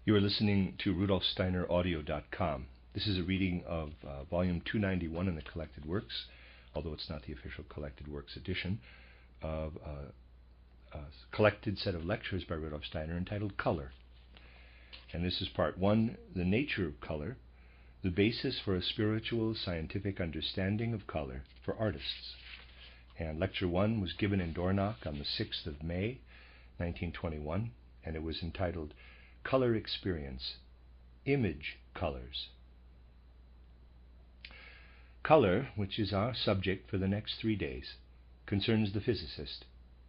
You are listening to RudolfSteinerAudio.com. This is a reading of volume 291 in the Collected Works, although it's not the official Collected Works edition, of a collected set of lectures by Rudolf Steiner entitled Color. And this is part one, The Nature of Color, the basis for a spiritual scientific understanding of color for artists. And lecture one was given in Dornach on the 6th of May, 1921, and it was entitled Color Experience, Image Colors. Color, which is our subject for the next 3 days, concerns the physicist,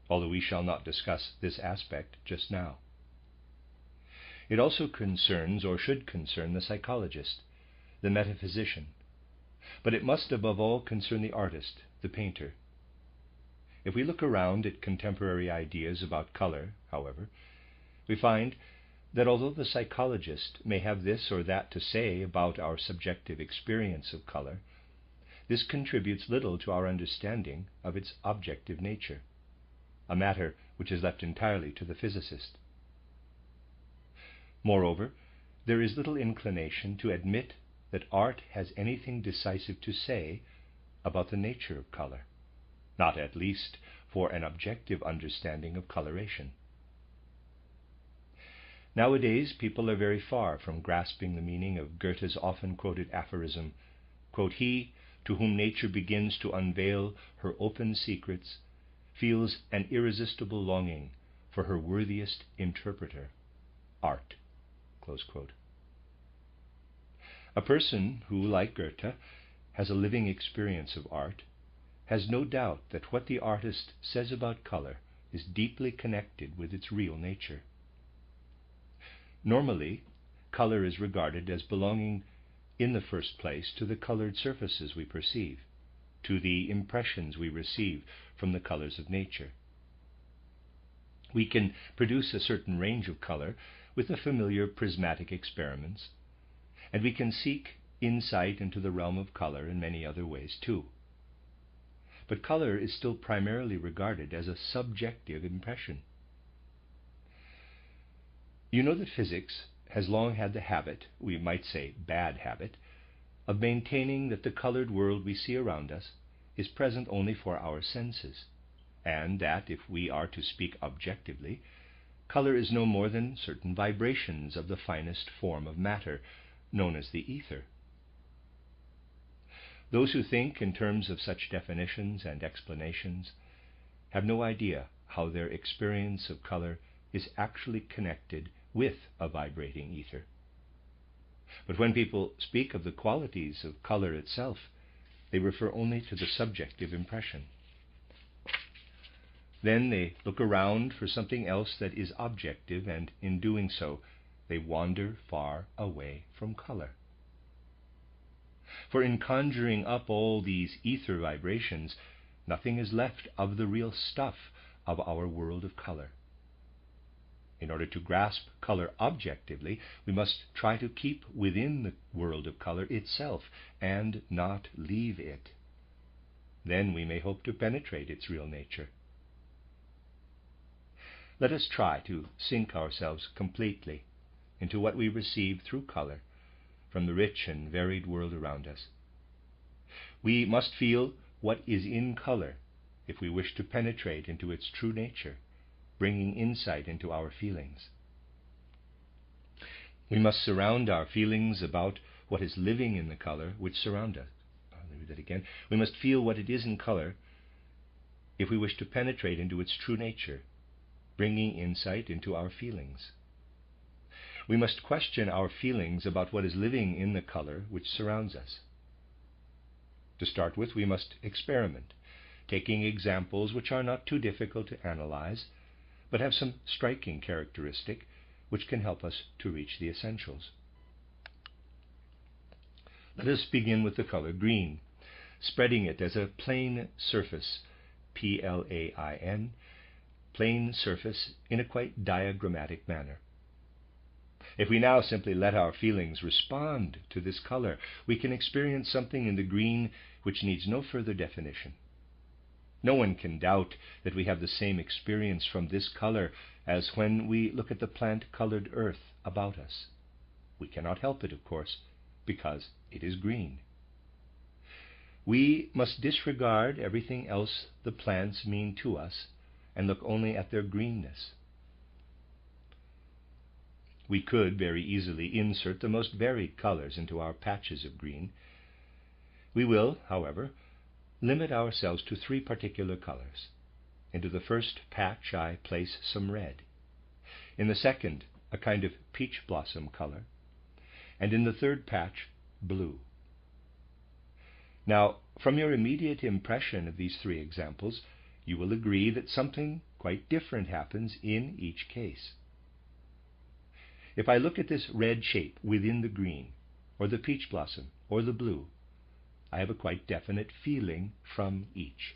although we shall not discuss this aspect just now. It also concerns, or should concern, the psychologist, the metaphysician, but it must above all concern the artist, the painter. If we look around at contemporary ideas about color, however, we find that although the psychologist may have this or that to say about our subjective experience of color, this contributes little to our understanding of its objective nature, a matter which is left entirely to the physicist. Moreover, there is little inclination to admit that art has anything decisive to say about the nature of color, not at least for an objective understanding of coloration. Nowadays, people are very far from grasping the meaning of Goethe's often quoted aphorism, quote, "He to whom nature begins to unveil her open secrets feels an irresistible longing for her worthiest interpreter, art." Close quote. A person who, like Goethe, has a living experience of art has no doubt that what the artist says about color is deeply connected with its real nature. Normally, color is regarded as belonging in the first place to the colored surfaces we perceive, to the impressions we receive from the colors of nature. We can produce a certain range of color with the familiar prismatic experiments, and we can seek insight into the realm of color in many other ways too. But color is still primarily regarded as a subjective impression. You know that physics has long had the habit, we might say bad habit, of maintaining that the colored world we see around us is present only for our senses, and that, if we are to speak objectively, color is no more than certain vibrations of the finest form of matter, known as the ether. Those who think in terms of such definitions and explanations have no idea how their experience of color is actually connected with a vibrating ether. But when people speak of the qualities of color itself, they refer only to the subjective impression. Then they look around for something else that is objective, and in doing so, they wander far away from color. For in conjuring up all these ether vibrations, nothing is left of the real stuff of our world of color. In order to grasp color objectively, we must try to keep within the world of color itself and not leave it. Then we may hope to penetrate its real nature. Let us try to sink ourselves completely into what we receive through color from the rich and varied world around us. We must feel what is in color if we wish to penetrate into its true nature, bringing insight into our feelings. We must surround our feelings about what is living in the color which surround us. I'll read that again. We must feel what it is in color if we wish to penetrate into its true nature, bringing insight into our feelings. We must question our feelings about what is living in the color which surrounds us. To start with, we must experiment, taking examples which are not too difficult to analyze, but have some striking characteristic which can help us to reach the essentials. Let us begin with the color green, spreading it as a plain surface, Plain, plain surface in a quite diagrammatic manner. If we now simply let our feelings respond to this color, we can experience something in the green which needs no further definition. No one can doubt that we have the same experience from this color as when we look at the plant-colored earth about us. We cannot help it, of course, because it is green. We must disregard everything else the plants mean to us and look only at their greenness. We could very easily insert the most varied colors into our patches of green. We will, however, limit ourselves to 3 particular colors. Into the first patch I place some red. In the second, a kind of peach blossom color. And in the third patch, blue. Now, from your immediate impression of these 3 examples, you will agree that something quite different happens in each case. If I look at this red shape within the green, or the peach blossom, or the blue, I have a quite definite feeling from each.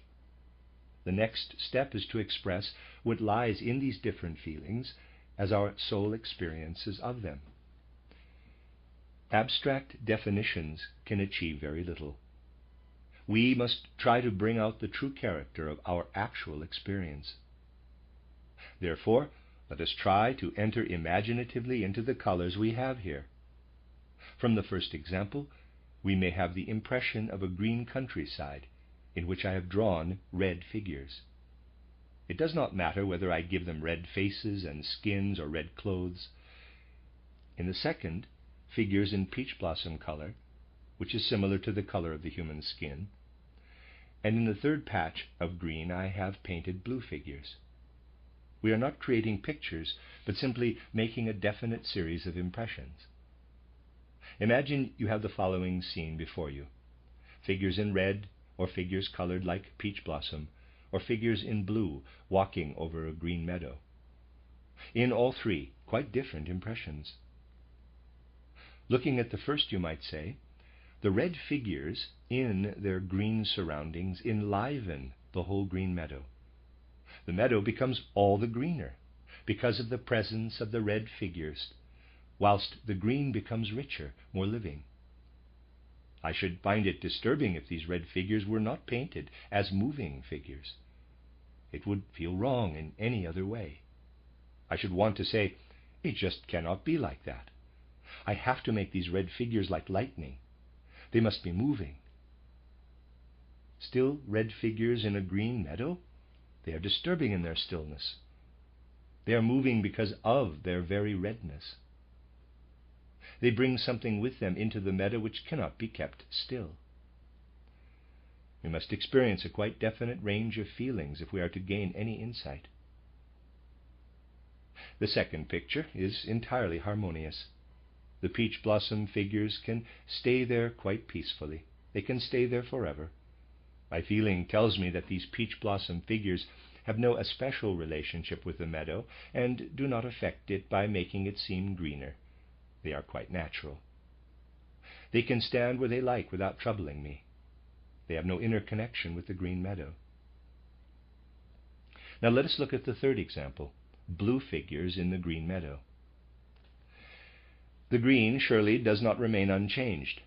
The next step is to express what lies in these different feelings as our soul experiences of them. Abstract definitions can achieve very little. We must try to bring out the true character of our actual experience. Therefore, let us try to enter imaginatively into the colors we have here. From the first example, we may have the impression of a green countryside in which I have drawn red figures. It does not matter whether I give them red faces and skins or red clothes. In the second, figures in peach blossom color, which is similar to the color of the human skin. And in the third patch of green I have painted blue figures. We are not creating pictures, but simply making a definite series of impressions. Imagine you have the following scene before you. Figures in red, or figures colored like peach blossom, or figures in blue walking over a green meadow. In all 3, quite different impressions. Looking at the first, you might say, the red figures in their green surroundings enliven the whole green meadow. The meadow becomes all the greener because of the presence of the red figures, whilst the green becomes richer, more living. I should find it disturbing if these red figures were not painted as moving figures. It would feel wrong in any other way. I should want to say, it just cannot be like that. I have to make these red figures like lightning. They must be moving. Still red figures in a green meadow? They are disturbing in their stillness. They are moving because of their very redness. They bring something with them into the meadow which cannot be kept still. We must experience a quite definite range of feelings if we are to gain any insight. The second picture is entirely harmonious. The peach blossom figures can stay there quite peacefully. They can stay there forever. My feeling tells me that these peach blossom figures have no especial relationship with the meadow and do not affect it by making it seem greener. They are quite natural. They can stand where they like without troubling me. They have no inner connection with the green meadow. Now let us look at the third example, blue figures in the green meadow. The green surely does not remain unchanged.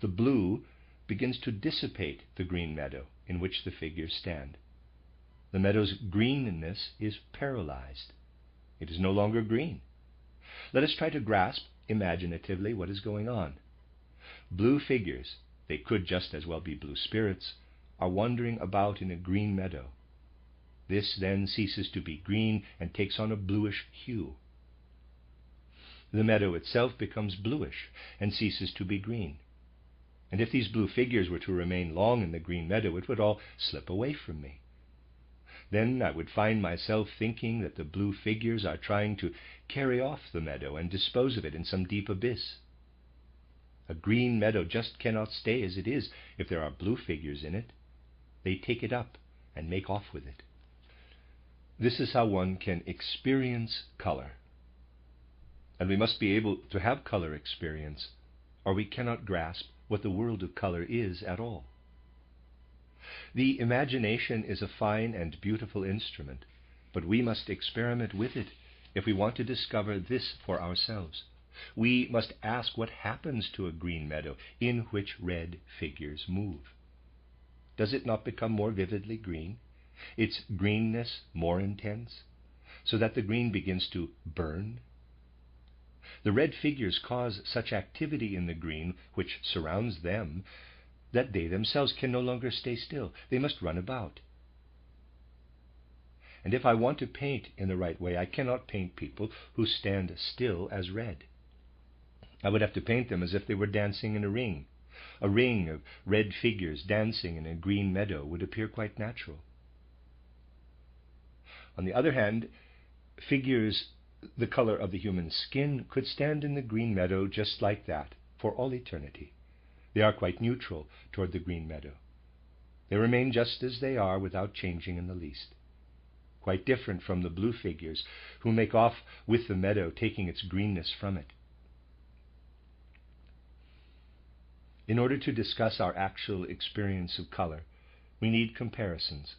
The blue begins to dissipate the green meadow in which the figures stand. The meadow's greenness is paralyzed. It is no longer green. Let us try to grasp imaginatively what is going on. Blue figures, they could just as well be blue spirits, are wandering about in a green meadow. This then ceases to be green and takes on a bluish hue. The meadow itself becomes bluish and ceases to be green. And if these blue figures were to remain long in the green meadow, it would all slip away from me. Then I would find myself thinking that the blue figures are trying to carry off the meadow and dispose of it in some deep abyss. A green meadow just cannot stay as it is if there are blue figures in it. They take it up and make off with it. This is how one can experience color. And we must be able to have color experience, or we cannot grasp what the world of color is at all. The imagination is a fine and beautiful instrument, but we must experiment with it if we want to discover this for ourselves. We must ask what happens to a green meadow in which red figures move. does it not become more vividly green, its greenness more intense, so that the green begins to burn? The red figures cause such activity in the green which surrounds them that they themselves can no longer stay still. They must run about. And if I want to paint in the right way, I cannot paint people who stand still as red. I would have to paint them as if they were dancing in a ring. A ring of red figures dancing in a green meadow would appear quite natural. On the other hand, figures the color of the human skin could stand in the green meadow just like that for all eternity. They are quite neutral toward the green meadow. They remain just as they are without changing in the least. Quite different from the blue figures who make off with the meadow, taking its greenness from it. In order to discuss our actual experience of color, we need comparisons.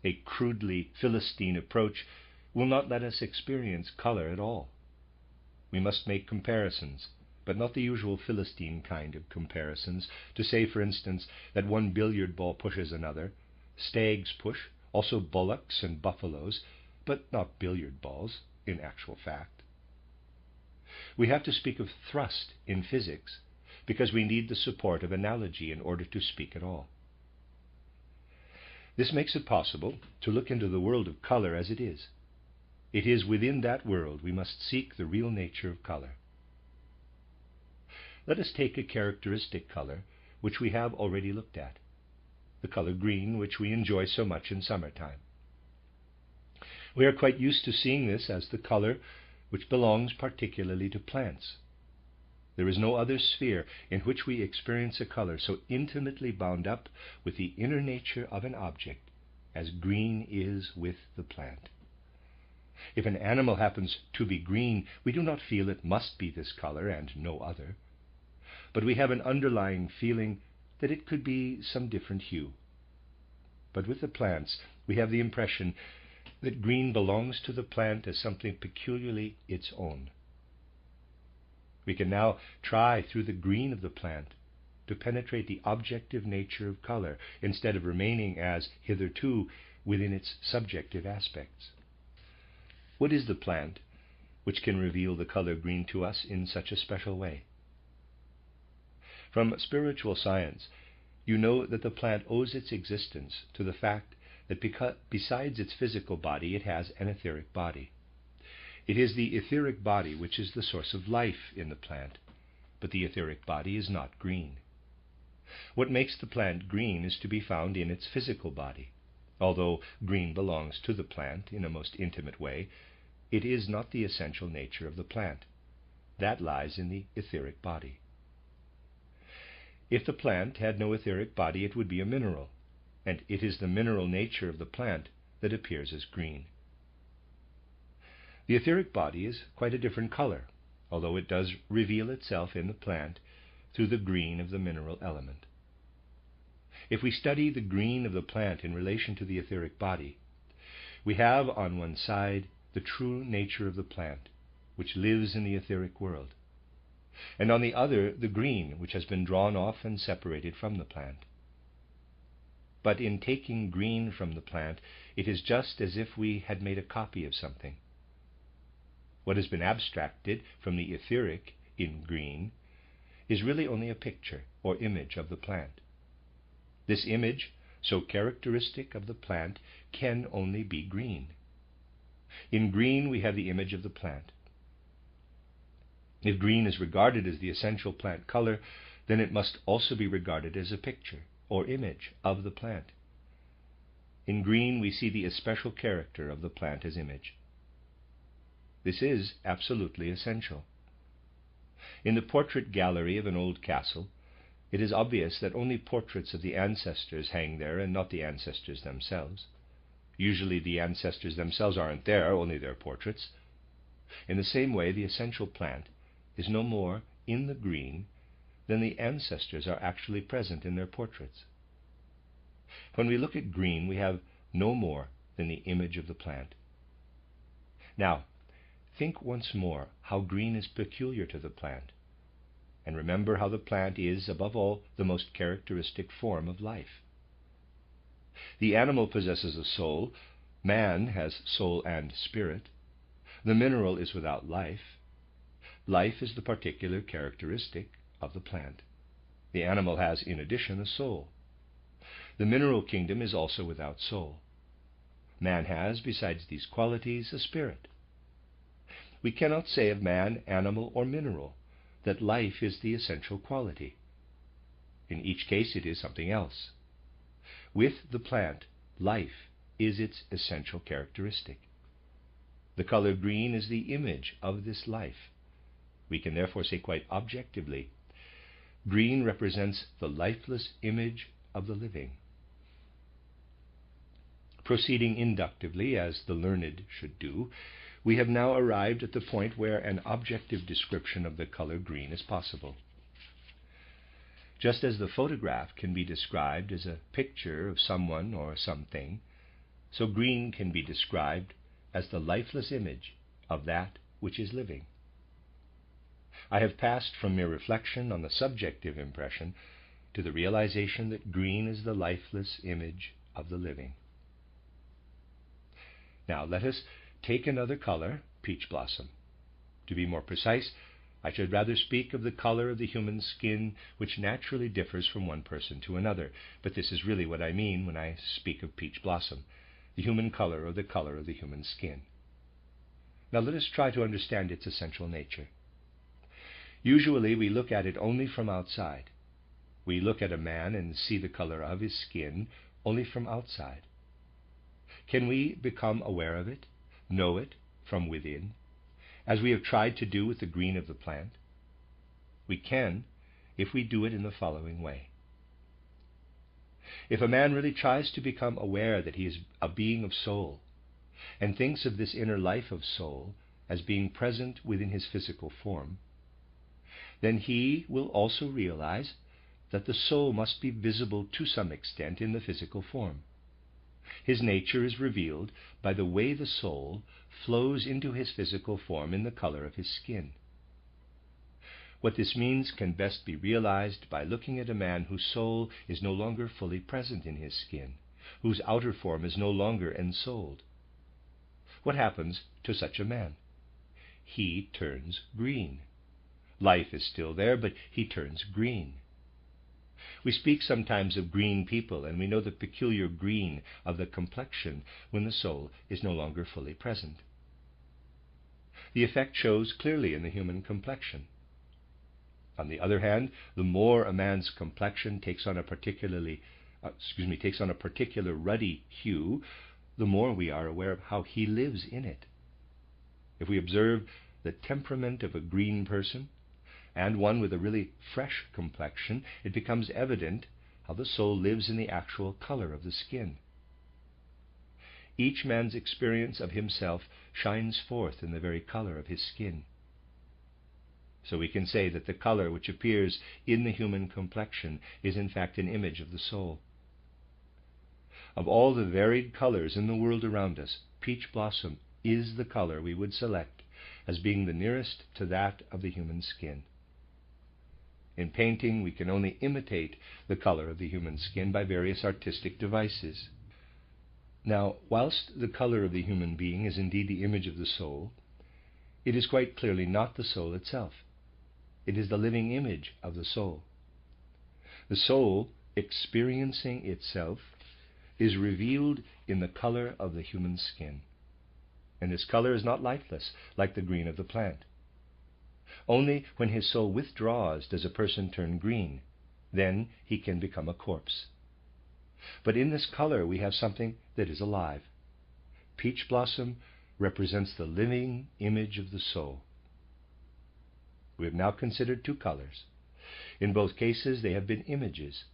A crudely Philistine approach will not let us experience color at all. We must make comparisons, but not the usual Philistine kind of comparisons, to say, for instance, that one billiard ball pushes another. Stags push, also bullocks and buffaloes, but not billiard balls in actual fact. We have to speak of thrust in physics, because we need the support of analogy in order to speak at all. This makes it possible to look into the world of color as it is. It is within that world we must seek the real nature of color. Let us take a characteristic color which we have already looked at, the color green, which we enjoy so much in summertime. We are quite used to seeing this as the color which belongs particularly to plants. There is no other sphere in which we experience a color so intimately bound up with the inner nature of an object as green is with the plant. If an animal happens to be green, we do not feel it must be this color and no other, but we have an underlying feeling that it could be some different hue. But with the plants, we have the impression that green belongs to the plant as something peculiarly its own. We can now try through the green of the plant to penetrate the objective nature of color, instead of remaining as hitherto within its subjective aspects. What is the plant which can reveal the color green to us in such a special way? From spiritual science, you know that the plant owes its existence to the fact that besides its physical body, it has an etheric body. It is the etheric body which is the source of life in the plant, but the etheric body is not green. What makes the plant green is to be found in its physical body. Although green belongs to the plant in a most intimate way, it is not the essential nature of the plant. That lies in the etheric body. If the plant had no etheric body, it would be a mineral, and it is the mineral nature of the plant that appears as green. The etheric body is quite a different color, although it does reveal itself in the plant through the green of the mineral element. If we study the green of the plant in relation to the etheric body, we have on one side the true nature of the plant, which lives in the etheric world, and on the other the green, which has been drawn off and separated from the plant. But in taking green from the plant, it is just as if we had made a copy of something. What has been abstracted from the etheric in green is really only a picture or image of the plant. This image, so characteristic of the plant, can only be green. In green we have the image of the plant. If green is regarded as the essential plant color, then it must also be regarded as a picture or image of the plant. In green we see the especial character of the plant as image. This is absolutely essential. In the portrait gallery of an old castle, it is obvious that only portraits of the ancestors hang there and not the ancestors themselves. Usually the ancestors themselves aren't there, only their portraits. In the same way, the essential plant is no more in the green than the ancestors are actually present in their portraits. When we look at green, we have no more than the image of the plant. Now, think once more how green is peculiar to the plant, and remember how the plant is, above all, the most characteristic form of life. The animal possesses a soul. Man has soul and spirit. The mineral is without life. Life is the particular characteristic of the plant. The animal has, in addition, a soul. The mineral kingdom is also without soul. Man has, besides these qualities, a spirit. We cannot say of man, animal, or mineral that life is the essential quality. In each case it is something else. With the plant, life is its essential characteristic. The color green is the image of this life. We can therefore say quite objectively, green represents the lifeless image of the living. Proceeding inductively, as the learned should do, we have now arrived at the point where an objective description of the color green is possible. Just as the photograph can be described as a picture of someone or something, so green can be described as the lifeless image of that which is living. I have passed from mere reflection on the subjective impression to the realization that green is the lifeless image of the living. Now let us take another color, peach blossom. To be more precise, I should rather speak of the color of the human skin, which naturally differs from one person to another, but this is really what I mean when I speak of peach blossom, the human color or the color of the human skin. Now let us try to understand its essential nature. Usually we look at it only from outside. We look at a man and see the color of his skin only from outside. Can we become aware of it, know it from within, as we have tried to do with the green of the plant? We can, if we do it in the following way. If a man really tries to become aware that he is a being of soul, and thinks of this inner life of soul as being present within his physical form, then he will also realize that the soul must be visible to some extent in the physical form. His nature is revealed by the way the soul flows into his physical form in the color of his skin. What this means can best be realized by looking at a man whose soul is no longer fully present in his skin, whose outer form is no longer ensouled. What happens to such a man? He turns green. Life is still there, but he turns green. We speak sometimes of green people, and we know the peculiar green of the complexion when the soul is no longer fully present. The effect shows clearly in the human complexion. On the other hand, the more a man's complexion takes on a particular ruddy hue, the more we are aware of how he lives in it. If we observe the temperament of a green person, and one with a really fresh complexion, it becomes evident how the soul lives in the actual color of the skin. Each man's experience of himself shines forth in the very color of his skin. So we can say that the color which appears in the human complexion is in fact an image of the soul. Of all the varied colors in the world around us, peach blossom is the color we would select as being the nearest to that of the human skin. In painting, we can only imitate the color of the human skin by various artistic devices. Now, whilst the color of the human being is indeed the image of the soul, it is quite clearly not the soul itself. It is the living image of the soul. The soul, experiencing itself, is revealed in the color of the human skin. And this color is not lifeless, like the green of the plant. Only when his soul withdraws does a person turn green. Then he can become a corpse. But in this color we have something that is alive. Peach blossom represents the living image of the soul. We have now considered two colors. In both cases they have been images.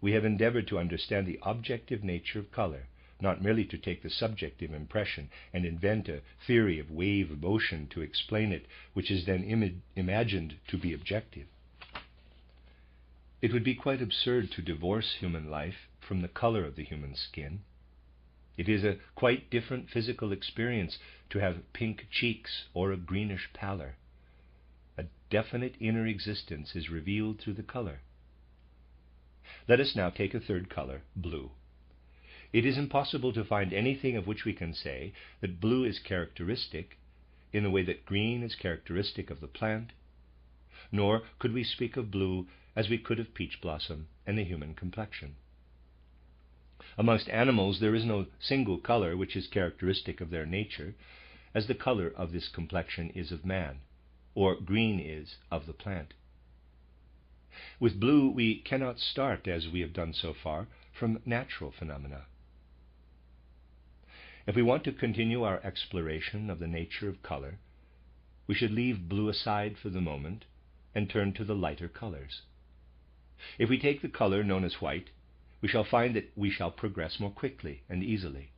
We have endeavored to understand the objective nature of color, not merely to take the subjective impression and invent a theory of wave motion to explain it, which is then imagined to be objective. It would be quite absurd to divorce human life from the color of the human skin. It is a quite different physical experience to have pink cheeks or a greenish pallor. A definite inner existence is revealed through the color. Let us now take a third color, blue. it is impossible to find anything of which we can say that blue is characteristic in the way that green is characteristic of the plant, nor could we speak of blue as we could of peach blossom and the human complexion. Amongst animals there is no single color which is characteristic of their nature, as the color of this complexion is of man, or green is of the plant. With blue we cannot start, as we have done so far, from natural phenomena. If we want to continue our exploration of the nature of color, we should leave blue aside for the moment and turn to the lighter colors. If we take the color known as white, we shall find that we shall progress more quickly and easily.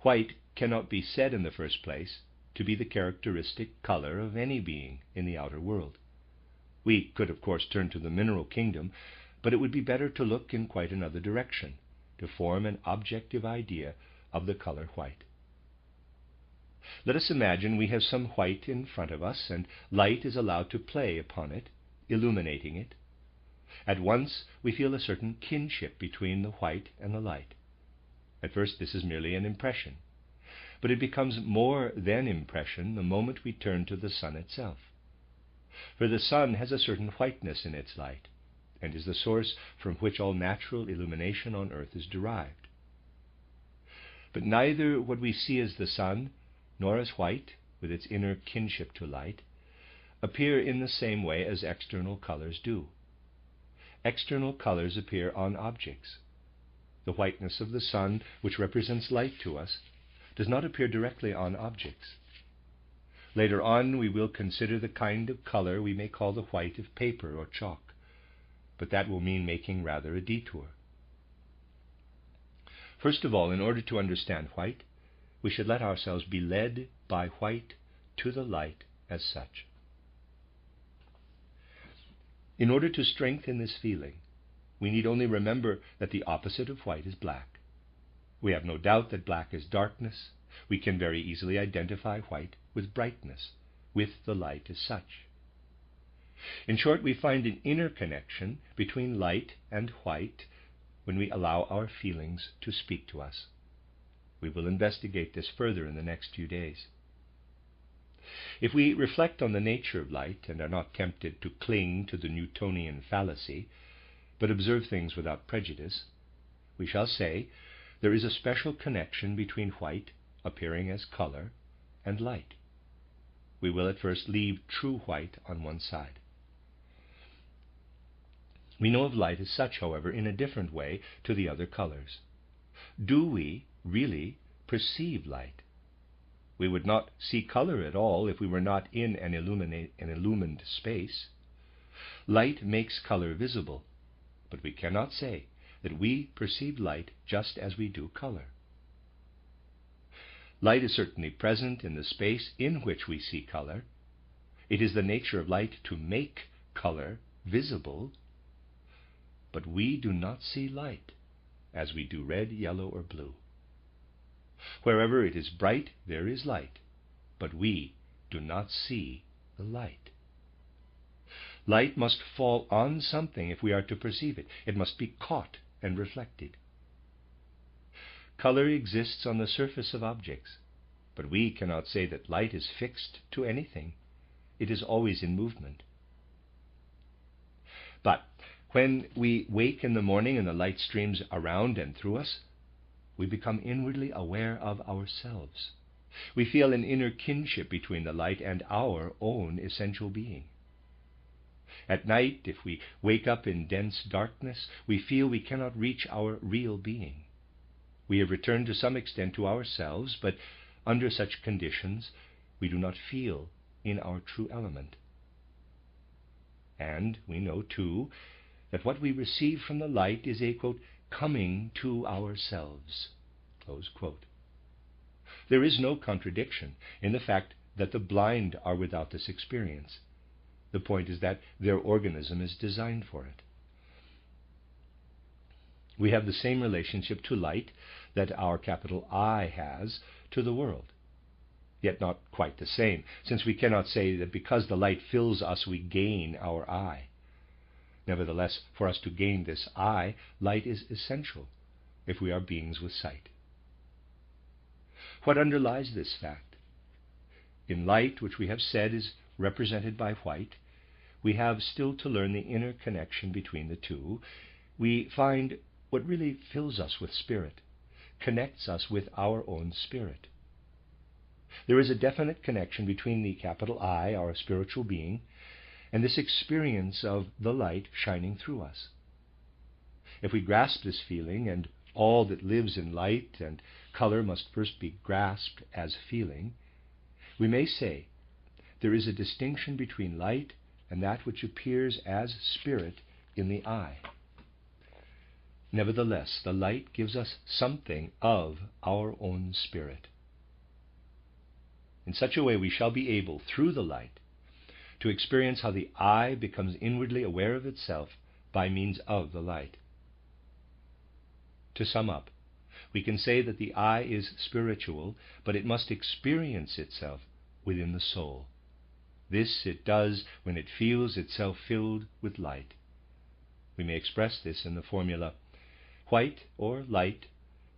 White cannot be said in the first place to be the characteristic color of any being in the outer world. We could, of course, turn to the mineral kingdom, but it would be better to look in quite another direction, to form an objective idea of the color white. Let us imagine we have some white in front of us, and light is allowed to play upon it, illuminating it. At once we feel a certain kinship between the white and the light. At first this is merely an impression, but it becomes more than impression the moment we turn to the sun itself. For the sun has a certain whiteness in its light, and is the source from which all natural illumination on earth is derived. But neither what we see as the sun, nor as white, with its inner kinship to light, appear in the same way as external colors do. External colors appear on objects. The whiteness of the sun, which represents light to us, does not appear directly on objects. Later on we will consider the kind of color we may call the white of paper or chalk, but that will mean making rather a detour. First of all, in order to understand white, we should let ourselves be led by white to the light as such. In order to strengthen this feeling, we need only remember that the opposite of white is black. We have no doubt that black is darkness. We can very easily identify white with brightness, with the light as such. In short, we find an inner connection between light and white when we allow our feelings to speak to us. We will investigate this further in the next few days. If we reflect on the nature of light and are not tempted to cling to the Newtonian fallacy, but observe things without prejudice, we shall say there is a special connection between white, appearing as color, and light. We will at first leave true white on one side. We know of light as such, however, in a different way to the other colors. Do we really perceive light? We would not see color at all if we were not in an illumined space. Light makes color visible, but we cannot say that we perceive light just as we do color. Light is certainly present in the space in which we see color. It is the nature of light to make color visible, but we do not see light as we do red, yellow, or blue. Wherever it is bright, there is light, but we do not see the light. Light must fall on something if we are to perceive it. It must be caught and reflected. Color exists on the surface of objects, but we cannot say that light is fixed to anything. It is always in movement. But when we wake in the morning and the light streams around and through us, we become inwardly aware of ourselves. We feel an inner kinship between the light and our own essential being. At night, if we wake up in dense darkness, we feel we cannot reach our real being. We have returned to some extent to ourselves, but under such conditions, we do not feel in our true element. And we know, too, that what we receive from the light is a, quote, coming to ourselves, close quote. There is no contradiction in the fact that the blind are without this experience. The point is that their organism is designed for it. We have the same relationship to light that our capital I has to the world, yet not quite the same, since we cannot say that because the light fills us we gain our I. Nevertheless, for us to gain this I, light is essential, if we are beings with sight. What underlies this fact? In light, which we have said is represented by white, we have still to learn the inner connection between the two. We find what really fills us with spirit, connects us with our own spirit. There is a definite connection between the capital I, our spiritual being, and this experience of the light shining through us. If we grasp this feeling, and all that lives in light and color must first be grasped as feeling, we may say there is a distinction between light and that which appears as spirit in the eye. Nevertheless, the light gives us something of our own spirit. In such a way we shall be able, through the light, to experience how the eye becomes inwardly aware of itself by means of the light. To sum up, we can say that the eye is spiritual, but it must experience itself within the soul. This it does when it feels itself filled with light. We may express this in the formula: white or light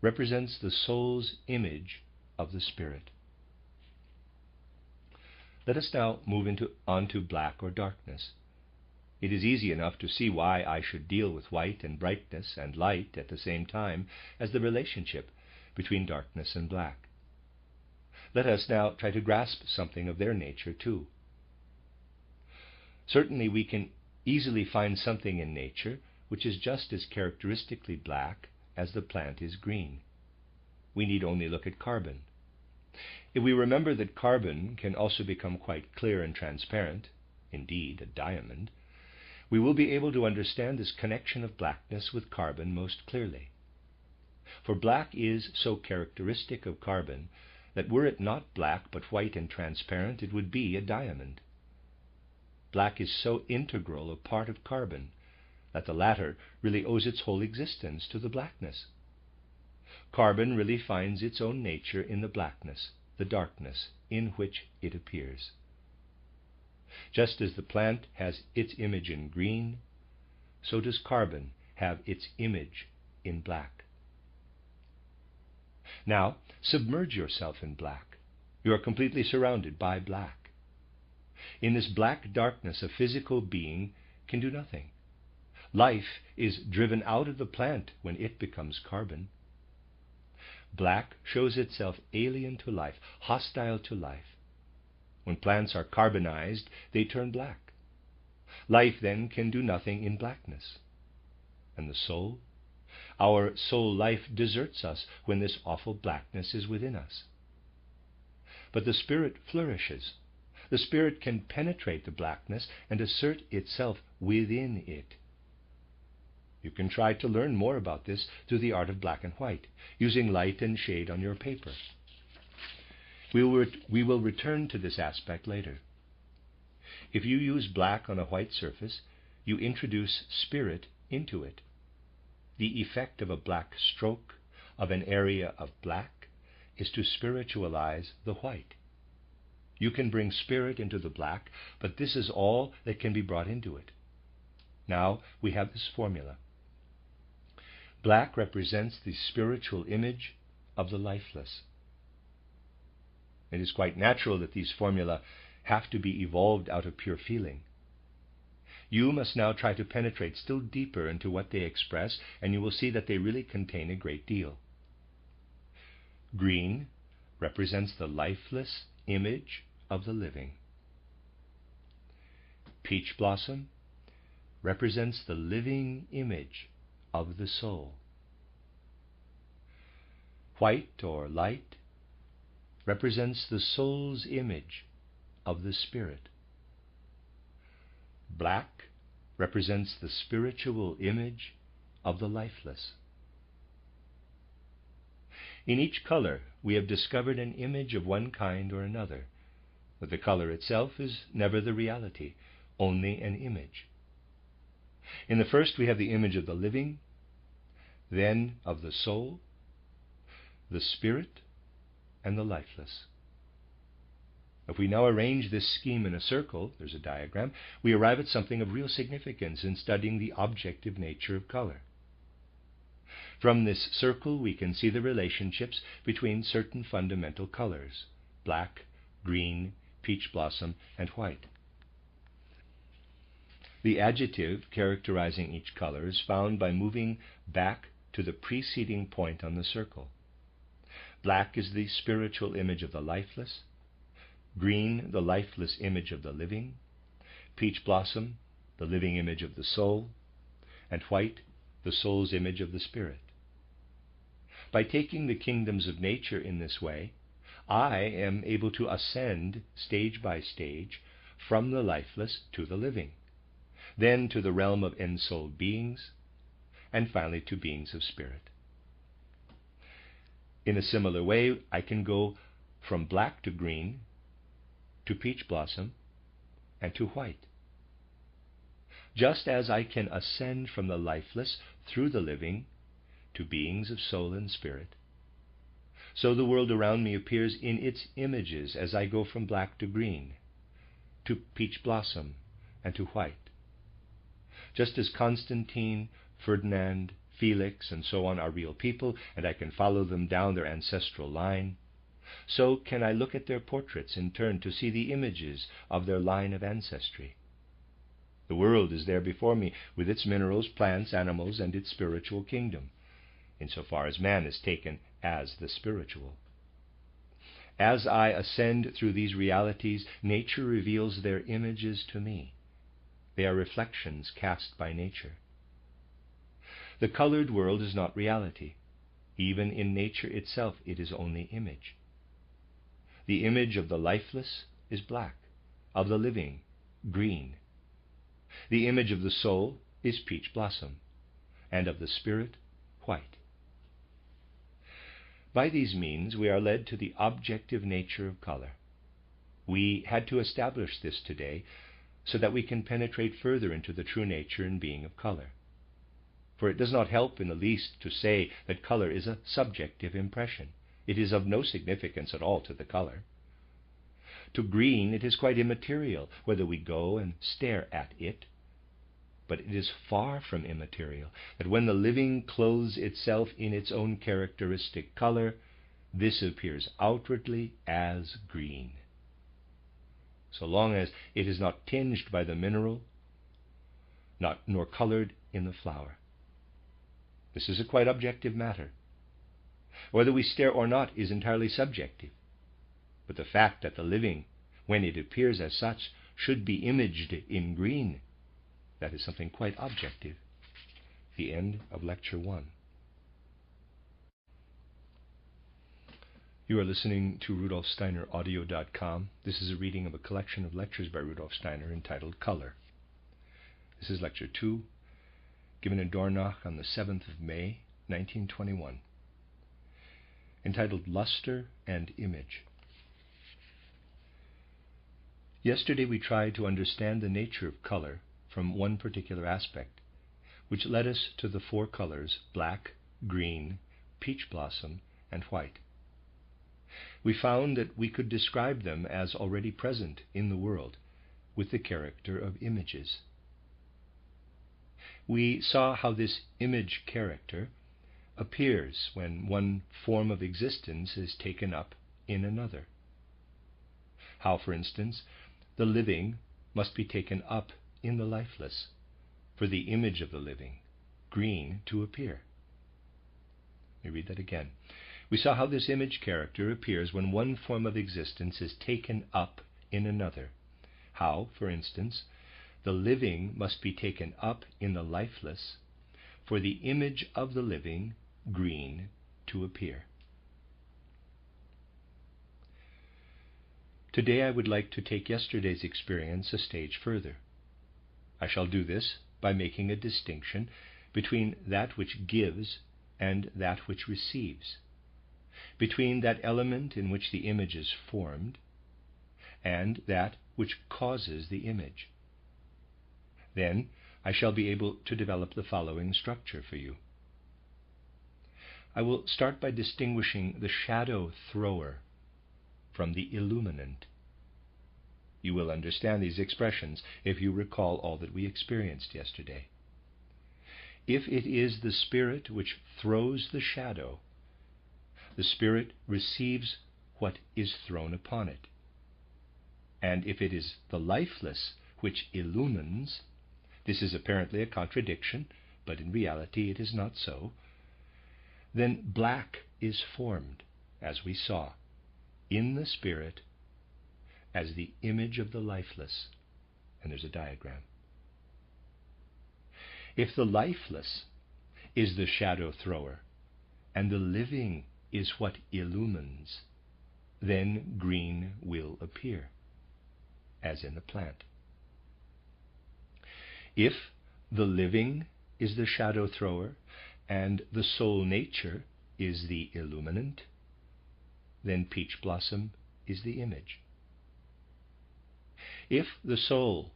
represents the soul's image of the spirit. Let us now move on to black or darkness. It is easy enough to see why I should deal with white and brightness and light at the same time as the relationship between darkness and black. Let us now try to grasp something of their nature too. Certainly we can easily find something in nature which is just as characteristically black as the plant is green. We need only look at carbon. If we remember that carbon can also become quite clear and transparent, indeed a diamond, we will be able to understand this connection of blackness with carbon most clearly. For black is so characteristic of carbon that were it not black but white and transparent, it would be a diamond. Black is so integral a part of carbon that the latter really owes its whole existence to the blackness. Carbon really finds its own nature in the blackness, the darkness in which it appears. Just as the plant has its image in green, so does carbon have its image in black. Now, submerge yourself in black. You are completely surrounded by black. In this black darkness, a physical being can do nothing. Life is driven out of the plant when it becomes carbon. Black shows itself alien to life, hostile to life. When plants are carbonized, they turn black. Life then can do nothing in blackness. And the soul? Our soul life deserts us when this awful blackness is within us. But the spirit flourishes. The spirit can penetrate the blackness and assert itself within it. You can try to learn more about this through the art of black and white, using light and shade on your paper. We will return to this aspect later. If you use black on a white surface, you introduce spirit into it. The effect of a black stroke, of an area of black, is to spiritualize the white. You can bring spirit into the black, but this is all that can be brought into it. Now we have this formula. Black represents the spiritual image of the lifeless. It is quite natural that these formulae have to be evolved out of pure feeling. You must now try to penetrate still deeper into what they express, and you will see that they really contain a great deal. Green represents the lifeless image of the living. Peach blossom represents the living image of the soul. White or light represents the soul's image of the spirit. Black represents the spiritual image of the lifeless. In each color we have discovered an image of one kind or another, but the color itself is never the reality, only an image. In the first we have the image of the living, then of the soul, the spirit, and the lifeless. If we now arrange this scheme in a circle, there's a diagram, we arrive at something of real significance in studying the objective nature of color. From this circle we can see the relationships between certain fundamental colors: black, green, peach blossom, and white. The adjective characterizing each color is found by moving back to the preceding point on the circle. Black is the spiritual image of the lifeless, green the lifeless image of the living, peach blossom the living image of the soul, and white the soul's image of the spirit. By taking the kingdoms of nature in this way, I am able to ascend stage by stage from the lifeless to the living, then to the realm of ensouled beings, and finally to beings of spirit. In a similar way, I can go from black to green, to peach blossom, and to white. Just as I can ascend from the lifeless through the living to beings of soul and spirit, so the world around me appears in its images as I go from black to green, to peach blossom, and to white. Just as Constantine, Ferdinand, Felix, and so on are real people, and I can follow them down their ancestral line, so can I look at their portraits in turn to see the images of their line of ancestry. The world is there before me with its minerals, plants, animals, and its spiritual kingdom, insofar as man is taken as the spiritual. As I ascend through these realities, nature reveals their images to me. They are reflections cast by nature. The colored world is not reality. Even in nature itself, it is only image. The image of the lifeless is black, of the living, green. The image of the soul is peach blossom, and of the spirit, white. By these means, we are led to the objective nature of color. We had to establish this today so that we can penetrate further into the true nature and being of color. For it does not help in the least to say that color is a subjective impression. It is of no significance at all to the color. To green, it is quite immaterial whether we go and stare at it. But it is far from immaterial that when the living clothes itself in its own characteristic color, this appears outwardly as green. So long as it is not tinged by the mineral, nor colored in the flower. This is a quite objective matter. Whether we stare or not is entirely subjective. But the fact that the living, when it appears as such, should be imaged in green, that is something quite objective. The end of Lecture 1. You are listening to RudolfSteinerAudio.com. This is a reading of a collection of lectures by Rudolf Steiner entitled Color. This is Lecture 2, given in Dornach on the 7th of May, 1921, entitled Lustre and Image. Yesterday we tried to understand the nature of color from one particular aspect, which led us to the four colors black, green, peach blossom, and white. We found that we could describe them as already present in the world with the character of images. We saw how this image character appears when one form of existence is taken up in another. How, for instance, the living must be taken up in the lifeless for the image of the living, green, to appear. Let me read that again. We saw how this image character appears when one form of existence is taken up in another. How, for instance, the living must be taken up in the lifeless for the image of the living, green, to appear. Today I would like to take yesterday's experience a stage further. I shall do this by making a distinction between that which gives and that which receives, between that element in which the image is formed and that which causes the image. Then I shall be able to develop the following structure for you. I will start by distinguishing the shadow thrower from the illuminant. You will understand these expressions if you recall all that we experienced yesterday. If it is the spirit which throws the shadow, the spirit receives what is thrown upon it. And if it is the lifeless which illumines, this is apparently a contradiction, but in reality it is not so, then black is formed, as we saw, in the spirit as the image of the lifeless. And there's a diagram. If the lifeless is the shadow thrower, and the living is what illumines, then green will appear, as in the plant. If the living is the shadow thrower, and the soul nature is the illuminant, then peach blossom is the image. If the soul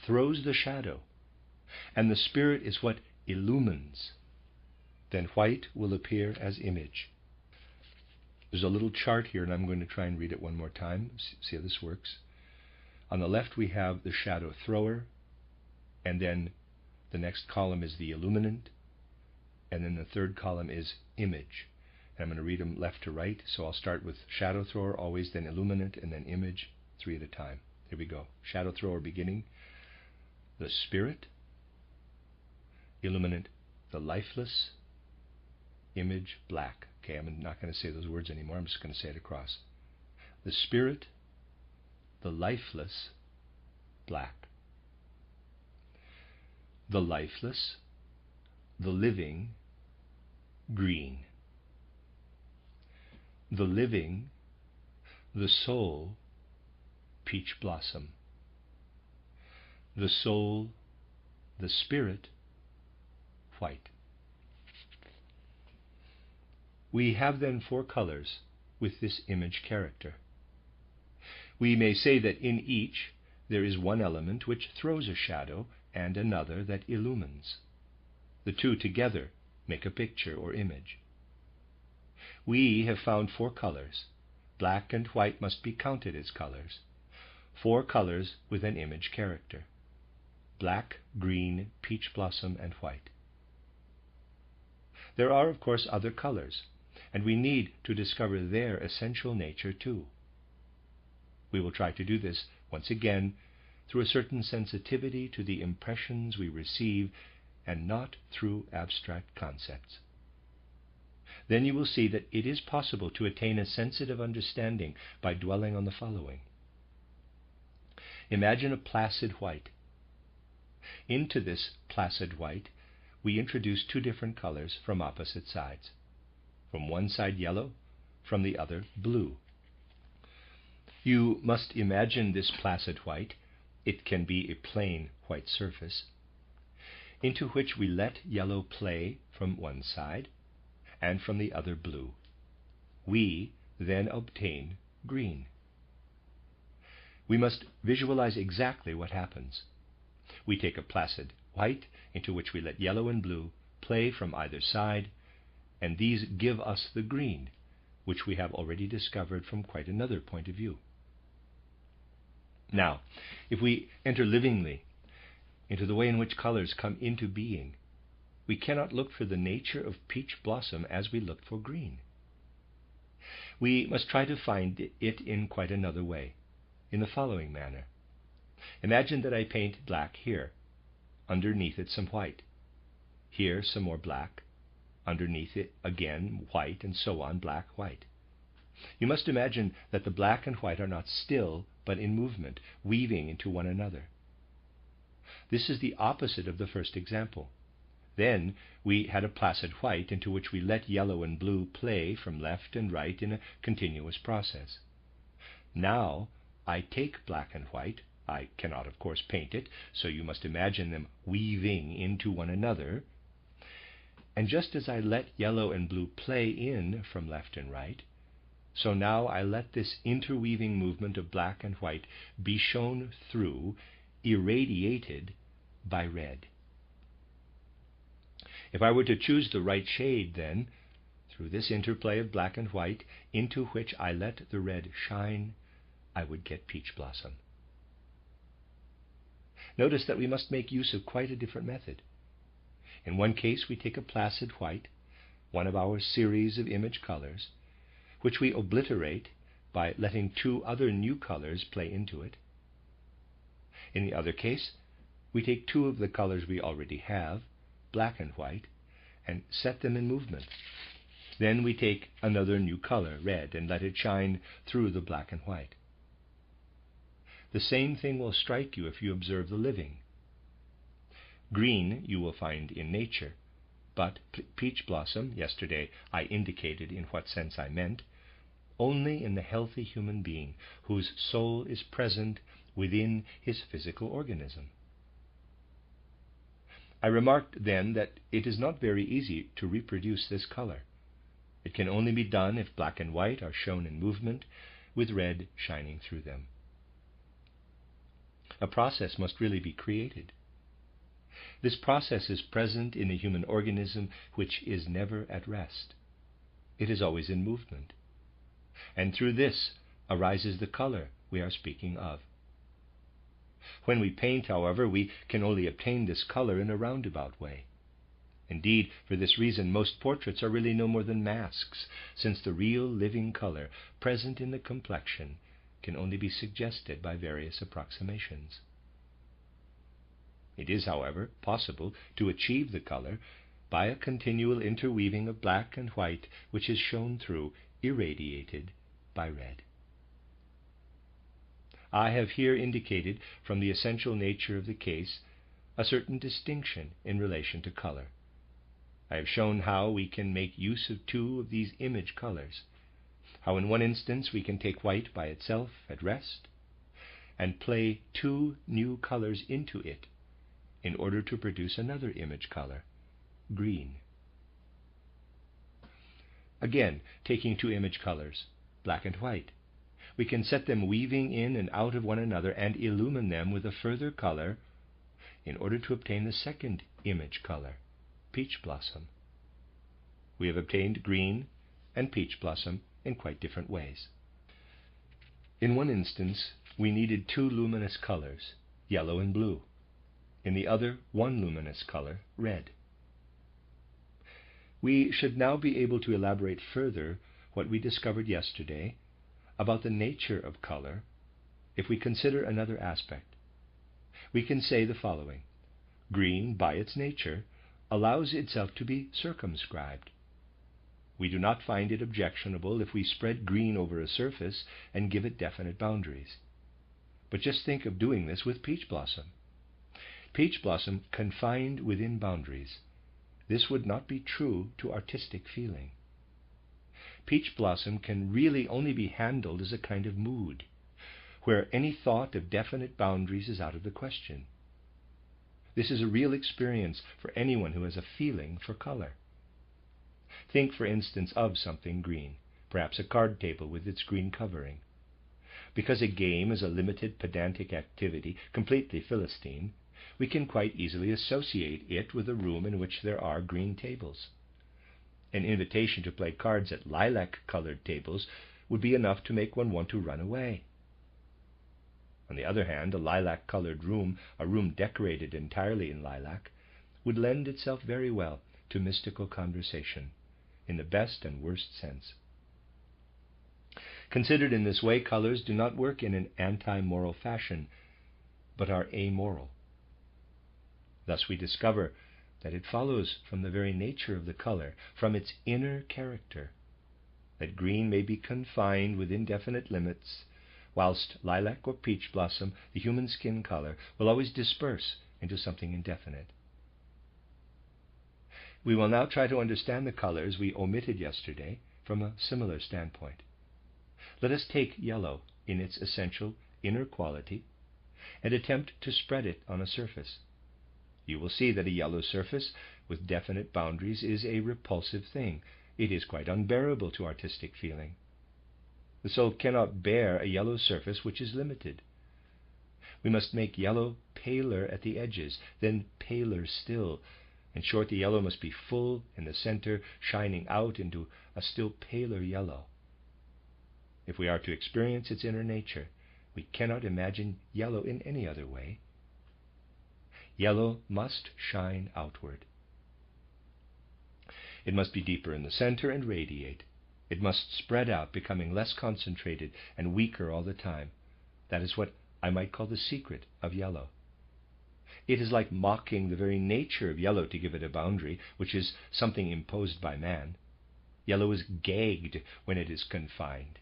throws the shadow, and the spirit is what illumines, then white will appear as image. There's a little chart here, and I'm going to try and read it one more time. See how this works. On the left we have the shadow thrower, and then the next column is the illuminant, and then the third column is image. And I'm going to read them left to right, so I'll start with shadow thrower always, then illuminant, and then image, 3 at a time. Here we go. Shadow thrower beginning, the spirit, illuminant, the lifeless, image, black. Okay, I'm not going to say those words anymore. I'm just going to say it across. The spirit, the lifeless, black. The lifeless, the living, green. The living, the soul, peach blossom. The soul, the spirit, white. We have then 4 colors with this image character. We may say that in each there is one element which throws a shadow and another that illumines. The two together make a picture or image. We have found 4 colors. Black and white must be counted as colors. 4 colors with an image character. Black, green, peach blossom, and white. There are, of course, other colors, and we need to discover their essential nature too. We will try to do this once again through a certain sensitivity to the impressions we receive and not through abstract concepts. Then you will see that it is possible to attain a sensitive understanding by dwelling on the following. Imagine a placid white. Into this placid white we introduce 2 different colors from opposite sides. From one side yellow, from the other blue. You must imagine this placid white, it can be a plain white surface, into which we let yellow play from one side and from the other blue. We then obtain green. We must visualize exactly what happens. We take a placid white into which we let yellow and blue play from either side, and these give us the green, which we have already discovered from quite another point of view. Now, if we enter livingly into the way in which colors come into being, we cannot look for the nature of peach blossom as we look for green. We must try to find it in quite another way, in the following manner. Imagine that I paint black here, underneath it some white, here some more black, underneath it again white, and so on, black, white. You must imagine that the black and white are not still, but in movement, weaving into one another. This is the opposite of the first example. Then we had a placid white into which we let yellow and blue play from left and right in a continuous process. Now I take black and white. I cannot, of course, paint it, so you must imagine them weaving into one another. And just as I let yellow and blue play in from left and right, so now I let this interweaving movement of black and white be shown through, irradiated by red. If I were to choose the right shade, then, through this interplay of black and white, into which I let the red shine, I would get peach blossom. Notice that we must make use of quite a different method. In one case we take a placid white, one of our series of image colors, which we obliterate by letting two other new colors play into it. In the other case, we take two of the colors we already have, black and white, and set them in movement. Then we take another new color, red, and let it shine through the black and white. The same thing will strike you if you observe the living. Green you will find in nature, but peach blossom, yesterday I indicated in what sense I meant, only in the healthy human being whose soul is present within his physical organism. I remarked then that it is not very easy to reproduce this color. It can only be done if black and white are shown in movement, with red shining through them. A process must really be created. This process is present in the human organism, which is never at rest. It is always in movement. And through this arises the color we are speaking of. When we paint, however, we can only obtain this color in a roundabout way. Indeed, for this reason, most portraits are really no more than masks, since the real living color present in the complexion can only be suggested by various approximations. It is, however, possible to achieve the color by a continual interweaving of black and white, which is shown through, irradiated by red. I have here indicated, from the essential nature of the case, a certain distinction in relation to color. I have shown how we can make use of two of these image colors, how in one instance we can take white by itself at rest, and play two new colors into it in order to produce another image color, green. Again, taking two image colors, black and white, we can set them weaving in and out of one another and illumine them with a further color in order to obtain the second image color, peach blossom. We have obtained green and peach blossom in quite different ways. In one instance, we needed two luminous colors, yellow and blue. In the other, one luminous color, red. We should now be able to elaborate further what we discovered yesterday about the nature of color if we consider another aspect. We can say the following: green, by its nature, allows itself to be circumscribed. We do not find it objectionable if we spread green over a surface and give it definite boundaries. But just think of doing this with peach blossom. Peach blossom confined within boundaries. This would not be true to artistic feeling. Peach blossom can really only be handled as a kind of mood, where any thought of definite boundaries is out of the question. This is a real experience for anyone who has a feeling for color. Think, for instance, of something green, perhaps a card table with its green covering. Because a game is a limited pedantic activity, completely Philistine, we can quite easily associate it with a room in which there are green tables. An invitation to play cards at lilac-colored tables would be enough to make one want to run away. On the other hand, a lilac-colored room, a room decorated entirely in lilac, would lend itself very well to mystical conversation, in the best and worst sense. Considered in this way, colors do not work in an anti-moral fashion, but are amoral. Thus we discover that it follows from the very nature of the color, from its inner character, that green may be confined within definite limits, whilst lilac or peach blossom, the human skin color, will always disperse into something indefinite. We will now try to understand the colors we omitted yesterday from a similar standpoint. Let us take yellow in its essential inner quality and attempt to spread it on a surface. You will see that a yellow surface with definite boundaries is a repulsive thing. It is quite unbearable to artistic feeling. The soul cannot bear a yellow surface which is limited. We must make yellow paler at the edges, then paler still. In short, the yellow must be full in the center, shining out into a still paler yellow. If we are to experience its inner nature, we cannot imagine yellow in any other way. Yellow must shine outward. It must be deeper in the center and radiate. It must spread out, becoming less concentrated and weaker all the time. That is what I might call the secret of yellow. It is like mocking the very nature of yellow to give it a boundary, which is something imposed by man. Yellow is gagged when it is confined,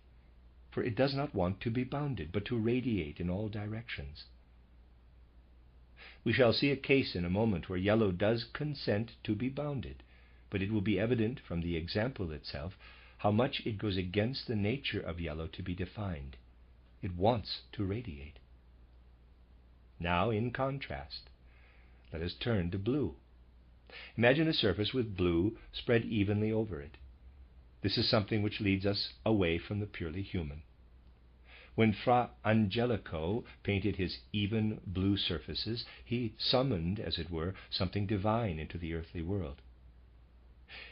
for it does not want to be bounded, but to radiate in all directions. We shall see a case in a moment where yellow does consent to be bounded, but it will be evident from the example itself how much it goes against the nature of yellow to be defined. It wants to radiate. Now, in contrast, let us turn to blue. Imagine a surface with blue spread evenly over it. This is something which leads us away from the purely human. When Fra Angelico painted his even blue surfaces, he summoned, as it were, something divine into the earthly world.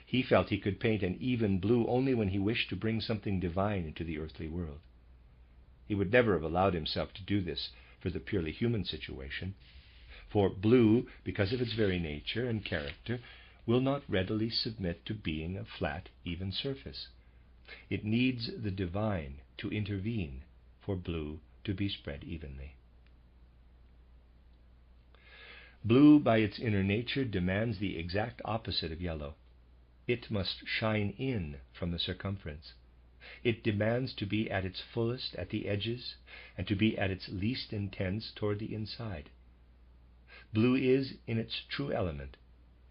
He felt he could paint an even blue only when he wished to bring something divine into the earthly world. He would never have allowed himself to do this for the purely human situation, for blue, because of its very nature and character, will not readily submit to being a flat, even surface. It needs the divine to intervene for blue to be spread evenly. Blue, by its inner nature, demands the exact opposite of yellow. It must shine in from the circumference. It demands to be at its fullest at the edges and to be at its least intense toward the inside. Blue is in its true element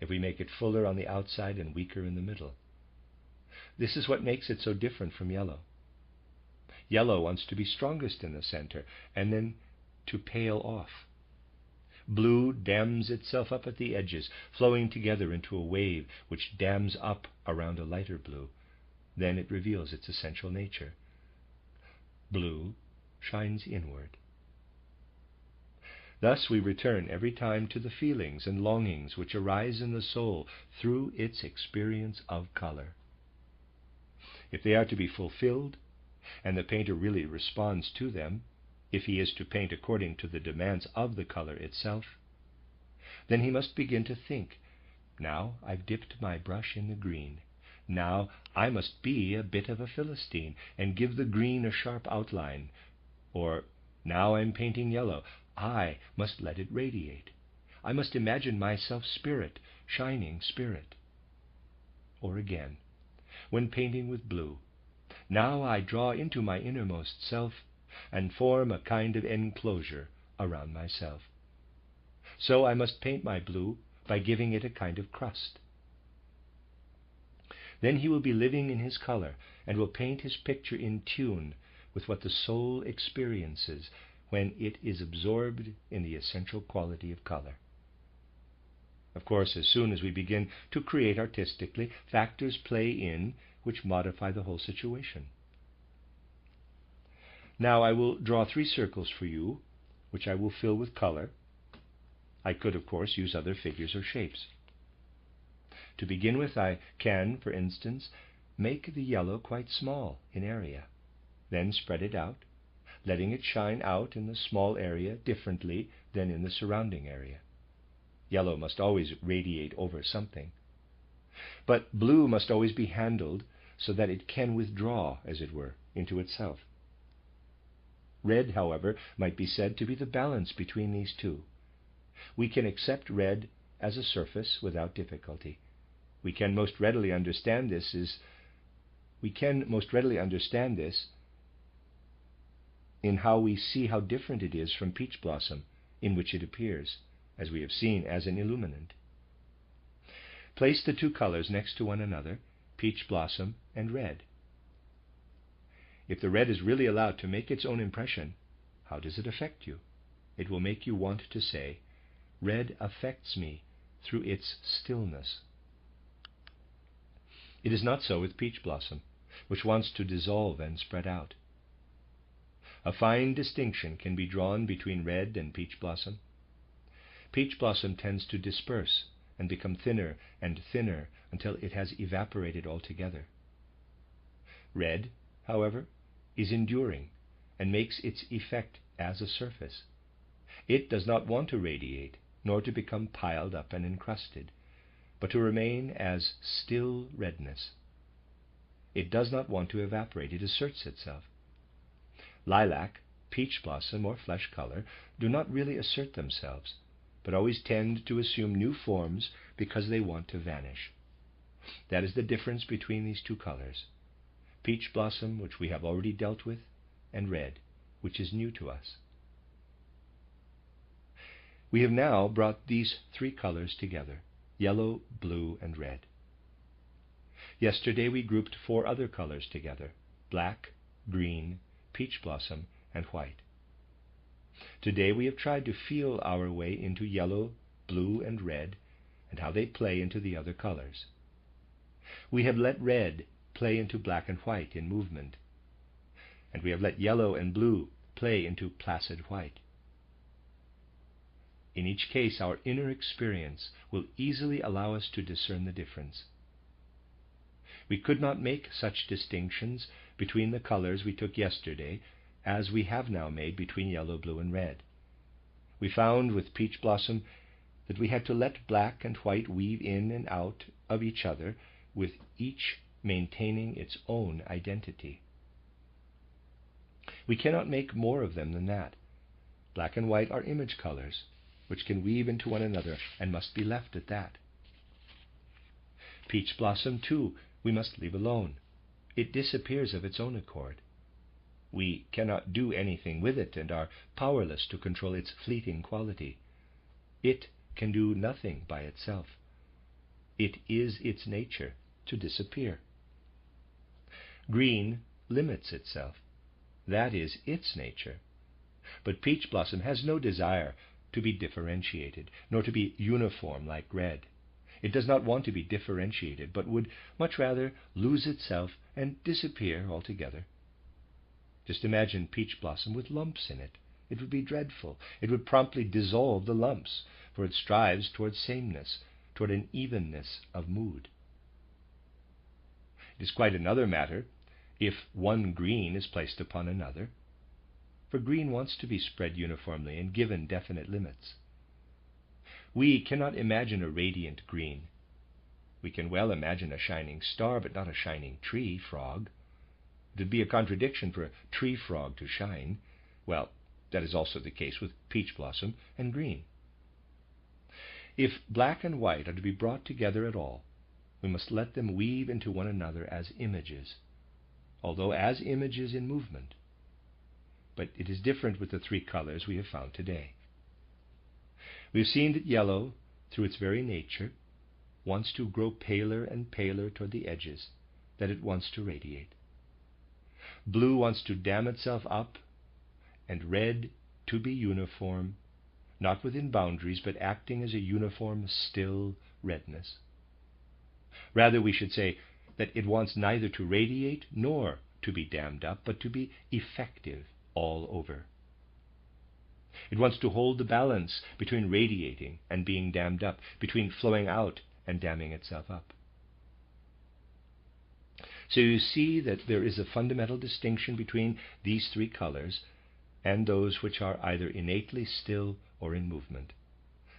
if we make it fuller on the outside and weaker in the middle. This is what makes it so different from yellow. Yellow wants to be strongest in the center and then to pale off. Blue dams itself up at the edges, flowing together into a wave which dams up around a lighter blue. Then it reveals its essential nature. Blue shines inward. Thus we return every time to the feelings and longings which arise in the soul through its experience of color. If they are to be fulfilled, and the painter really responds to them, if he is to paint according to the demands of the color itself, then he must begin to think, now I've dipped my brush in the green. Now I must be a bit of a Philistine and give the green a sharp outline. Or, now I'm painting yellow. I must let it radiate. I must imagine myself spirit, shining spirit. Or again, when painting with blue, now I draw into my innermost self and form a kind of enclosure around myself. So I must paint my blue by giving it a kind of crust. Then he will be living in his color and will paint his picture in tune with what the soul experiences when it is absorbed in the essential quality of color. Of course, as soon as we begin to create artistically, factors play in which modify the whole situation. Now I will draw 3 circles for you, which I will fill with color. I could, of course, use other figures or shapes. To begin with, I can, for instance, make the yellow quite small in area, then spread it out, letting it shine out in the small area differently than in the surrounding area. Yellow must always radiate over something. But blue must always be handled so that it can withdraw, as it were, into itself. Red, however, might be said to be the balance between these two. We can accept red as a surface without difficulty. We can most readily understand this in how we see how different it is from peach blossom, in which it appears, as we have seen, as an illuminant. Place the 2 colors next to one another, peach blossom and red. If the red is really allowed to make its own impression, how does it affect you? It will make you want to say, red affects me through its stillness. It is not so with peach blossom, which wants to dissolve and spread out. A fine distinction can be drawn between red and peach blossom. Peach blossom tends to disperse and become thinner and thinner until it has evaporated altogether. Red, however, is enduring and makes its effect as a surface. It does not want to radiate, nor to become piled up and encrusted, but to remain as still redness. It does not want to evaporate. It asserts itself. Lilac, peach blossom, or flesh color do not really assert themselves, but always tend to assume new forms because they want to vanish. That is the difference between these two colors: peach blossom, which we have already dealt with, and red, which is new to us. We have now brought these three colors together: yellow, blue, and red. Yesterday we grouped four other colors together: black, green, peach blossom, and white. Today we have tried to feel our way into yellow, blue, and red, and how they play into the other colors. We have let red play into black and white in movement, and we have let yellow and blue play into placid white. In each case, our inner experience will easily allow us to discern the difference. We could not make such distinctions between the colors we took yesterday as we have now made between yellow, blue, and red. We found with peach blossom that we had to let black and white weave in and out of each other, with each maintaining its own identity. We cannot make more of them than that. Black and white are image colors, which can weave into one another and must be left at that. Peach blossom, too, we must leave alone. It disappears of its own accord. We cannot do anything with it and are powerless to control its fleeting quality. It can do nothing by itself. It is its nature to disappear. Green limits itself. That is its nature. But peach blossom has no desire to be differentiated, nor to be uniform like red. It does not want to be differentiated, but would much rather lose itself and disappear altogether. Just imagine peach blossom with lumps in it. It would be dreadful. It would promptly dissolve the lumps, for it strives toward sameness, toward an evenness of mood. It is quite another matter if one green is placed upon another, for green wants to be spread uniformly and given definite limits. We cannot imagine a radiant green. We can well imagine a shining star, but not a shining tree frog. It would be a contradiction for a tree frog to shine. Well, that is also the case with peach blossom and green. If black and white are to be brought together at all, we must let them weave into one another as images, although as images in movement. But it is different with the three colors we have found today. We have seen that yellow, through its very nature, wants to grow paler and paler toward the edges, that it wants to radiate. Blue wants to dam itself up, and red to be uniform, not within boundaries, but acting as a uniform, still redness. Rather, we should say that it wants neither to radiate nor to be dammed up, but to be effective all over. It wants to hold the balance between radiating and being dammed up, between flowing out and damming itself up. So you see that there is a fundamental distinction between these three colors and those which are either innately still or in movement.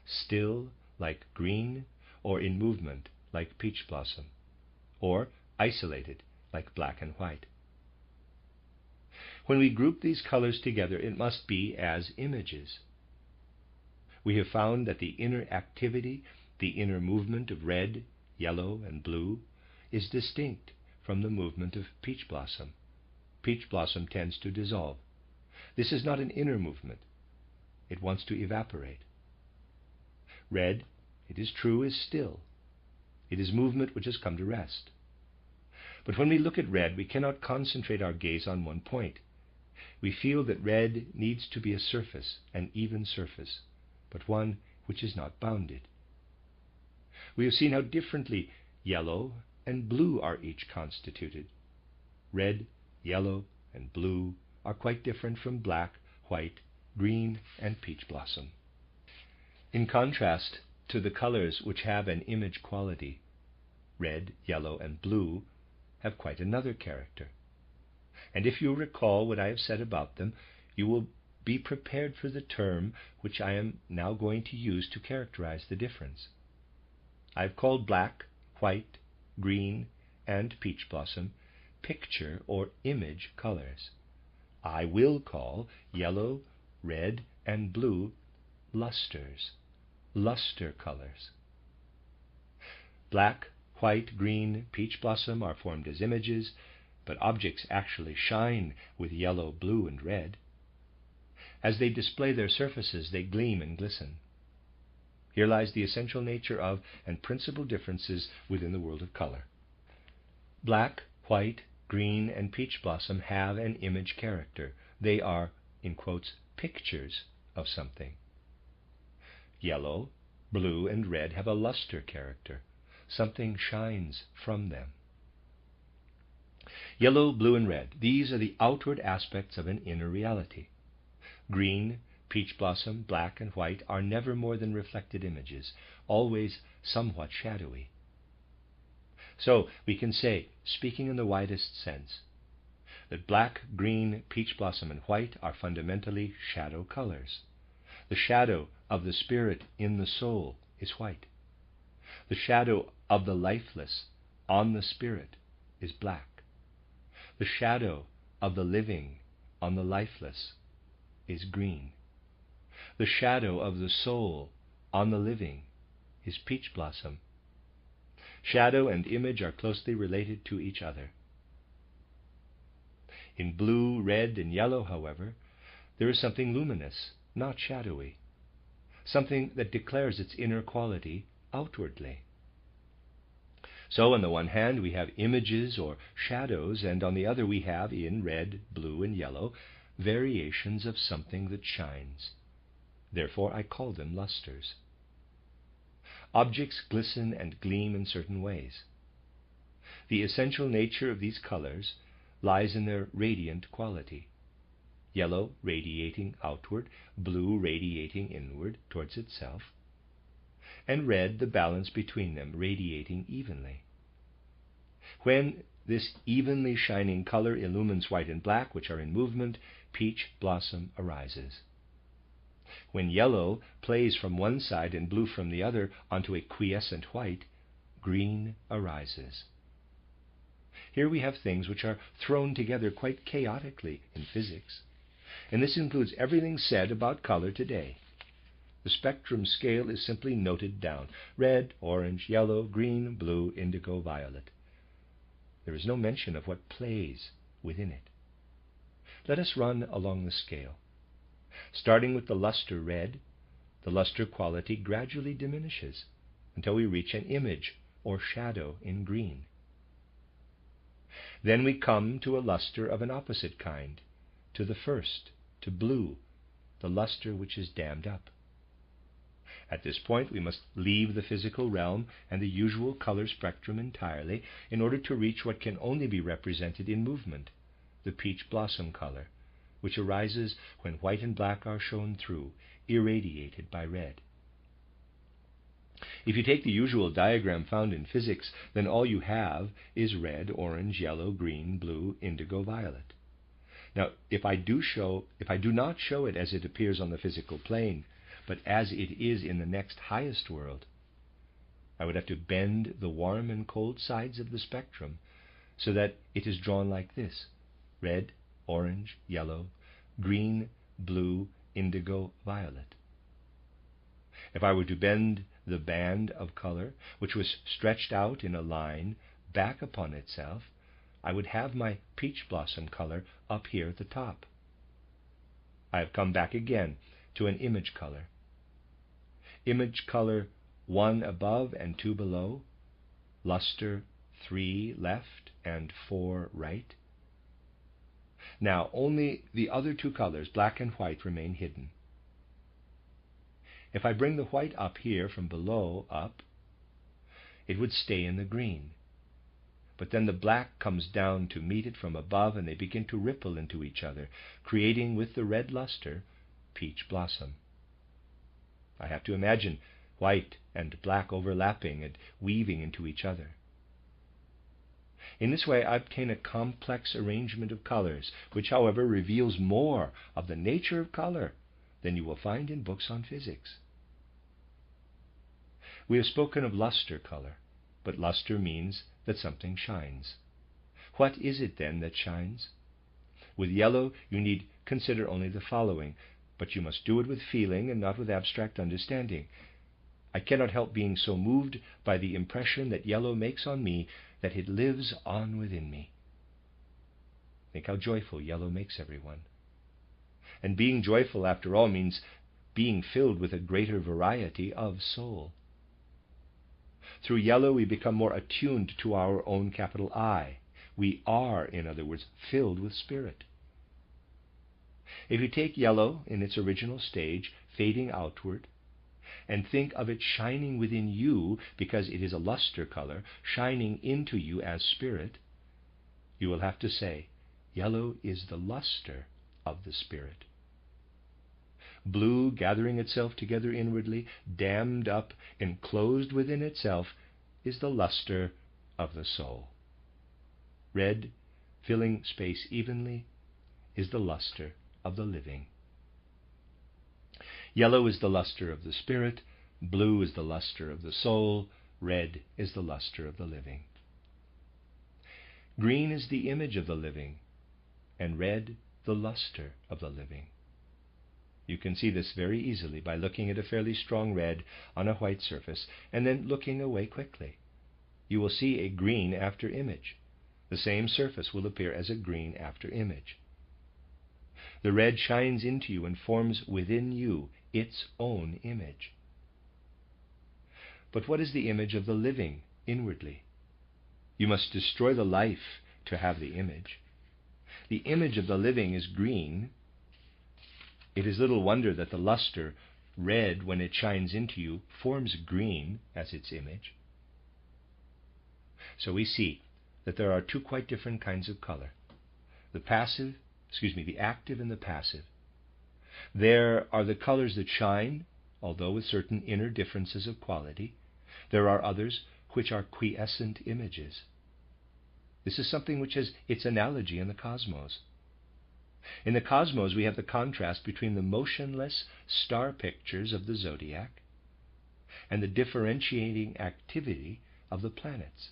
Still, like green, or in movement, like peach blossom, or isolated, like black and white. When we group these colors together, it must be as images. We have found that the inner activity, the inner movement of red, yellow, and blue is distinct from the movement of peach blossom. Peach blossom tends to dissolve. This is not an inner movement. It wants to evaporate. Red, it is true, is still. It is movement which has come to rest. But when we look at red, we cannot concentrate our gaze on one point. We feel that red needs to be a surface, an even surface, but one which is not bounded. We have seen how differently yellow and blue are each constituted. Red, yellow, and blue are quite different from black, white, green, and peach blossom. In contrast to the colors which have an image quality, red, yellow, and blue have quite another character. And if you recall what I have said about them, you will be prepared for the term which I am now going to use to characterize the difference. I've called black, white, green, and peach blossom picture or image colors. I will call yellow, red, and blue lusters, luster colors. Black, white, green, peach blossom are formed as images, but objects actually shine with yellow, blue, and red. As they display their surfaces, they gleam and glisten. Here lies the essential nature of and principal differences within the world of color. Black, white, green, and peach blossom have an image character. They are, in quotes, pictures of something. Yellow, blue, and red have a luster character. Something shines from them. Yellow, blue, and red, these are the outward aspects of an inner reality. Green, peach blossom, black, and white are never more than reflected images, always somewhat shadowy. So we can say, speaking in the widest sense, that black, green, peach blossom, and white are fundamentally shadow colors. The shadow of the spirit in the soul is white. The shadow of the lifeless on the spirit is black. The shadow of the living on the lifeless is green. The shadow of the soul on the living is peach blossom. Shadow and image are closely related to each other. In blue, red, and yellow, however, there is something luminous, not shadowy, something that declares its inner quality outwardly. So on the one hand we have images or shadows, and on the other we have, in red, blue, and yellow, variations of something that shines. Therefore I call them lusters. Objects glisten and gleam in certain ways. The essential nature of these colors lies in their radiant quality. Yellow radiating outward, blue radiating inward towards itself, and red the balance between them, radiating evenly. When this evenly shining color illumines white and black, which are in movement, peach blossom arises. When yellow plays from one side and blue from the other onto a quiescent white, green arises. Here we have things which are thrown together quite chaotically in physics, and this includes everything said about color today. The spectrum scale is simply noted down: red, orange, yellow, green, blue, indigo, violet. There is no mention of what plays within it. Let us run along the scale. Starting with the luster red, the luster quality gradually diminishes until we reach an image or shadow in green. Then we come to a luster of an opposite kind, to the first, to blue, the luster which is dammed up. At this point we must leave the physical realm and the usual color spectrum entirely in order to reach what can only be represented in movement, the peach blossom color, which arises when white and black are shown through, irradiated by red. If you take the usual diagram found in physics, then all you have is red, orange, yellow, green, blue, indigo, violet. Now, if I do not show it as it appears on the physical plane, but as it is in the next highest world, I would have to bend the warm and cold sides of the spectrum so that it is drawn like this: red, orange, yellow, green, blue, indigo, violet. If I were to bend the band of color, which was stretched out in a line back upon itself, I would have my peach blossom color up here at the top. I have come back again to an image color. Image color 1 above and 2 below, luster 3 left and 4 right. Now only the other two colors, black and white, remain hidden. If I bring the white up here from below up, it would stay in the green. But then the black comes down to meet it from above, and they begin to ripple into each other, creating with the red luster peach blossom. I have to imagine white and black overlapping and weaving into each other. In this way I obtain a complex arrangement of colors, which, however, reveals more of the nature of color than you will find in books on physics. We have spoken of luster color, but luster means that something shines. What is it then that shines? With yellow, you need consider only the following, but you must do it with feeling and not with abstract understanding. I cannot help being so moved by the impression that yellow makes on me that it lives on within me. Think how joyful yellow makes everyone. And being joyful, after all, means being filled with a greater variety of soul. Through yellow, we become more attuned to our own capital I. We are, in other words, filled with spirit. If you take yellow in its original stage, fading outward, and think of it shining within you because it is a luster color, shining into you as spirit, you will have to say, yellow is the luster of the spirit. Blue, gathering itself together inwardly, dammed up, enclosed within itself, is the luster of the soul. Red, filling space evenly, is the luster of the living. Yellow is the luster of the spirit, blue is the luster of the soul, red is the luster of the living. Green is the image of the living, and red the luster of the living. You can see this very easily by looking at a fairly strong red on a white surface and then looking away quickly. You will see a green after image. The same surface will appear as a green after image. The red shines into you and forms within you its own image. But what is the image of the living inwardly? You must destroy the life to have the image. The image of the living is green. It is little wonder that the luster, red, when it shines into you, forms green as its image. So we see that there are two quite different kinds of color. The active and the passive. There are the colors that shine, although with certain inner differences of quality. There are others which are quiescent images. This is something which has its analogy in the cosmos. In the cosmos, we have the contrast between the motionless star pictures of the zodiac and the differentiating activity of the planets.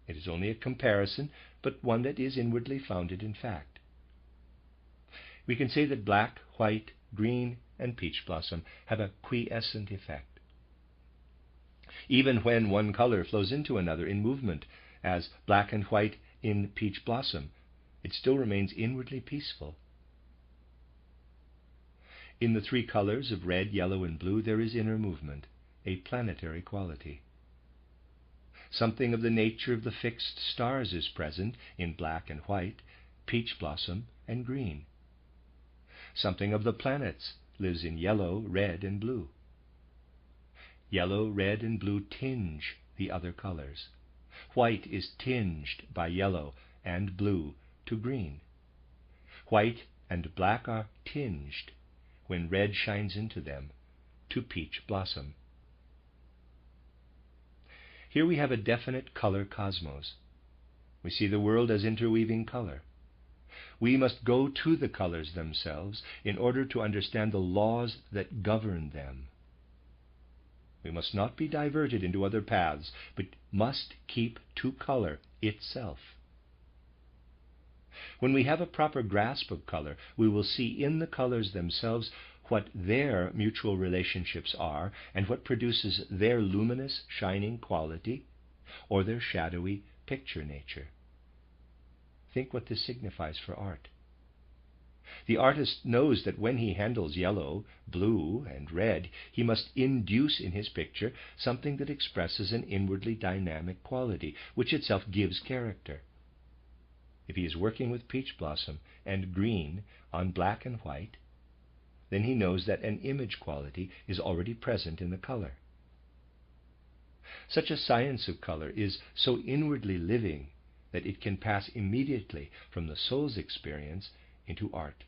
It is only a comparison, but one that is inwardly founded in fact. We can say that black, white, green, and peach blossom have a quiescent effect. Even when one color flows into another in movement, as black and white in peach blossom, it still remains inwardly peaceful. In the three colors of red, yellow, and blue, there is inner movement, a planetary quality. Something of the nature of the fixed stars is present in black and white, peach blossom, and green. Something of the planets lives in yellow, red, and blue. Yellow, red, and blue tinge the other colors. White is tinged by yellow and blue to green. White and black are tinged, when red shines into them, to peach blossom. Here we have a definite color cosmos. We see the world as interweaving color. We must go to the colors themselves in order to understand the laws that govern them. We must not be diverted into other paths, but must keep to color itself. When we have a proper grasp of color, we will see in the colors themselves what their mutual relationships are and what produces their luminous, shining quality or their shadowy picture nature. Think what this signifies for art. The artist knows that when he handles yellow, blue, and red, he must induce in his picture something that expresses an inwardly dynamic quality, which itself gives character. If he is working with peach blossom and green on black and white, then he knows that an image quality is already present in the color. Such a science of color is so inwardly living that it can pass immediately from the soul's experience into art.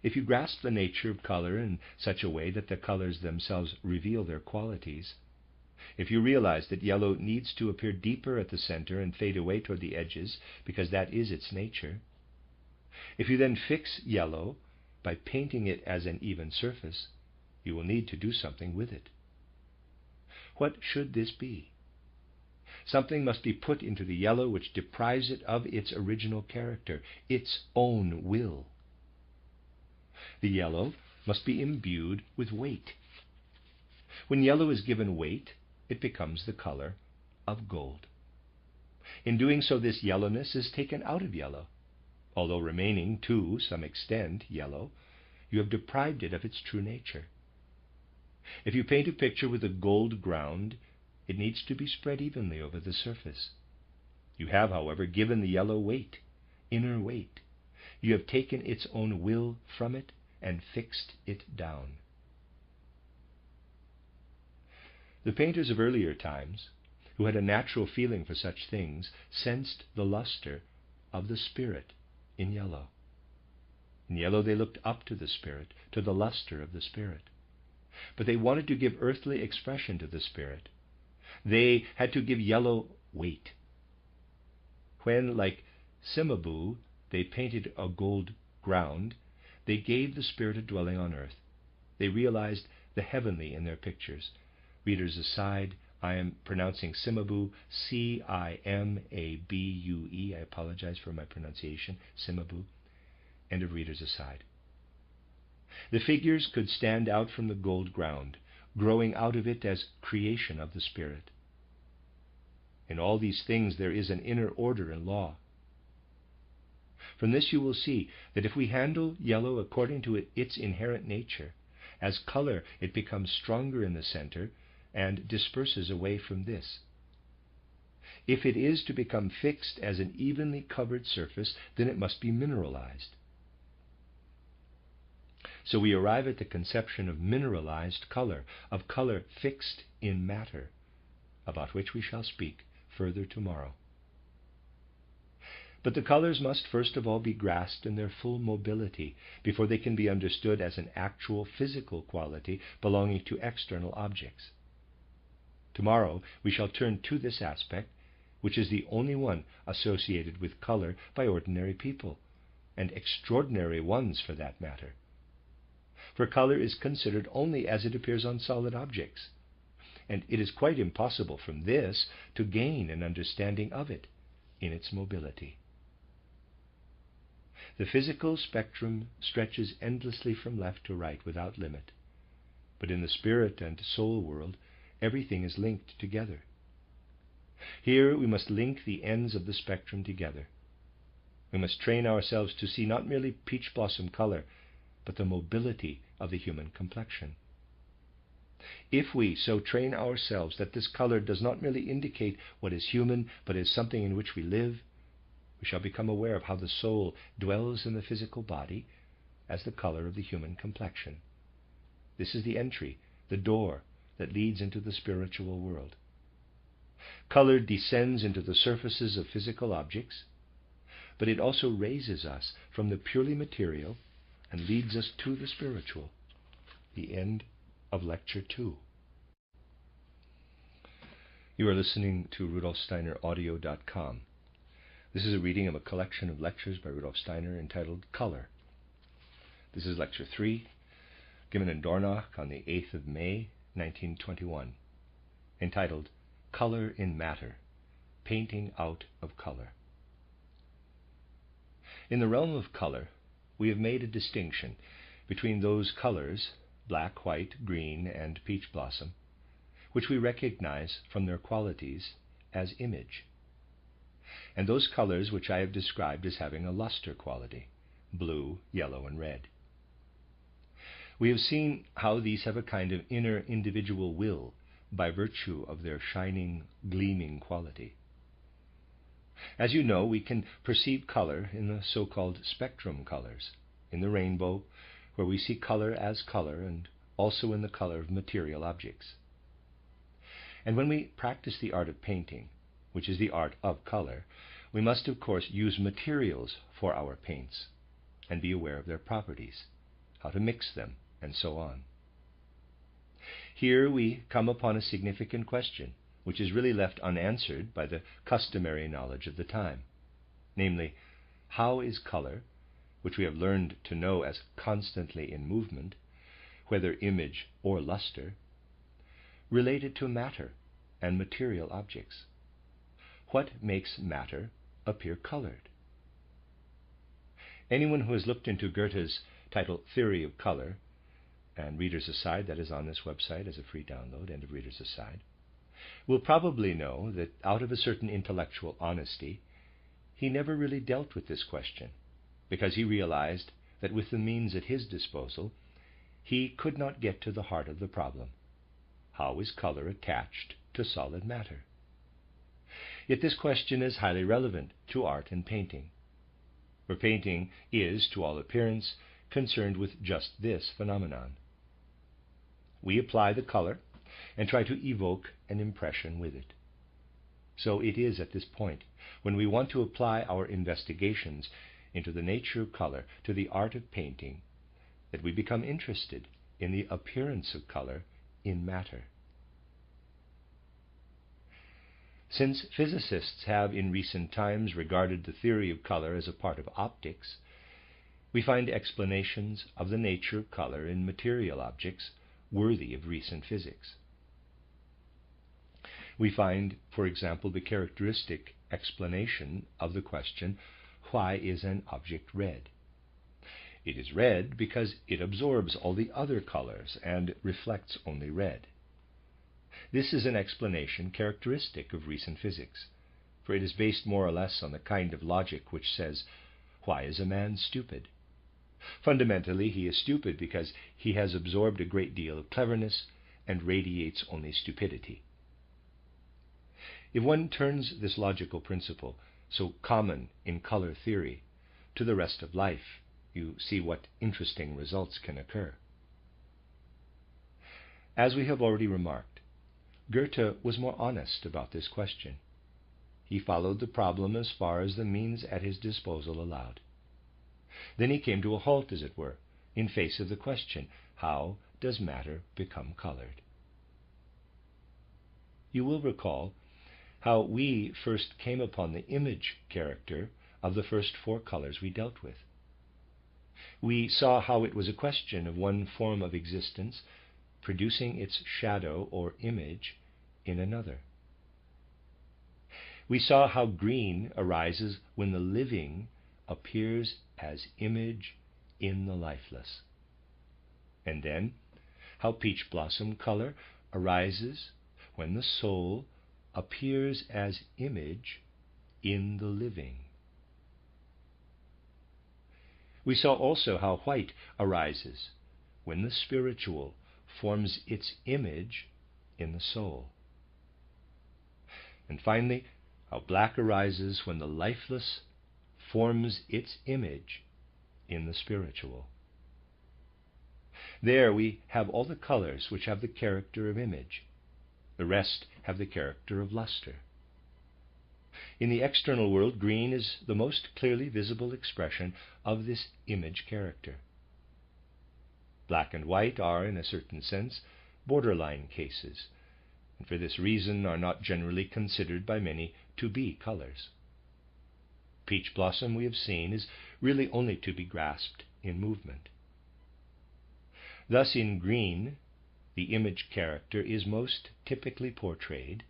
If you grasp the nature of color in such a way that the colors themselves reveal their qualities, if you realize that yellow needs to appear deeper at the center and fade away toward the edges because that is its nature, if you then fix yellow by painting it as an even surface, you will need to do something with it. What should this be? Something must be put into the yellow which deprives it of its original character, its own will. The yellow must be imbued with weight. When yellow is given weight, it becomes the color of gold. In doing so, this yellowness is taken out of yellow. Although remaining to some extent yellow, you have deprived it of its true nature. If you paint a picture with a gold ground, it needs to be spread evenly over the surface. You have, however, given the yellow weight, inner weight. You have taken its own will from it and fixed it down. The painters of earlier times, who had a natural feeling for such things, sensed the lustre of the spirit in yellow. In yellow they looked up to the spirit, to the lustre of the spirit. But they wanted to give earthly expression to the spirit. They had to give yellow weight. When, like Cimabue, they painted a gold ground, they gave the spirit a dwelling on earth. They realized the heavenly in their pictures. Readers aside, I am pronouncing Cimabue, C-I-M-A-B-U-E. I apologize for my pronunciation, Cimabue. End of readers aside. The figures could stand out from the gold ground, growing out of it as creation of the Spirit. In all these things there is an inner order and law. From this you will see that if we handle yellow according to its inherent nature, as color it becomes stronger in the center and disperses away from this. If it is to become fixed as an evenly covered surface, then it must be mineralized. So we arrive at the conception of mineralized color, of color fixed in matter, about which we shall speak further tomorrow. But the colors must first of all be grasped in their full mobility before they can be understood as an actual physical quality belonging to external objects. Tomorrow we shall turn to this aspect, which is the only one associated with color by ordinary people, and extraordinary ones for that matter. For color is considered only as it appears on solid objects, and it is quite impossible from this to gain an understanding of it in its mobility. The physical spectrum stretches endlessly from left to right without limit, but in the spirit and soul world everything is linked together. Here we must link the ends of the spectrum together. We must train ourselves to see not merely peach blossom color, but the mobility of the human complexion. If we so train ourselves that this color does not merely indicate what is human, but is something in which we live, we shall become aware of how the soul dwells in the physical body as the color of the human complexion. This is the entry, the door that leads into the spiritual world. Color descends into the surfaces of physical objects, but it also raises us from the purely material and leads us to the spiritual. The end of Lecture 2. You are listening to RudolfSteinerAudio.com. This is a reading of a collection of lectures by Rudolf Steiner entitled Color. This is Lecture 3, given in Dornach on the 8th of May, 1921, entitled Color in Matter, Painting Out of Color. In the realm of color, we have made a distinction between those colors, black, white, green, and peach blossom, which we recognize from their qualities as image, and those colors which I have described as having a luster quality, blue, yellow, and red. We have seen how these have a kind of inner individual will by virtue of their shining, gleaming quality. As you know, we can perceive color in the so-called spectrum colors, in the rainbow, where we see color as color, and also in the color of material objects. And when we practice the art of painting, which is the art of color, we must of course use materials for our paints, and be aware of their properties, how to mix them, and so on. Here we come upon a significant question, which is really left unanswered by the customary knowledge of the time. Namely, how is color, which we have learned to know as constantly in movement, whether image or lustre, related to matter and material objects. What makes matter appear colored? Anyone who has looked into Goethe's title Theory of Color, and Reader's Aside, that is on this website as a free download, End of Reader's Aside, will probably know that out of a certain intellectual honesty, he never really dealt with this question, because he realized that with the means at his disposal, he could not get to the heart of the problem. How is color attached to solid matter? Yet this question is highly relevant to art and painting, for painting is, to all appearance, concerned with just this phenomenon. We apply the color and try to evoke an impression with it. So it is at this point, when we want to apply our investigations into the nature of color to the art of painting, that we become interested in the appearance of color in matter. Since physicists have in recent times regarded the theory of color as a part of optics, we find explanations of the nature of color in material objects worthy of recent physics. We find, for example, the characteristic explanation of the question, why is an object red? It is red because it absorbs all the other colors and reflects only red. This is an explanation characteristic of recent physics, for it is based more or less on the kind of logic which says, why is a man stupid? Fundamentally, he is stupid because he has absorbed a great deal of cleverness and radiates only stupidity. If one turns this logical principle, so common in color theory, to the rest of life, you see what interesting results can occur. As we have already remarked, Goethe was more honest about this question. He followed the problem as far as the means at his disposal allowed. Then he came to a halt, as it were, in face of the question, how does matter become colored? You will recall how we first came upon the image character of the first four colors we dealt with. We saw how it was a question of one form of existence producing its shadow or image in another. We saw how green arises when the living appears as image in the lifeless. And then how peach blossom color arises when the soul appears as image in the living. We saw also how white arises when the spiritual forms its image in the soul. And finally, how black arises when the lifeless forms its image in the spiritual. There we have all the colors which have the character of image. The rest have the character of lustre. In the external world, green is the most clearly visible expression of this image character. Black and white are, in a certain sense, borderline cases, and for this reason are not generally considered by many to be colors. Peach blossom, we have seen, is really only to be grasped in movement. Thus in green, the image character is most typically portrayed,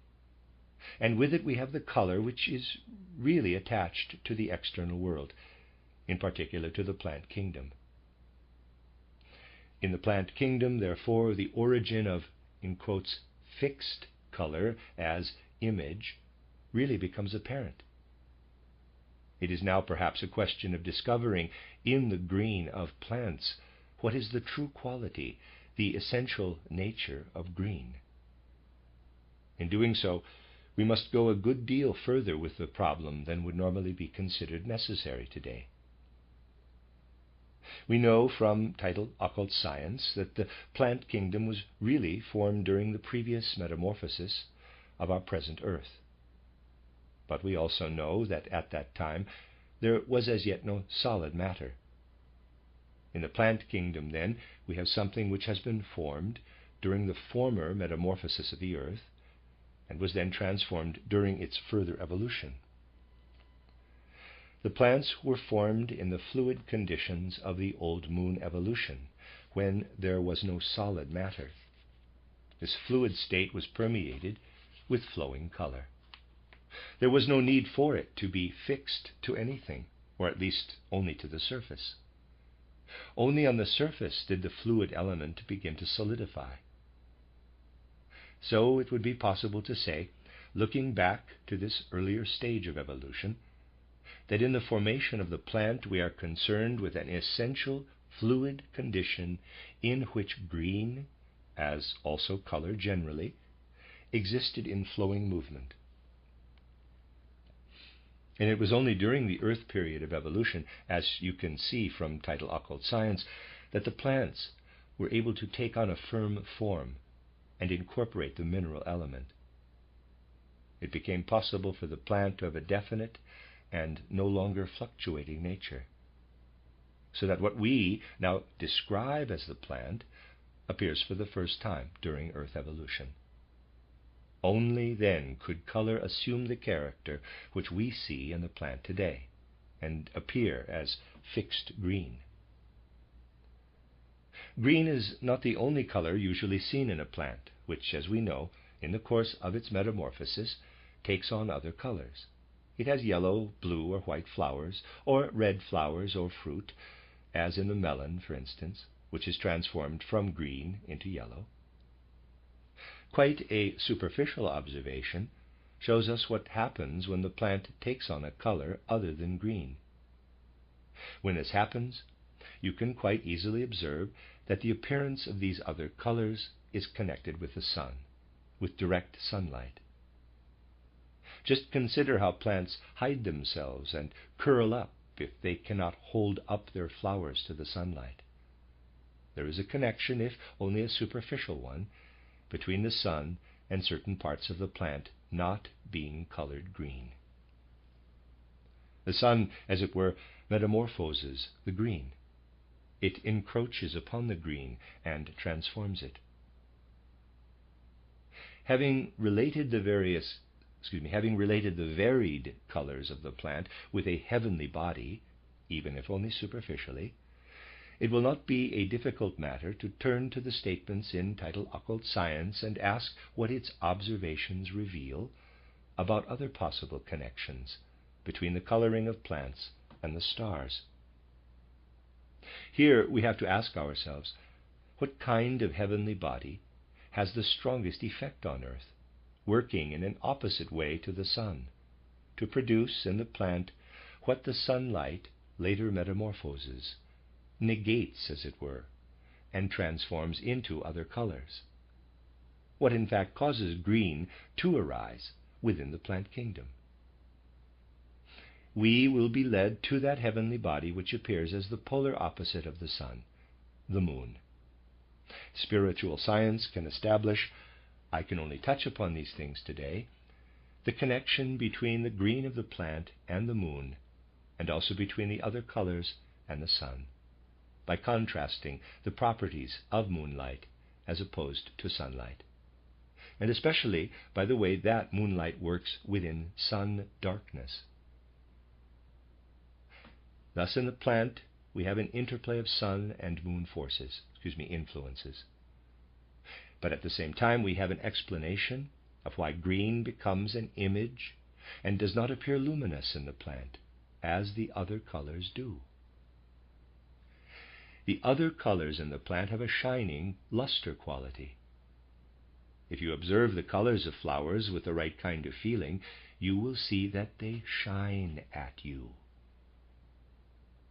and with it we have the color which is really attached to the external world, in particular to the plant kingdom. In the plant kingdom, therefore, the origin of, in quotes, fixed color as image really becomes apparent. It is now perhaps a question of discovering in the green of plants what is the true quality, the essential nature of green. In doing so, we must go a good deal further with the problem than would normally be considered necessary today. We know from titled Occult Science that the plant kingdom was really formed during the previous metamorphosis of our present earth. But we also know that at that time there was as yet no solid matter. In the plant kingdom, then, we have something which has been formed during the former metamorphosis of the earth, and was then transformed during its further evolution. The plants were formed in the fluid conditions of the old moon evolution, when there was no solid matter. This fluid state was permeated with flowing color. There was no need for it to be fixed to anything, or at least only to the surface. Only on the surface did the fluid element begin to solidify. So it would be possible to say, looking back to this earlier stage of evolution, that in the formation of the plant we are concerned with an essential fluid condition in which green, as also color generally, existed in flowing movement. And it was only during the Earth period of evolution, as you can see from Title Occult Science, that the plants were able to take on a firm form and incorporate the mineral element. It became possible for the plant to have a definite and no longer fluctuating nature, so that what we now describe as the plant appears for the first time during Earth evolution. Only then could color assume the character which we see in the plant today, and appear as fixed green. Green is not the only color usually seen in a plant, which, as we know, in the course of its metamorphosis, takes on other colors. It has yellow, blue, or white flowers, or red flowers or fruit, as in the melon, for instance, which is transformed from green into yellow. Quite a superficial observation shows us what happens when the plant takes on a color other than green. When this happens, you can quite easily observe that the appearance of these other colors is connected with the sun, with direct sunlight. Just consider how plants hide themselves and curl up if they cannot hold up their flowers to the sunlight. There is a connection, if only a superficial one, between the sun and certain parts of the plant not being colored green. The sun, as it were, metamorphoses the green. It encroaches upon the green and transforms it. Having related the varied colors of the plant with a heavenly body, even if only superficially, it will not be a difficult matter to turn to the statements in Title Occult Science and ask what its observations reveal about other possible connections between the coloring of plants and the stars. Here we have to ask ourselves, what kind of heavenly body has the strongest effect on Earth, working in an opposite way to the sun, to produce in the plant what the sunlight later metamorphoses, negates, as it were, and transforms into other colors? What in fact causes green to arise within the plant kingdom? We will be led to that heavenly body which appears as the polar opposite of the sun, the moon. Spiritual science can establish, I can only touch upon these things today, the connection between the green of the plant and the moon, and also between the other colors and the sun, by contrasting the properties of moonlight as opposed to sunlight, and especially by the way that moonlight works within sun darkness. Thus in the plant we have an interplay of sun and moon influences. But at the same time we have an explanation of why green becomes an image and does not appear luminous in the plant as the other colors do. The other colors in the plant have a shining lustre quality. If you observe the colors of flowers with the right kind of feeling, you will see that they shine at you.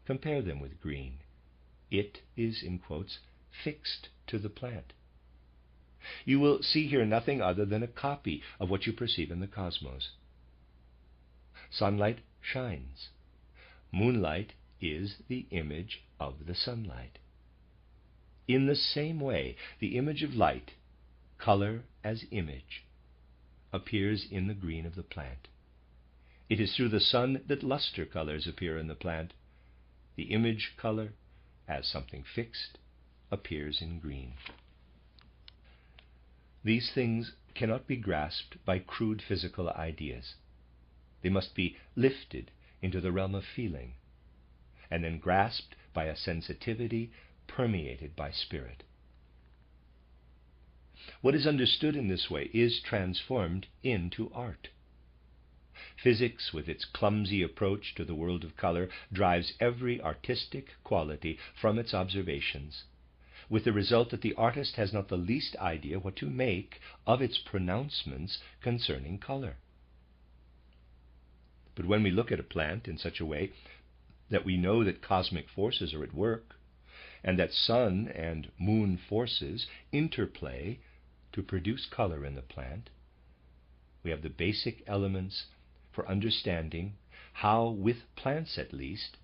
Compare them with green. It is, in quotes, fixed to the plant. You will see here nothing other than a copy of what you perceive in the cosmos. Sunlight shines. Moonlight is the image of the sunlight. In the same way, the image of light, color as image, appears in the green of the plant. It is through the sun that lustre colors appear in the plant. The image color, as something fixed, appears in green. These things cannot be grasped by crude physical ideas. They must be lifted into the realm of feeling, and then grasped by a sensitivity permeated by spirit. What is understood in this way is transformed into art. Physics, with its clumsy approach to the world of color, drives every artistic quality from its observations, with the result that the artist has not the least idea what to make of its pronouncements concerning color. But when we look at a plant in such a way that we know that cosmic forces are at work, and that sun and moon forces interplay to produce color in the plant, we have the basic elements for understanding how, with plants at least,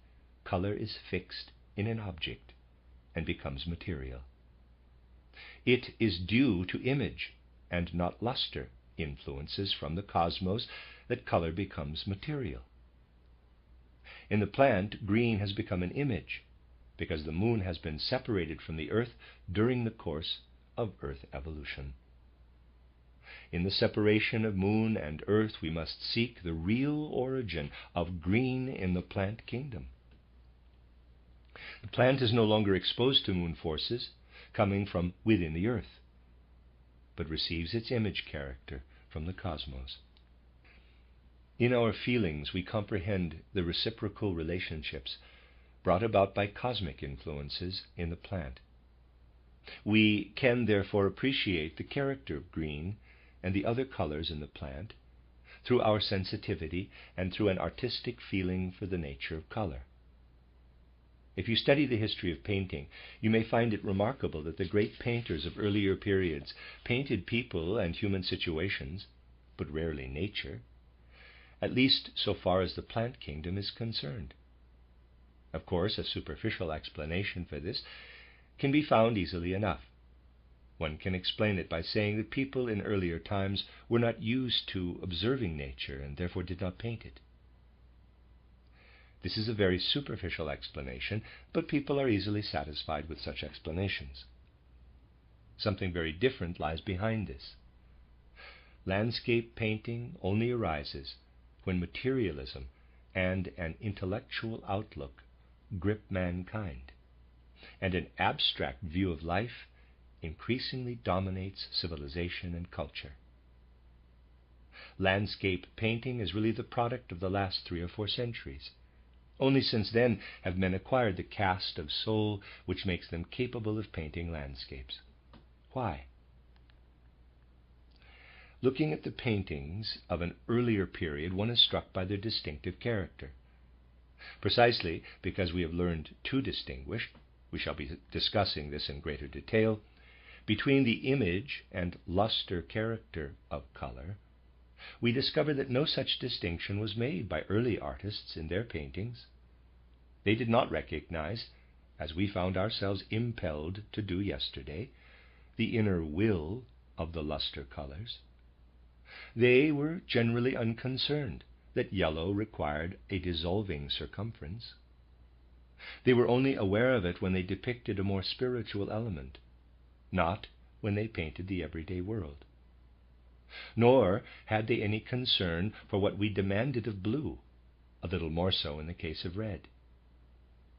color is fixed in an object and becomes material. It is due to image and not lustre influences from the cosmos that color becomes material. In the plant, green has become an image because the moon has been separated from the earth during the course of earth evolution. In the separation of moon and earth, we must seek the real origin of green in the plant kingdom. The plant is no longer exposed to moon forces coming from within the earth, but receives its image character from the cosmos. In our feelings, we comprehend the reciprocal relationships brought about by cosmic influences in the plant. We can therefore appreciate the character of green and the other colors in the plant through our sensitivity and through an artistic feeling for the nature of color. If you study the history of painting, you may find it remarkable that the great painters of earlier periods painted people and human situations, but rarely nature, at least so far as the plant kingdom is concerned. Of course, a superficial explanation for this can be found easily enough. One can explain it by saying that people in earlier times were not used to observing nature and therefore did not paint it. This is a very superficial explanation, but people are easily satisfied with such explanations. Something very different lies behind this. Landscape painting only arises when materialism and an intellectual outlook grip mankind, and an abstract view of life increasingly dominates civilization and culture. Landscape painting is really the product of the last 3 or 4 centuries. Only since then have men acquired the cast of soul which makes them capable of painting landscapes. Why? Looking at the paintings of an earlier period, one is struck by their distinctive character. Precisely because we have learned to distinguish, we shall be discussing this in greater detail, between the image and lustre character of color, we discover that no such distinction was made by early artists in their paintings. They did not recognize, as we found ourselves impelled to do yesterday, the inner will of the lustre colors. They were generally unconcerned that yellow required a dissolving circumference. They were only aware of it when they depicted a more spiritual element, not when they painted the everyday world. Nor had they any concern for what we demanded of blue, a little more so in the case of red.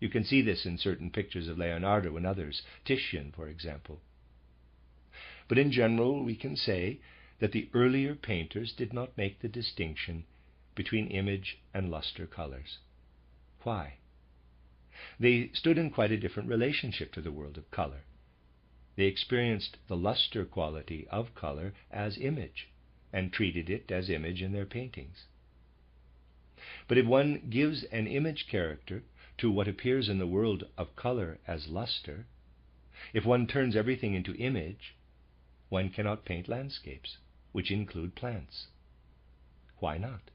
You can see this in certain pictures of Leonardo and others, Titian, for example. But in general, we can say that the earlier painters did not make the distinction between image and lustre colors. Why? They stood in quite a different relationship to the world of color. They experienced the lustre quality of color as image, and treated it as image in their paintings. But if one gives an image character to what appears in the world of color as lustre, if one turns everything into image, one cannot paint landscapes, which include plants. Why not?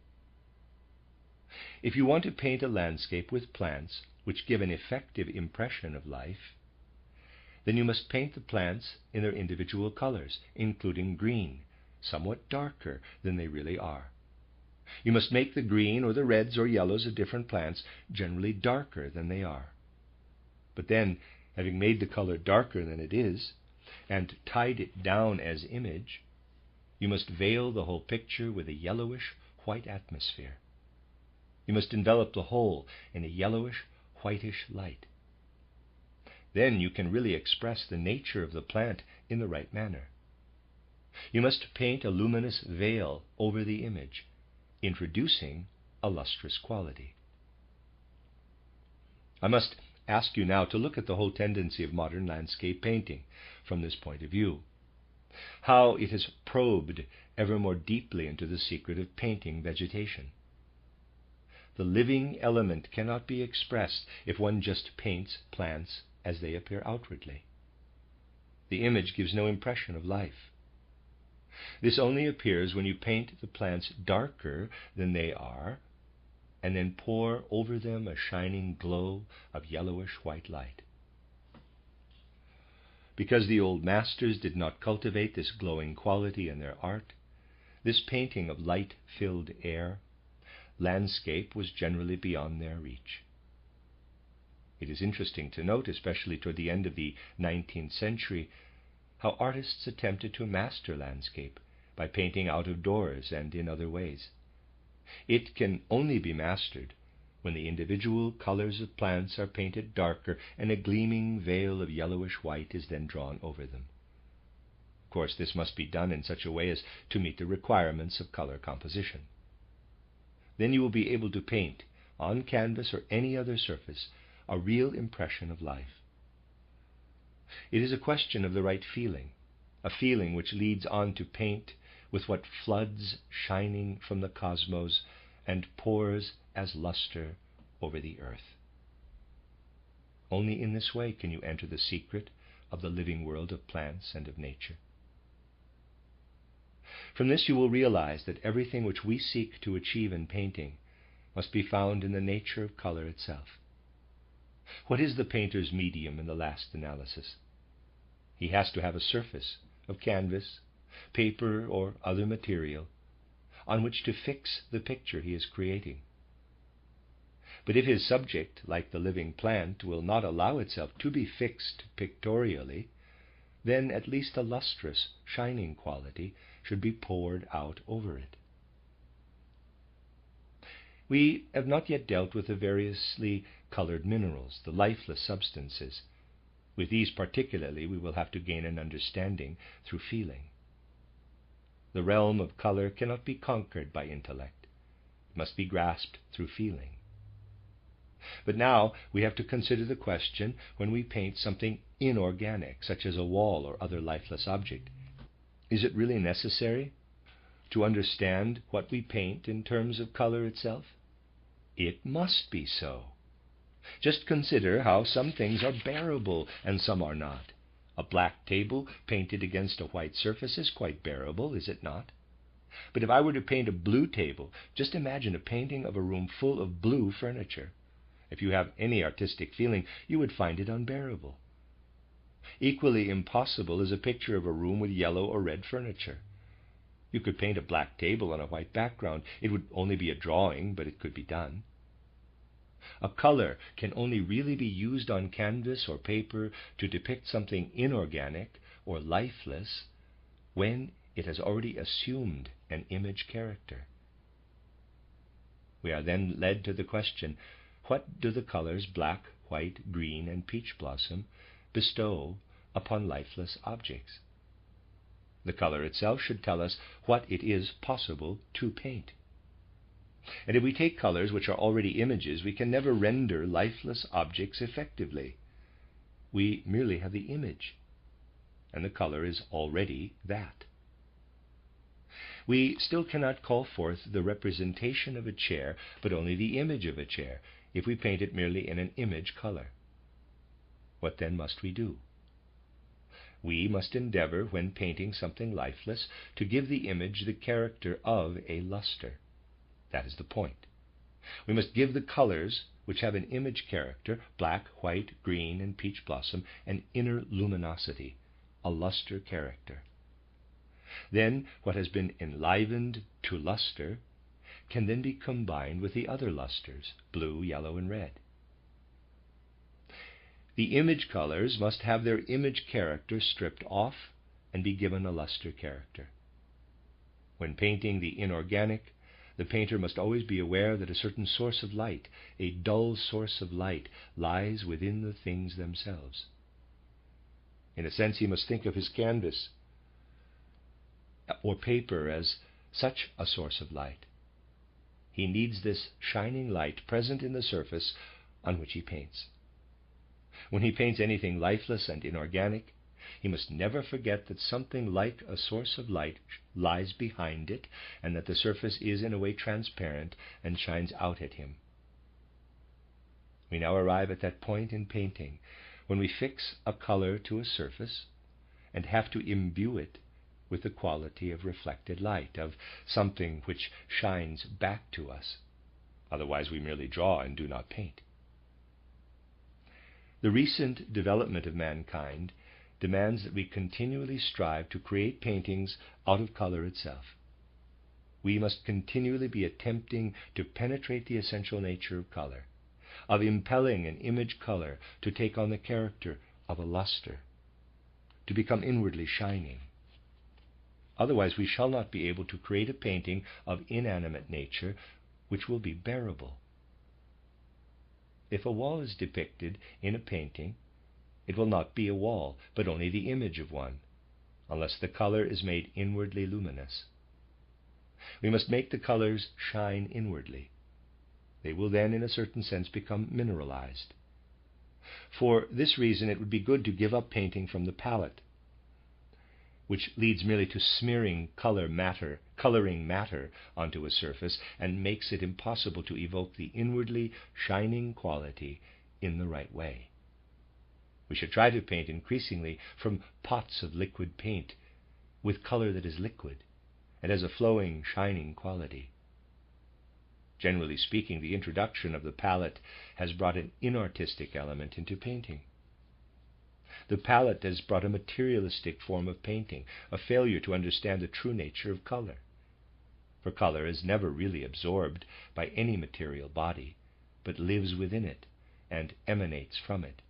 If you want to paint a landscape with plants which give an effective impression of life, then you must paint the plants in their individual colors, including green, somewhat darker than they really are. You must make the green or the reds or yellows of different plants generally darker than they are. But then, having made the color darker than it is, and tied it down as image, you must veil the whole picture with a yellowish white atmosphere. You must envelop the whole in a yellowish whitish light. Then you can really express the nature of the plant in the right manner. You must paint a luminous veil over the image, introducing a lustrous quality. I must ask you now to look at the whole tendency of modern landscape painting from this point of view, how it has probed ever more deeply into the secret of painting vegetation. The living element cannot be expressed if one just paints plants as they appear outwardly. The image gives no impression of life. This only appears when you paint the plants darker than they are, and then pour over them a shining glow of yellowish-white light. Because the old masters did not cultivate this glowing quality in their art, this painting of light-filled air, landscape was generally beyond their reach. It is interesting to note, especially toward the end of the 19th century, how artists attempted to master landscape by painting out of doors and in other ways. It can only be mastered when the individual colors of plants are painted darker and a gleaming veil of yellowish-white is then drawn over them. Of course, this must be done in such a way as to meet the requirements of color composition. Then you will be able to paint, on canvas or any other surface, a real impression of life. It is a question of the right feeling, a feeling which leads on to paint with what floods shining from the cosmos and pours as lustre over the earth. Only in this way can you enter the secret of the living world of plants and of nature. From this you will realize that everything which we seek to achieve in painting must be found in the nature of color itself. What is the painter's medium in the last analysis? He has to have a surface of canvas, paper, or other material on which to fix the picture he is creating. But if his subject, like the living plant, will not allow itself to be fixed pictorially, then at least a lustrous, shining quality should be poured out over it. We have not yet dealt with the variously colored minerals, the lifeless substances. With these particularly we will have to gain an understanding through feeling. The realm of color cannot be conquered by intellect. It must be grasped through feeling. But now we have to consider the question when we paint something inorganic, such as a wall or other lifeless object. Is it really necessary to understand what we paint in terms of color itself? It must be so. Just consider how some things are bearable and some are not. A black table painted against a white surface is quite bearable, is it not? But if I were to paint a blue table, just imagine a painting of a room full of blue furniture. If you have any artistic feeling, you would find it unbearable. Equally impossible is a picture of a room with yellow or red furniture. You could paint a black table on a white background. It would only be a drawing, but it could be done. A color can only really be used on canvas or paper to depict something inorganic or lifeless when it has already assumed an image character. We are then led to the question, what do the colors black, white, green, and peach blossom bestow upon lifeless objects? The color itself should tell us what it is possible to paint. And if we take colors which are already images, we can never render lifeless objects effectively. We merely have the image, and the color is already that. We still cannot call forth the representation of a chair, but only the image of a chair, if we paint it merely in an image color. What then must we do? We must endeavor, when painting something lifeless, to give the image the character of a lustre. That is the point. We must give the colors which have an image character, black, white, green, and peach blossom, an inner luminosity, a lustre character. Then what has been enlivened to lustre can then be combined with the other lustres, blue, yellow, and red. The image colors must have their image character stripped off and be given a lustre character. When painting the inorganic, the painter must always be aware that a certain source of light, a dull source of light, lies within the things themselves. In a sense, he must think of his canvas or paper as such a source of light. He needs this shining light present in the surface on which he paints. When he paints anything lifeless and inorganic, he must never forget that something like a source of light lies behind it, and that the surface is in a way transparent and shines out at him. We now arrive at that point in painting when we fix a color to a surface and have to imbue it with the quality of reflected light, of something which shines back to us. Otherwise we merely draw and do not paint. The recent development of mankind demands that we continually strive to create paintings out of color itself. We must continually be attempting to penetrate the essential nature of color, of impelling an image color to take on the character of a lustre, to become inwardly shining. Otherwise we shall not be able to create a painting of inanimate nature which will be bearable. If a wall is depicted in a painting, it will not be a wall, but only the image of one, unless the color is made inwardly luminous. We must make the colors shine inwardly. They will then, in a certain sense, become mineralized. For this reason, it would be good to give up painting from the palette, which leads merely to smearing coloring matter onto a surface and makes it impossible to evoke the inwardly shining quality in the right way. We should try to paint increasingly from pots of liquid paint, with color that is liquid and has a flowing, shining quality. Generally speaking, the introduction of the palette has brought an inartistic element into painting. The palette has brought a materialistic form of painting, a failure to understand the true nature of color. For color is never really absorbed by any material body, but lives within it and emanates from it.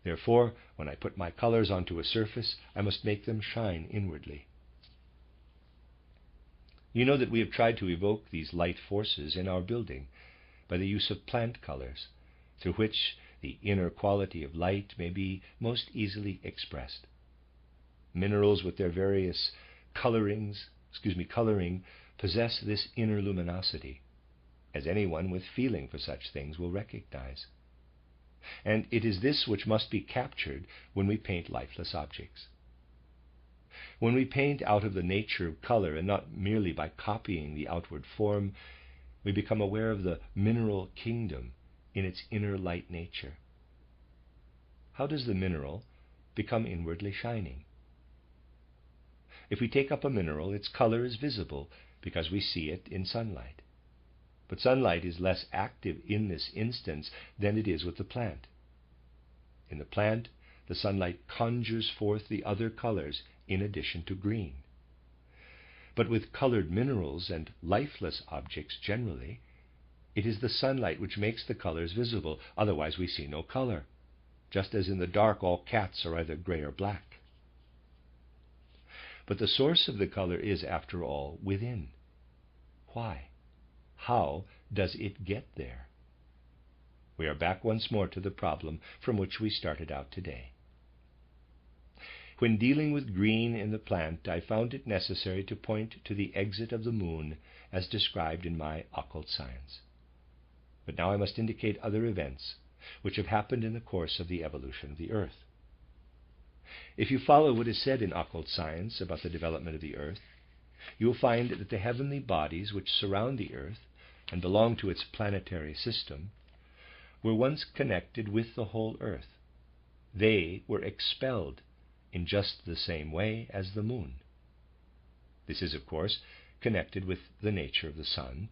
Therefore, when I put my colors onto a surface, I must make them shine inwardly. You know that we have tried to evoke these light forces in our building by the use of plant colors, through which the inner quality of light may be most easily expressed. Minerals with their various coloring possess this inner luminosity, as anyone with feeling for such things will recognize. And it is this which must be captured when we paint lifeless objects. When we paint out of the nature of color and not merely by copying the outward form, we become aware of the mineral kingdom in its inner light nature. How does the mineral become inwardly shining? If we take up a mineral, its color is visible because we see it in sunlight. But sunlight is less active in this instance than it is with the plant. In the plant, the sunlight conjures forth the other colors in addition to green. But with colored minerals and lifeless objects generally, it is the sunlight which makes the colors visible, otherwise we see no color, just as in the dark all cats are either gray or black. But the source of the color is, after all, within. Why? How does it get there? We are back once more to the problem from which we started out today. When dealing with green in the plant, I found it necessary to point to the exit of the moon as described in my occult science. But now I must indicate other events which have happened in the course of the evolution of the earth. If you follow what is said in occult science about the development of the earth, you will find that the heavenly bodies which surround the earth and belong to its planetary system were once connected with the whole earth. They were expelled in just the same way as the moon. This is, of course, connected with the nature of the sun,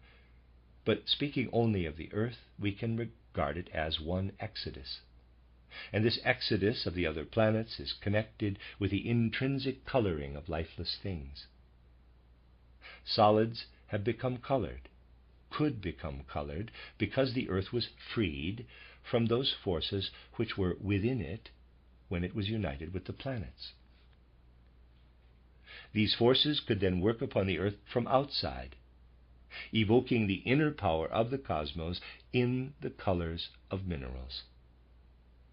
but speaking only of the earth, we can regard it as one exodus. And this exodus of the other planets is connected with the intrinsic coloring of lifeless things. Solids have become colored, could become colored, because the earth was freed from those forces which were within it when it was united with the planets. These forces could then work upon the earth from outside, evoking the inner power of the cosmos in the colors of minerals.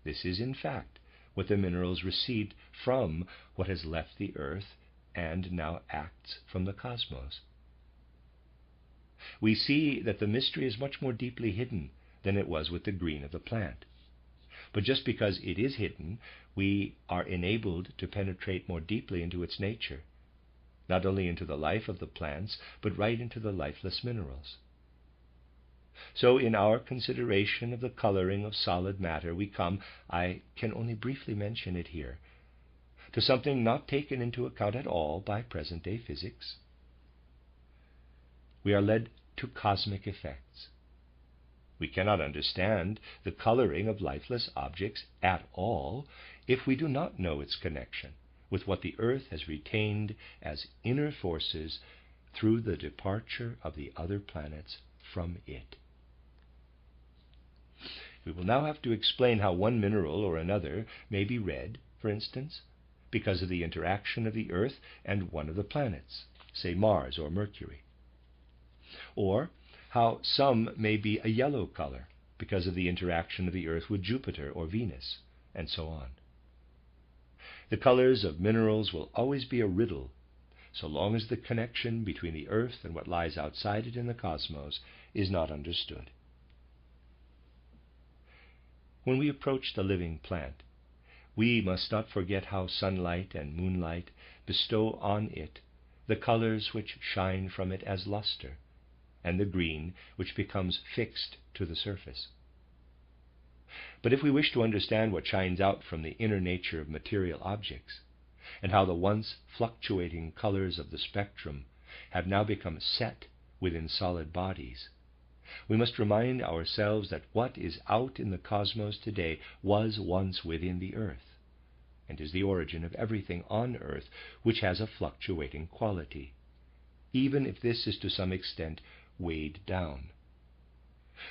This is, in fact, what the minerals received from what has left the earth and now acts from the cosmos. We see that the mystery is much more deeply hidden than it was with the green of the plant. But just because it is hidden, we are enabled to penetrate more deeply into its nature, not only into the life of the plants, but right into the lifeless minerals. So in our consideration of the coloring of solid matter, we come, I can only briefly mention it here, to something not taken into account at all by present-day physics. We are led to cosmic effects. We cannot understand the coloring of lifeless objects at all if we do not know its connection with what the earth has retained as inner forces through the departure of the other planets from it. We will now have to explain how one mineral or another may be red, for instance, because of the interaction of the earth and one of the planets, say Mars or Mercury. Or how some may be a yellow color because of the interaction of the earth with Jupiter or Venus, and so on. The colors of minerals will always be a riddle, so long as the connection between the earth and what lies outside it in the cosmos is not understood. When we approach the living plant, we must not forget how sunlight and moonlight bestow on it the colors which shine from it as lustre, and the green which becomes fixed to the surface. But if we wish to understand what shines out from the inner nature of material objects, and how the once fluctuating colors of the spectrum have now become set within solid bodies, we must remind ourselves that what is out in the cosmos today was once within the earth, and is the origin of everything on earth which has a fluctuating quality, even if this is to some extent weighed down.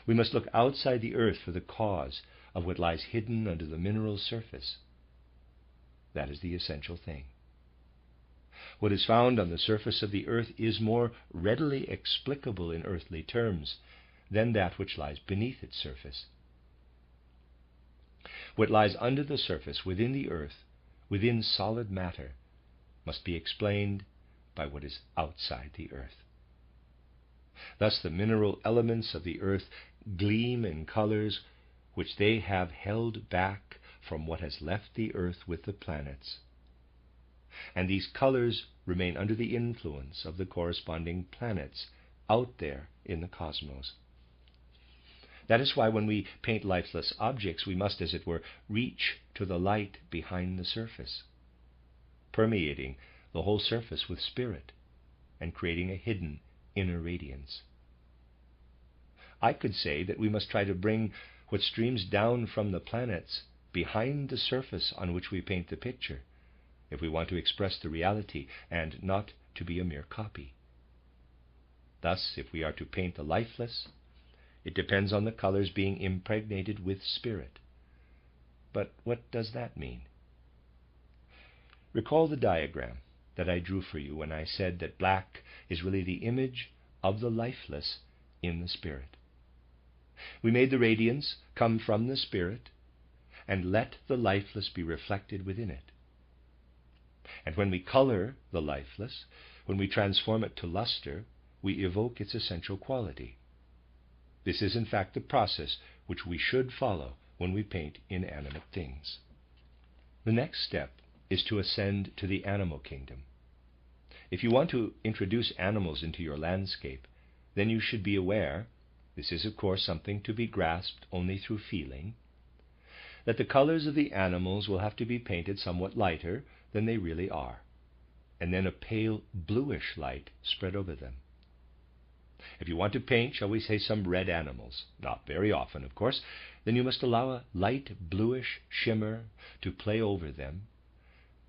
We must look outside the earth for the cause of what lies hidden under the mineral surface. That is the essential thing. What is found on the surface of the earth is more readily explicable in earthly terms than that which lies beneath its surface. What lies under the surface, within the earth, within solid matter, must be explained by what is outside the earth. Thus the mineral elements of the earth gleam in colors which they have held back from what has left the earth with the planets. And these colors remain under the influence of the corresponding planets out there in the cosmos. That is why when we paint lifeless objects, we must, as it were, reach to the light behind the surface, permeating the whole surface with spirit and creating a hidden inner radiance. I could say that we must try to bring what streams down from the planets behind the surface on which we paint the picture, if we want to express the reality and not to be a mere copy. Thus, if we are to paint the lifeless, it depends on the colors being impregnated with spirit. But what does that mean? Recall the diagram that I drew for you when I said that black is really the image of the lifeless in the spirit. We made the radiance come from the spirit and let the lifeless be reflected within it. And when we color the lifeless, when we transform it to luster, we evoke its essential quality. This is in fact the process which we should follow when we paint inanimate things. The next step is to ascend to the animal kingdom. If you want to introduce animals into your landscape, then you should be aware, this is of course something to be grasped only through feeling, that the colors of the animals will have to be painted somewhat lighter than they really are, and then a pale bluish light spread over them. If you want to paint, shall we say, some red animals, not very often, of course, then you must allow a light bluish shimmer to play over them,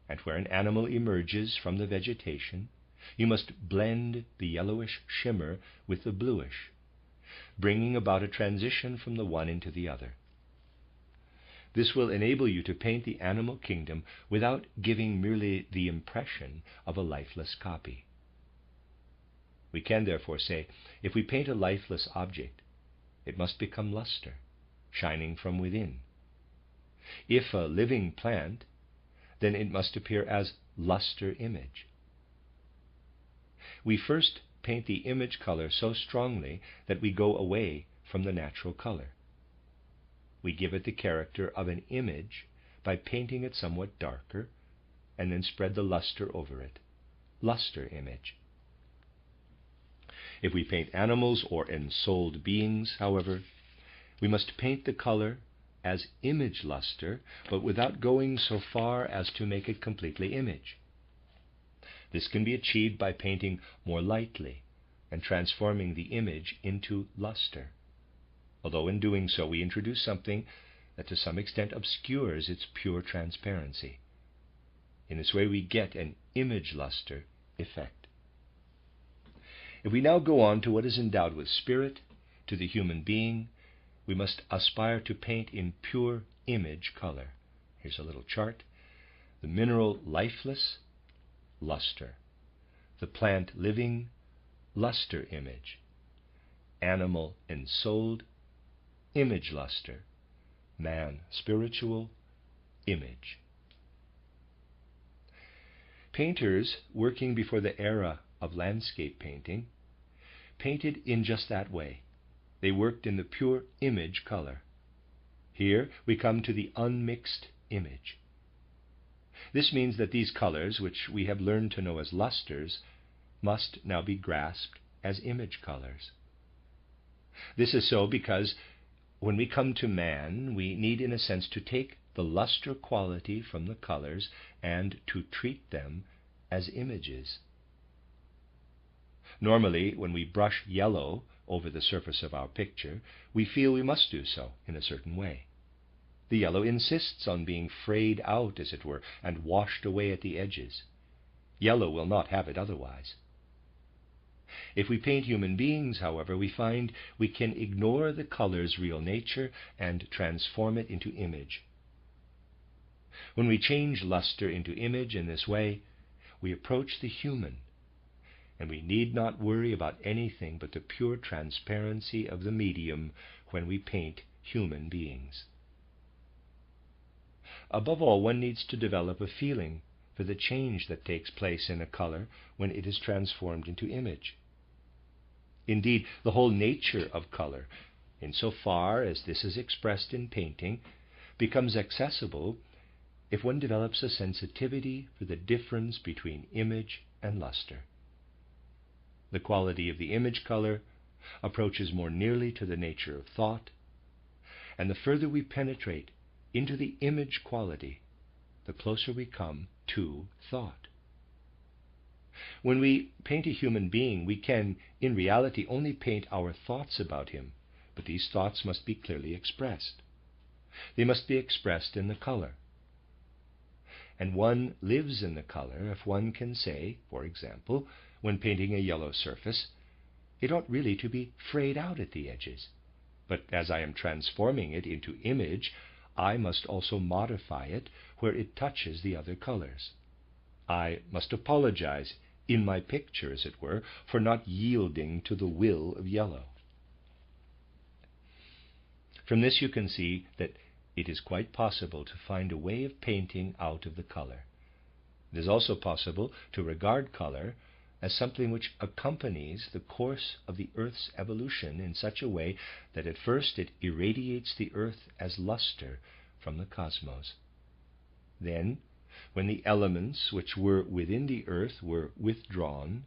and where an animal emerges from the vegetation, you must blend the yellowish shimmer with the bluish, bringing about a transition from the one into the other. This will enable you to paint the animal kingdom without giving merely the impression of a lifeless copy. We can therefore say, if we paint a lifeless object, it must become luster, shining from within. If a living plant, then it must appear as lustre image. We first paint the image color so strongly that we go away from the natural color. We give it the character of an image by painting it somewhat darker, and then spread the luster over it. Lustre image. If we paint animals or ensouled beings, however, we must paint the color as image luster, but without going so far as to make it completely image. This can be achieved by painting more lightly and transforming the image into luster, although in doing so we introduce something that to some extent obscures its pure transparency. In this way we get an image luster effect. If we now go on to what is endowed with spirit, to the human being, we must aspire to paint in pure image color. Here's a little chart. The mineral lifeless, luster. The plant living, luster image. Animal ensouled, image luster. Man spiritual, image. Painters working before the era of landscape painting painted in just that way. They worked in the pure image color. Here we come to the unmixed image. This means that these colors, which we have learned to know as lusters, must now be grasped as image colors. This is so because when we come to man, we need in a sense to take the luster quality from the colors and to treat them as images. Normally, when we brush yellow over the surface of our picture, we feel we must do so in a certain way. The yellow insists on being frayed out, as it were, and washed away at the edges. Yellow will not have it otherwise. If we paint human beings, however, we find we can ignore the color's real nature and transform it into image. When we change luster into image in this way, we approach the human, and we need not worry about anything but the pure transparency of the medium when we paint human beings. Above all, one needs to develop a feeling for the change that takes place in a color when it is transformed into image. Indeed, the whole nature of color, insofar as this is expressed in painting, becomes accessible if one develops a sensitivity for the difference between image and luster. The quality of the image color approaches more nearly to the nature of thought, and the further we penetrate into the image quality, the closer we come to thought. When we paint a human being, we can, in reality, only paint our thoughts about him, but these thoughts must be clearly expressed. They must be expressed in the color. And one lives in the color if one can say, for example, when painting a yellow surface, it ought really to be frayed out at the edges, but as I am transforming it into image, I must also modify it where it touches the other colors. I must apologize in my picture, as it were, for not yielding to the will of yellow. From this you can see that it is quite possible to find a way of painting out of the color. It is also possible to regard color as something which accompanies the course of the earth's evolution in such a way that at first it irradiates the earth as luster from the cosmos. Then, when the elements which were within the earth were withdrawn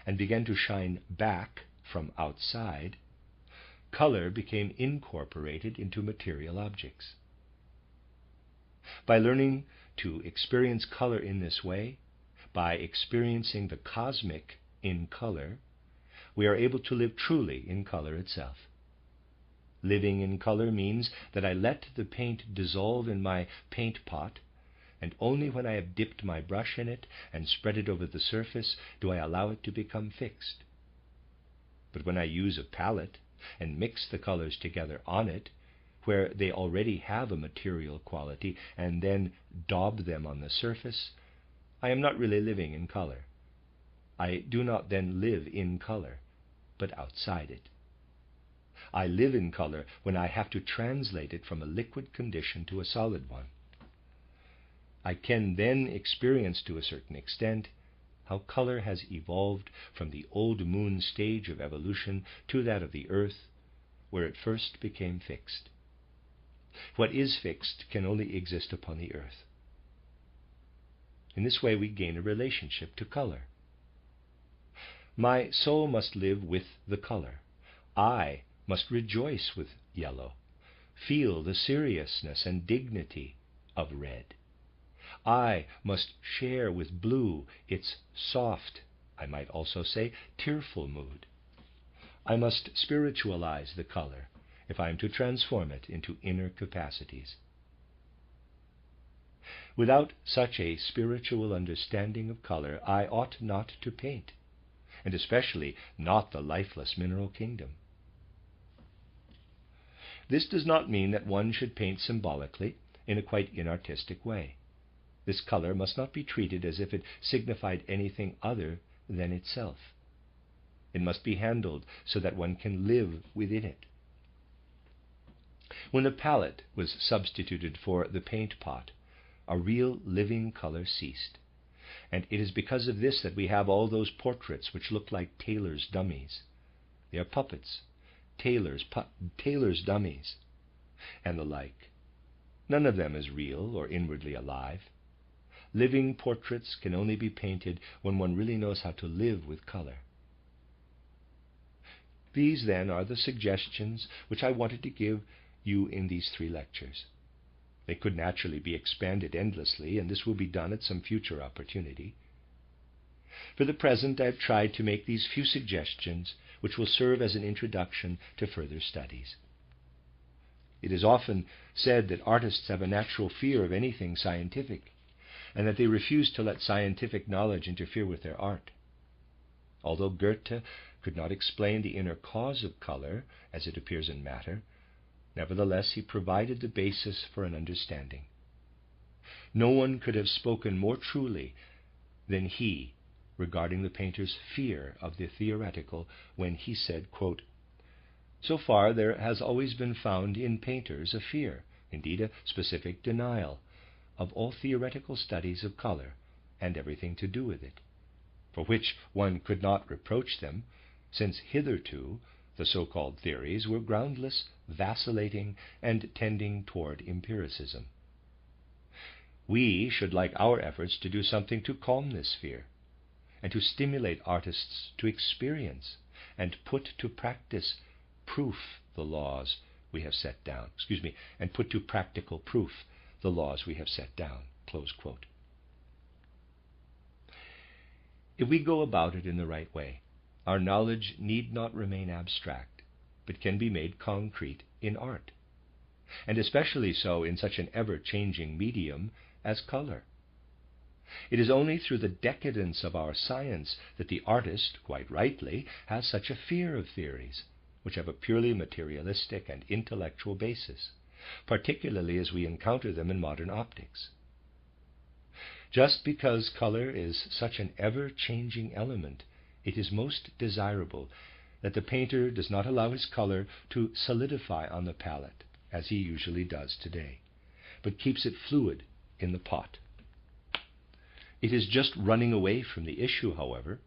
and began to shine back from outside, color became incorporated into material objects. By learning to experience color in this way, by experiencing the cosmic in color, we are able to live truly in color itself. Living in color means that I let the paint dissolve in my paint pot, and only when I have dipped my brush in it and spread it over the surface do I allow it to become fixed. But when I use a palette and mix the colors together on it, where they already have a material quality, and then daub them on the surface, I am not really living in color. I do not then live in color, but outside it. I live in color when I have to translate it from a liquid condition to a solid one. I can then experience to a certain extent how color has evolved from the old moon stage of evolution to that of the earth, where it first became fixed. What is fixed can only exist upon the earth. In this way we gain a relationship to color. My soul must live with the color. I must rejoice with yellow, feel the seriousness and dignity of red. I must share with blue its soft, I might also say, tearful mood. I must spiritualize the color if I am to transform it into inner capacities. Without such a spiritual understanding of color, I ought not to paint, and especially not the lifeless mineral kingdom. This does not mean that one should paint symbolically in a quite inartistic way. This color must not be treated as if it signified anything other than itself. It must be handled so that one can live within it. When the palette was substituted for the paint pot, a real living color ceased. And it is because of this that we have all those portraits which look like tailor's dummies. They are puppets, tailor's dummies, and the like. None of them is real or inwardly alive. Living portraits can only be painted when one really knows how to live with color. These, then, are the suggestions which I wanted to give you in these 3 lectures. They could naturally be expanded endlessly, and this will be done at some future opportunity. For the present, I have tried to make these few suggestions which will serve as an introduction to further studies. It is often said that artists have a natural fear of anything scientific, and that they refuse to let scientific knowledge interfere with their art. Although Goethe could not explain the inner cause of color as it appears in matter, nevertheless he provided the basis for an understanding. No one could have spoken more truly than he regarding the painter's fear of the theoretical when he said, quote, "So far there has always been found in painters a fear, indeed a specific denial, of all theoretical studies of color and everything to do with it, for which one could not reproach them, since hitherto the so-called theories were groundless, vacillating, and tending toward empiricism. We should like our efforts to do something to calm this fear, and to stimulate artists to experience and put to practice proof the laws we have set down. And put to practical proof the laws we have set down." Close quote. If we go about it in the right way, our knowledge need not remain abstract, but can be made concrete in art, and especially so in such an ever-changing medium as color. It is only through the decadence of our science that the artist, quite rightly, has such a fear of theories, which have a purely materialistic and intellectual basis, particularly as we encounter them in modern optics. Just because color is such an ever-changing element, it is most desirable that the painter does not allow his color to solidify on the palette, as he usually does today, but keeps it fluid in the pot. It is just running away from the issue, however,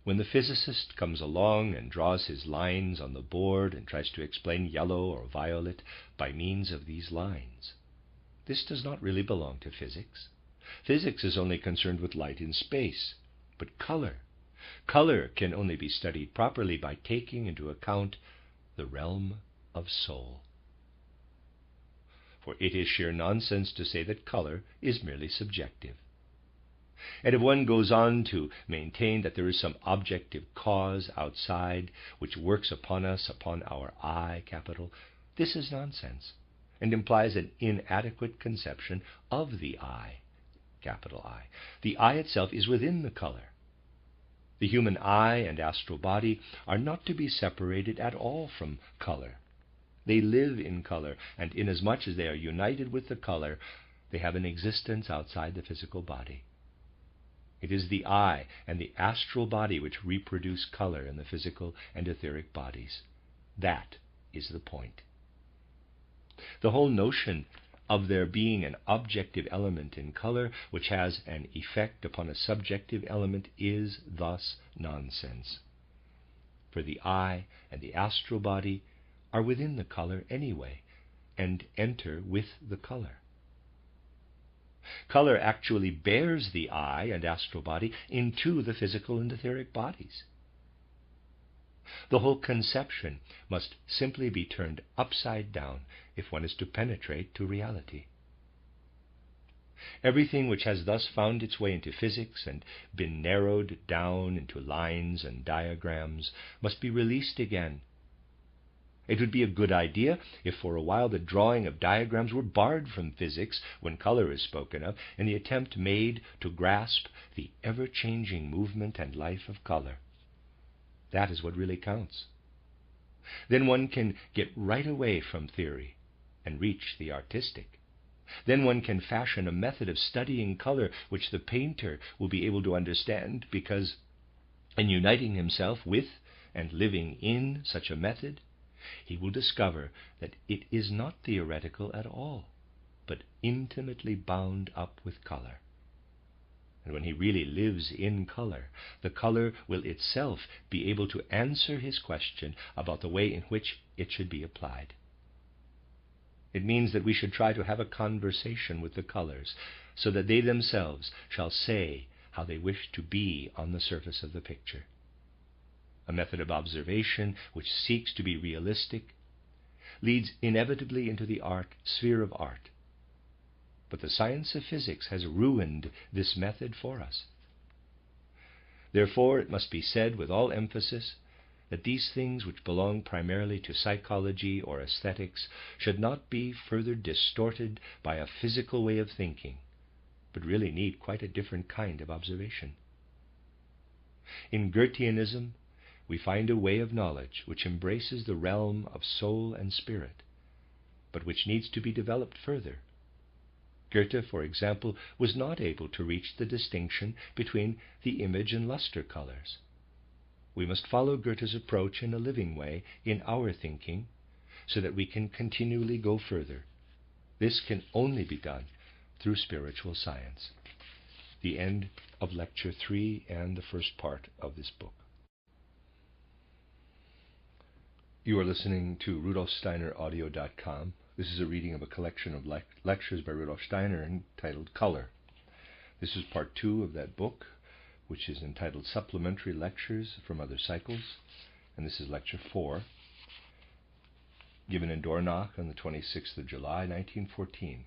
when the physicist comes along and draws his lines on the board and tries to explain yellow or violet by means of these lines. This does not really belong to physics. Physics is only concerned with light in space, but color can only be studied properly by taking into account the realm of soul. For it is sheer nonsense to say that color is merely subjective. And if one goes on to maintain that there is some objective cause outside which works upon us, upon our eye, this is nonsense, and implies an inadequate conception of the eye, I. The eye itself is within the color. The human eye and astral body are not to be separated at all from color. They live in color, and inasmuch as they are united with the color, they have an existence outside the physical body. It is the eye and the astral body which reproduce color in the physical and etheric bodies. That is the point. The whole notion of there being an objective element in color which has an effect upon a subjective element is thus nonsense. For the eye and the astral body are within the color anyway, and enter with the color. Color actually bears the eye and astral body into the physical and etheric bodies. The whole conception must simply be turned upside down if one is to penetrate to reality. Everything which has thus found its way into physics and been narrowed down into lines and diagrams must be released again. It would be a good idea if for a while the drawing of diagrams were barred from physics when color is spoken of, and the attempt made to grasp the ever-changing movement and life of color. That is what really counts. Then one can get right away from theory and reach the artistic. Then one can fashion a method of studying color which the painter will be able to understand, because in uniting himself with and living in such a method, he will discover that it is not theoretical at all, but intimately bound up with color. And when he really lives in color, the color will itself be able to answer his question about the way in which it should be applied. It means that we should try to have a conversation with the colors, so that they themselves shall say how they wish to be on the surface of the picture. A method of observation which seeks to be realistic leads inevitably into the sphere of art. But the science of physics has ruined this method for us. Therefore, it must be said with all emphasis that these things which belong primarily to psychology or aesthetics should not be further distorted by a physical way of thinking, but really need quite a different kind of observation. In Goetheanism, we find a way of knowledge which embraces the realm of soul and spirit, but which needs to be developed further. Goethe, for example, was not able to reach the distinction between the image and lustre colors. We must follow Goethe's approach in a living way in our thinking, so that we can continually go further. This can only be done through spiritual science. The end of Lecture 3 and the first part of this book. You are listening to RudolfSteinerAudio.com. This is a reading of a collection of lectures by Rudolf Steiner entitled Color. This is part 2 of that book, which is entitled Supplementary Lectures from Other Cycles, and this is Lecture 4, given in Dornach on the 26th of July, 1914,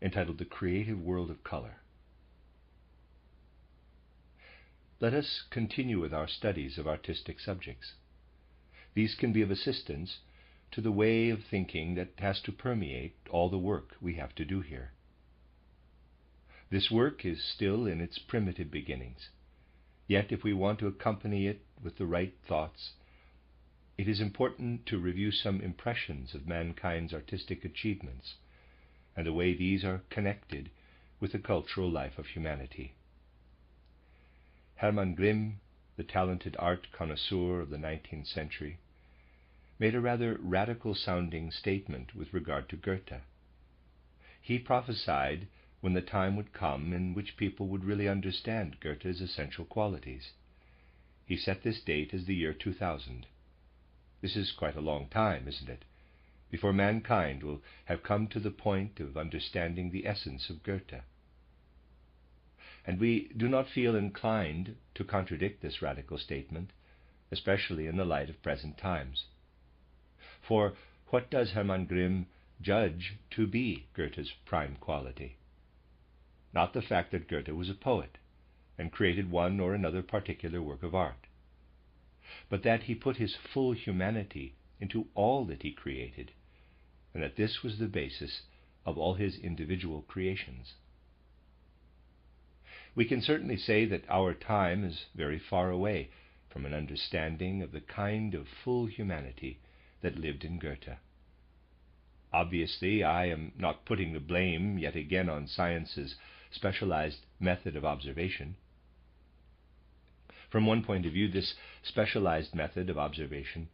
entitled The Creative World of Color. Let us continue with our studies of artistic subjects. These can be of assistance to the way of thinking that has to permeate all the work we have to do here. This work is still in its primitive beginnings, yet if we want to accompany it with the right thoughts, it is important to review some impressions of mankind's artistic achievements and the way these are connected with the cultural life of humanity. Hermann Grimm, the talented art connoisseur of the 19th century, made a rather radical-sounding statement with regard to Goethe. He prophesied when the time would come in which people would really understand Goethe's essential qualities. He set this date as the year 2000. This is quite a long time, isn't it, before mankind will have come to the point of understanding the essence of Goethe. And we do not feel inclined to contradict this radical statement, especially in the light of present times. For what does Hermann Grimm judge to be Goethe's prime quality? Not the fact that Goethe was a poet and created one or another particular work of art, but that he put his full humanity into all that he created, and that this was the basis of all his individual creations. We can certainly say that our time is very far away from an understanding of the kind of full humanity that lived in Goethe. Obviously, I am not putting the blame yet again on science's specialized method of observation. From one point of view, this specialized method of observation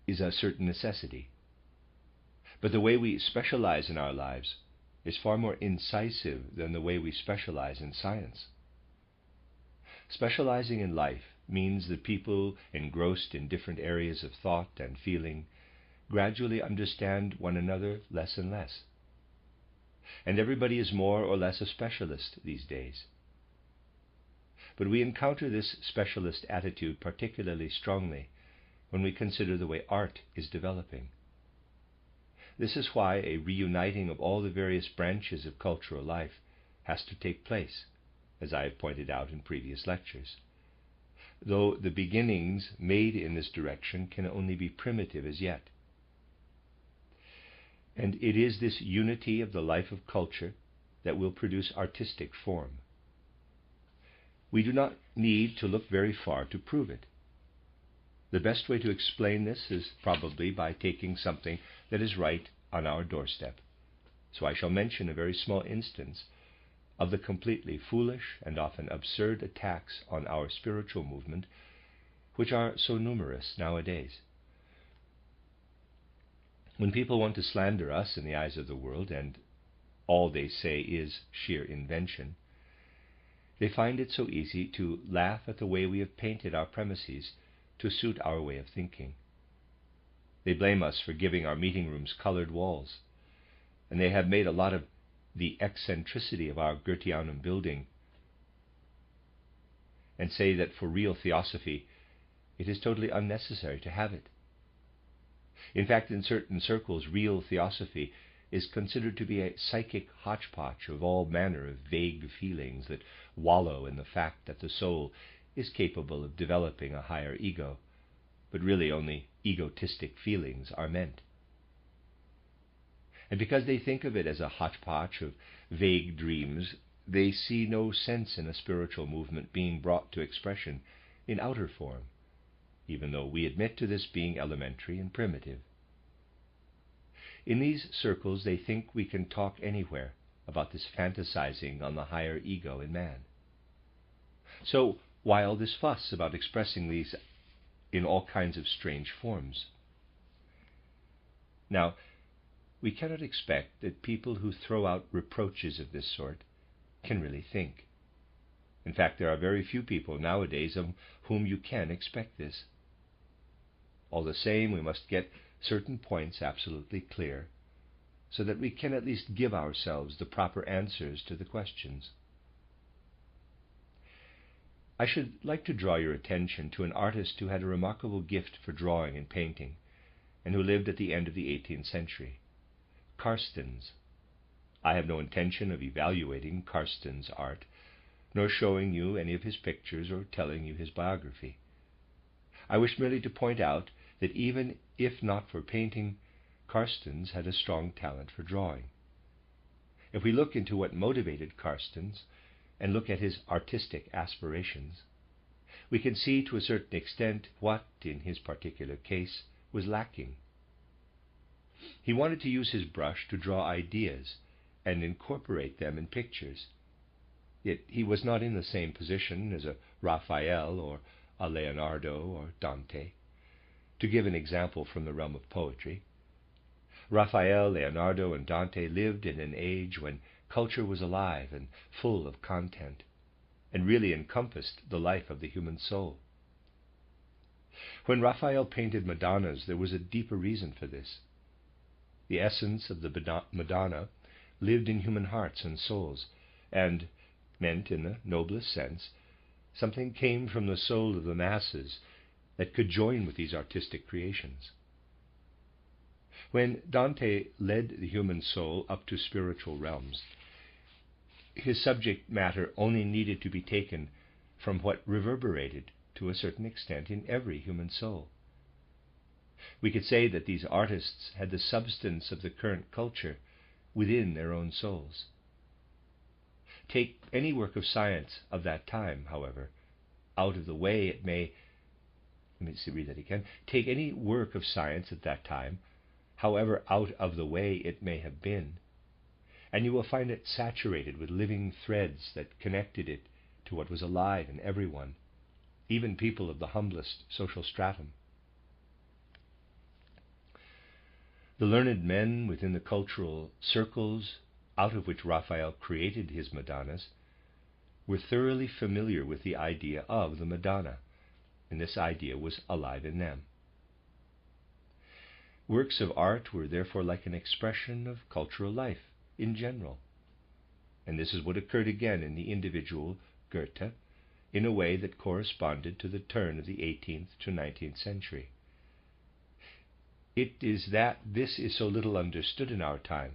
is a certain necessity. But the way we specialize in our lives is far more incisive than the way we specialize in science. Specializing in life means that people engrossed in different areas of thought and feeling gradually understand one another less and less. And everybody is more or less a specialist these days. But we encounter this specialist attitude particularly strongly when we consider the way art is developing. This is why a reuniting of all the various branches of cultural life has to take place, as I have pointed out in previous lectures, though the beginnings made in this direction can only be primitive as yet. And it is this unity of the life of culture that will produce artistic form. We do not need to look very far to prove it. The best way to explain this is probably by taking something that is right on our doorstep. So I shall mention a very small instance of the completely foolish and often absurd attacks on our spiritual movement, which are so numerous nowadays. When people want to slander us in the eyes of the world, and all they say is sheer invention, they find it so easy to laugh at the way we have painted our premises to suit our way of thinking. They blame us for giving our meeting rooms colored walls, and they have made a lot of the eccentricity of our Goetheanum building, and say that for real theosophy it is totally unnecessary to have it. In fact, in certain circles, real theosophy is considered to be a psychic hodgepodge of all manner of vague feelings that wallow in the fact that the soul is capable of developing a higher ego, but really only egotistic feelings are meant. And because they think of it as a hodgepodge of vague dreams, they see no sense in a spiritual movement being brought to expression in outer form, even though we admit to this being elementary and primitive. In these circles, they think we can talk anywhere about this fantasizing on the higher ego in man. So why all this fuss about expressing these in all kinds of strange forms? Now, we cannot expect that people who throw out reproaches of this sort can really think. In fact, there are very few people nowadays of whom you can expect this. All the same, we must get certain points absolutely clear, so that we can at least give ourselves the proper answers to the questions. I should like to draw your attention to an artist who had a remarkable gift for drawing and painting, and who lived at the end of the 18th century. Carstens. I have no intention of evaluating Carstens' art, nor showing you any of his pictures or telling you his biography. I wish merely to point out that even if not for painting, Carstens had a strong talent for drawing. If we look into what motivated Carstens and look at his artistic aspirations, we can see to a certain extent what, in his particular case, was lacking. He wanted to use his brush to draw ideas and incorporate them in pictures. Yet he was not in the same position as a Raphael or a Leonardo or Dante. To give an example from the realm of poetry, Raphael, Leonardo, and Dante lived in an age when culture was alive and full of content, and really encompassed the life of the human soul. When Raphael painted Madonnas, there was a deeper reason for this. The essence of the Madonna lived in human hearts and souls, and meant, in the noblest sense, something came from the soul of the masses that could join with these artistic creations. When Dante led the human soul up to spiritual realms, his subject matter only needed to be taken from what reverberated to a certain extent in every human soul. We could say that these artists had the substance of the current culture within their own souls. Take any work of science of that time, however, out of the way it may Take any work of science at that time, however out of the way it may have been, and you will find it saturated with living threads that connected it to what was alive in everyone, even people of the humblest social stratum. The learned men within the cultural circles out of which Raphael created his Madonnas were thoroughly familiar with the idea of the Madonna, and this idea was alive in them. Works of art were therefore like an expression of cultural life in general. And this is what occurred again in the individual Goethe in a way that corresponded to the turn of the 18th to 19th century. It is that this is so little understood in our time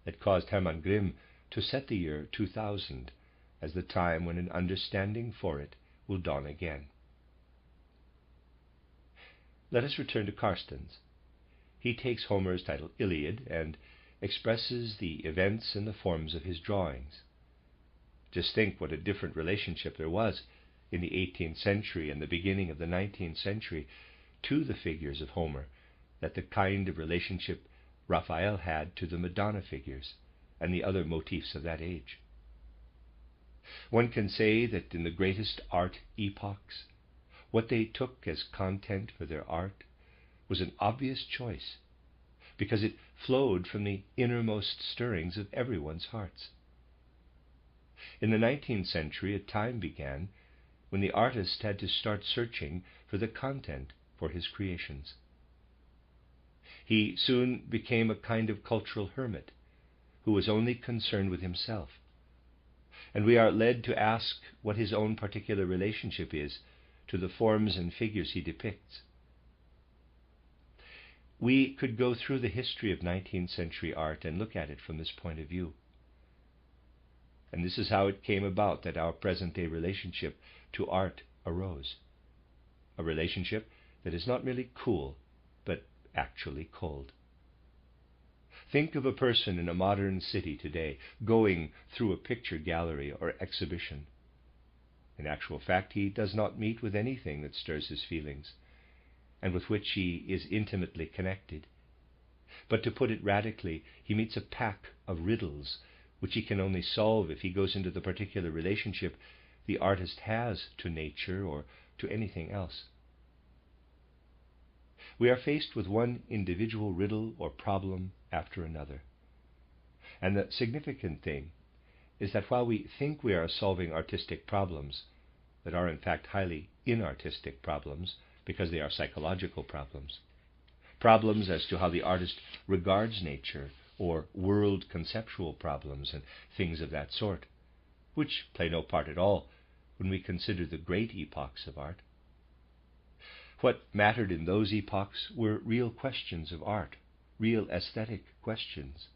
that caused Hermann Grimm to set the year 2000 as the time when an understanding for it will dawn again. Let us return to Carsten's. He takes Homer's title Iliad and expresses the events and the forms of his drawings. Just think what a different relationship there was in the 18th century and the beginning of the 19th century to the figures of Homer, that the kind of relationship Raphael had to the Madonna figures and the other motifs of that age. One can say that in the greatest art epochs, what they took as content for their art was an obvious choice, because it flowed from the innermost stirrings of everyone's hearts. In the 19th century, a time began when the artist had to start searching for the content for his creations. He soon became a kind of cultural hermit who was only concerned with himself, and we are led to ask what his own particular relationship is to the forms and figures he depicts. We could go through the history of 19th century art and look at it from this point of view. And this is how it came about that our present-day relationship to art arose. A relationship that is not merely cool, but actually cold. Think of a person in a modern city today going through a picture gallery or exhibition. In actual fact, he does not meet with anything that stirs his feelings, and with which he is intimately connected. But to put it radically, he meets a pack of riddles which he can only solve if he goes into the particular relationship the artist has to nature or to anything else. We are faced with one individual riddle or problem after another. And the significant thing is that while we think we are solving artistic problems that are in fact highly inartistic problems, because they are psychological problems, problems as to how the artist regards nature, or world conceptual problems and things of that sort, which play no part at all when we consider the great epochs of art. What mattered in those epochs were real questions of art, real aesthetic questions,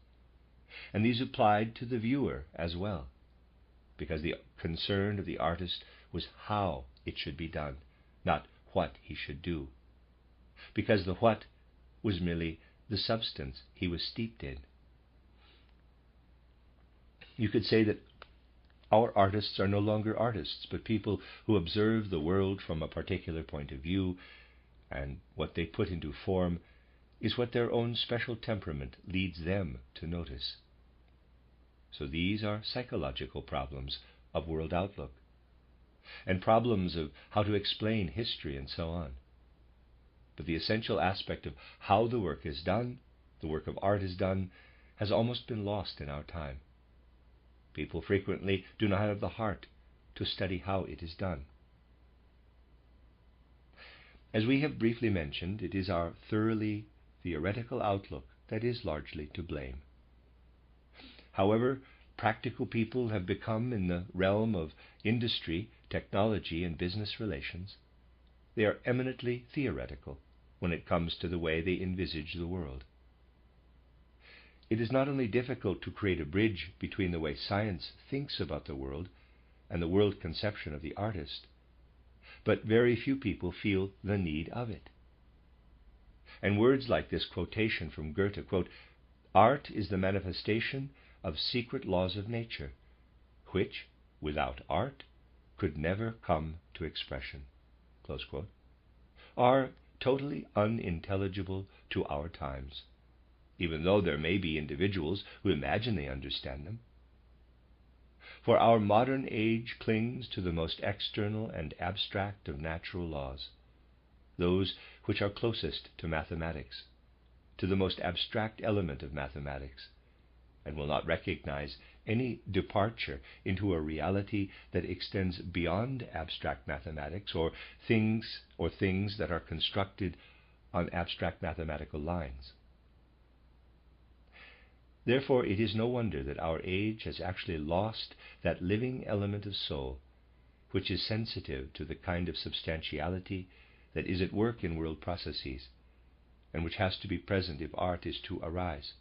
and these applied to the viewer as well, because the concern of the artist was how it should be done, not what he should do, because the what was merely the substance he was steeped in. You could say that our artists are no longer artists, but people who observe the world from a particular point of view, and what they put into form is what their own special temperament leads them to notice. So these are psychological problems of world outlook, and problems of how to explain history and so on. But the essential aspect of how the work is done, the work of art is done, has almost been lost in our time. People frequently do not have the heart to study how it is done. As we have briefly mentioned, it is our thoroughly theoretical outlook that is largely to blame. However, practical people have become in the realm of industry, technology, and business relations, they are eminently theoretical when it comes to the way they envisage the world. It is not only difficult to create a bridge between the way science thinks about the world and the world conception of the artist, but very few people feel the need of it. And words like this quotation from Goethe, quote, "Art is the manifestation of secret laws of nature, which, without art, could never come to expression," close quote, are totally unintelligible to our times, even though there may be individuals who imagine they understand them. For our modern age clings to the most external and abstract of natural laws, those which are closest to mathematics, to the most abstract element of mathematics, and will not recognize any departure into a reality that extends beyond abstract mathematics or things that are constructed on abstract mathematical lines. Therefore, it is no wonder that our age has actually lost that living element of soul, which is sensitive to the kind of substantiality that is at work in world processes, and which has to be present if art is to arise.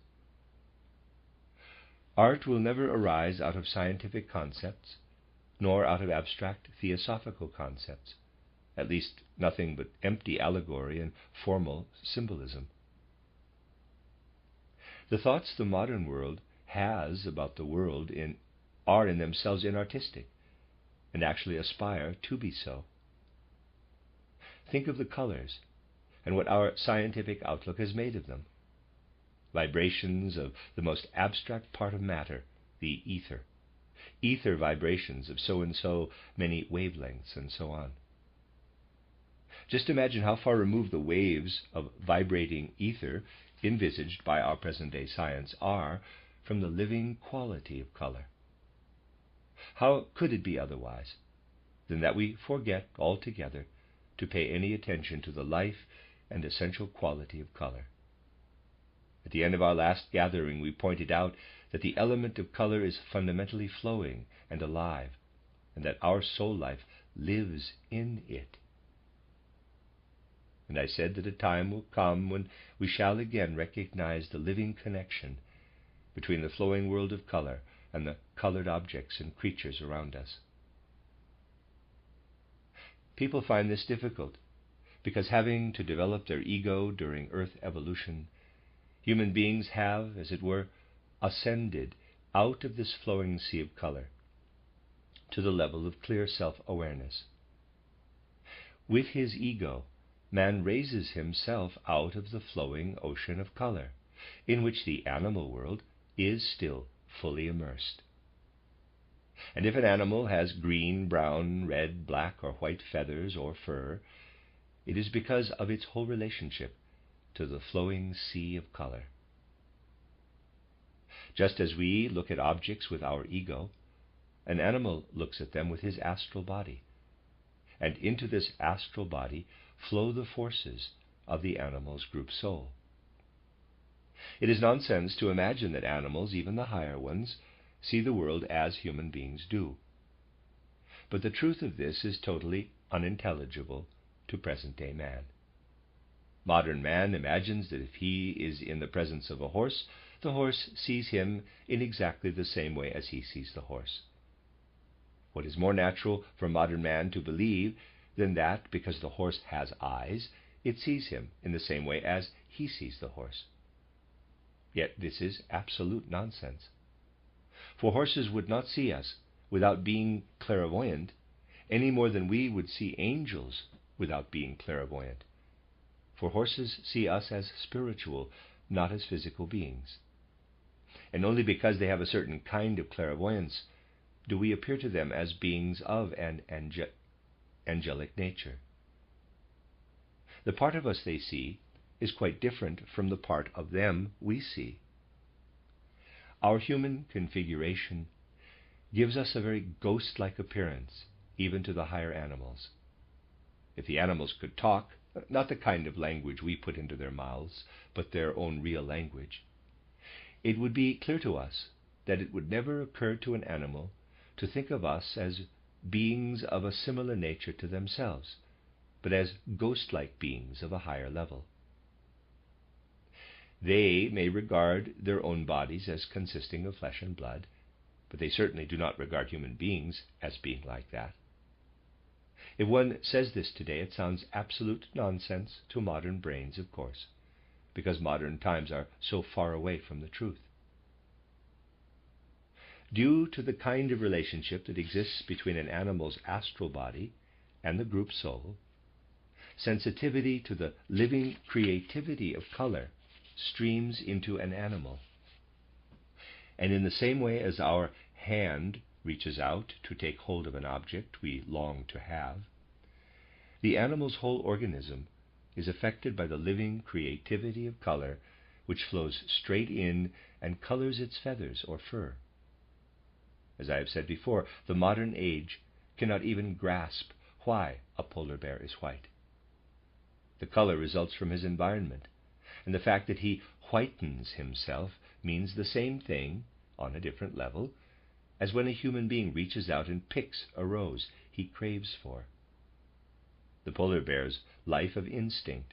Art will never arise out of scientific concepts, nor out of abstract theosophical concepts, at least nothing but empty allegory and formal symbolism. The thoughts the modern world has about the world are in themselves inartistic, and actually aspire to be so. Think of the colors, and what our scientific outlook has made of them. Vibrations of the most abstract part of matter, the ether. Ether vibrations of so and so many wavelengths, and so on. Just imagine how far removed the waves of vibrating ether envisaged by our present-day science are from the living quality of color. How could it be otherwise than that we forget altogether to pay any attention to the life and essential quality of color? At the end of our last gathering, we pointed out that the element of color is fundamentally flowing and alive, and that our soul life lives in it. And I said that a time will come when we shall again recognize the living connection between the flowing world of color and the colored objects and creatures around us. People find this difficult because, having to develop their ego during Earth evolution, human beings have, as it were, ascended out of this flowing sea of color to the level of clear self-awareness. With his ego, man raises himself out of the flowing ocean of color, in which the animal world is still fully immersed. And if an animal has green, brown, red, black, or white feathers or fur, it is because of its whole relationship to the flowing sea of color. Just as we look at objects with our ego, an animal looks at them with his astral body, and into this astral body flow the forces of the animal's group soul. It is nonsense to imagine that animals, even the higher ones, see the world as human beings do. But the truth of this is totally unintelligible to present-day man. Modern man imagines that if he is in the presence of a horse, the horse sees him in exactly the same way as he sees the horse. What is more natural for modern man to believe than that, because the horse has eyes, it sees him in the same way as he sees the horse? Yet this is absolute nonsense. For horses would not see us without being clairvoyant, any more than we would see angels without being clairvoyant. For horses see us as spiritual, not as physical beings. And only because they have a certain kind of clairvoyance do we appear to them as beings of an angelic nature. The part of us they see is quite different from the part of them we see. Our human configuration gives us a very ghost-like appearance, even to the higher animals. If the animals could talk, not the kind of language we put into their mouths, but their own real language, it would be clear to us that it would never occur to an animal to think of us as beings of a similar nature to themselves, but as ghost-like beings of a higher level. They may regard their own bodies as consisting of flesh and blood, but they certainly do not regard human beings as being like that. If one says this today, it sounds absolute nonsense to modern brains, of course, because modern times are so far away from the truth. Due to the kind of relationship that exists between an animal's astral body and the group soul, sensitivity to the living creativity of color streams into an animal. And in the same way as our hand reaches out to take hold of an object we long to have, the animal's whole organism is affected by the living creativity of color which flows straight in and colors its feathers or fur. As I have said before, the modern age cannot even grasp why a polar bear is white. The color results from his environment, and the fact that he whitens himself means the same thing, on a different level, as when a human being reaches out and picks a rose he craves for. The polar bear's life of instinct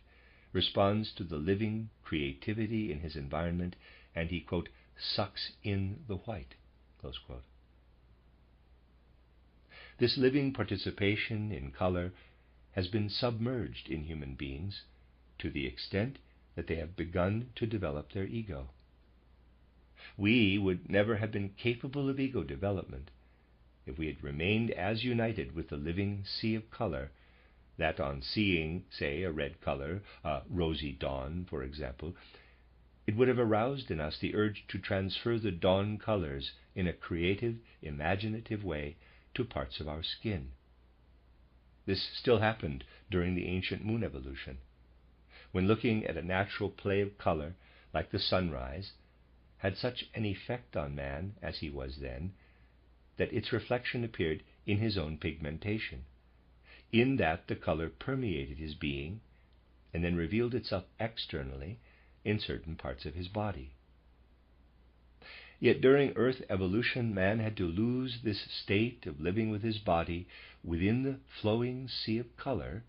responds to the living creativity in his environment, and he, quote, sucks in the white, close quote. This living participation in color has been submerged in human beings to the extent that they have begun to develop their ego. We would never have been capable of ego development if we had remained as united with the living sea of color that on seeing, say, a red color, a rosy dawn, for example, it would have aroused in us the urge to transfer the dawn colors in a creative, imaginative way to parts of our skin. This still happened during the ancient moon evolution, when looking at a natural play of color, like the sunrise, had such an effect on man as he was then, that its reflection appeared in his own pigmentation, in that the color permeated his being and then revealed itself externally in certain parts of his body. Yet during Earth evolution, man had to lose this state of living with his body within the flowing sea of color,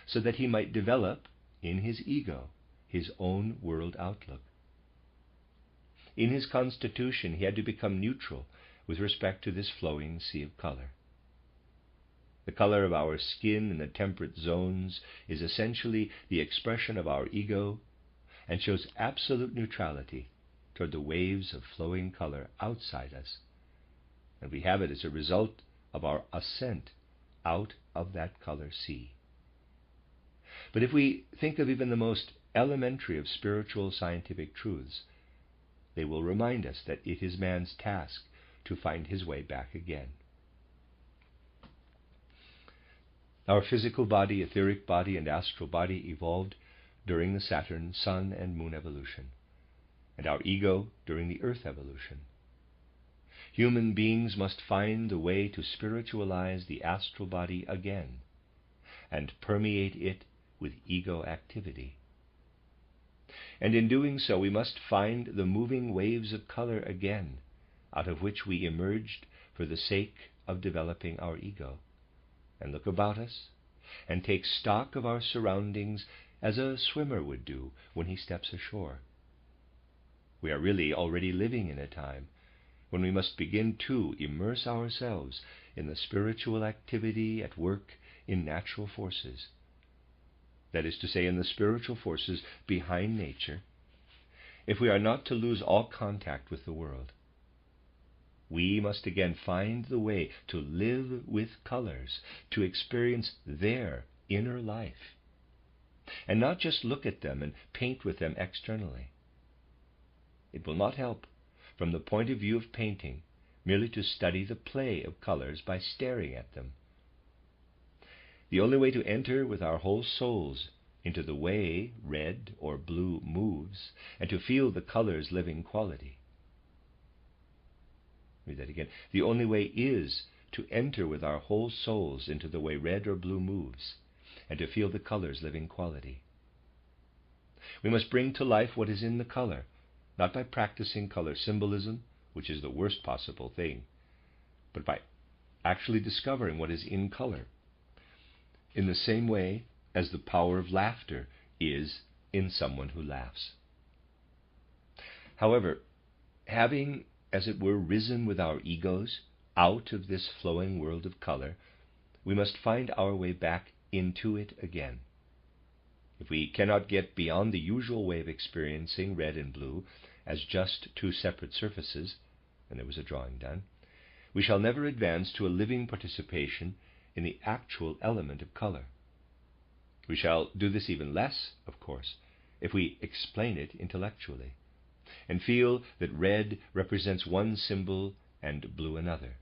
so that he might develop in his ego his own world outlook. In his constitution, he had to become neutral with respect to this flowing sea of color. The color of our skin in the temperate zones is essentially the expression of our ego and shows absolute neutrality toward the waves of flowing color outside us, and we have it as a result of our ascent out of that color sea. But if we think of even the most elementary of spiritual scientific truths, they will remind us that it is man's task to find his way back again. Our physical body, etheric body, and astral body evolved during the Saturn, Sun, and Moon evolution, and our ego during the Earth evolution. Human beings must find the way to spiritualize the astral body again and permeate it with ego activity. And in doing so, we must find the moving waves of color again, out of which we emerged for the sake of developing our ego, and look about us and take stock of our surroundings as a swimmer would do when he steps ashore. We are really already living in a time when we must begin to immerse ourselves in the spiritual activity at work in natural forces. That is to say, in the spiritual forces behind nature, if we are not to lose all contact with the world. We must again find the way to live with colors, to experience their inner life, and not just look at them and paint with them externally. It will not help, from the point of view of painting, merely to study the play of colors by staring at them. The only way to enter with our whole souls into the way red or blue moves, and to feel the color's living quality. Read that again. The only way is to enter with our whole souls into the way red or blue moves, and to feel the color's living quality. We must bring to life what is in the color, not by practicing color symbolism, which is the worst possible thing, but by actually discovering what is in color, in the same way as the power of laughter is in someone who laughs. However, having, as it were, risen with our egos out of this flowing world of color, we must find our way back into it again. If we cannot get beyond the usual way of experiencing red and blue as just two separate surfaces, and there was a drawing done, we shall never advance to a living participation in the actual element of color. We shall do this even less, of course, if we explain it intellectually, and feel that red represents one symbol and blue another.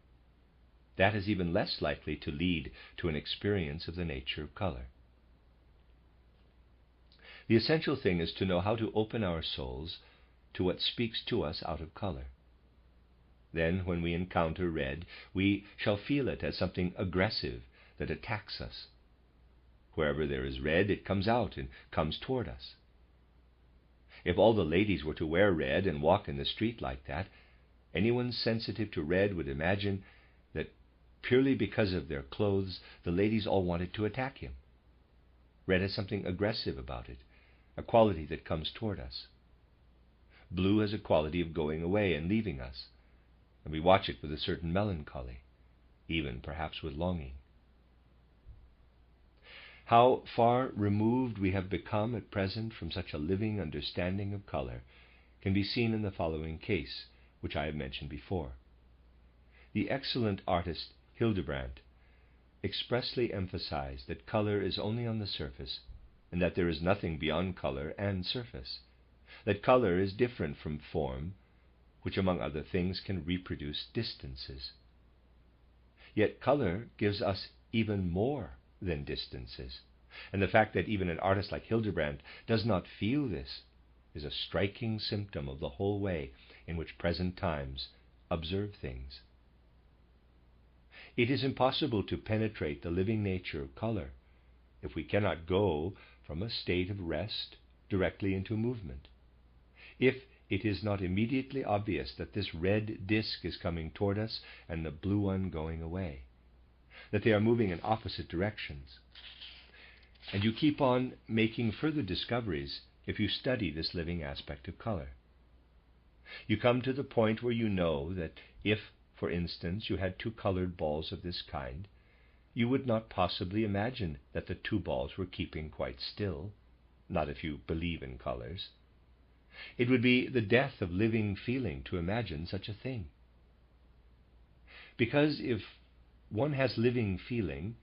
That is even less likely to lead to an experience of the nature of color. The essential thing is to know how to open our souls to what speaks to us out of color. Then, when we encounter red, we shall feel it as something aggressive that attacks us. Wherever there is red, it comes out and comes toward us. If all the ladies were to wear red and walk in the street like that, anyone sensitive to red would imagine that purely because of their clothes, the ladies all wanted to attack him. Red has something aggressive about it, a quality that comes toward us. Blue has a quality of going away and leaving us, and we watch it with a certain melancholy, even perhaps with longing. How far removed we have become at present from such a living understanding of color can be seen in the following case, which I have mentioned before. The excellent artist Hildebrandt expressly emphasized that color is only on the surface, and that there is nothing beyond color and surface, that color is different from form, which among other things can reproduce distances. Yet color gives us even more than distances, and the fact that even an artist like Hildebrandt does not feel this is a striking symptom of the whole way in which present times observe things. It is impossible to penetrate the living nature of color if we cannot go from a state of rest directly into movement, if it is not immediately obvious that this red disk is coming toward us and the blue one going away, that they are moving in opposite directions. And you keep on making further discoveries if you study this living aspect of color. You come to the point where you know that if, for instance, you had two colored balls of this kind, you would not possibly imagine that the two balls were keeping quite still, not if you believe in colors. It would be the death of living feeling to imagine such a thing. Because if one has living feeling,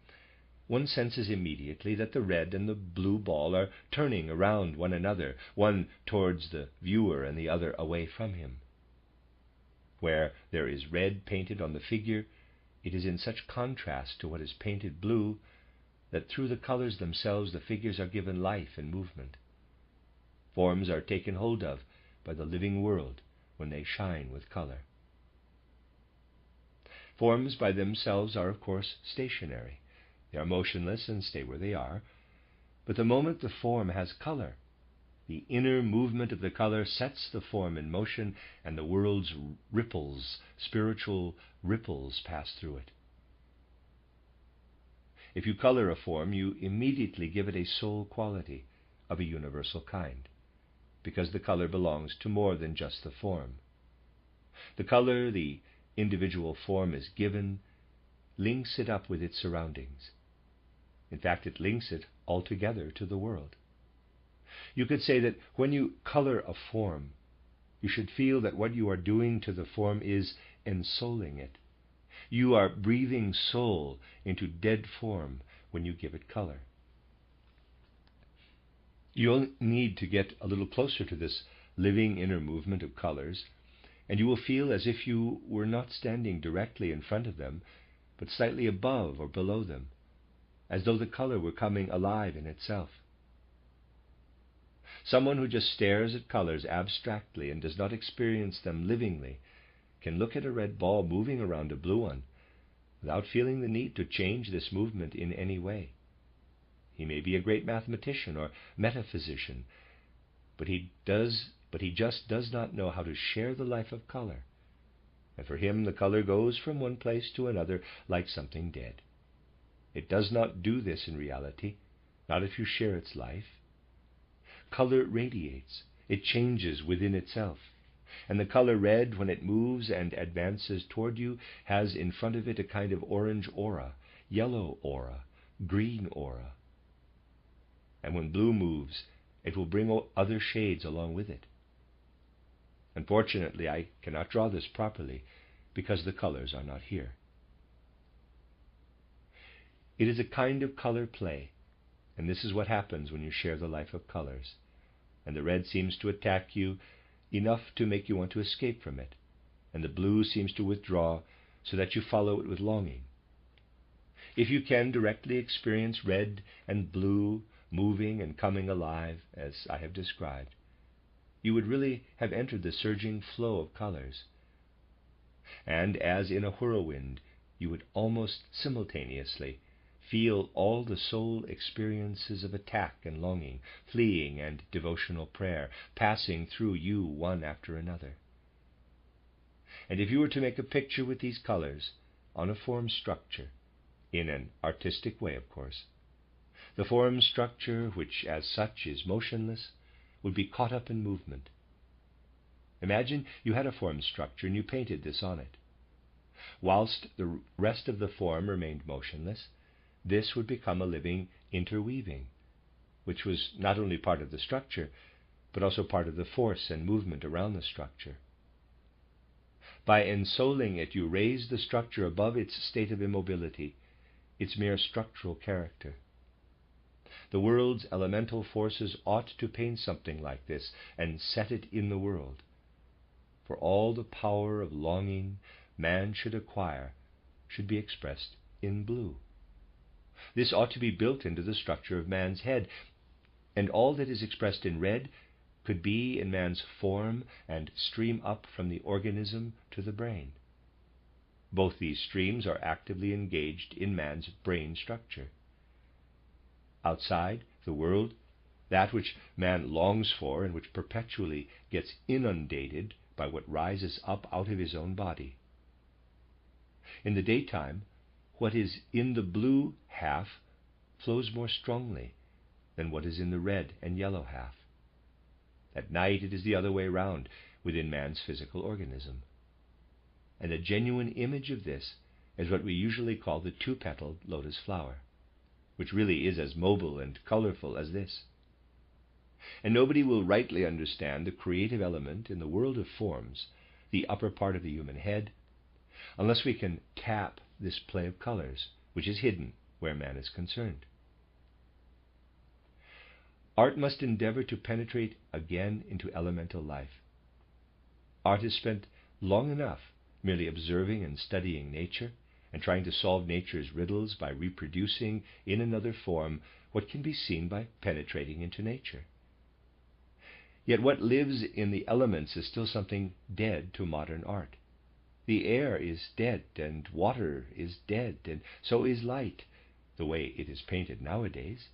one senses immediately that the red and the blue ball are turning around one another, one towards the viewer and the other away from him. Where there is red painted on the figure, it is in such contrast to what is painted blue that through the colors themselves the figures are given life and movement. Forms are taken hold of by the living world when they shine with color. Forms by themselves are, of course, stationary. They are motionless and stay where they are. But the moment the form has color, the inner movement of the color sets the form in motion, and the world's ripples, spiritual ripples, pass through it. If you color a form, you immediately give it a soul quality of a universal kind, because the color belongs to more than just the form. The color the individual form is given links it up with its surroundings. In fact, it links it altogether to the world. You could say that when you color a form, you should feel that what you are doing to the form is ensouling it. You are breathing soul into dead form when you give it color. You'll need to get a little closer to this living inner movement of colors, and you will feel as if you were not standing directly in front of them, but slightly above or below them, as though the color were coming alive in itself. Someone who just stares at colors abstractly and does not experience them livingly can look at a red ball moving around a blue one without feeling the need to change this movement in any way. He may be a great mathematician or metaphysician, but he just does not know how to share the life of color. And for him the color goes from one place to another like something dead. It does not do this in reality, not if you share its life. Color radiates, it changes within itself, and the color red, when it moves and advances toward you, has in front of it a kind of orange aura, yellow aura, green aura. And when blue moves, it will bring other shades along with it. Unfortunately, I cannot draw this properly because the colors are not here. It is a kind of color play, and this is what happens when you share the life of colors, and the red seems to attack you enough to make you want to escape from it, and the blue seems to withdraw so that you follow it with longing. If you can directly experience red and blue moving and coming alive, as I have described, you would really have entered the surging flow of colors. And as in a whirlwind, you would almost simultaneously feel all the soul experiences of attack and longing, fleeing and devotional prayer, passing through you one after another. And if you were to make a picture with these colors on a form structure, in an artistic way, of course, the form structure, which as such is motionless, would be caught up in movement. Imagine you had a form structure and you painted this on it. Whilst the rest of the form remained motionless, this would become a living interweaving, which was not only part of the structure, but also part of the force and movement around the structure. By ensouling it, you raise the structure above its state of immobility, its mere structural character. The world's elemental forces ought to paint something like this and set it in the world. For all the power of longing man should acquire should be expressed in blue. This ought to be built into the structure of man's head, and all that is expressed in red could be in man's form and stream up from the organism to the brain. Both these streams are actively engaged in man's brain structure. Outside, the world, that which man longs for and which perpetually gets inundated by what rises up out of his own body. In the daytime, what is in the blue half flows more strongly than what is in the red and yellow half. At night it is the other way round within man's physical organism. And a genuine image of this is what we usually call the two-petaled lotus flower, which really is as mobile and colorful as this. And nobody will rightly understand the creative element in the world of forms, the upper part of the human head, unless we can tap this play of colors, which is hidden where man is concerned. Art must endeavor to penetrate again into elemental life. Art has spent long enough merely observing and studying nature, and trying to solve nature's riddles by reproducing in another form what can be seen by penetrating into nature. Yet what lives in the elements is still something dead to modern art. The air is dead, and water is dead, and so is light, the way it is painted nowadays.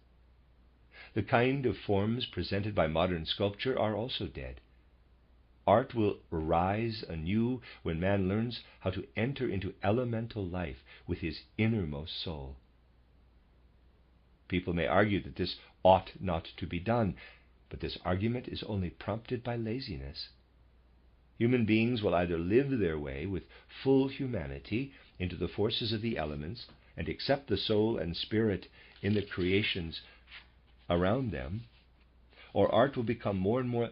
The kind of forms presented by modern sculpture are also dead. Art will arise anew when man learns how to enter into elemental life with his innermost soul. People may argue that this ought not to be done, but this argument is only prompted by laziness. Human beings will either live their way with full humanity into the forces of the elements and accept the soul and spirit in the creations around them, or art will become more and more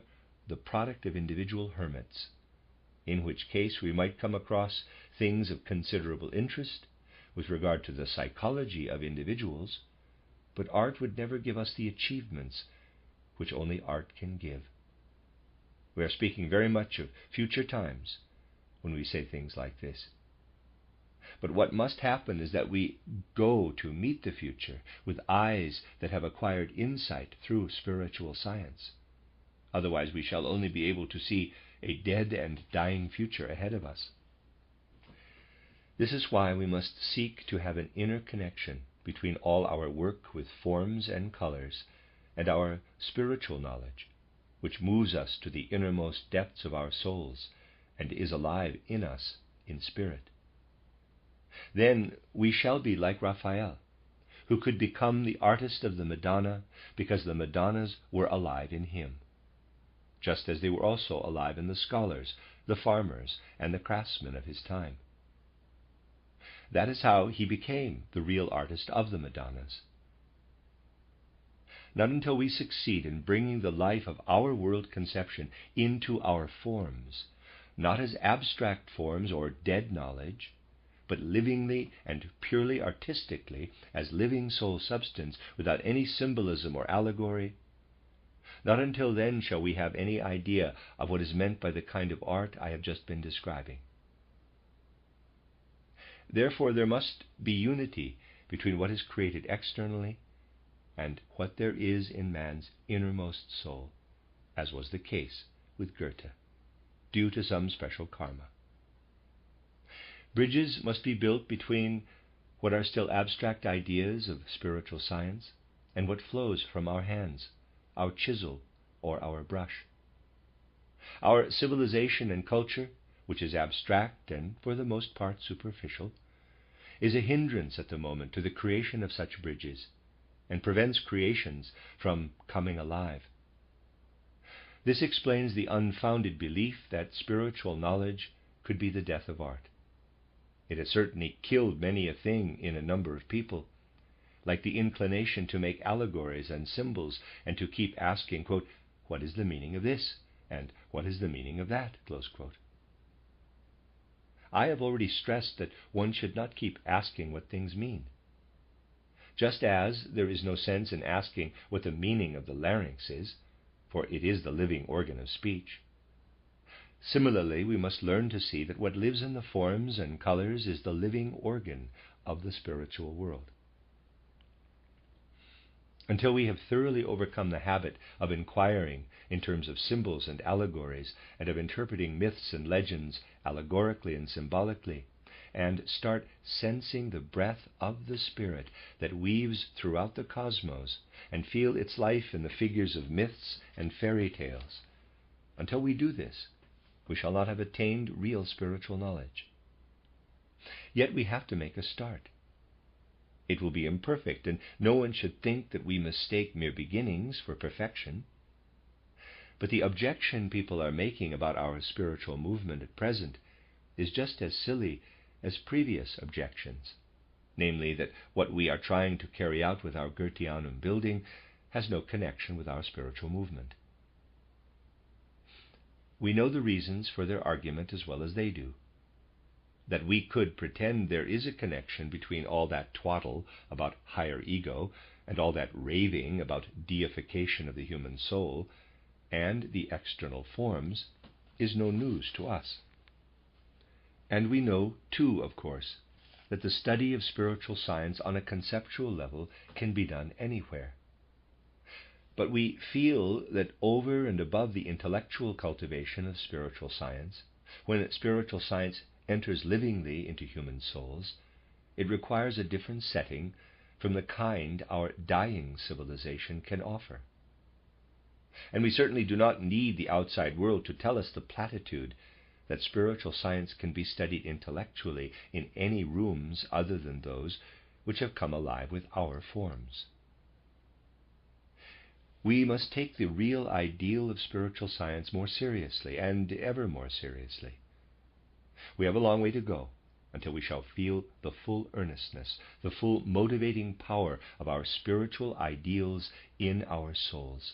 the product of individual hermits, in which case we might come across things of considerable interest with regard to the psychology of individuals, but art would never give us the achievements which only art can give. We are speaking very much of future times when we say things like this. But what must happen is that we go to meet the future with eyes that have acquired insight through spiritual science. Otherwise we shall only be able to see a dead and dying future ahead of us. This is why we must seek to have an inner connection between all our work with forms and colors and our spiritual knowledge, which moves us to the innermost depths of our souls and is alive in us in spirit. Then we shall be like Raphael, who could become the artist of the Madonna because the Madonnas were alive in him, just as they were also alive in the scholars, the farmers, and the craftsmen of his time. That is how he became the real artist of the Madonnas. Not until we succeed in bringing the life of our world conception into our forms, not as abstract forms or dead knowledge, but livingly and purely artistically as living soul substance without any symbolism or allegory, not until then shall we have any idea of what is meant by the kind of art I have just been describing. Therefore, there must be unity between what is created externally and what there is in man's innermost soul, as was the case with Goethe, due to some special karma. Bridges must be built between what are still abstract ideas of spiritual science and what flows from our hands, our chisel, or our brush. Our civilization and culture, which is abstract and for the most part superficial, is a hindrance at the moment to the creation of such bridges, and prevents creations from coming alive. This explains the unfounded belief that spiritual knowledge could be the death of art. It has certainly killed many a thing in a number of people, like the inclination to make allegories and symbols and to keep asking, quote, "What is the meaning of this?" and "What is the meaning of that?" close quote. I have already stressed that one should not keep asking what things mean. Just as there is no sense in asking what the meaning of the larynx is, for it is the living organ of speech, similarly we must learn to see that what lives in the forms and colors is the living organ of the spiritual world. Until we have thoroughly overcome the habit of inquiring in terms of symbols and allegories, and of interpreting myths and legends allegorically and symbolically, and start sensing the breath of the Spirit that weaves throughout the cosmos, and feel its life in the figures of myths and fairy tales, until we do this, we shall not have attained real spiritual knowledge. Yet we have to make a start. It will be imperfect, and no one should think that we mistake mere beginnings for perfection. But the objection people are making about our spiritual movement at present is just as silly as previous objections, namely that what we are trying to carry out with our Goetheanum building has no connection with our spiritual movement. We know the reasons for their argument as well as they do. That we could pretend there is a connection between all that twaddle about higher ego and all that raving about deification of the human soul and the external forms is no news to us. And we know, too, of course, that the study of spiritual science on a conceptual level can be done anywhere. But we feel that over and above the intellectual cultivation of spiritual science, when spiritual science enters livingly into human souls, it requires a different setting from the kind our dying civilization can offer. And we certainly do not need the outside world to tell us the platitude that spiritual science can be studied intellectually in any rooms other than those which have come alive with our forms. We must take the real ideal of spiritual science more seriously, and ever more seriously. We have a long way to go until we shall feel the full earnestness, the full motivating power of our spiritual ideals in our souls.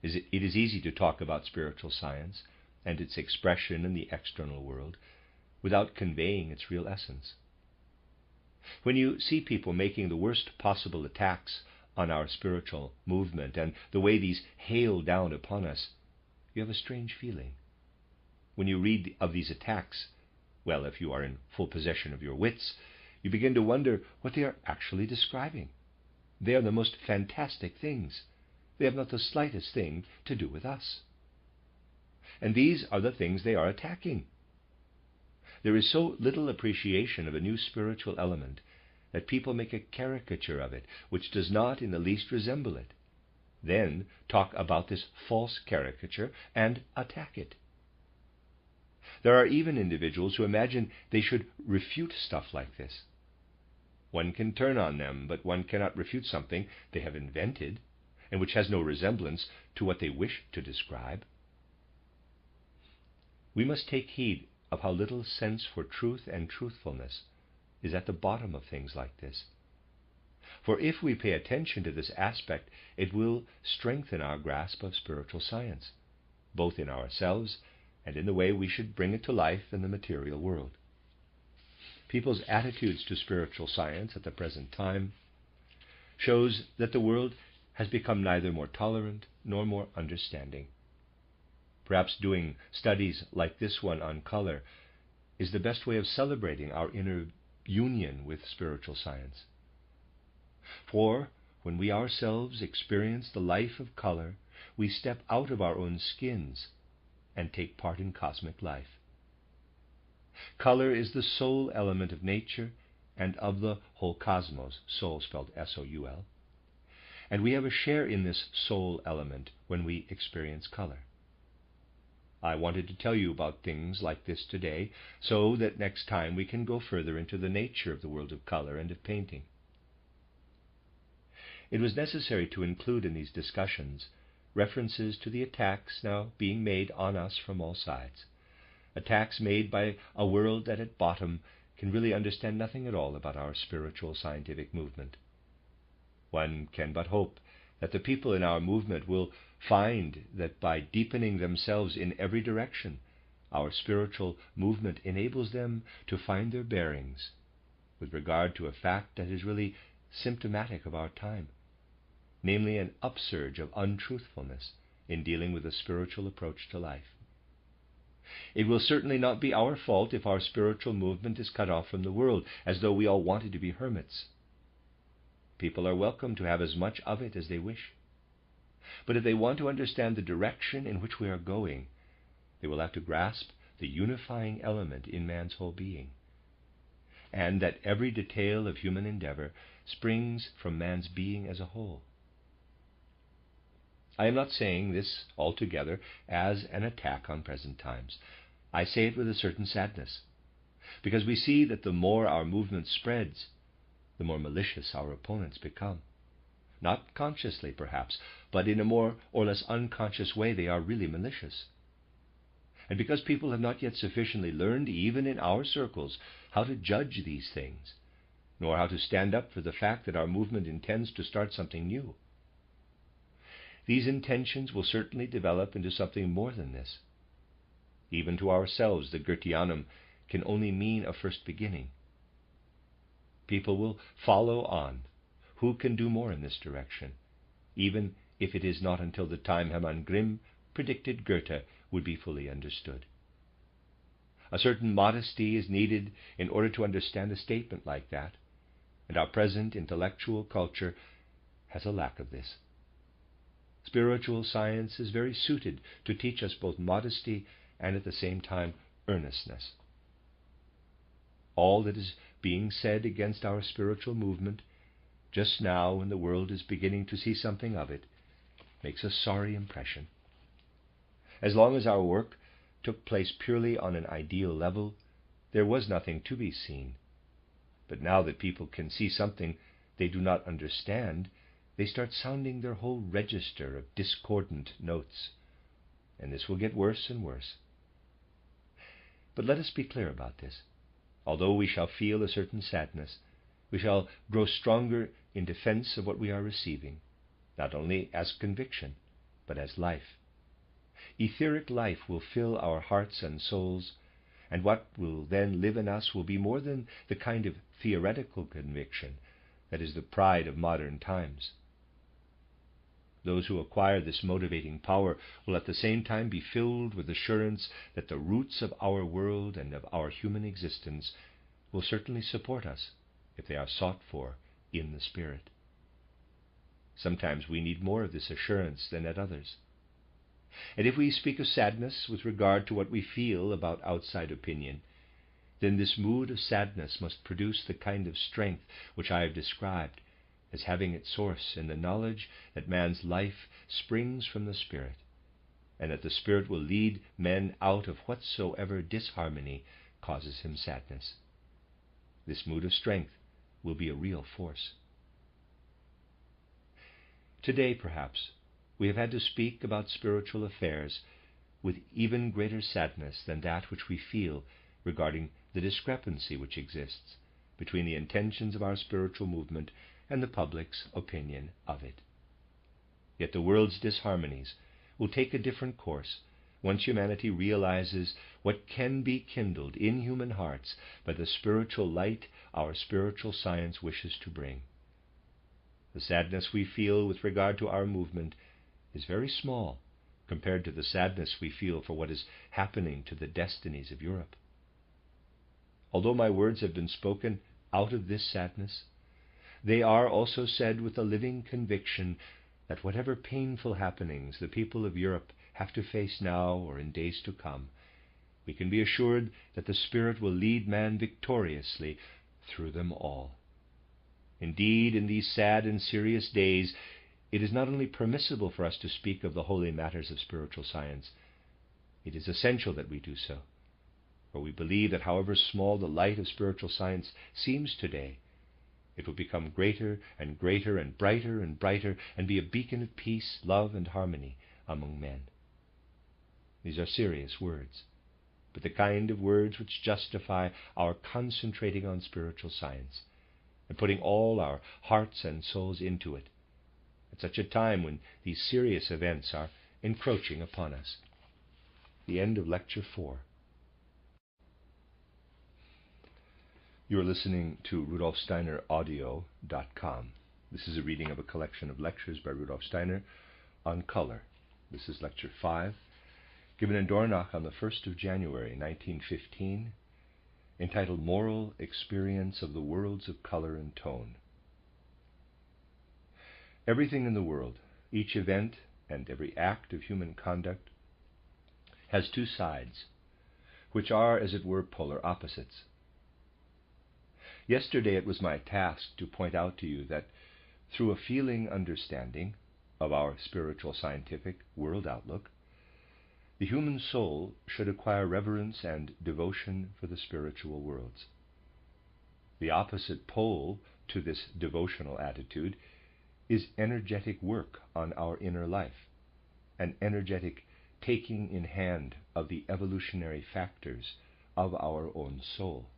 It is easy to talk about spiritual science and its expression in the external world without conveying its real essence. When you see people making the worst possible attacks on our spiritual movement and the way these hail down upon us, you have a strange feeling. When you read of these attacks, well, if you are in full possession of your wits, you begin to wonder what they are actually describing. They are the most fantastic things. They have not the slightest thing to do with us. And these are the things they are attacking. There is so little appreciation of a new spiritual element that people make a caricature of it which does not in the least resemble it, then talk about this false caricature and attack it. There are even individuals who imagine they should refute stuff like this. One can turn on them, but one cannot refute something they have invented and which has no resemblance to what they wish to describe. We must take heed of how little sense for truth and truthfulness is at the bottom of things like this. For if we pay attention to this aspect, it will strengthen our grasp of spiritual science, both in ourselves and in the way we should bring it to life in the material world. People's attitudes to spiritual science at the present time shows that the world has become neither more tolerant nor more understanding. Perhaps doing studies like this one on color is the best way of celebrating our inner union with spiritual science. For when we ourselves experience the life of color, we step out of our own skins and take part in cosmic life. Color is the soul element of nature and of the whole cosmos, soul spelled S-O-U-L, and we have a share in this soul element when we experience color. I wanted to tell you about things like this today so that next time we can go further into the nature of the world of color and of painting. It was necessary to include in these discussions references to the attacks now being made on us from all sides, attacks made by a world that at bottom can really understand nothing at all about our spiritual scientific movement. One can but hope that the people in our movement will find that by deepening themselves in every direction, our spiritual movement enables them to find their bearings with regard to a fact that is really symptomatic of our time, namely an upsurge of untruthfulness in dealing with a spiritual approach to life. It will certainly not be our fault if our spiritual movement is cut off from the world, as though we all wanted to be hermits. People are welcome to have as much of it as they wish. But if they want to understand the direction in which we are going, they will have to grasp the unifying element in man's whole being, and that every detail of human endeavor springs from man's being as a whole. I am not saying this altogether as an attack on present times. I say it with a certain sadness, because we see that the more our movement spreads, the more malicious our opponents become. Not consciously, perhaps, but in a more or less unconscious way they are really malicious. And because people have not yet sufficiently learned, even in our circles, how to judge these things, nor how to stand up for the fact that our movement intends to start something new. These intentions will certainly develop into something more than this. Even to ourselves, the Goetheanum can only mean a first beginning. People will follow on who can do more in this direction, even if it is not until the time Hermann Grimm predicted Goethe would be fully understood. A certain modesty is needed in order to understand a statement like that, and our present intellectual culture has a lack of this. Spiritual science is very suited to teach us both modesty and at the same time earnestness. All that is being said against our spiritual movement, just now when the world is beginning to see something of it, makes a sorry impression. As long as our work took place purely on an ideal level, there was nothing to be seen. But now that people can see something they do not understand, they start sounding their whole register of discordant notes, and this will get worse and worse. But let us be clear about this. Although we shall feel a certain sadness, we shall grow stronger in defense of what we are receiving, not only as conviction, but as life. Etheric life will fill our hearts and souls, and what will then live in us will be more than the kind of theoretical conviction that is the pride of modern times. Those who acquire this motivating power will at the same time be filled with assurance that the roots of our world and of our human existence will certainly support us if they are sought for in the Spirit. Sometimes we need more of this assurance than at others. And if we speak of sadness with regard to what we feel about outside opinion, then this mood of sadness must produce the kind of strength which I have described as having its source in the knowledge that man's life springs from the Spirit, and that the Spirit will lead men out of whatsoever disharmony causes him sadness. This mood of strength will be a real force. Today, perhaps, we have had to speak about spiritual affairs with even greater sadness than that which we feel regarding the discrepancy which exists between the intentions of our spiritual movement and the public's opinion of it. Yet the world's disharmonies will take a different course once humanity realizes what can be kindled in human hearts by the spiritual light our spiritual science wishes to bring. The sadness we feel with regard to our movement is very small compared to the sadness we feel for what is happening to the destinies of Europe. Although my words have been spoken out of this sadness, they are also said with a living conviction that whatever painful happenings the people of Europe have to face now or in days to come, we can be assured that the Spirit will lead man victoriously through them all. Indeed, in these sad and serious days, it is not only permissible for us to speak of the holy matters of spiritual science, it is essential that we do so. For we believe that however small the light of spiritual science seems today, it will become greater and greater and brighter and be a beacon of peace, love, and harmony among men. These are serious words, but the kind of words which justify our concentrating on spiritual science and putting all our hearts and souls into it at such a time when these serious events are encroaching upon us. The end of Lecture 4. You are listening to RudolfSteinerAudio.com. This is a reading of a collection of lectures by Rudolf Steiner on color. This is Lecture 5, given in Dornach on the 1st of January, 1915, entitled Moral Experience of the Worlds of Color and Tone. Everything in the world, each event and every act of human conduct, has two sides, which are, as it were, polar opposites. Yesterday it was my task to point out to you that through a feeling understanding of our spiritual scientific world outlook, the human soul should acquire reverence and devotion for the spiritual worlds. The opposite pole to this devotional attitude is energetic work on our inner life, an energetic taking in hand of the evolutionary factors of our own soul,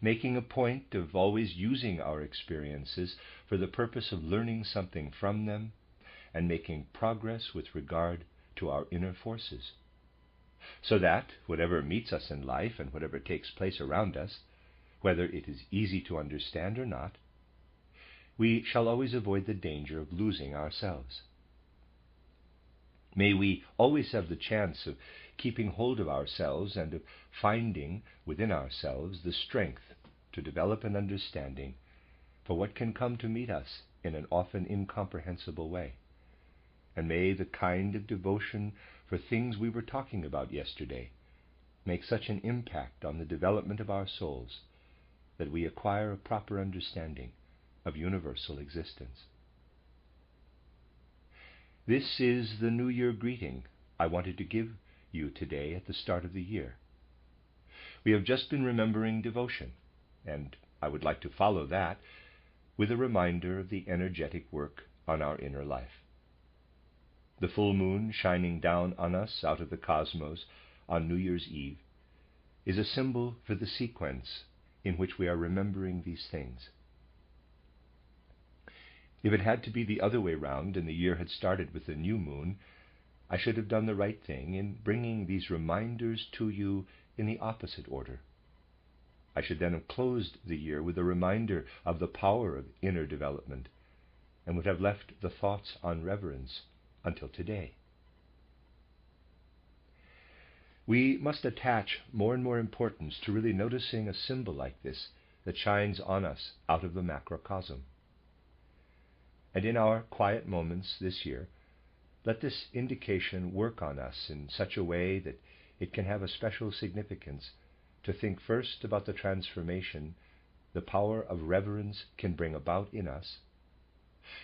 making a point of always using our experiences for the purpose of learning something from them and making progress with regard to our inner forces, so that whatever meets us in life and whatever takes place around us, whether it is easy to understand or not, we shall always avoid the danger of losing ourselves. May we always have the chance of keeping hold of ourselves and of finding within ourselves the strength to develop an understanding for what can come to meet us in an often incomprehensible way. And may the kind of devotion for things we were talking about yesterday make such an impact on the development of our souls that we acquire a proper understanding of universal existence. This is the New Year greeting I wanted to give you today at the start of the year. We have just been remembering devotion, and I would like to follow that with a reminder of the energetic work on our inner life. The full moon shining down on us out of the cosmos on New Year's Eve is a symbol for the sequence in which we are remembering these things. If it had to be the other way round and the year had started with the new moon, I should have done the right thing in bringing these reminders to you in the opposite order. I should then have closed the year with a reminder of the power of inner development and would have left the thoughts on reverence until today. We must attach more and more importance to really noticing a symbol like this that shines on us out of the macrocosm. And in our quiet moments this year, let this indication work on us in such a way that it can have a special significance to think first about the transformation the power of reverence can bring about in us,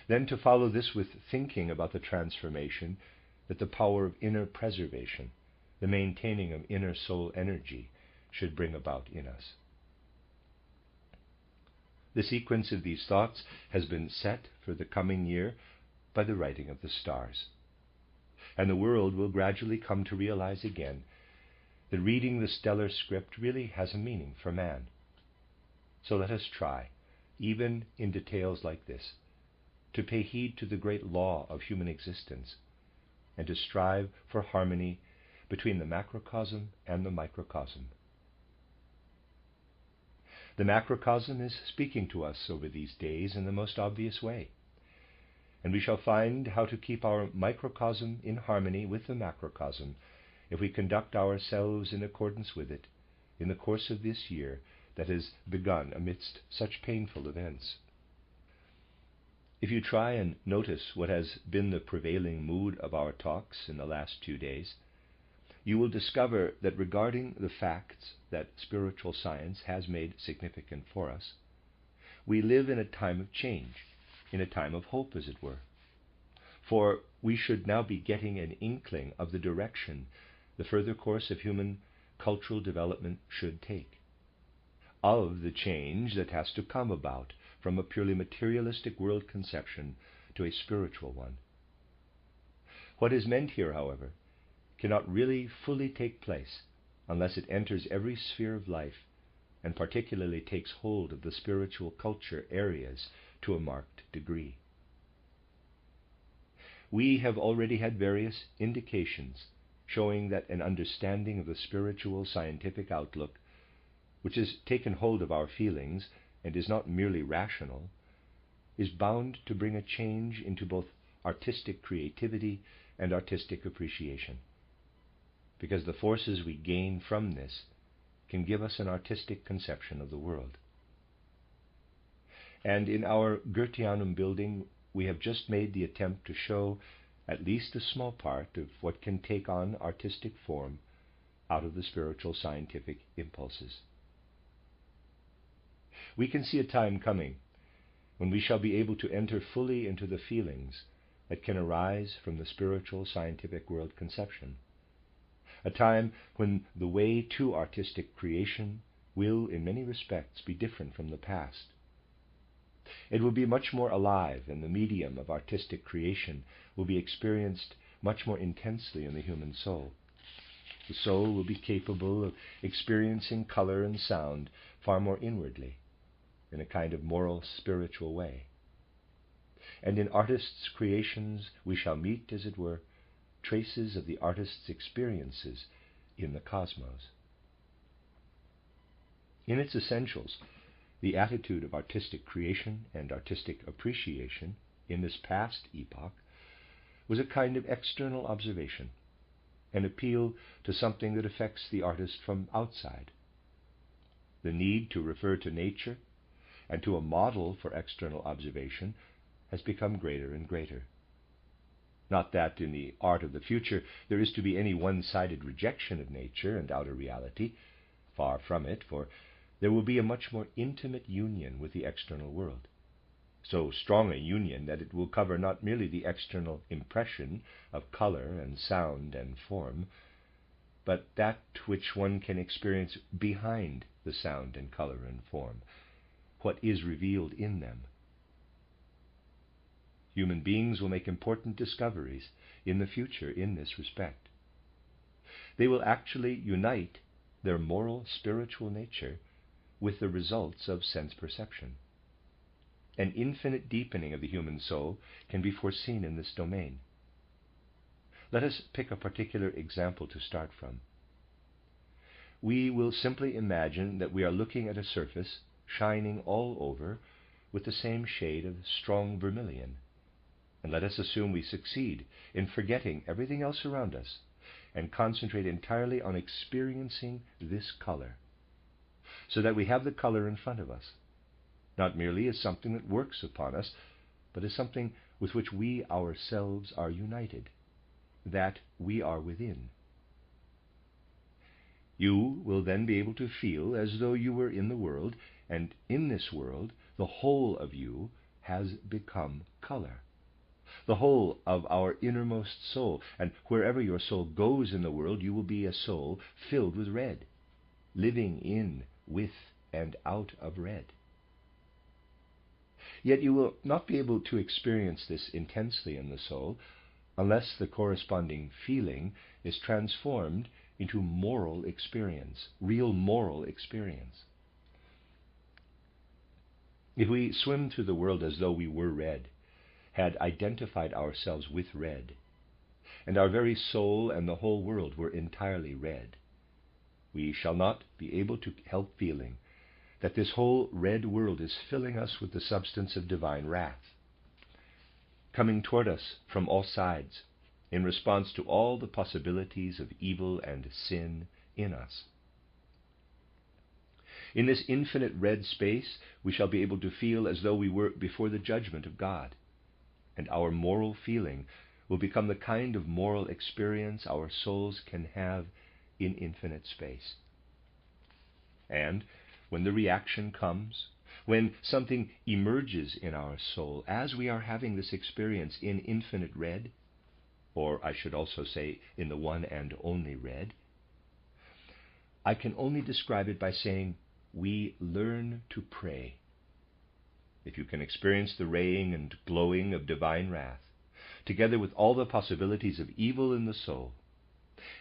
then to follow this with thinking about the transformation that the power of inner preservation, the maintaining of inner soul energy, should bring about in us. The sequence of these thoughts has been set for the coming year by the writing of the stars. And the world will gradually come to realize again that reading the stellar script really has a meaning for man. So let us try, even in details like this, to pay heed to the great law of human existence and to strive for harmony between the macrocosm and the microcosm. The macrocosm is speaking to us over these days in the most obvious way, and we shall find how to keep our microcosm in harmony with the macrocosm if we conduct ourselves in accordance with it in the course of this year that has begun amidst such painful events. If you try and notice what has been the prevailing mood of our talks in the last 2 days, you will discover that regarding the facts that spiritual science has made significant for us, we live in a time of change, in a time of hope, as it were. For we should now be getting an inkling of the direction the further course of human cultural development should take, of the change that has to come about from a purely materialistic world conception to a spiritual one. What is meant here, however, cannot really fully take place unless it enters every sphere of life and particularly takes hold of the spiritual culture areas to a marked degree. We have already had various indications showing that an understanding of the spiritual scientific outlook, which has taken hold of our feelings and is not merely rational, is bound to bring a change into both artistic creativity and artistic appreciation, because the forces we gain from this can give us an artistic conception of the world. And in our Goetheanum building, we have just made the attempt to show at least a small part of what can take on artistic form out of the spiritual scientific impulses. We can see a time coming when we shall be able to enter fully into the feelings that can arise from the spiritual scientific world conception, a time when the way to artistic creation will, in many respects, be different from the past. It will be much more alive, and the medium of artistic creation will be experienced much more intensely in the human soul. The soul will be capable of experiencing color and sound far more inwardly, in a kind of moral, spiritual way. And in artists' creations we shall meet, as it were, traces of the artist's experiences in the cosmos. In its essentials, the attitude of artistic creation and artistic appreciation in this past epoch was a kind of external observation, an appeal to something that affects the artist from outside. The need to refer to nature and to a model for external observation has become greater and greater. Not that in the art of the future there is to be any one-sided rejection of nature and outer reality. Far from it, for there will be a much more intimate union with the external world, so strong a union that it will cover not merely the external impression of color and sound and form, but that which one can experience behind the sound and color and form, what is revealed in them. Human beings will make important discoveries in the future in this respect. They will actually unite their moral, spiritual nature with the results of sense perception. An infinite deepening of the human soul can be foreseen in this domain. Let us pick a particular example to start from. We will simply imagine that we are looking at a surface shining all over with the same shade of strong vermilion, and let us assume we succeed in forgetting everything else around us and concentrate entirely on experiencing this color, so that we have the color in front of us, not merely as something that works upon us, but as something with which we ourselves are united, that we are within. You will then be able to feel as though you were in the world, and in this world the whole of you has become color, the whole of our innermost soul, and wherever your soul goes in the world, you will be a soul filled with red, living in, with, and out of red. Yet you will not be able to experience this intensely in the soul unless the corresponding feeling is transformed into moral experience, real moral experience. If we swim through the world as though we were red, had identified ourselves with red, and our very soul and the whole world were entirely red, we shall not be able to help feeling that this whole red world is filling us with the substance of divine wrath, coming toward us from all sides in response to all the possibilities of evil and sin in us. In this infinite red space, we shall be able to feel as though we were before the judgment of God, and our moral feeling will become the kind of moral experience our souls can have in infinite space. And when the reaction comes, when something emerges in our soul, as we are having this experience in infinite red, or I should also say in the one and only red, I can only describe it by saying we learn to pray. If you can experience the raying and glowing of divine wrath, together with all the possibilities of evil in the soul,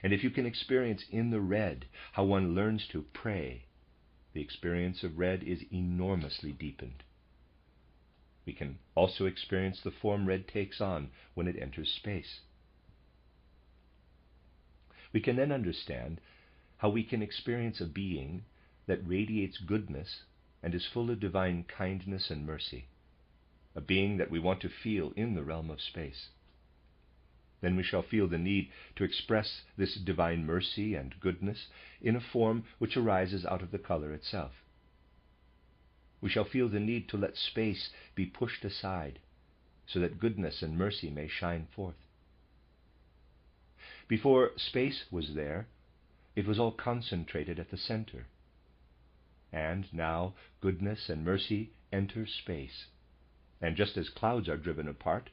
and if you can experience in the red how one learns to pray, the experience of red is enormously deepened. We can also experience the form red takes on when it enters space. We can then understand how we can experience a being that radiates goodness and is full of divine kindness and mercy, a being that we want to feel in the realm of space. Then we shall feel the need to express this divine mercy and goodness in a form which arises out of the color itself. We shall feel the need to let space be pushed aside so that goodness and mercy may shine forth. Before space was there, it was all concentrated at the center. And now goodness and mercy enter space. And just as clouds are driven apart,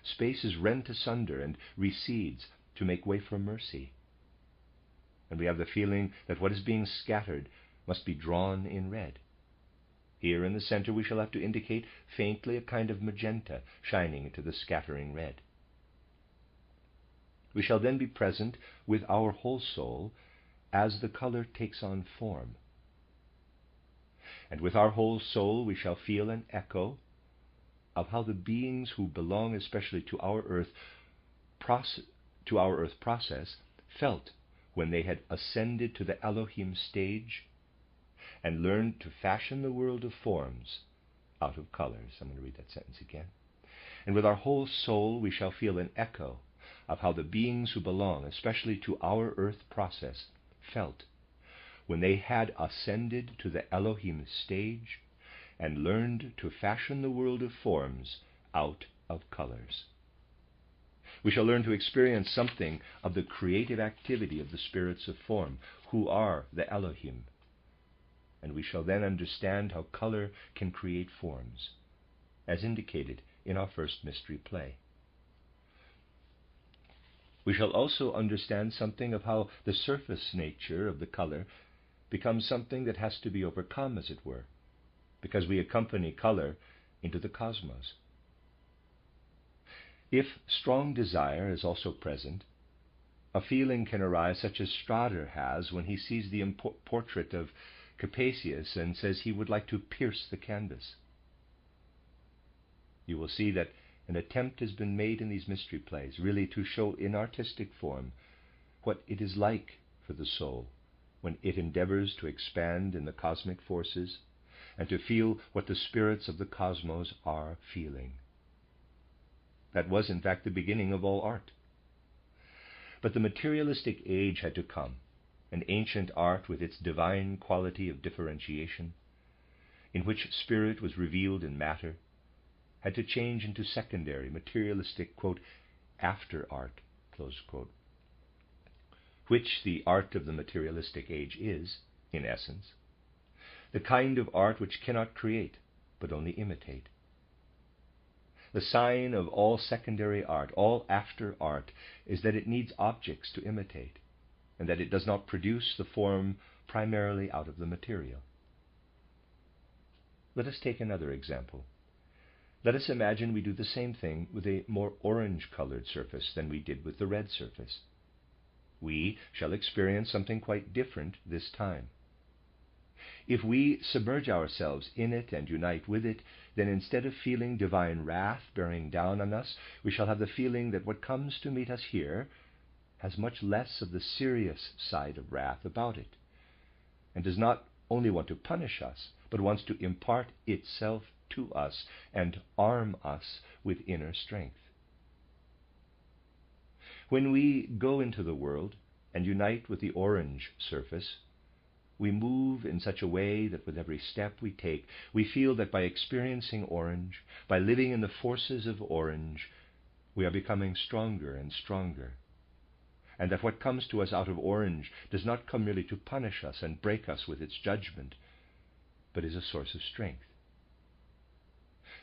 space is rent asunder and recedes to make way for mercy. And we have the feeling that what is being scattered must be drawn in red. Here in the center we shall have to indicate faintly a kind of magenta shining into the scattering red. We shall then be present with our whole soul as the color takes on form. And with our whole soul we shall feel an echo of how the beings who belong especially to our earth process felt when they had ascended to the Elohim stage and learned to fashion the world of forms out of colors. I'm going to read that sentence again. And with our whole soul we shall feel an echo of how the beings who belong especially to our earth process felt when they had ascended to the Elohim stage and learned to fashion the world of forms out of colors. We shall learn to experience something of the creative activity of the spirits of form, who are the Elohim. And we shall then understand how color can create forms, as indicated in our first mystery play. We shall also understand something of how the surface nature of the color becomes something that has to be overcome, as it were, because we accompany color into the cosmos. If strong desire is also present, a feeling can arise such as Lustre has when he sees the portrait of Capasius and says he would like to pierce the canvas. You will see that an attempt has been made in these mystery plays really to show in artistic form what it is like for the soul when it endeavors to expand in the cosmic forces and to feel what the spirits of the cosmos are feeling. That was, in fact, the beginning of all art. But the materialistic age had to come, an ancient art with its divine quality of differentiation, in which spirit was revealed in matter, had to change into secondary, materialistic, quote, after art, close quote, which the art of the materialistic age is, in essence, the kind of art which cannot create, but only imitate. The sign of all secondary art, all after art, is that it needs objects to imitate, and that it does not produce the form primarily out of the material. Let us take another example. Let us imagine we do the same thing with a more orange-colored surface than we did with the red surface. We shall experience something quite different this time. If we submerge ourselves in it and unite with it, then instead of feeling divine wrath bearing down on us, we shall have the feeling that what comes to meet us here has much less of the serious side of wrath about it, and does not only want to punish us, but wants to impart itself to us and arm us with inner strength. When we go into the world and unite with the orange surface, we move in such a way that with every step we take, we feel that by experiencing orange, by living in the forces of orange, we are becoming stronger and stronger, and that what comes to us out of orange does not come merely to punish us and break us with its judgment, but is a source of strength.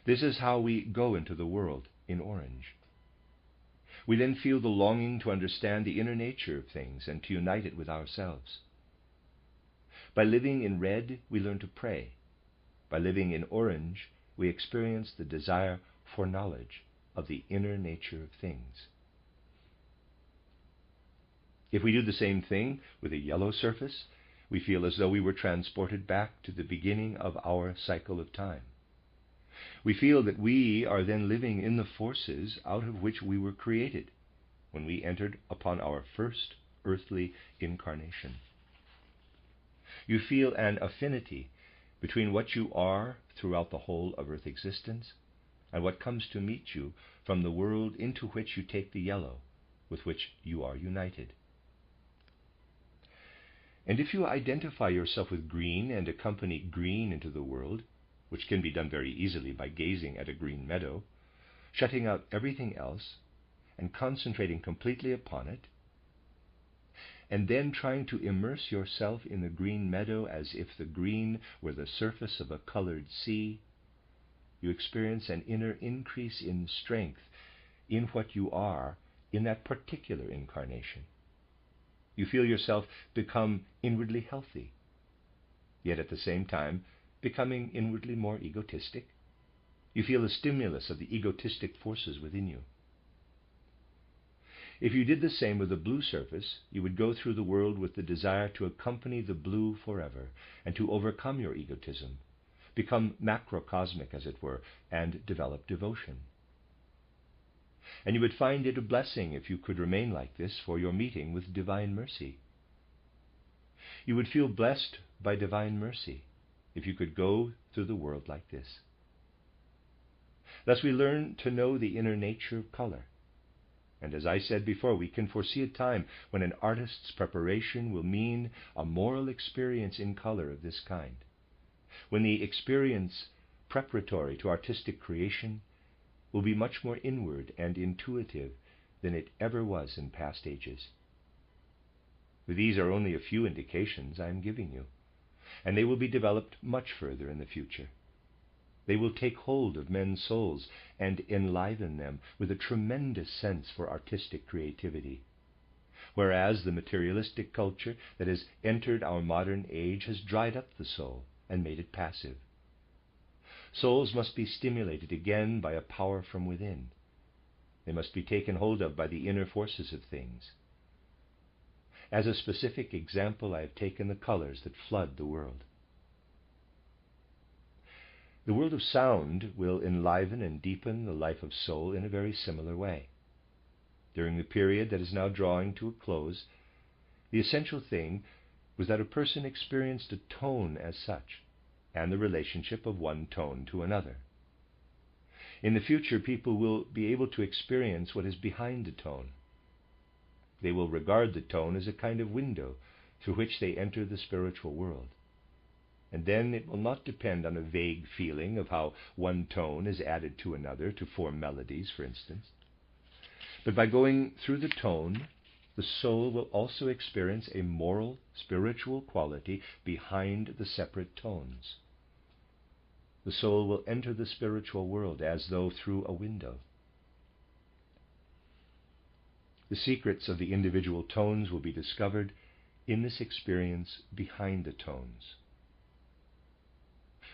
This is how we go into the world in orange. We then feel the longing to understand the inner nature of things and to unite it with ourselves. By living in red, we learn to pray. By living in orange, we experience the desire for knowledge of the inner nature of things. If we do the same thing with a yellow surface, we feel as though we were transported back to the beginning of our cycle of time. We feel that we are then living in the forces out of which we were created when we entered upon our first earthly incarnation. You feel an affinity between what you are throughout the whole of earth existence and what comes to meet you from the world into which you take the yellow, with which you are united. And if you identify yourself with green and accompany green into the world, which can be done very easily by gazing at a green meadow, shutting out everything else and concentrating completely upon it, and then trying to immerse yourself in the green meadow as if the green were the surface of a colored sea, you experience an inner increase in strength in what you are in that particular incarnation. You feel yourself become inwardly healthy, yet at the same time becoming inwardly more egotistic. You feel the stimulus of the egotistic forces within you. If you did the same with a blue surface, you would go through the world with the desire to accompany the blue forever and to overcome your egotism, become macrocosmic, as it were, and develop devotion. And you would find it a blessing if you could remain like this for your meeting with divine mercy. You would feel blessed by divine mercy if you could go through the world like this. Thus we learn to know the inner nature of color. And as I said before, we can foresee a time when an artist's preparation will mean a moral experience in color of this kind, when the experience preparatory to artistic creation will be much more inward and intuitive than it ever was in past ages. These are only a few indications I am giving you, and they will be developed much further in the future. They will take hold of men's souls and enliven them with a tremendous sense for artistic creativity, whereas the materialistic culture that has entered our modern age has dried up the soul and made it passive. Souls must be stimulated again by a power from within. They must be taken hold of by the inner forces of things. As a specific example, I have taken the colors that flood the world. The world of sound will enliven and deepen the life of soul in a very similar way. During the period that is now drawing to a close, the essential thing was that a person experienced a tone as such, and the relationship of one tone to another. In the future, people will be able to experience what is behind a tone. They will regard the tone as a kind of window through which they enter the spiritual world. And then it will not depend on a vague feeling of how one tone is added to another to form melodies, for instance. But by going through the tone, the soul will also experience a moral, spiritual quality behind the separate tones. The soul will enter the spiritual world as though through a window. The secrets of the individual tones will be discovered in this experience behind the tones.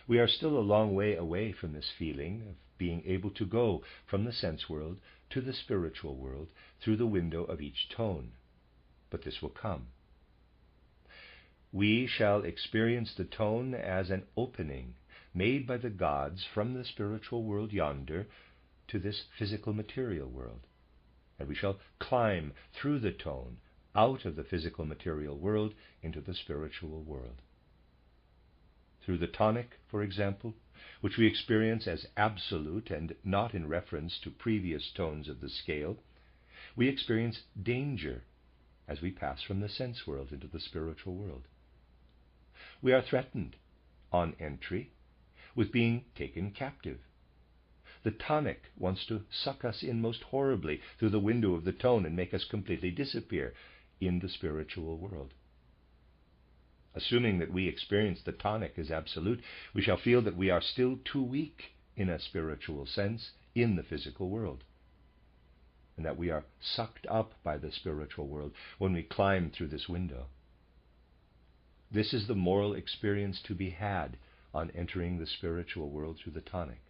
We are still a long way away from this feeling of being able to go from the sense world to the spiritual world through the window of each tone, but this will come. We shall experience the tone as an opening made by the gods from the spiritual world yonder to this physical material world, and we shall climb through the tone out of the physical material world into the spiritual world. Through the tonic, for example, which we experience as absolute and not in reference to previous tones of the scale, we experience danger as we pass from the sense world into the spiritual world. we are threatened, on entry, with being taken captive. The tonic wants to suck us in most horribly through the window of the tone and make us completely disappear in the spiritual world. Assuming that we experience the tonic as absolute, we shall feel that we are still too weak in a spiritual sense in the physical world, and that we are sucked up by the spiritual world when we climb through this window. This is the moral experience to be had on entering the spiritual world through the tonic.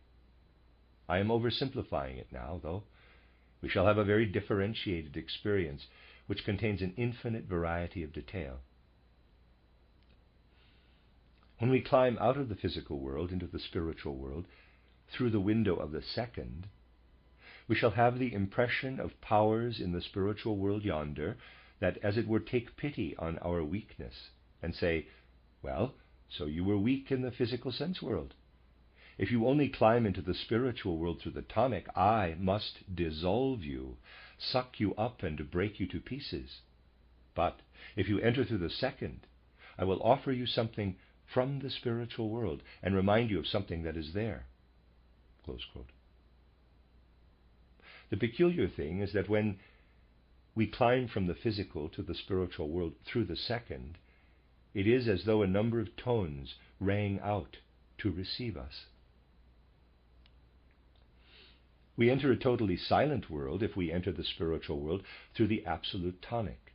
I am oversimplifying it now, though. We shall have a very differentiated experience which contains an infinite variety of detail. When we climb out of the physical world into the spiritual world through the window of the second, we shall have the impression of powers in the spiritual world yonder that, as it were, take pity on our weakness and say, well, so you were weak in the physical sense world. If you only climb into the spiritual world through the tonic, I must dissolve you, suck you up and break you to pieces. But if you enter through the second, I will offer you something from the spiritual world and remind you of something that is there. Close quote. The peculiar thing is that when we climb from the physical to the spiritual world through the second, it is as though a number of tones rang out to receive us. We enter a totally silent world if we enter the spiritual world through the absolute tonic.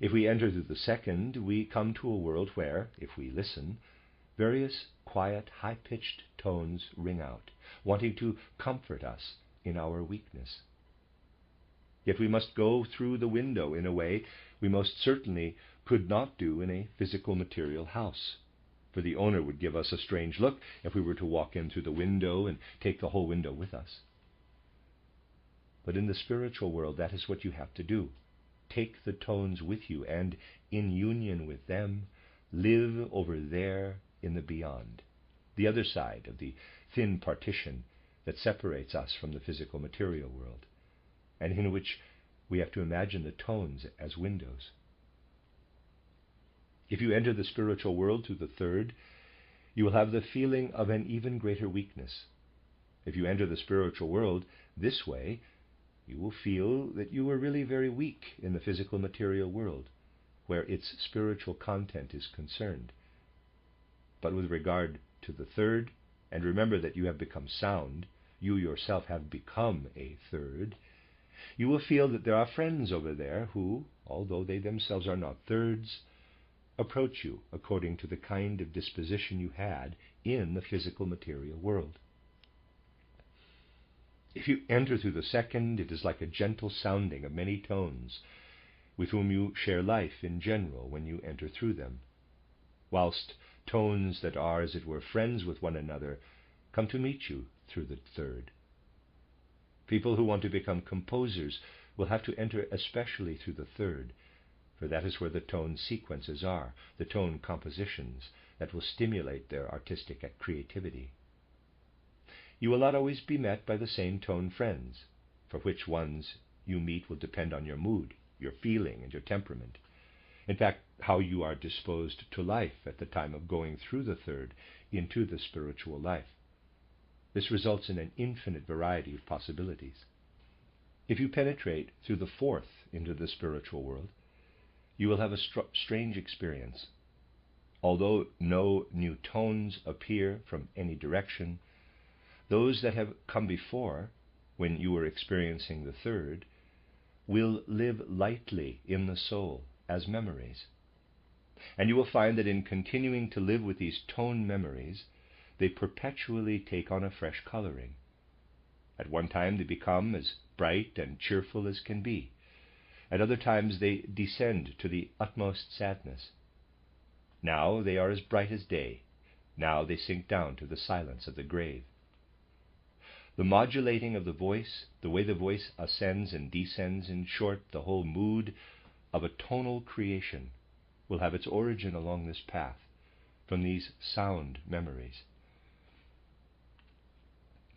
If we enter through the second, we come to a world where, if we listen, various quiet, high-pitched tones ring out, wanting to comfort us in our weakness. Yet we must go through the window in a way we most certainly could not do in a physical material house, for the owner would give us a strange look if we were to walk in through the window and take the whole window with us. But in the spiritual world, that is what you have to do. Take the tones with you, and in union with them, live over there in the beyond, the other side of the thin partition that separates us from the physical material world, and in which we have to imagine the tones as windows. If you enter the spiritual world through the third, you will have the feeling of an even greater weakness. If you enter the spiritual world this way, you will feel that you are really very weak in the physical material world, where its spiritual content is concerned. But with regard to the third, and remember that you have become sound, you yourself have become a third, you will feel that there are friends over there who, although they themselves are not thirds, approach you according to the kind of disposition you had in the physical material world. If you enter through the second, it is like a gentle sounding of many tones, with whom you share life in general when you enter through them, whilst tones that are, as it were, friends with one another come to meet you through the third. People who want to become composers will have to enter especially through the third, for that is where the tone sequences are, the tone compositions that will stimulate their artistic creativity. You will not always be met by the same tone friends, for which ones you meet will depend on your mood, your feeling, and your temperament. In fact, how you are disposed to life at the time of going through the third into the spiritual life. This results in an infinite variety of possibilities. If you penetrate through the fourth into the spiritual world, you will have a strange experience. Although no new tones appear from any direction, those that have come before, when you were experiencing the third, will live lightly in the soul as memories. And you will find that in continuing to live with these tone memories, they perpetually take on a fresh coloring. At one time they become as bright and cheerful as can be. At other times they descend to the utmost sadness. Now they are as bright as day. Now they sink down to the silence of the grave. The modulating of the voice, the way the voice ascends and descends, in short, the whole mood of a tonal creation, will have its origin along this path, from these sound memories.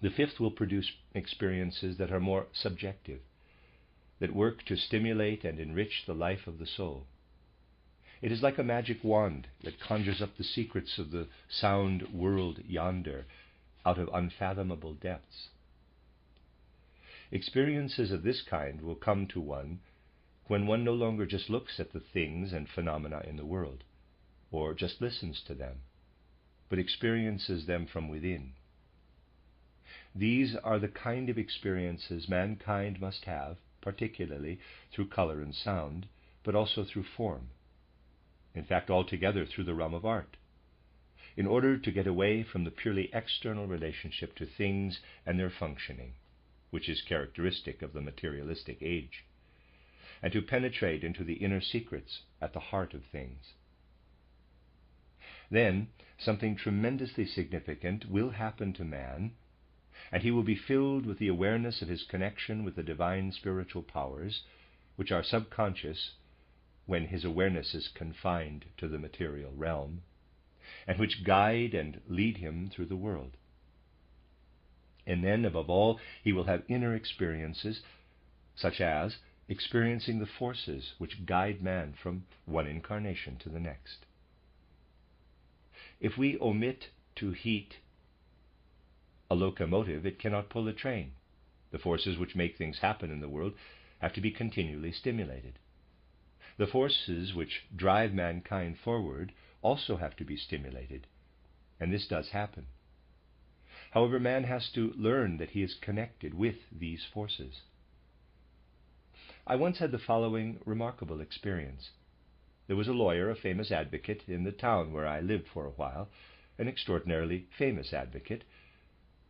The fifth will produce experiences that are more subjective, that work to stimulate and enrich the life of the soul. It is like a magic wand that conjures up the secrets of the sound world yonder out of unfathomable depths. Experiences of this kind will come to one when one no longer just looks at the things and phenomena in the world, or just listens to them, but experiences them from within. These are the kind of experiences mankind must have, particularly through color and sound, but also through form. In fact, altogether through the realm of art, in order to get away from the purely external relationship to things and their functioning, which is characteristic of the materialistic age, and to penetrate into the inner secrets at the heart of things. Then something tremendously significant will happen to man, and he will be filled with the awareness of his connection with the divine spiritual powers, which are subconscious when his awareness is confined to the material realm, and which guide and lead him through the world. And then, above all, he will have inner experiences, such as experiencing the forces which guide man from one incarnation to the next. If we omit to heat a locomotive, it cannot pull a train. The forces which make things happen in the world have to be continually stimulated. The forces which drive mankind forward also have to be stimulated, and this does happen. However, man has to learn that he is connected with these forces. I once had the following remarkable experience. There was a lawyer, a famous advocate, in the town where I lived for a while, an extraordinarily famous advocate,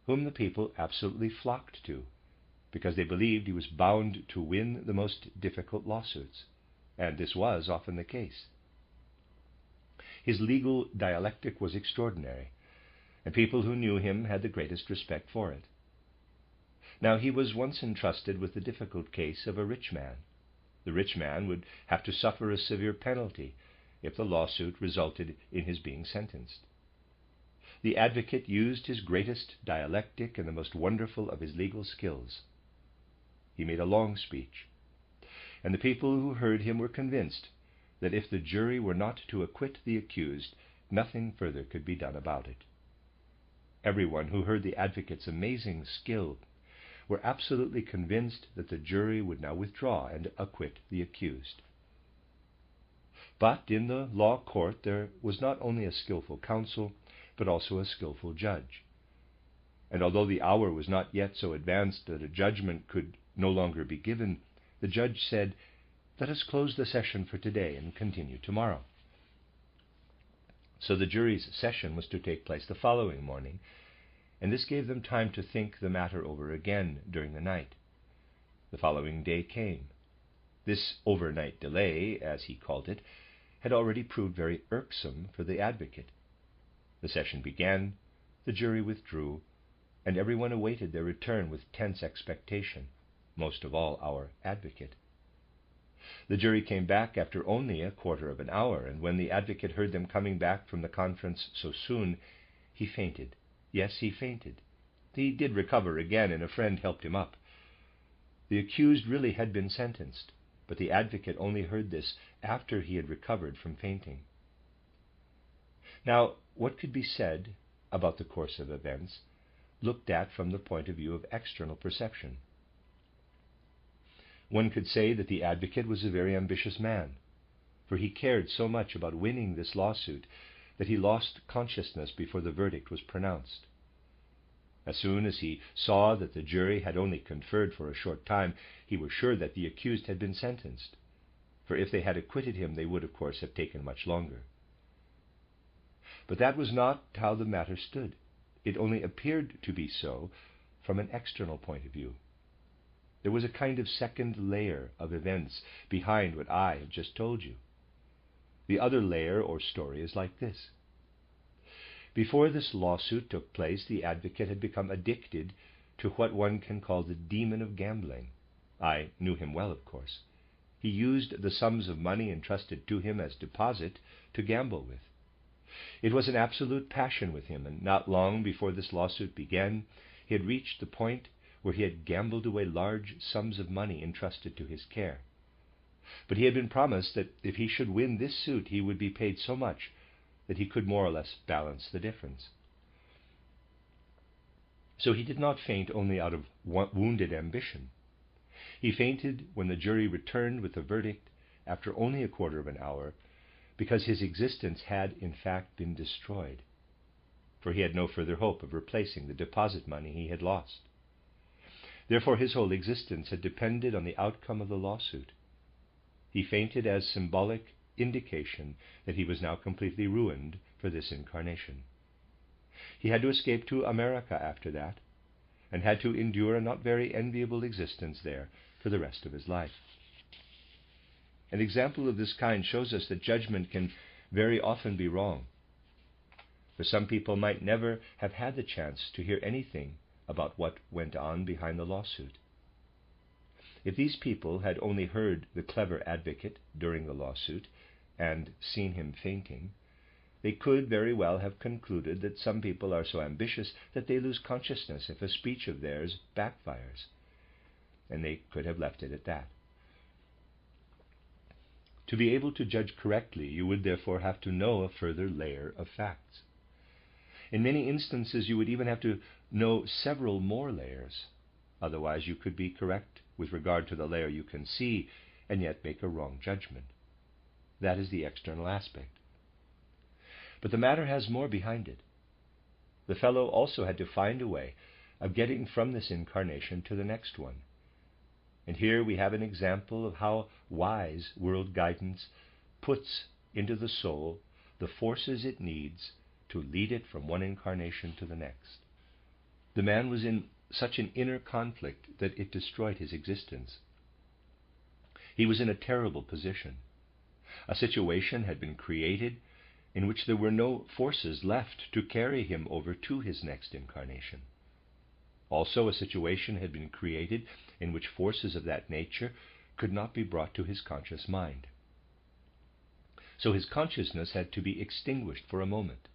whom the people absolutely flocked to, because they believed he was bound to win the most difficult lawsuits, and this was often the case. His legal dialectic was extraordinary, and people who knew him had the greatest respect for it. Now, he was once entrusted with the difficult case of a rich man. The rich man would have to suffer a severe penalty if the lawsuit resulted in his being sentenced. The advocate used his greatest dialectic and the most wonderful of his legal skills. He made a long speech, and the people who heard him were convinced that if the jury were not to acquit the accused, nothing further could be done about it. Everyone who heard the advocate's amazing skill were absolutely convinced that the jury would now withdraw and acquit the accused. But in the law court there was not only a skillful counsel, but also a skillful judge. And although the hour was not yet so advanced that a judgment could no longer be given, the judge said, "Let us close the session for today and continue tomorrow." So the jury's session was to take place the following morning, and this gave them time to think the matter over again during the night. The following day came. This overnight delay, as he called it, had already proved very irksome for the advocate. The session began, the jury withdrew, and everyone awaited their return with tense expectation, most of all our advocate. The jury came back after only a quarter of an hour, and when the advocate heard them coming back from the conference so soon, he fainted. Yes, he fainted. He did recover again, and a friend helped him up. The accused really had been sentenced, but the advocate only heard this after he had recovered from fainting. Now, what could be said about the course of events, looked at from the point of view of external perception? One could say that the advocate was a very ambitious man, for he cared so much about winning this lawsuit that he lost consciousness before the verdict was pronounced. As soon as he saw that the jury had only conferred for a short time, he was sure that the accused had been sentenced, for if they had acquitted him, they would, of course, have taken much longer. But that was not how the matter stood. It only appeared to be so from an external point of view. There was a kind of second layer of events behind what I have just told you. The other layer or story is like this. Before this lawsuit took place, the advocate had become addicted to what one can call the demon of gambling. I knew him well, of course. He used the sums of money entrusted to him as deposit to gamble with. It was an absolute passion with him, and not long before this lawsuit began, he had reached the point where he had gambled away large sums of money entrusted to his care. But he had been promised that if he should win this suit, he would be paid so much that he could more or less balance the difference. So he did not faint only out of wounded ambition. He fainted when the jury returned with the verdict after only a quarter of an hour, because his existence had in fact been destroyed, for he had no further hope of replacing the deposit money he had lost. Therefore his whole existence had depended on the outcome of the lawsuit. He fainted as symbolic indication that he was now completely ruined for this incarnation. He had to escape to America after that, and had to endure a not very enviable existence there for the rest of his life. An example of this kind shows us that judgment can very often be wrong. For some people might never have had the chance to hear anything about what went on behind the lawsuit. If these people had only heard the clever advocate during the lawsuit and seen him fainting, they could very well have concluded that some people are so ambitious that they lose consciousness if a speech of theirs backfires, and they could have left it at that. To be able to judge correctly, you would therefore have to know a further layer of facts. In many instances, you would even have to know several more layers. Otherwise, you could be correct with regard to the layer you can see and yet make a wrong judgment. That is the external aspect. But the matter has more behind it. The fellow also had to find a way of getting from this incarnation to the next one. And here we have an example of how wise world guidance puts into the soul the forces it needs to lead it from one incarnation to the next. The man was in such an inner conflict that it destroyed his existence. He was in a terrible position. A situation had been created in which there were no forces left to carry him over to his next incarnation. Also, a situation had been created in which forces of that nature could not be brought to his conscious mind. So his consciousness had to be extinguished for a moment.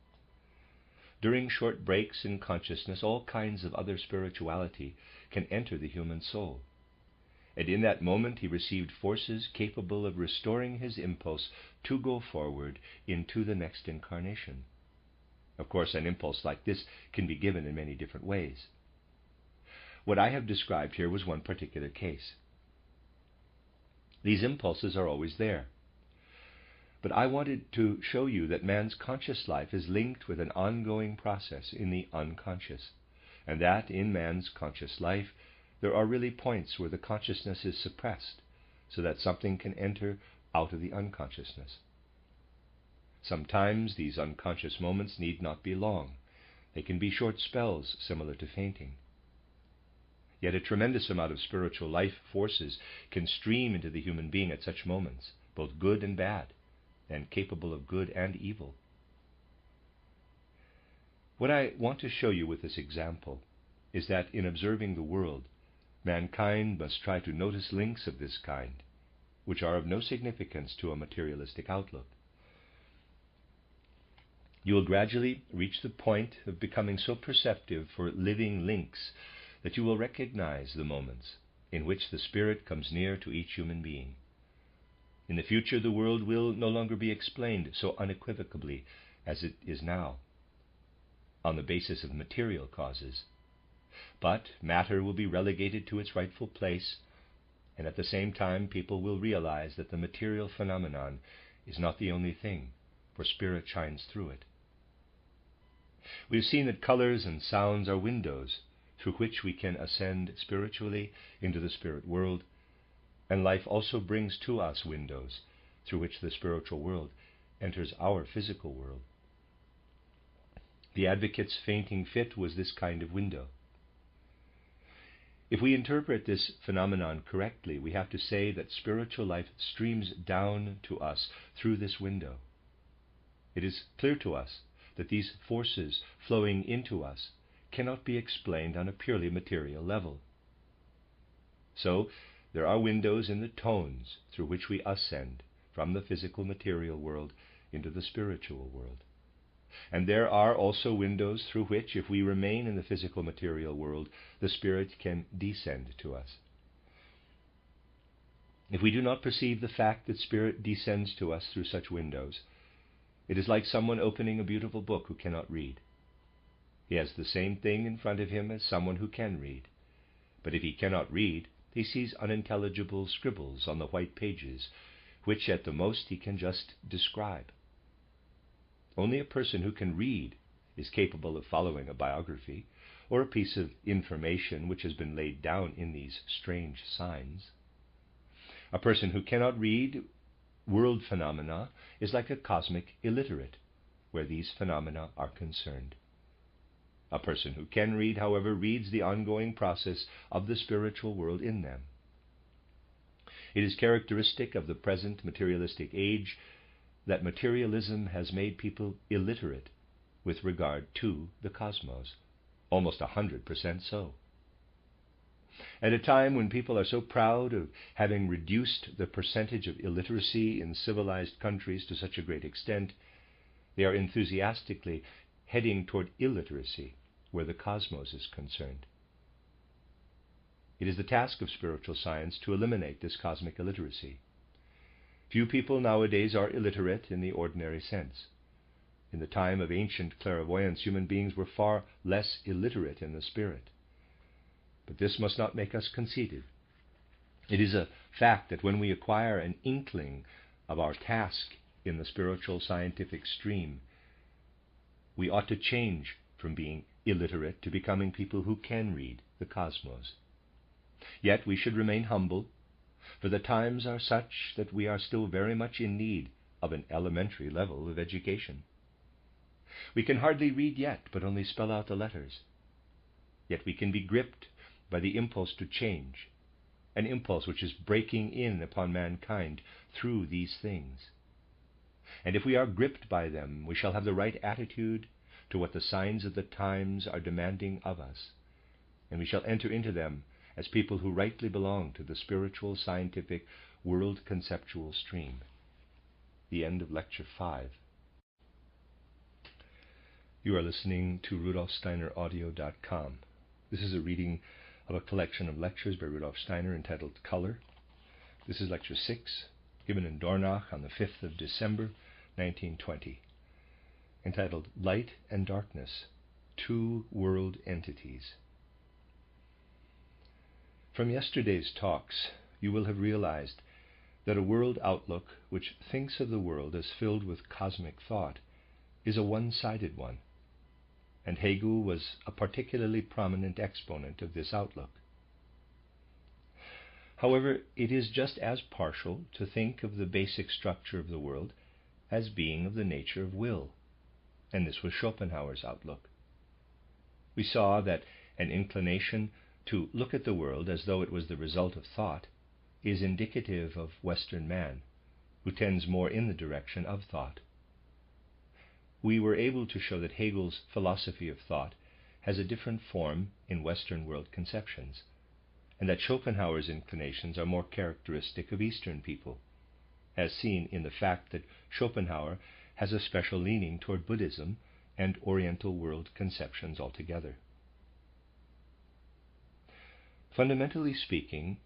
During short breaks in consciousness, all kinds of other spirituality can enter the human soul. And in that moment he received forces capable of restoring his impulse to go forward into the next incarnation. Of course, an impulse like this can be given in many different ways. What I have described here was one particular case. These impulses are always there. But I wanted to show you that man's conscious life is linked with an ongoing process in the unconscious, and that in man's conscious life there are really points where the consciousness is suppressed, so that something can enter out of the unconsciousness. Sometimes these unconscious moments need not be long. They can be short spells, similar to fainting. Yet a tremendous amount of spiritual life forces can stream into the human being at such moments, both good and bad, and capable of good and evil. What I want to show you with this example is that in observing the world, mankind must try to notice links of this kind, which are of no significance to a materialistic outlook. You will gradually reach the point of becoming so perceptive for living links that you will recognize the moments in which the Spirit comes near to each human being. In the future, the world will no longer be explained so unequivocally as it is now, on the basis of material causes. But matter will be relegated to its rightful place, and at the same time people will realize that the material phenomenon is not the only thing, for spirit shines through it. We've seen that colors and sounds are windows through which we can ascend spiritually into the spirit world, and life also brings to us windows through which the spiritual world enters our physical world. The advocate's fainting fit was this kind of window. If we interpret this phenomenon correctly, we have to say that spiritual life streams down to us through this window. It is clear to us that these forces flowing into us cannot be explained on a purely material level. So, there are windows in the tones through which we ascend from the physical material world into the spiritual world. And there are also windows through which, if we remain in the physical material world, the spirit can descend to us. If we do not perceive the fact that spirit descends to us through such windows, it is like someone opening a beautiful book who cannot read. He has the same thing in front of him as someone who can read. But if he cannot read, he sees unintelligible scribbles on the white pages, which at the most he can just describe. Only a person who can read is capable of following a biography, or a piece of information which has been laid down in these strange signs. A person who cannot read world phenomena is like a cosmic illiterate, where these phenomena are concerned. A person who can read, however, reads the ongoing process of the spiritual world in them. It is characteristic of the present materialistic age that materialism has made people illiterate with regard to the cosmos, almost 100% so. At a time when people are so proud of having reduced the percentage of illiteracy in civilized countries to such a great extent, they are enthusiastically heading toward illiteracy where the cosmos is concerned. It is the task of spiritual science to eliminate this cosmic illiteracy. Few people nowadays are illiterate in the ordinary sense. In the time of ancient clairvoyance, human beings were far less illiterate in the spirit. But this must not make us conceited. It is a fact that when we acquire an inkling of our task in the spiritual scientific stream, we ought to change from being illiterate to becoming people who can read the cosmos. Yet we should remain humble, for the times are such that we are still very much in need of an elementary level of education. We can hardly read yet, but only spell out the letters. Yet we can be gripped by the impulse to change, an impulse which is breaking in upon mankind through these things. And if we are gripped by them, we shall have the right attitude to what the signs of the times are demanding of us, and we shall enter into them as people who rightly belong to the spiritual, scientific, world conceptual stream. The end of Lecture 5. You are listening to RudolfSteinerAudio.com. This is a reading of a collection of lectures by Rudolf Steiner entitled Color. This is Lecture 6, given in Dornach on the 5th of December, 1920, entitled Light and Darkness, Two World Entities. From yesterday's talks, you will have realized that a world outlook which thinks of the world as filled with cosmic thought is a one-sided one, and Hegel was a particularly prominent exponent of this outlook. However, it is just as partial to think of the basic structure of the world as being of the nature of will, and this was Schopenhauer's outlook. We saw that an inclination to look at the world as though it was the result of thought is indicative of Western man, who tends more in the direction of thought. We were able to show that Hegel's philosophy of thought has a different form in Western world conceptions, and that Schopenhauer's inclinations are more characteristic of Eastern people, as seen in the fact that Schopenhauer has a special leaning toward Buddhism and Oriental world conceptions altogether. Fundamentally speaking,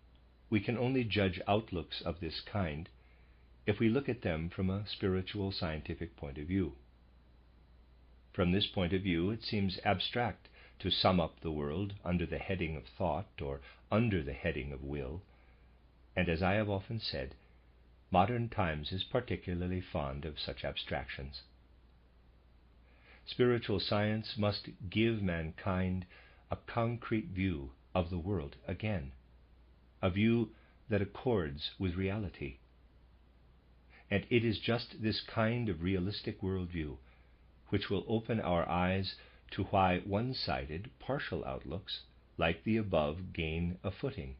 we can only judge outlooks of this kind if we look at them from a spiritual scientific point of view. From this point of view, it seems abstract to sum up the world under the heading of thought or under the heading of will, and as I have often said, modern times is particularly fond of such abstractions. Spiritual science must give mankind a concrete view of the world again, a view that accords with reality. And it is just this kind of realistic worldview which will open our eyes to why one-sided, partial outlooks like the above gain a footing.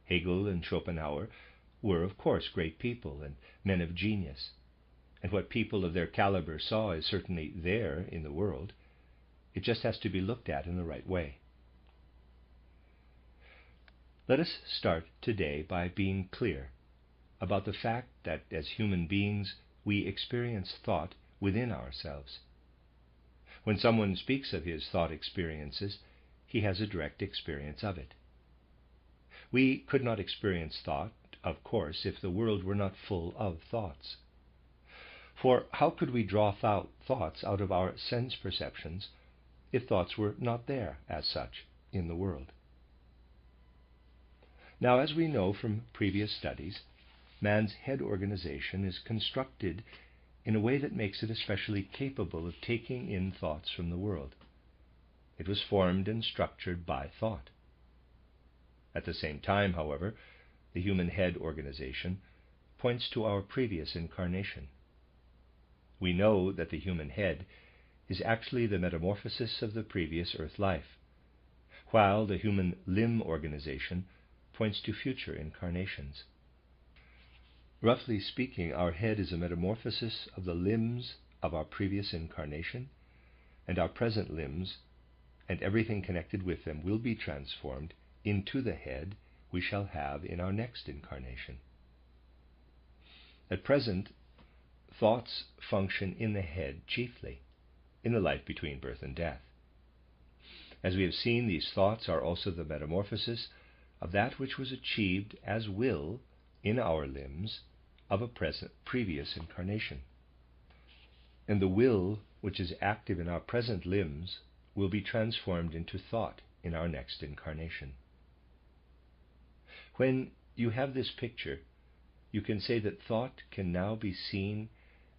Hegel and Schopenhauer were, of course, great people and men of genius, and what people of their caliber saw is certainly there in the world. It just has to be looked at in the right way. Let us start today by being clear about the fact that as human beings we experience thought within ourselves. When someone speaks of his thought experiences, he has a direct experience of it. We could not experience thought of course, if the world were not full of thoughts. For how could we draw thoughts out of our sense perceptions if thoughts were not there, as such, in the world? Now, as we know from previous studies, man's head organization is constructed in a way that makes it especially capable of taking in thoughts from the world. It was formed and structured by thought. At the same time, however, the human head organization points to our previous incarnation. We know that the human head is actually the metamorphosis of the previous earth life, while the human limb organization points to future incarnations. Roughly speaking, our head is a metamorphosis of the limbs of our previous incarnation, and our present limbs and everything connected with them will be transformed into the head we shall have in our next incarnation. At present, thoughts function in the head chiefly, in the life between birth and death. As we have seen, these thoughts are also the metamorphosis of that which was achieved as will in our limbs of a previous incarnation. And the will which is active in our present limbs will be transformed into thought in our next incarnation. When you have this picture, you can say that thought can now be seen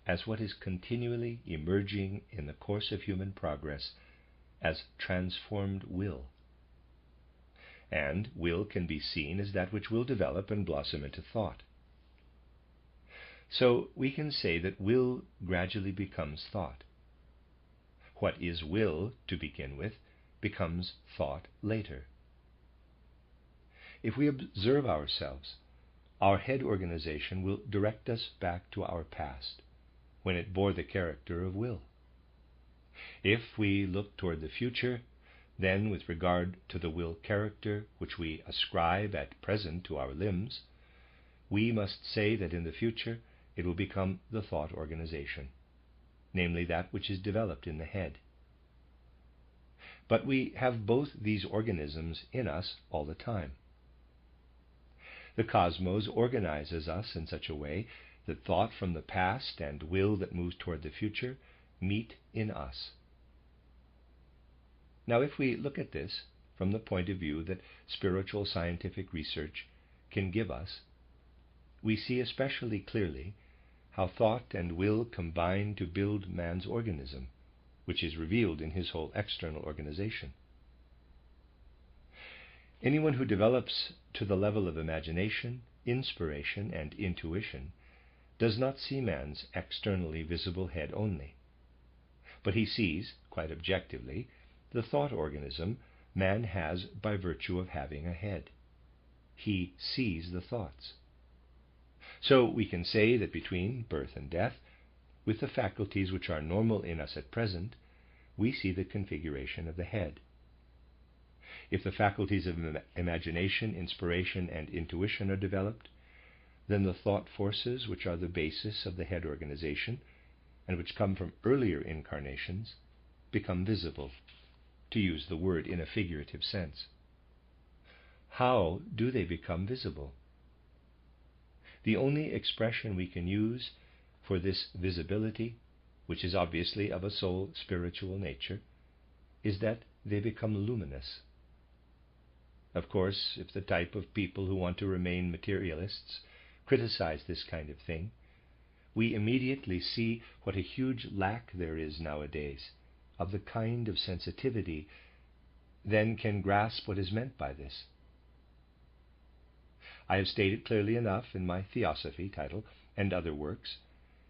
as what is continually emerging in the course of human progress as transformed will. And will can be seen as that which will develop and blossom into thought. So we can say that will gradually becomes thought. What is will to begin with becomes thought later. If we observe ourselves, our head organization will direct us back to our past, when it bore the character of will. If we look toward the future, then with regard to the will character which we ascribe at present to our limbs, we must say that in the future it will become the thought organization, namely that which is developed in the head. But we have both these organisms in us all the time. The cosmos organizes us in such a way that thought from the past and will that moves toward the future meet in us. Now, if we look at this from the point of view that spiritual scientific research can give us, we see especially clearly how thought and will combine to build man's organism, which is revealed in his whole external organization. Anyone who develops to the level of imagination, inspiration, and intuition does not see man's externally visible head only, but he sees, quite objectively, the thought organism man has by virtue of having a head. He sees the thoughts. So we can say that between birth and death, with the faculties which are normal in us at present, we see the configuration of the head. If the faculties of imagination, inspiration, and intuition are developed, then the thought forces which are the basis of the head organization, and which come from earlier incarnations, become visible, to use the word in a figurative sense. How do they become visible? The only expression we can use for this visibility, which is obviously of a soul spiritual nature, is that they become luminous. Of course, if the type of people who want to remain materialists criticize this kind of thing, we immediately see what a huge lack there is nowadays of the kind of sensitivity then can grasp what is meant by this. I have stated clearly enough in my Theosophy title and other works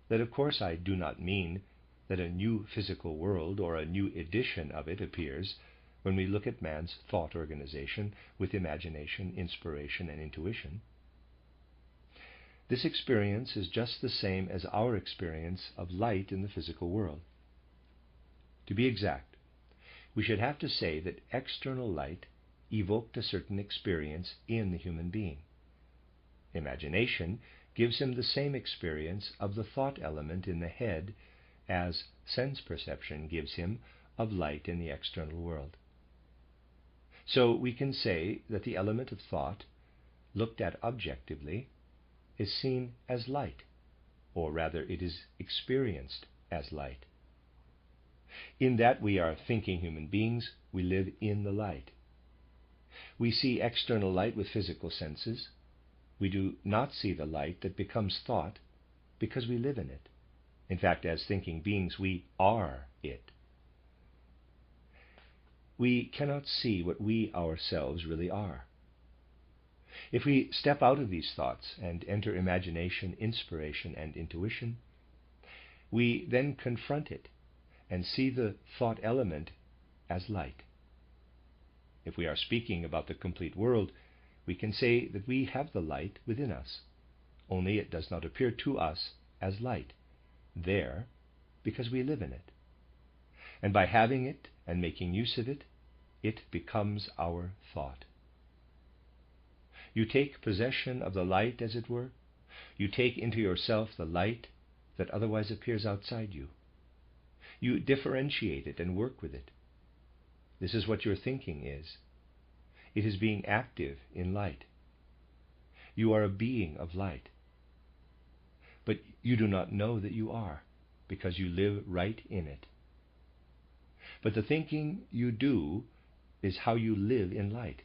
that of course I do not mean that a new physical world or a new edition of it appears when we look at man's thought organization with imagination, inspiration, and intuition. This experience is just the same as our experience of light in the physical world. To be exact, we should have to say that external light evoked a certain experience in the human being. Imagination gives him the same experience of the thought element in the head as sense perception gives him of light in the external world. So we can say that the element of thought, looked at objectively, is seen as light, or rather it is experienced as light. In that we are thinking human beings, we live in the light. We see external light with physical senses. We do not see the light that becomes thought because we live in it. In fact, as thinking beings, we are it. We cannot see what we ourselves really are. If we step out of these thoughts and enter imagination, inspiration, and intuition, we then confront it and see the thought element as light. If we are speaking about the complete world, we can say that we have the light within us, only it does not appear to us as light there because we live in it. And by having it and making use of it, it becomes our thought. You take possession of the light, as it were. You take into yourself the light that otherwise appears outside you. You differentiate it and work with it. This is what your thinking is. It is being active in light. You are a being of light. But you do not know that you are, because you live right in it. But the thinking you do is how you live in light.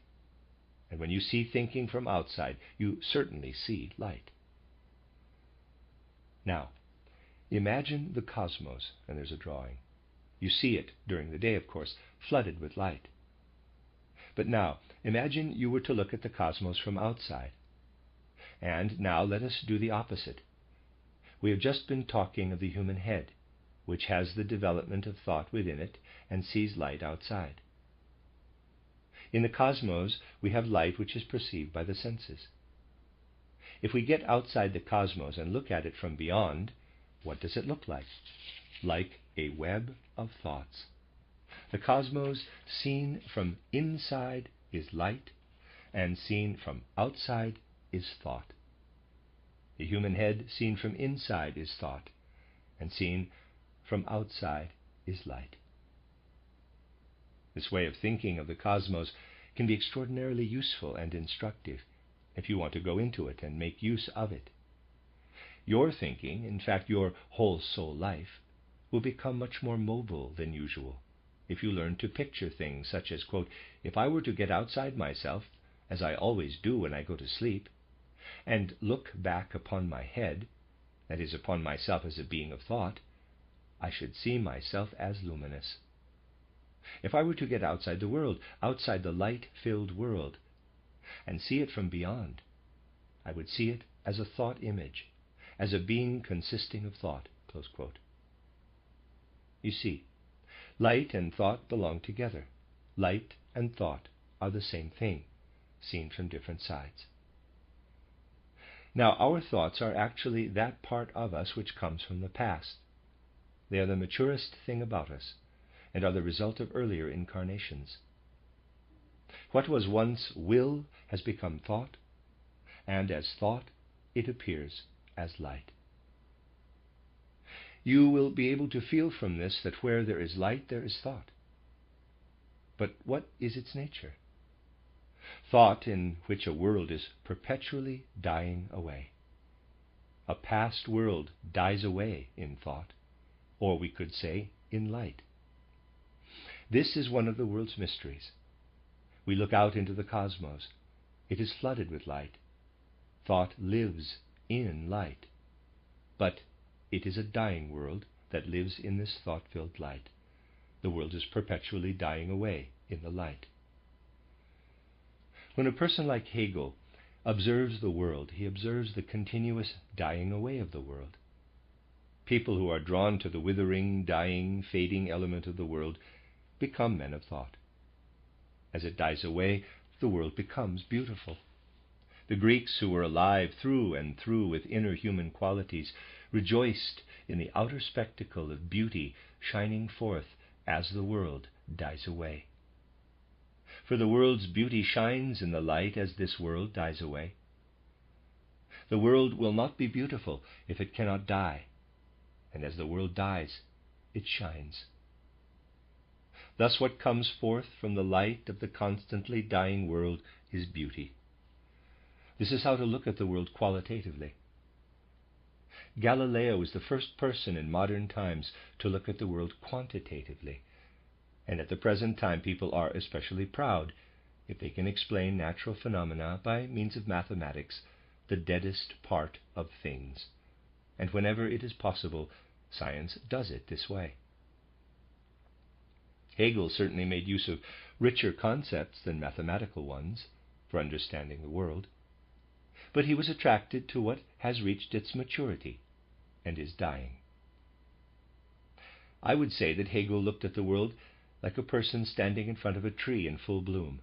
And when you see thinking from outside, you certainly see light. Now, imagine the cosmos, and there's a drawing. You see it during the day, of course, flooded with light. But now, imagine you were to look at the cosmos from outside. And now let us do the opposite. We have just been talking of the human head, which has the development of thought within it and sees light outside. In the cosmos, we have light which is perceived by the senses. If we get outside the cosmos and look at it from beyond, what does it look like? Like a web of thoughts. The cosmos seen from inside is light, and seen from outside is thought. The human head seen from inside is thought, and seen from outside is light. This way of thinking of the cosmos can be extraordinarily useful and instructive if you want to go into it and make use of it. Your thinking, in fact your whole soul life, will become much more mobile than usual if you learn to picture things such as, quote, if I were to get outside myself, as I always do when I go to sleep, and look back upon my head, that is, upon myself as a being of thought, I should see myself as luminous. If I were to get outside the world, outside the light-filled world, and see it from beyond, I would see it as a thought image, as a being consisting of thought, close quote. You see, light and thought belong together. Light and thought are the same thing, seen from different sides. Now, our thoughts are actually that part of us which comes from the past. They are the maturest thing about us, and are the result of earlier incarnations. What was once will has become thought, and as thought it appears as light. You will be able to feel from this that where there is light, there is thought. But what is its nature? Thought in which a world is perpetually dying away. A past world dies away in thought, or we could say in light. This is one of the world's mysteries. We look out into the cosmos. It is flooded with light. Thought lives in light. But it is a dying world that lives in this thought-filled light. The world is perpetually dying away in the light. When a person like Hegel observes the world, he observes the continuous dying away of the world. People who are drawn to the withering, dying, fading element of the world become men of thought. As it dies away, the world becomes beautiful. The Greeks, who were alive through and through with inner human qualities, rejoiced in the outer spectacle of beauty shining forth as the world dies away. For the world's beauty shines in the light as this world dies away. The world will not be beautiful if it cannot die, and as the world dies, it shines. Thus what comes forth from the light of the constantly dying world is beauty. This is how to look at the world qualitatively. Galileo was the first person in modern times to look at the world quantitatively, and at the present time people are especially proud if they can explain natural phenomena by means of mathematics, the deadest part of things. And whenever it is possible, science does it this way. Hegel certainly made use of richer concepts than mathematical ones for understanding the world, but he was attracted to what has reached its maturity and is dying. I would say that Hegel looked at the world like a person standing in front of a tree in full bloom,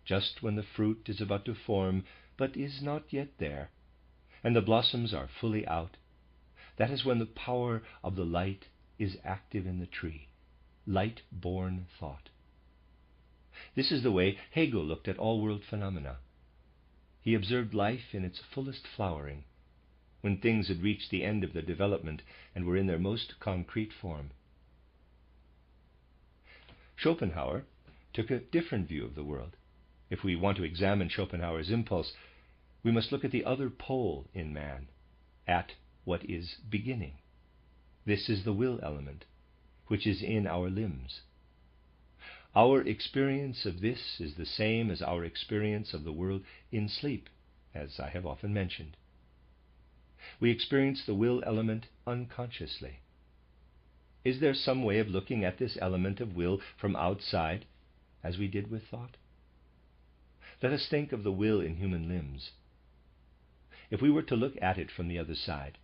just when the fruit is about to form but is not yet there, and the blossoms are fully out. That is when the power of the light is active in the tree, light-born thought. This is the way Hegel looked at all world phenomena. He observed life in its fullest flowering, when things had reached the end of their development and were in their most concrete form. Schopenhauer took a different view of the world. If we want to examine Schopenhauer's impulse, we must look at the other pole in man, at what is beginning. This is the will element, which is in our limbs. Our experience of this is the same as our experience of the world in sleep, as I have often mentioned. We experience the will element unconsciously. Is there some way of looking at this element of will from outside, as we did with thought? Let us think of the will in human limbs. If we were to look at it from the other side,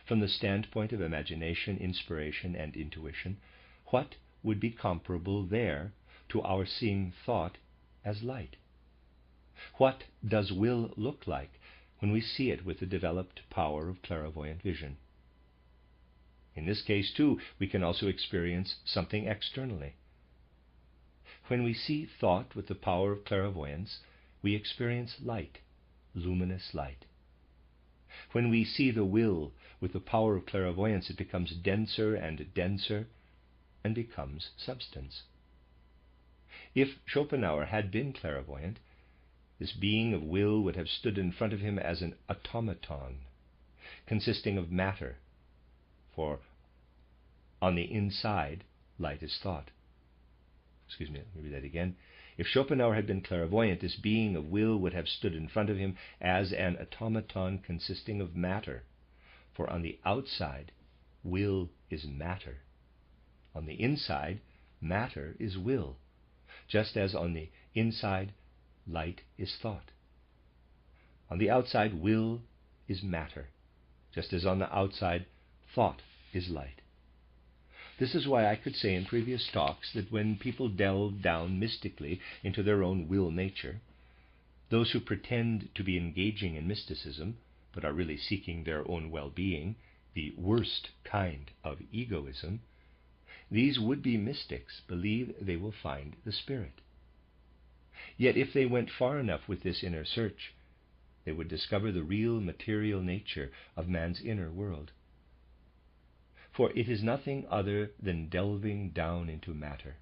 from the standpoint of imagination, inspiration, and intuition, what would be comparable there to our seeing thought as light? What does will look like when we see it with the developed power of clairvoyant vision? In this case, too, we can also experience something externally. When we see thought with the power of clairvoyance, we experience light, luminous light. When we see the will with the power of clairvoyance, it becomes denser and denser and becomes substance. If Schopenhauer had been clairvoyant, this being of will would have stood in front of him as an automaton, consisting of matter, for on the inside light is thought. Let me read that again. If Schopenhauer had been clairvoyant, this being of will would have stood in front of him as an automaton consisting of matter, for on the outside will is matter. On the inside, matter is will, just as on the inside, light is thought. On the outside, will is matter, just as on the outside, thought is light. This is why I could say in previous talks that when people delve down mystically into their own will nature, those who pretend to be engaging in mysticism, but are really seeking their own well-being, the worst kind of egoism, these would-be mystics believe they will find the Spirit. Yet if they went far enough with this inner search, they would discover the real material nature of man's inner world. For it is nothing other than delving down into matter.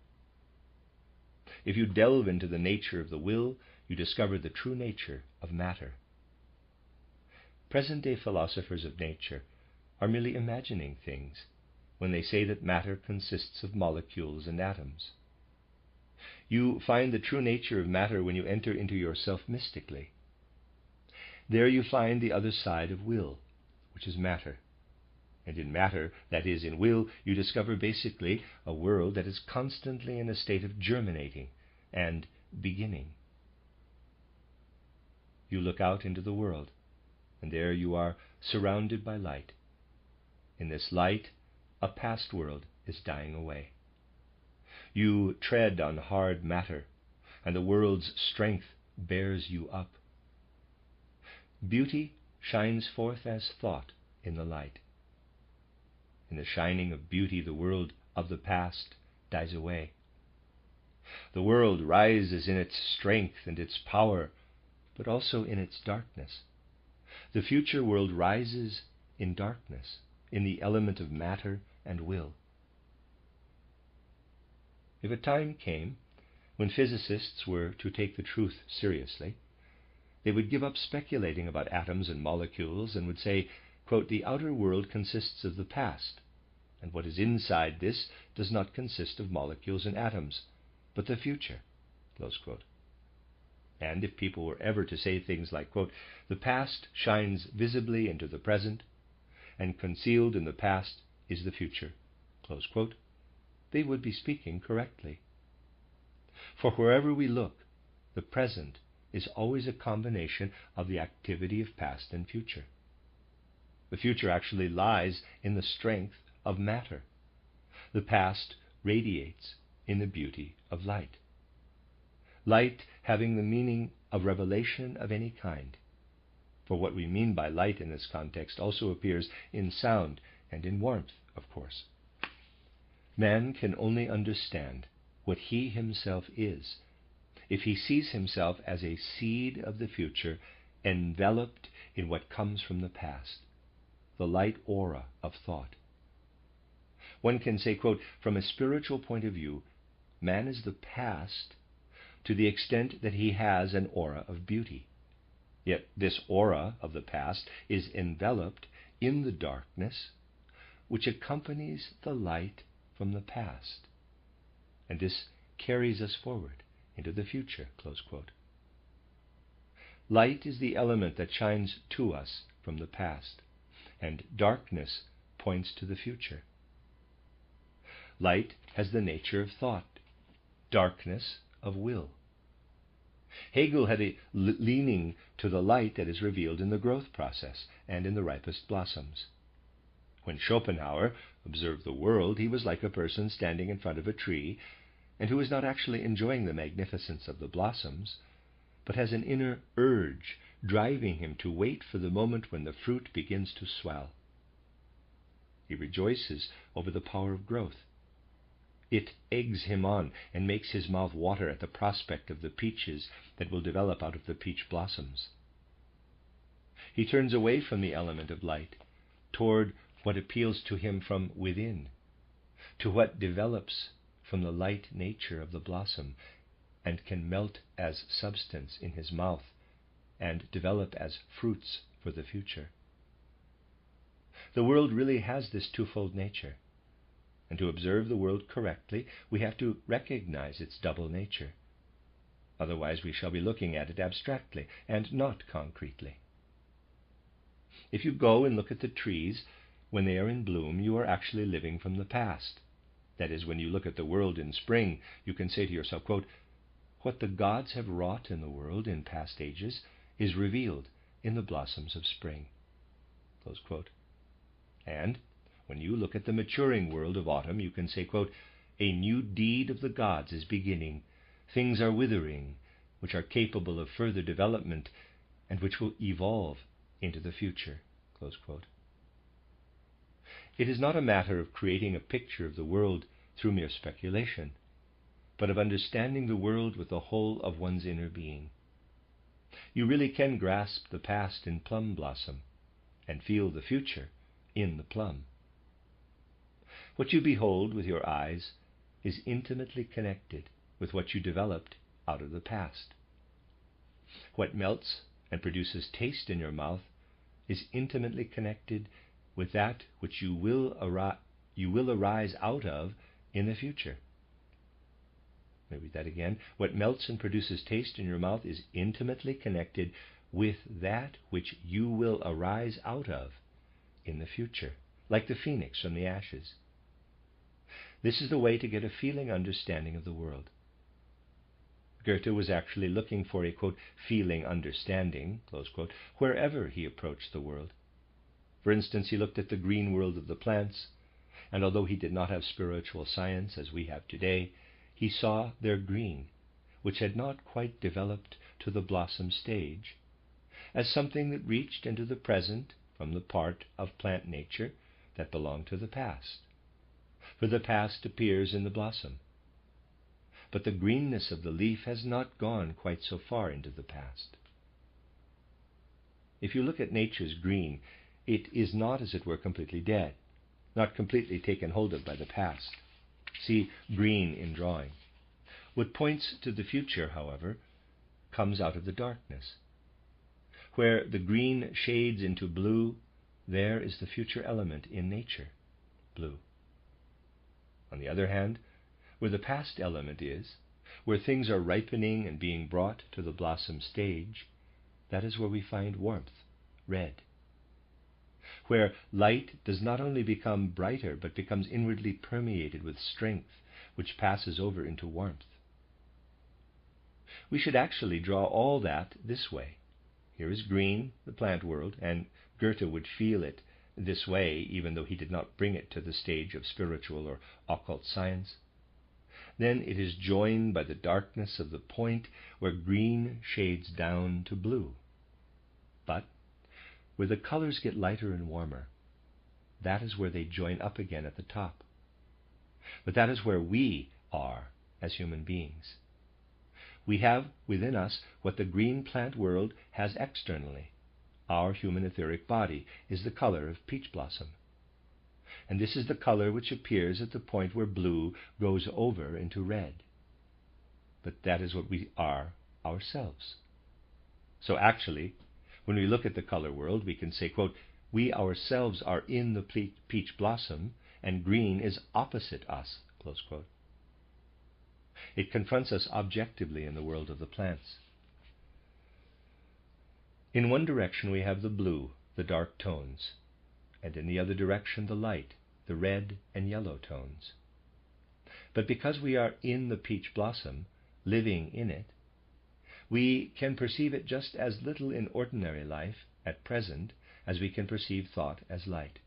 If you delve into the nature of the will, you discover the true nature of matter. Present-day philosophers of nature are merely imagining things when they say that matter consists of molecules and atoms. You find the true nature of matter when you enter into yourself mystically. There you find the other side of will, which is matter. And in matter, that is, in will, you discover basically a world that is constantly in a state of germinating and beginning. You look out into the world, and there you are surrounded by light. In this light, a past world is dying away. You tread on hard matter, and the world's strength bears you up. Beauty shines forth as thought in the light. In the shining of beauty, the world of the past dies away. The world rises in its strength and its power, but also in its darkness. The future world rises in darkness, in the element of matter and will. If a time came when physicists were to take the truth seriously, They would give up speculating about atoms and molecules and would say, quote, "The outer world consists of the past, and what is inside this does not consist of molecules and atoms, but the future," close quote. And if people were ever to say things like, quote, "The past shines visibly into the present, and concealed in the past is the future," close quote, they would be speaking correctly. For wherever we look, the present is always a combination of the activity of past and future. The future actually lies in the strength of matter. The past radiates in the beauty of light. Light having the meaning of revelation of any kind. For what we mean by light in this context also appears in sound and in warmth, of course. Man can only understand what he himself is if he sees himself as a seed of the future enveloped in what comes from the past, the light aura of thought. One can say, quote, "From a spiritual point of view, man is the past to the extent that he has an aura of beauty. Yet this aura of the past is enveloped in the darkness which accompanies the light from the past, and this carries us forward into the future," close quote. Light is the element that shines to us from the past, and darkness points to the future. Light has the nature of thought, darkness of will. Hegel had a leaning to the light that is revealed in the growth process and in the ripest blossoms. When Schopenhauer observed the world, he was like a person standing in front of a tree and who is not actually enjoying the magnificence of the blossoms, but has an inner urge driving him to wait for the moment when the fruit begins to swell. He rejoices over the power of growth. It eggs him on and makes his mouth water at the prospect of the peaches that will develop out of the peach blossoms. He turns away from the element of light toward what appeals to him from within, to what develops from the light nature of the blossom and can melt as substance in his mouth and develop as fruits for the future. The world really has this twofold nature, and to observe the world correctly, we have to recognize its double nature. Otherwise, we shall be looking at it abstractly and not concretely. If you go and look at the trees when they are in bloom, you are actually living from the past. That is, when you look at the world in spring, you can say to yourself, quote, "What the gods have wrought in the world in past ages is revealed in the blossoms of spring," close quote. And when you look at the maturing world of autumn, you can say, quote, "A new deed of the gods is beginning. Things are withering, which are capable of further development and which will evolve into the future," close quote. It is not a matter of creating a picture of the world through mere speculation, but of understanding the world with the whole of one's inner being. You really can grasp the past in plum blossom and feel the future in the plum. What you behold with your eyes is intimately connected with what you developed out of the past. What melts and produces taste in your mouth is intimately connected with that which you will arise out of in the future. Let me read that again. What melts and produces taste in your mouth is intimately connected with that which you will arise out of in the future, like the phoenix from the ashes. This is the way to get a feeling understanding of the world. Goethe was actually looking for a, quote, "feeling understanding," close quote, wherever he approached the world. For instance, he looked at the green world of the plants, and although he did not have spiritual science as we have today, he saw their green, which had not quite developed to the blossom stage, as something that reached into the present from the part of plant nature that belonged to the past. For the past appears in the blossom, but the greenness of the leaf has not gone quite so far into the past. If you look at nature's green, it is not, as it were, completely dead, not completely taken hold of by the past. See green in drawing. What points to the future, however, comes out of the darkness. Where the green shades into blue, there is the future element in nature, blue. On the other hand, where the past element is, where things are ripening and being brought to the blossom stage, that is where we find warmth, red. Where light does not only become brighter, but becomes inwardly permeated with strength, which passes over into warmth. We should actually draw all that this way. Here is green, the plant world, and Goethe would feel it this way, even though he did not bring it to the stage of spiritual or occult science. Then it is joined by the darkness of the point where green shades down to blue. But where the colors get lighter and warmer, that is where they join up again at the top. But that is where we are as human beings. We have within us what the green plant world has externally. Our human etheric body is the color of peach blossom. And this is the color which appears at the point where blue goes over into red. But that is what we are ourselves. So actually, when we look at the color world, we can say, quote, we ourselves are in the peach blossom, and green is opposite us, close quote. It confronts us objectively in the world of the plants. In one direction we have the blue, the dark tones, and in the other direction the light, the red and yellow tones. But because we are in the peach blossom, living in it, we can perceive it just as little in ordinary life at present as we can perceive thought as light.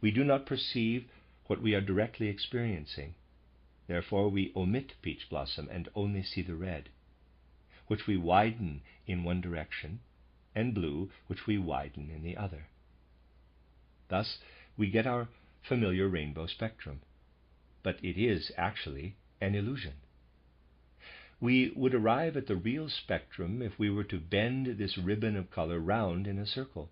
We do not perceive what we are directly experiencing. Therefore we omit peach blossom and only see the red, which we widen in one direction, and blue, which we widen in the other. Thus we get our familiar rainbow spectrum, but it is actually an illusion. We would arrive at the real spectrum if we were to bend this ribbon of color round in a circle.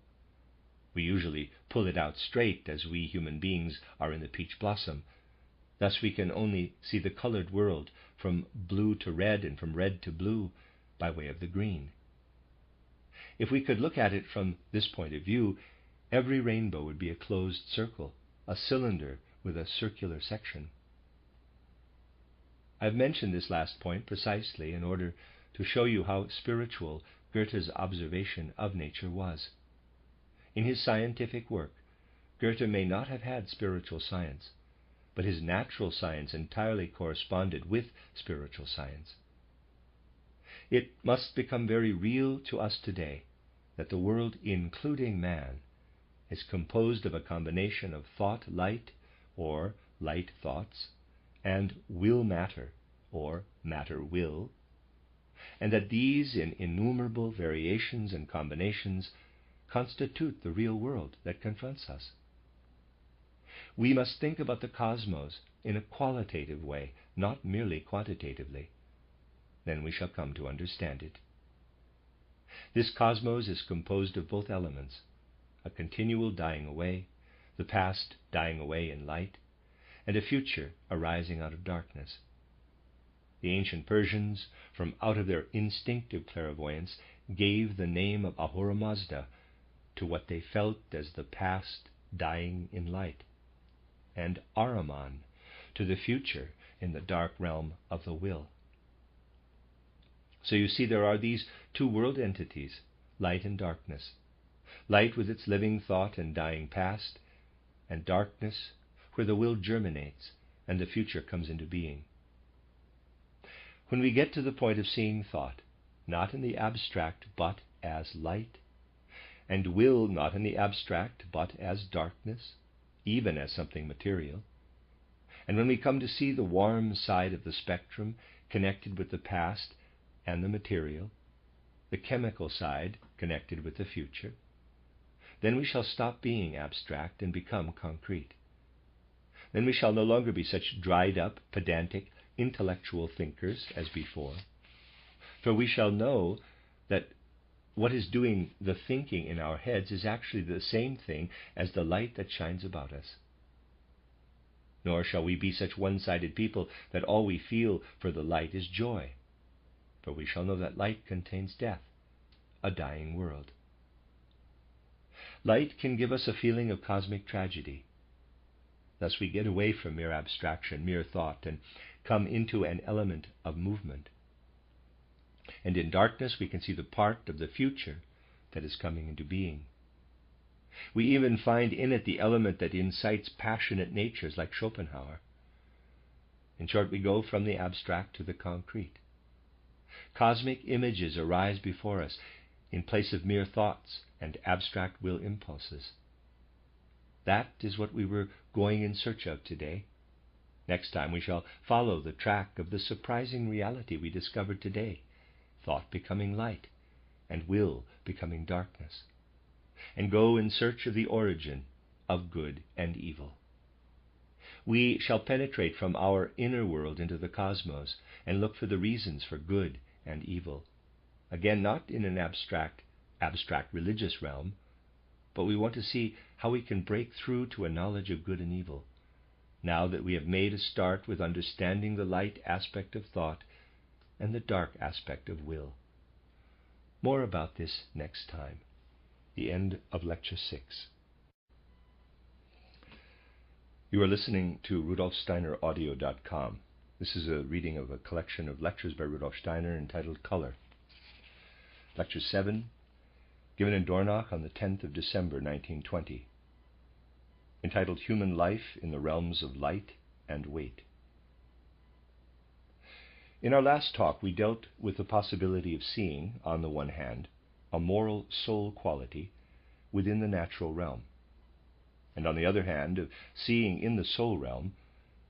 We usually pull it out straight as we human beings are in the peach blossom. Thus we can only see the colored world from blue to red and from red to blue by way of the green. If we could look at it from this point of view, every rainbow would be a closed circle, a cylinder with a circular section. I've mentioned this last point precisely in order to show you how spiritual Goethe's observation of nature was. In his scientific work, Goethe may not have had spiritual science, but his natural science entirely corresponded with spiritual science. It must become very real to us today that the world, including man, is composed of a combination of thought light, or light thoughts, and will matter, or matter will, and that these in innumerable variations and combinations constitute the real world that confronts us. We must think about the cosmos in a qualitative way, not merely quantitatively. Then we shall come to understand it. This cosmos is composed of both elements, a continual dying away, the past dying away in light, and a future arising out of darkness. The ancient Persians, from out of their instinctive clairvoyance, gave the name of Ahura Mazda to what they felt as the past dying in light, and Ahriman to the future in the dark realm of the will. So you see, there are these two world entities, light and darkness. Light with its living thought and dying past, and darkness where the will germinates and the future comes into being. When we get to the point of seeing thought, not in the abstract but as light, and will not in the abstract but as darkness, even as something material, and when we come to see the warm side of the spectrum connected with the past and the material, the chemical side connected with the future, then we shall stop being abstract and become concrete. Then we shall no longer be such dried up, pedantic, intellectual thinkers as before, for we shall know that what is doing the thinking in our heads is actually the same thing as the light that shines about us. Nor shall we be such one-sided people that all we feel for the light is joy, for we shall know that light contains death, a dying world. Light can give us a feeling of cosmic tragedy. Thus we get away from mere abstraction, mere thought, and come into an element of movement. And in darkness we can see the part of the future that is coming into being. We even find in it the element that incites passionate natures like Schopenhauer. In short, we go from the abstract to the concrete. Cosmic images arise before us in place of mere thoughts and abstract will impulses. That is what we were going in search of today. Next time we shall follow the track of the surprising reality we discovered today, thought becoming light and will becoming darkness, and go in search of the origin of good and evil. We shall penetrate from our inner world into the cosmos and look for the reasons for good and evil. Again, not in an abstract religious realm, but we want to see how we can break through to a knowledge of good and evil, now that we have made a start with understanding the light aspect of thought and the dark aspect of will. More about this next time. The end of Lecture 6. You are listening to RudolfSteinerAudio.com. This is a reading of a collection of lectures by Rudolf Steiner entitled Color. Lecture 7, given in Dornach on the 10th of December 1920, entitled Human Life in the Realms of Light and Weight. In our last talk, we dealt with the possibility of seeing, on the one hand, a moral soul quality within the natural realm, and on the other hand, of seeing in the soul realm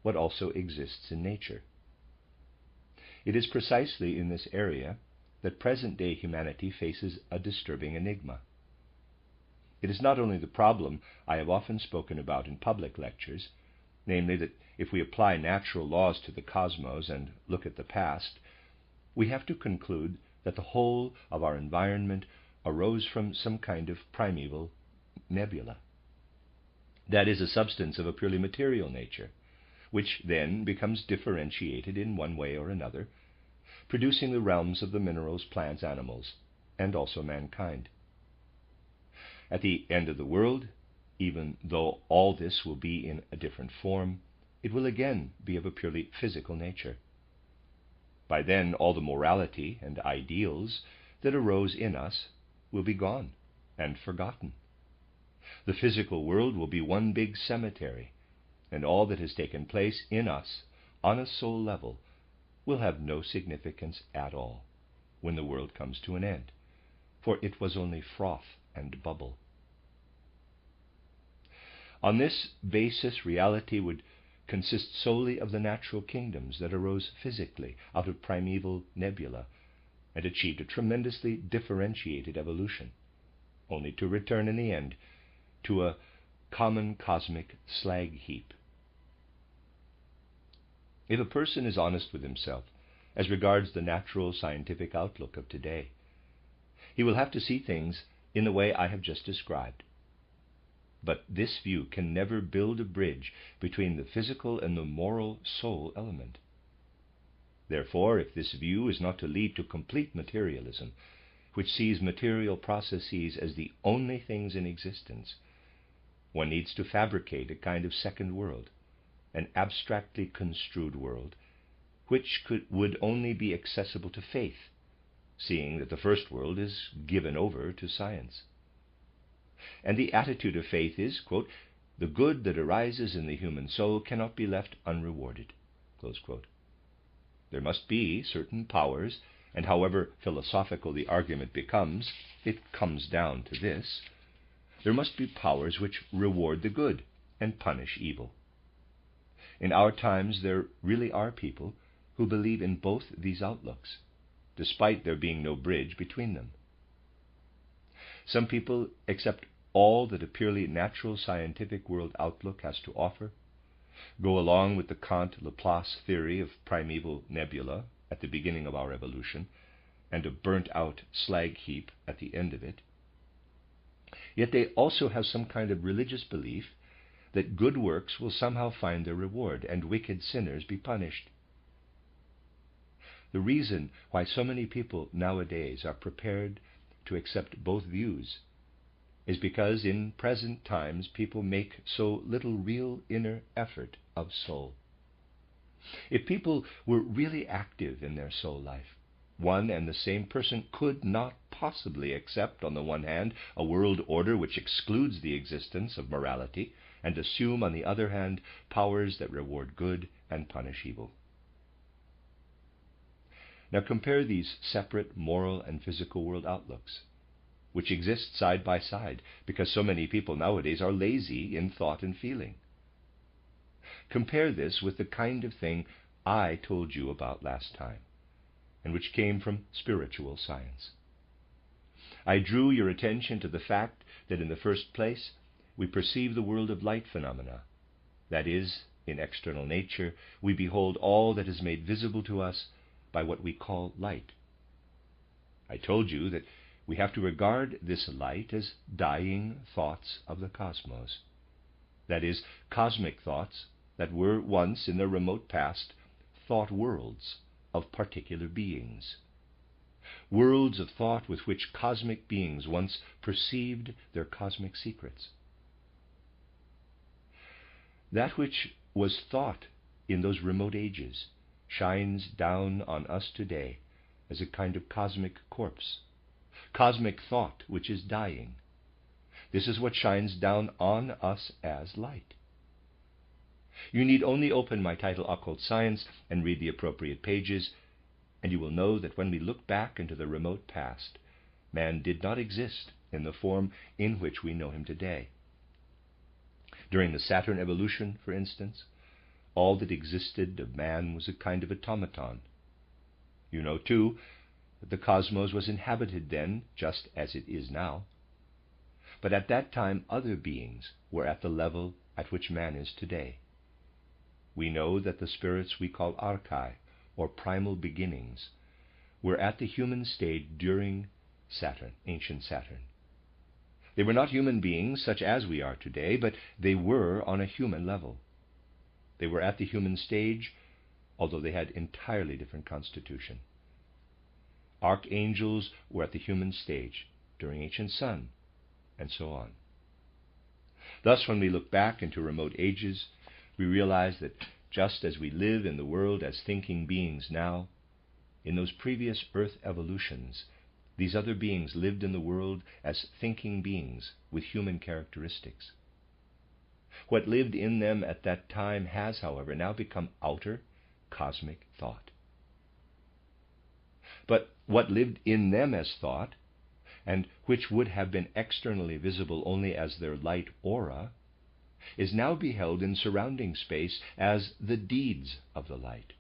what also exists in nature. It is precisely in this area that present-day humanity faces a disturbing enigma. It is not only the problem I have often spoken about in public lectures, namely that if we apply natural laws to the cosmos and look at the past, we have to conclude that the whole of our environment arose from some kind of primeval nebula. That is, a substance of a purely material nature, which then becomes differentiated in one way or another, producing the realms of the minerals, plants, animals, and also mankind. At the end of the world, even though all this will be in a different form, it will again be of a purely physical nature. By then, all the morality and ideals that arose in us will be gone and forgotten. The physical world will be one big cemetery, and all that has taken place in us on a soul level will have no significance at all when the world comes to an end, for it was only froth and bubble. On this basis, reality would consist solely of the natural kingdoms that arose physically out of primeval nebula and achieved a tremendously differentiated evolution, only to return in the end to a common cosmic slag heap. If a person is honest with himself as regards the natural scientific outlook of today, he will have to see things in the way I have just described. But this view can never build a bridge between the physical and the moral soul element. Therefore, if this view is not to lead to complete materialism, which sees material processes as the only things in existence, one needs to fabricate a kind of second world, an abstractly construed world, which would only be accessible to faith, seeing that the first world is given over to science. And the attitude of faith is, quote, "The good that arises in the human soul cannot be left unrewarded," close quote. There must be certain powers, and however philosophical the argument becomes, it comes down to this: there must be powers which reward the good and punish evil. In our times there really are people who believe in both these outlooks, despite there being no bridge between them. Some people accept all that a purely natural scientific world outlook has to offer, go along with the Kant-Laplace theory of primeval nebula at the beginning of our evolution, and a burnt-out slag heap at the end of it. Yet they also have some kind of religious belief that good works will somehow find their reward and wicked sinners be punished. The reason why so many people nowadays are prepared to accept both views is because in present times people make so little real inner effort of soul. If people were really active in their soul life, one and the same person could not possibly accept, on the one hand, a world order which excludes the existence of morality, and assume, on the other hand, powers that reward good and punish evil. Now compare these separate moral and physical world outlooks, which exist side by side because so many people nowadays are lazy in thought and feeling. Compare this with the kind of thing I told you about last time, and which came from spiritual science. I drew your attention to the fact that in the first place, we perceive the world of light phenomena. That is, in external nature, we behold all that is made visible to us by what we call light. I told you that we have to regard this light as dying thoughts of the cosmos. That is, cosmic thoughts that were once, in the remote past, thought worlds of particular beings. Worlds of thought with which cosmic beings once perceived their cosmic secrets. That which was thought in those remote ages shines down on us today as a kind of cosmic corpse, cosmic thought which is dying. This is what shines down on us as light. You need only open my title, Occult Science, and read the appropriate pages, and you will know that when we look back into the remote past, man did not exist in the form in which we know him today. During the Saturn evolution, for instance, all that existed of man was a kind of automaton. You know, too, that the cosmos was inhabited then, just as it is now. But at that time, other beings were at the level at which man is today. We know that the spirits we call archai, or primal beginnings, were at the human stage during Saturn, ancient Saturn. They were not human beings such as we are today, but they were on a human level. They were at the human stage, although they had entirely different constitution. Archangels were at the human stage during ancient Sun, and so on. Thus, when we look back into remote ages, we realize that just as we live in the world as thinking beings now, in those previous Earth evolutions, these other beings lived in the world as thinking beings with human characteristics. What lived in them at that time has, however, now become outer cosmic thought. But what lived in them as thought, and which would have been externally visible only as their light aura, is now beheld in surrounding space as the deeds of the light.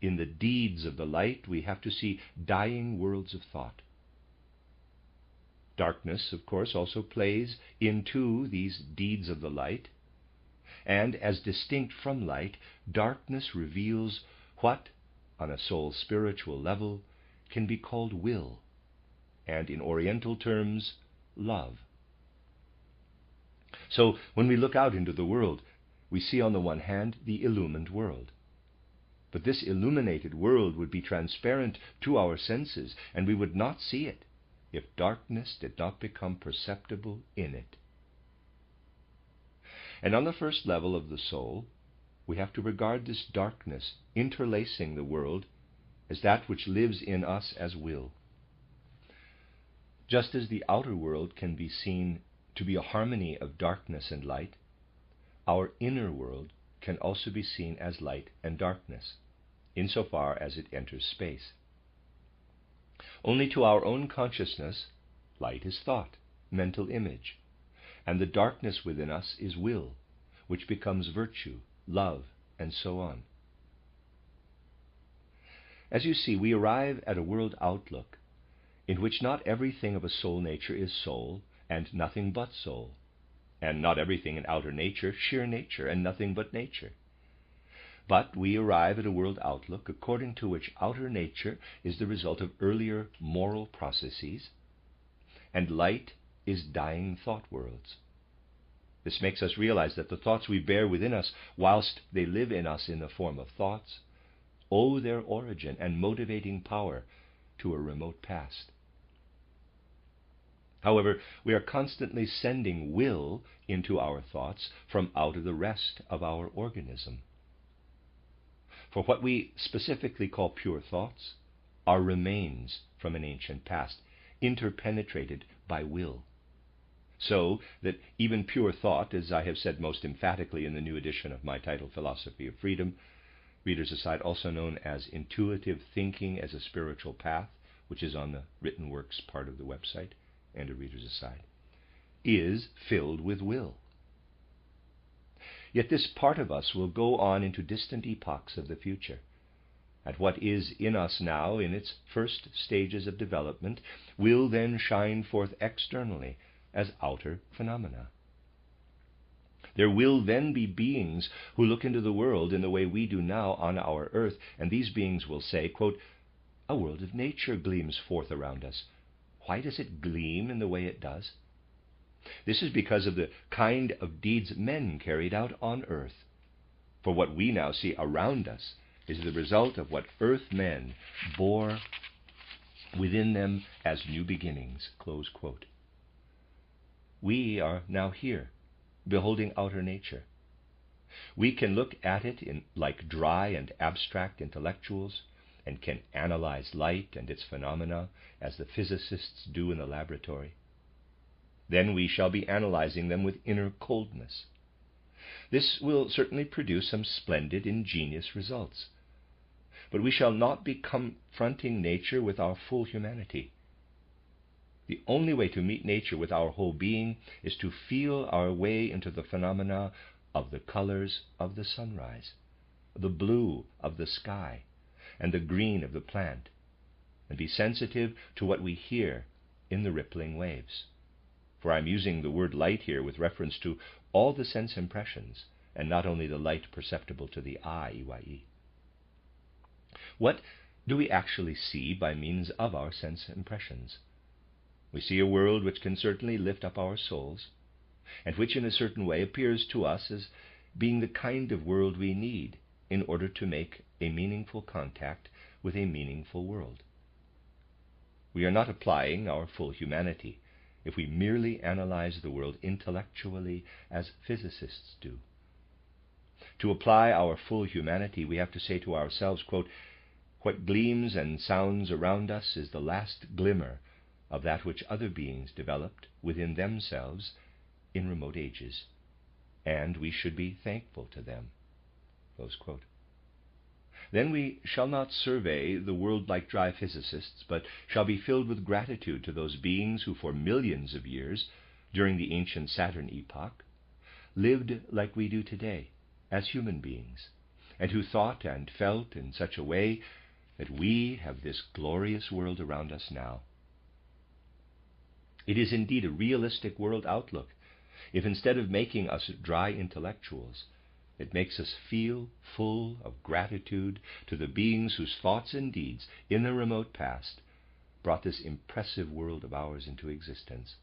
In the deeds of the light, we have to see dying worlds of thought. Darkness, of course, also plays into these deeds of the light, and as distinct from light, darkness reveals what, on a soul spiritual level, can be called will, and in Oriental terms, love. So when we look out into the world, we see on the one hand the illumined world. But this illuminated world would be transparent to our senses, and we would not see it if darkness did not become perceptible in it. And on the first level of the soul, we have to regard this darkness interlacing the world as that which lives in us as will. Just as the outer world can be seen to be a harmony of darkness and light, our inner world can also be seen as light and darkness, insofar as it enters space. Only to our own consciousness, light is thought, mental image, and the darkness within us is will, which becomes virtue, love, and so on. As you see, we arrive at a world outlook in which not everything of a soul nature is soul, and nothing but soul, and not everything in outer nature sheer nature, and nothing but nature. But we arrive at a world outlook according to which outer nature is the result of earlier moral processes, and light is dying thought worlds. This makes us realize that the thoughts we bear within us, whilst they live in us in the form of thoughts, owe their origin and motivating power to a remote past. However, we are constantly sending will into our thoughts from out of the rest of our organism. For what we specifically call pure thoughts are remains from an ancient past, interpenetrated by will. So that even pure thought, as I have said most emphatically in the new edition of my title, Philosophy of Freedom, Reader's Aside, also known as Intuitive Thinking as a Spiritual Path, which is on the written works part of the website, and a Reader's Aside, is filled with will. Yet this part of us will go on into distant epochs of the future. At what is in us now in its first stages of development will then shine forth externally as outer phenomena. There will then be beings who look into the world in the way we do now on our earth, and these beings will say, quote, "A world of nature gleams forth around us. Why does it gleam in the way it does? This is because of the kind of deeds men carried out on earth. For what we now see around us is the result of what earth men bore within them as new beginnings." Close quote. We are now here, beholding outer nature. We can look at it like dry and abstract intellectuals, and can analyze light and its phenomena as the physicists do in the laboratory. Then we shall be analyzing them with inner coldness. This will certainly produce some splendid, ingenious results. But we shall not be confronting nature with our full humanity. The only way to meet nature with our whole being is to feel our way into the phenomena of the colors of the sunrise, the blue of the sky, and the green of the plant, and be sensitive to what we hear in the rippling waves. For I'm using the word light here with reference to all the sense impressions, and not only the light perceptible to the eye, EYE. What do we actually see by means of our sense impressions? We see a world which can certainly lift up our souls, and which in a certain way appears to us as being the kind of world we need in order to make a meaningful contact with a meaningful world. We are not applying our full humanity if we merely analyze the world intellectually as physicists do. To apply our full humanity, we have to say to ourselves, quote, "What gleams and sounds around us is the last glimmer of that which other beings developed within themselves in remote ages, and we should be thankful to them." Close quote. Then we shall not survey the world like dry physicists, but shall be filled with gratitude to those beings who for millions of years, during the ancient Saturn epoch, lived like we do today, as human beings, and who thought and felt in such a way that we have this glorious world around us now. It is indeed a realistic world outlook if instead of making us dry intellectuals, it makes us feel full of gratitude to the beings whose thoughts and deeds in the remote past brought this impressive world of ours into existence.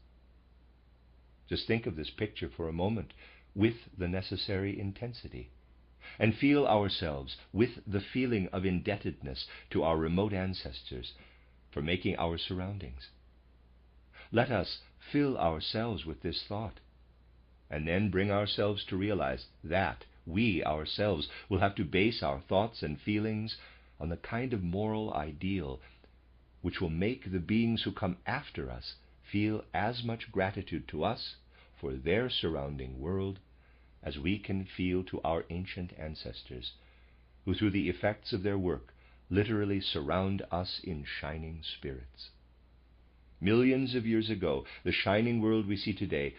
Just think of this picture for a moment with the necessary intensity, and feel ourselves with the feeling of indebtedness to our remote ancestors for making our surroundings. Let us fill ourselves with this thought, and then bring ourselves to realize that we ourselves will have to base our thoughts and feelings on the kind of moral ideal which will make the beings who come after us feel as much gratitude to us for their surrounding world as we can feel to our ancient ancestors, who through the effects of their work literally surround us in shining spirits. Millions of years ago, the shining world we see today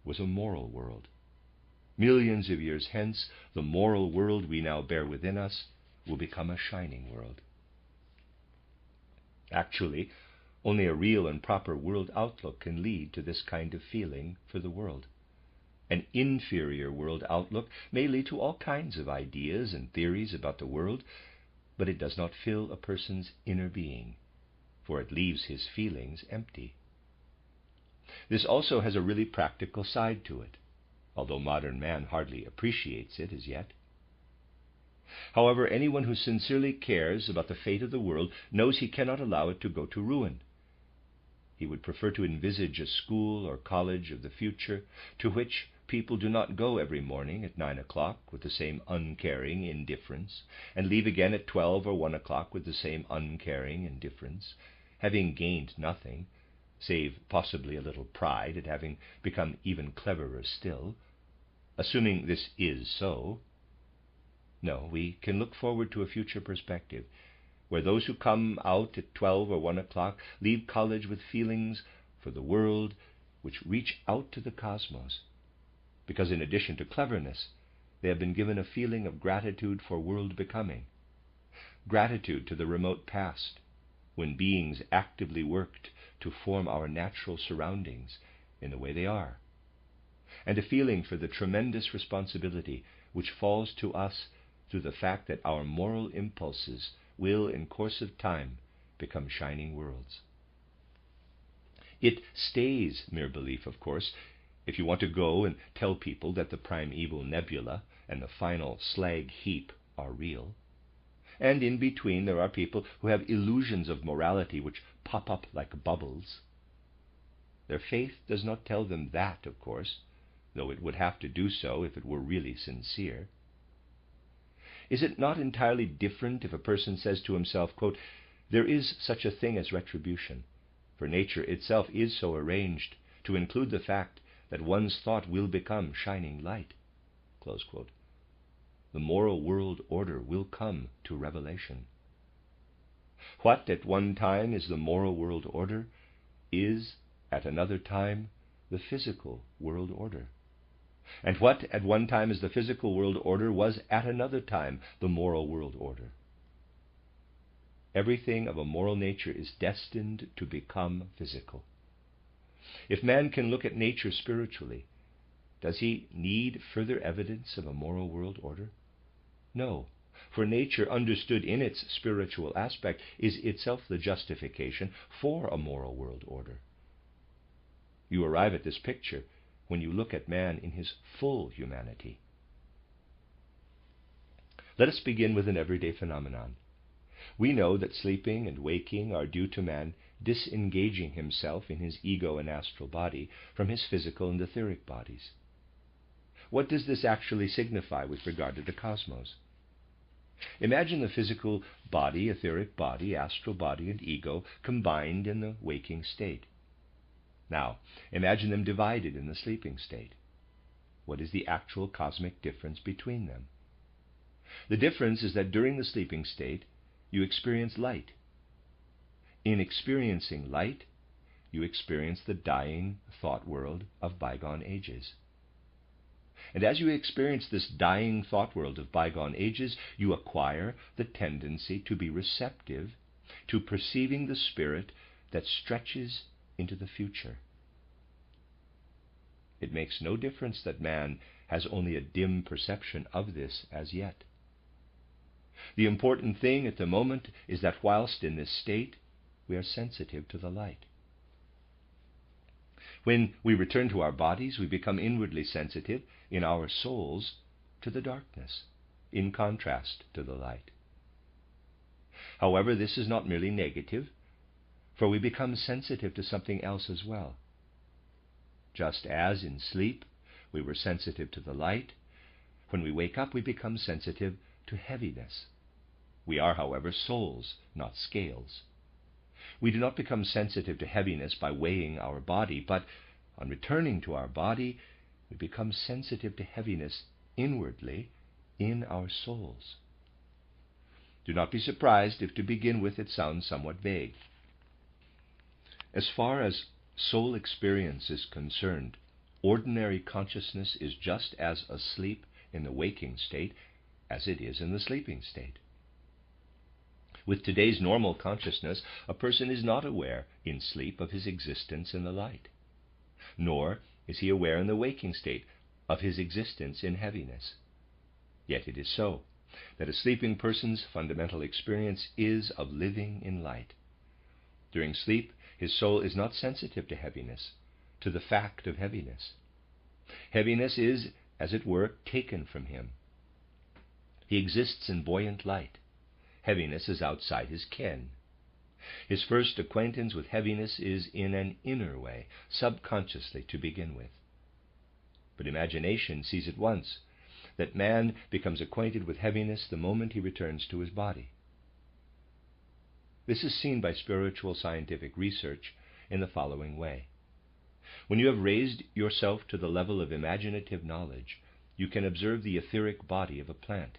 was a moral world. Millions of years hence, the moral world we now bear within us will become a shining world. Actually, only a real and proper world outlook can lead to this kind of feeling for the world. An inferior world outlook may lead to all kinds of ideas and theories about the world, but it does not fill a person's inner being, for it leaves his feelings empty. This also has a really practical side to it, although modern man hardly appreciates it as yet. However, anyone who sincerely cares about the fate of the world knows he cannot allow it to go to ruin. He would prefer to envisage a school or college of the future to which people do not go every morning at 9 o'clock with the same uncaring indifference, and leave again at 12 or 1 o'clock with the same uncaring indifference, having gained nothing, save possibly a little pride at having become even cleverer still. Assuming this is so, no, we can look forward to a future perspective, where those who come out at 12 or 1 o'clock leave college with feelings for the world which reach out to the cosmos, because in addition to cleverness, they have been given a feeling of gratitude for world becoming, gratitude to the remote past, when beings actively worked to form our natural surroundings in the way they are, and a feeling for the tremendous responsibility which falls to us through the fact that our moral impulses will, in course of time, become shining worlds. It stays mere belief, of course, if you want to go and tell people that the primeval nebula and the final slag heap are real. And in between there are people who have illusions of morality which pop up like bubbles. Their faith does not tell them that, of course, though it would have to do so if it were really sincere. Is it not entirely different if a person says to himself, quote, "There is such a thing as retribution, for nature itself is so arranged to include the fact that one's thought will become shining light," close quote. The moral world order will come to revelation. What at one time is the moral world order is at another time the physical world order. And what at one time is the physical world order was at another time the moral world order. Everything of a moral nature is destined to become physical. If man can look at nature spiritually, does he need further evidence of a moral world order? No, for nature, understood in its spiritual aspect, is itself the justification for a moral world order. You arrive at this picture when you look at man in his full humanity. Let us begin with an everyday phenomenon. We know that sleeping and waking are due to man disengaging himself in his ego and astral body from his physical and etheric bodies. What does this actually signify with regard to the cosmos? Imagine the physical body, etheric body, astral body, and ego combined in the waking state. Now, imagine them divided in the sleeping state. What is the actual cosmic difference between them? The difference is that during the sleeping state, you experience light. In experiencing light, you experience the dying thought world of bygone ages. And as you experience this dying thought world of bygone ages, you acquire the tendency to be receptive to perceiving the spirit that stretches into the future. It makes no difference that man has only a dim perception of this as yet. The important thing at the moment is that whilst in this state, we are sensitive to the light. When we return to our bodies, we become inwardly sensitive in our souls to the darkness, in contrast to the light. However, this is not merely negative, for we become sensitive to something else as well. Just as in sleep we were sensitive to the light, when we wake up we become sensitive to heaviness. We are, however, souls, not scales. We do not become sensitive to heaviness by weighing our body, but on returning to our body, we become sensitive to heaviness inwardly in our souls. Do not be surprised if to begin with it sounds somewhat vague. As far as soul experience is concerned, ordinary consciousness is just as asleep in the waking state as it is in the sleeping state. With today's normal consciousness, a person is not aware in sleep of his existence in the light, nor is he aware in the waking state of his existence in heaviness. Yet it is so that a sleeping person's fundamental experience is of living in light. During sleep, his soul is not sensitive to heaviness, to the fact of heaviness. Heaviness is, as it were, taken from him. He exists in buoyant light. Heaviness is outside his ken. His first acquaintance with heaviness is in an inner way, subconsciously to begin with. But imagination sees at once that man becomes acquainted with heaviness the moment he returns to his body. This is seen by spiritual scientific research in the following way. When you have raised yourself to the level of imaginative knowledge, you can observe the etheric body of a plant.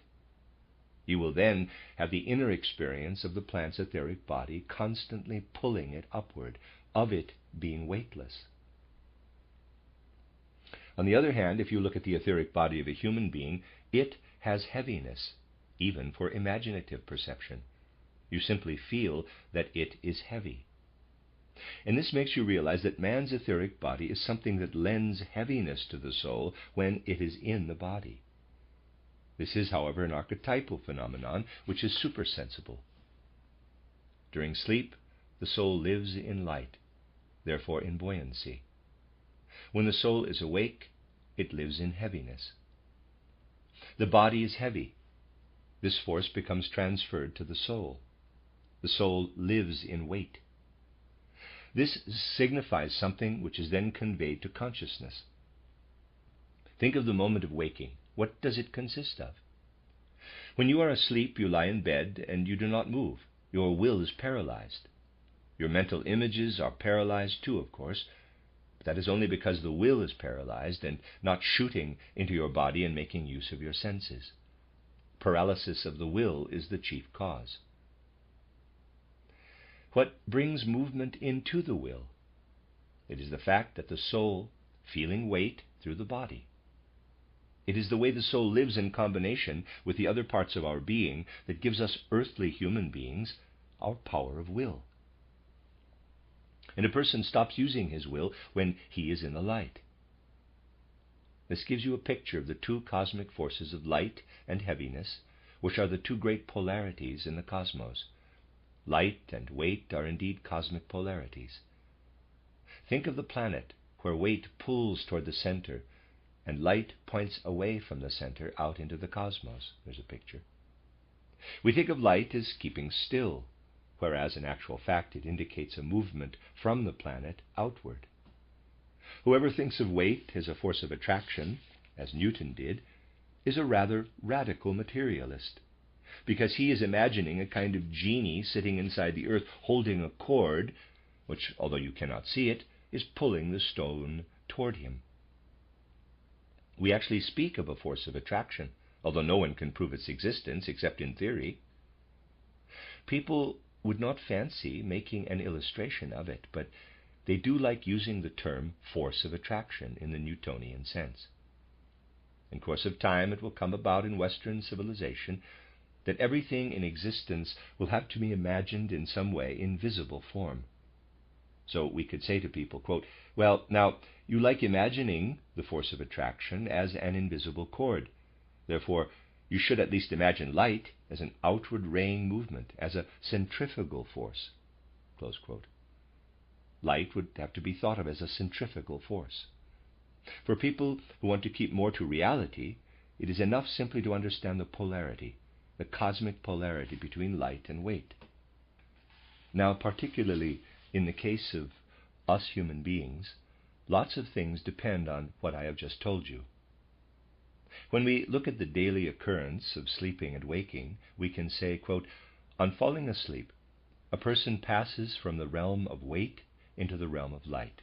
You will then have the inner experience of the plant's etheric body constantly pulling it upward, of it being weightless. On the other hand, if you look at the etheric body of a human being, it has heaviness, even for imaginative perception. You simply feel that it is heavy. And this makes you realize that man's etheric body is something that lends heaviness to the soul when it is in the body. This is, however, an archetypal phenomenon which is supersensible. During sleep, the soul lives in light, therefore in buoyancy. When the soul is awake, it lives in heaviness. The body is heavy. This force becomes transferred to the soul. The soul lives in weight. This signifies something which is then conveyed to consciousness. Think of the moment of waking. What does it consist of? When you are asleep, you lie in bed and you do not move. Your will is paralyzed. Your mental images are paralyzed too, of course. But that is only because the will is paralyzed and not shooting into your body and making use of your senses. Paralysis of the will is the chief cause. What brings movement into the will? It is the fact that the soul, feeling weight through the body. It is the way the soul lives in combination with the other parts of our being that gives us earthly human beings our power of will. And a person stops using his will when he is in the light. This gives you a picture of the two cosmic forces of light and heaviness, which are the two great polarities in the cosmos. Light and weight are indeed cosmic polarities. Think of the planet, where weight pulls toward the center, and light points away from the center out into the cosmos. There's a picture. We think of light as keeping still, whereas in actual fact it indicates a movement from the planet outward. Whoever thinks of weight as a force of attraction, as Newton did, is a rather radical materialist, because he is imagining a kind of genie sitting inside the earth holding a cord, which, although you cannot see it, is pulling the stone toward him. We actually speak of a force of attraction, although no one can prove its existence except in theory. People would not fancy making an illustration of it, but they do like using the term force of attraction in the Newtonian sense. In course of time, it will come about in Western civilization that everything in existence will have to be imagined in some way in visible form. So we could say to people, quote, well, now, you like imagining the force of attraction as an invisible cord. Therefore, you should at least imagine light as an outward raying movement, as a centrifugal force. Close quote. Light would have to be thought of as a centrifugal force. For people who want to keep more to reality, it is enough simply to understand the polarity, the cosmic polarity between light and weight. Now, particularly in the case of us human beings, lots of things depend on what I have just told you. When we look at the daily occurrence of sleeping and waking, we can say, quote, on falling asleep, a person passes from the realm of weight into the realm of light.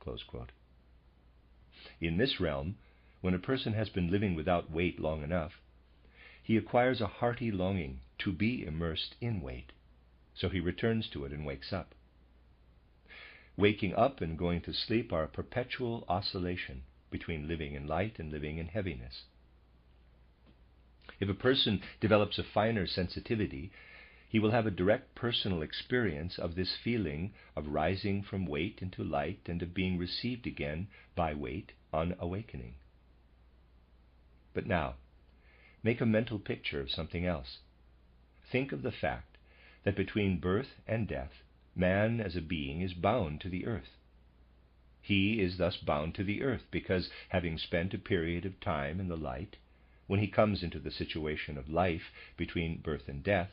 Close quote. In this realm, when a person has been living without weight long enough, he acquires a hearty longing to be immersed in weight, so he returns to it and wakes up. Waking up and going to sleep are a perpetual oscillation between living in light and living in heaviness. If a person develops a finer sensitivity, he will have a direct personal experience of this feeling of rising from weight into light and of being received again by weight on awakening. But now, make a mental picture of something else. Think of the fact that between birth and death, man as a being is bound to the earth. He is thus bound to the earth because, having spent a period of time in the light, when he comes into the situation of life between birth and death,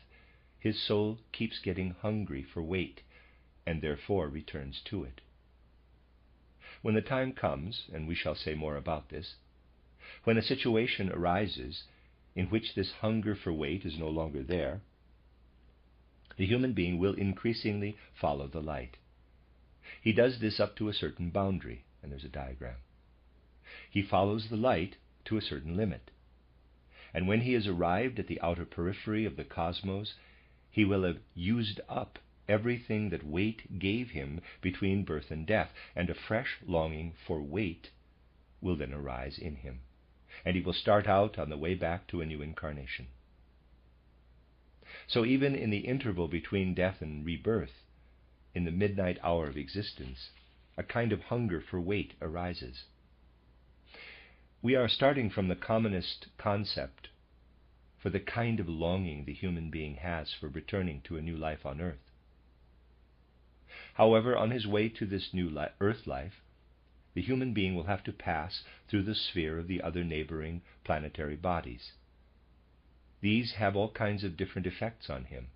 his soul keeps getting hungry for weight, and therefore returns to it. When the time comes, and we shall say more about this, when a situation arises in which this hunger for weight is no longer there, the human being will increasingly follow the light. He does this up to a certain boundary, and there's a diagram. He follows the light to a certain limit. And when he has arrived at the outer periphery of the cosmos, he will have used up everything that weight gave him between birth and death, and a fresh longing for weight will then arise in him, and he will start out on the way back to a new incarnation. So even in the interval between death and rebirth, in the midnight hour of existence, a kind of hunger for weight arises. We are starting from the commonest concept for the kind of longing the human being has for returning to a new life on earth. However, on his way to this new earth life, the human being will have to pass through the sphere of the other neighboring planetary bodies. These have all kinds of different effects on him,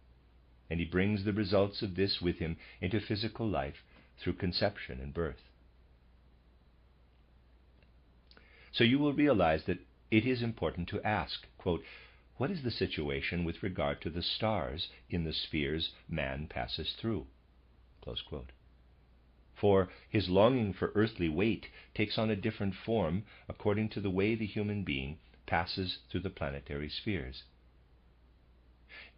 and he brings the results of this with him into physical life through conception and birth. So you will realize that it is important to ask, quote, what is the situation with regard to the stars in the spheres man passes through? Close quote. For his longing for earthly weight takes on a different form according to the way the human being passes through the planetary spheres.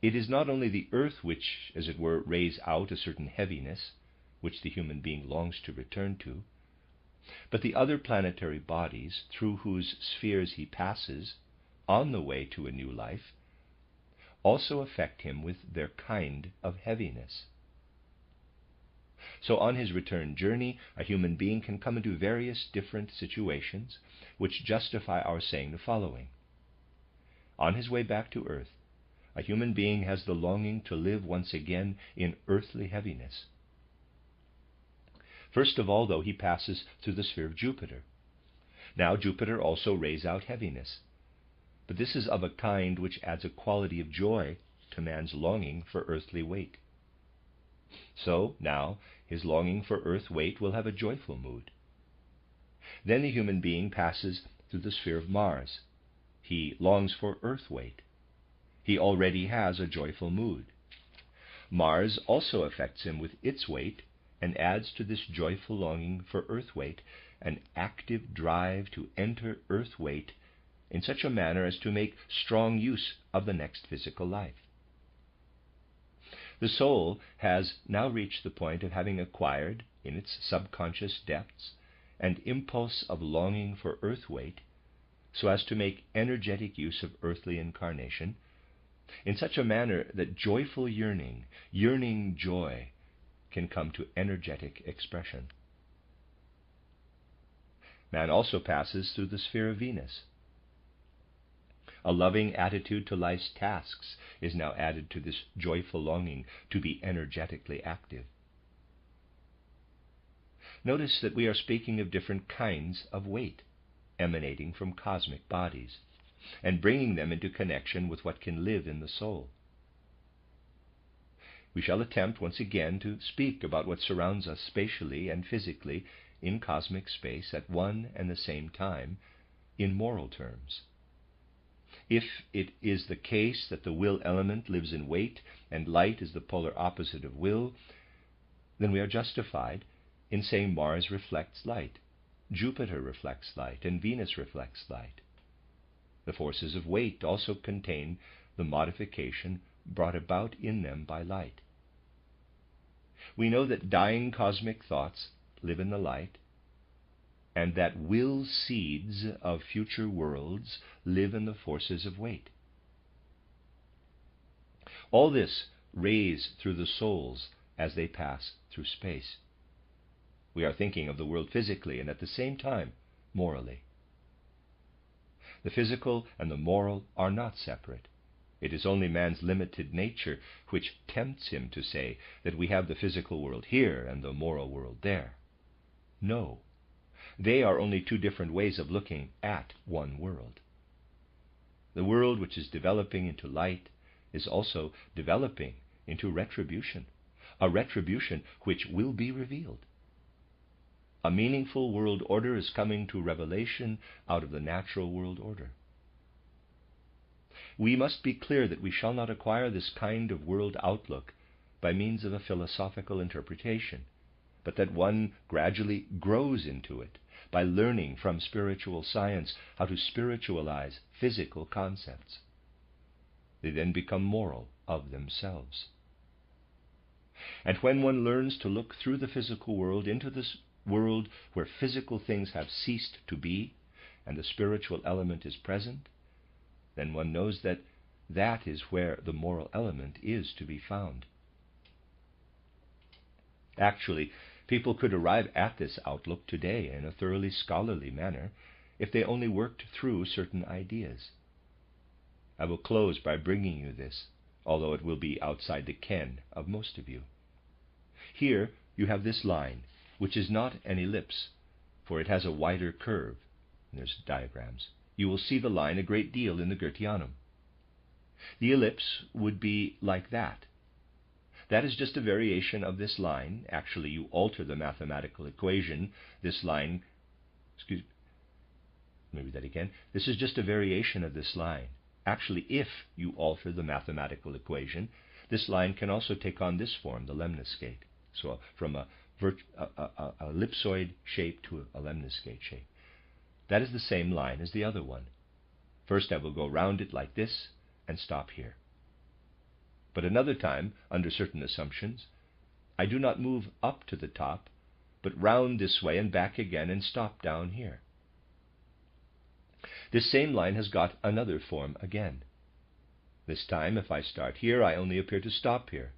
It is not only the earth which, as it were, rays out a certain heaviness, which the human being longs to return to, but the other planetary bodies through whose spheres he passes on the way to a new life also affect him with their kind of heaviness. So on his return journey, a human being can come into various different situations which justify our saying the following. On his way back to earth, a human being has the longing to live once again in earthly heaviness. First of all, though, he passes through the sphere of Jupiter. Now Jupiter also rays out heaviness, but this is of a kind which adds a quality of joy to man's longing for earthly weight. So now his longing for earth weight will have a joyful mood. Then the human being passes through the sphere of Mars. He longs for earth weight. He already has a joyful mood. Mars also affects him with its weight and adds to this joyful longing for earth weight an active drive to enter earth weight in such a manner as to make strong use of the next physical life. The soul has now reached the point of having acquired, in its subconscious depths, an impulse of longing for earth weight, so as to make energetic use of earthly incarnation, in such a manner that joyful yearning joy, can come to energetic expression. Man also passes through the sphere of Venus. A loving attitude to life's tasks is now added to this joyful longing to be energetically active. Notice that we are speaking of different kinds of weight emanating from cosmic bodies, and bringing them into connection with what can live in the soul. We shall attempt once again to speak about what surrounds us spatially and physically in cosmic space at one and the same time in moral terms. If it is the case that the will element lives in weight and light is the polar opposite of will, then we are justified in saying Mars reflects light, Jupiter reflects light, and Venus reflects light. The forces of weight also contain the modification brought about in them by light. We know that dying cosmic thoughts live in the light, and that will seeds of future worlds live in the forces of weight. All this rays through the souls as they pass through space. We are thinking of the world physically and at the same time morally. The physical and the moral are not separate. It is only man's limited nature which tempts him to say that we have the physical world here and the moral world there. No, they are only two different ways of looking at one world. The world which is developing into light is also developing into retribution, a retribution which will be revealed. A meaningful world order is coming to revelation out of the natural world order. We must be clear that we shall not acquire this kind of world outlook by means of a philosophical interpretation, but that one gradually grows into it by learning from spiritual science how to spiritualize physical concepts. They then become moral of themselves. And when one learns to look through the physical world into this world where physical things have ceased to be and the spiritual element is present, then one knows that that is where the moral element is to be found. Actually, people could arrive at this outlook today in a thoroughly scholarly manner if they only worked through certain ideas. I will close by bringing you this, although it will be outside the ken of most of you. Here you have this line, which is not an ellipse, for it has a wider curve. There's diagrams. You will see the line a great deal in the Goetheanum. The ellipse would be like that. That is just a variation of this line. Actually, you alter the mathematical equation. This line, This is just a variation of this line. Actually, if you alter the mathematical equation, this line can also take on this form, the lemniscate. So from a ellipsoid shape to a lemniscate shape. That is the same line as the other one. First I will go round it like this and stop here. But another time, under certain assumptions, I do not move up to the top, but round this way and back again and stop down here. This same line has got another form again. This time, if I start here, I only appear to stop here.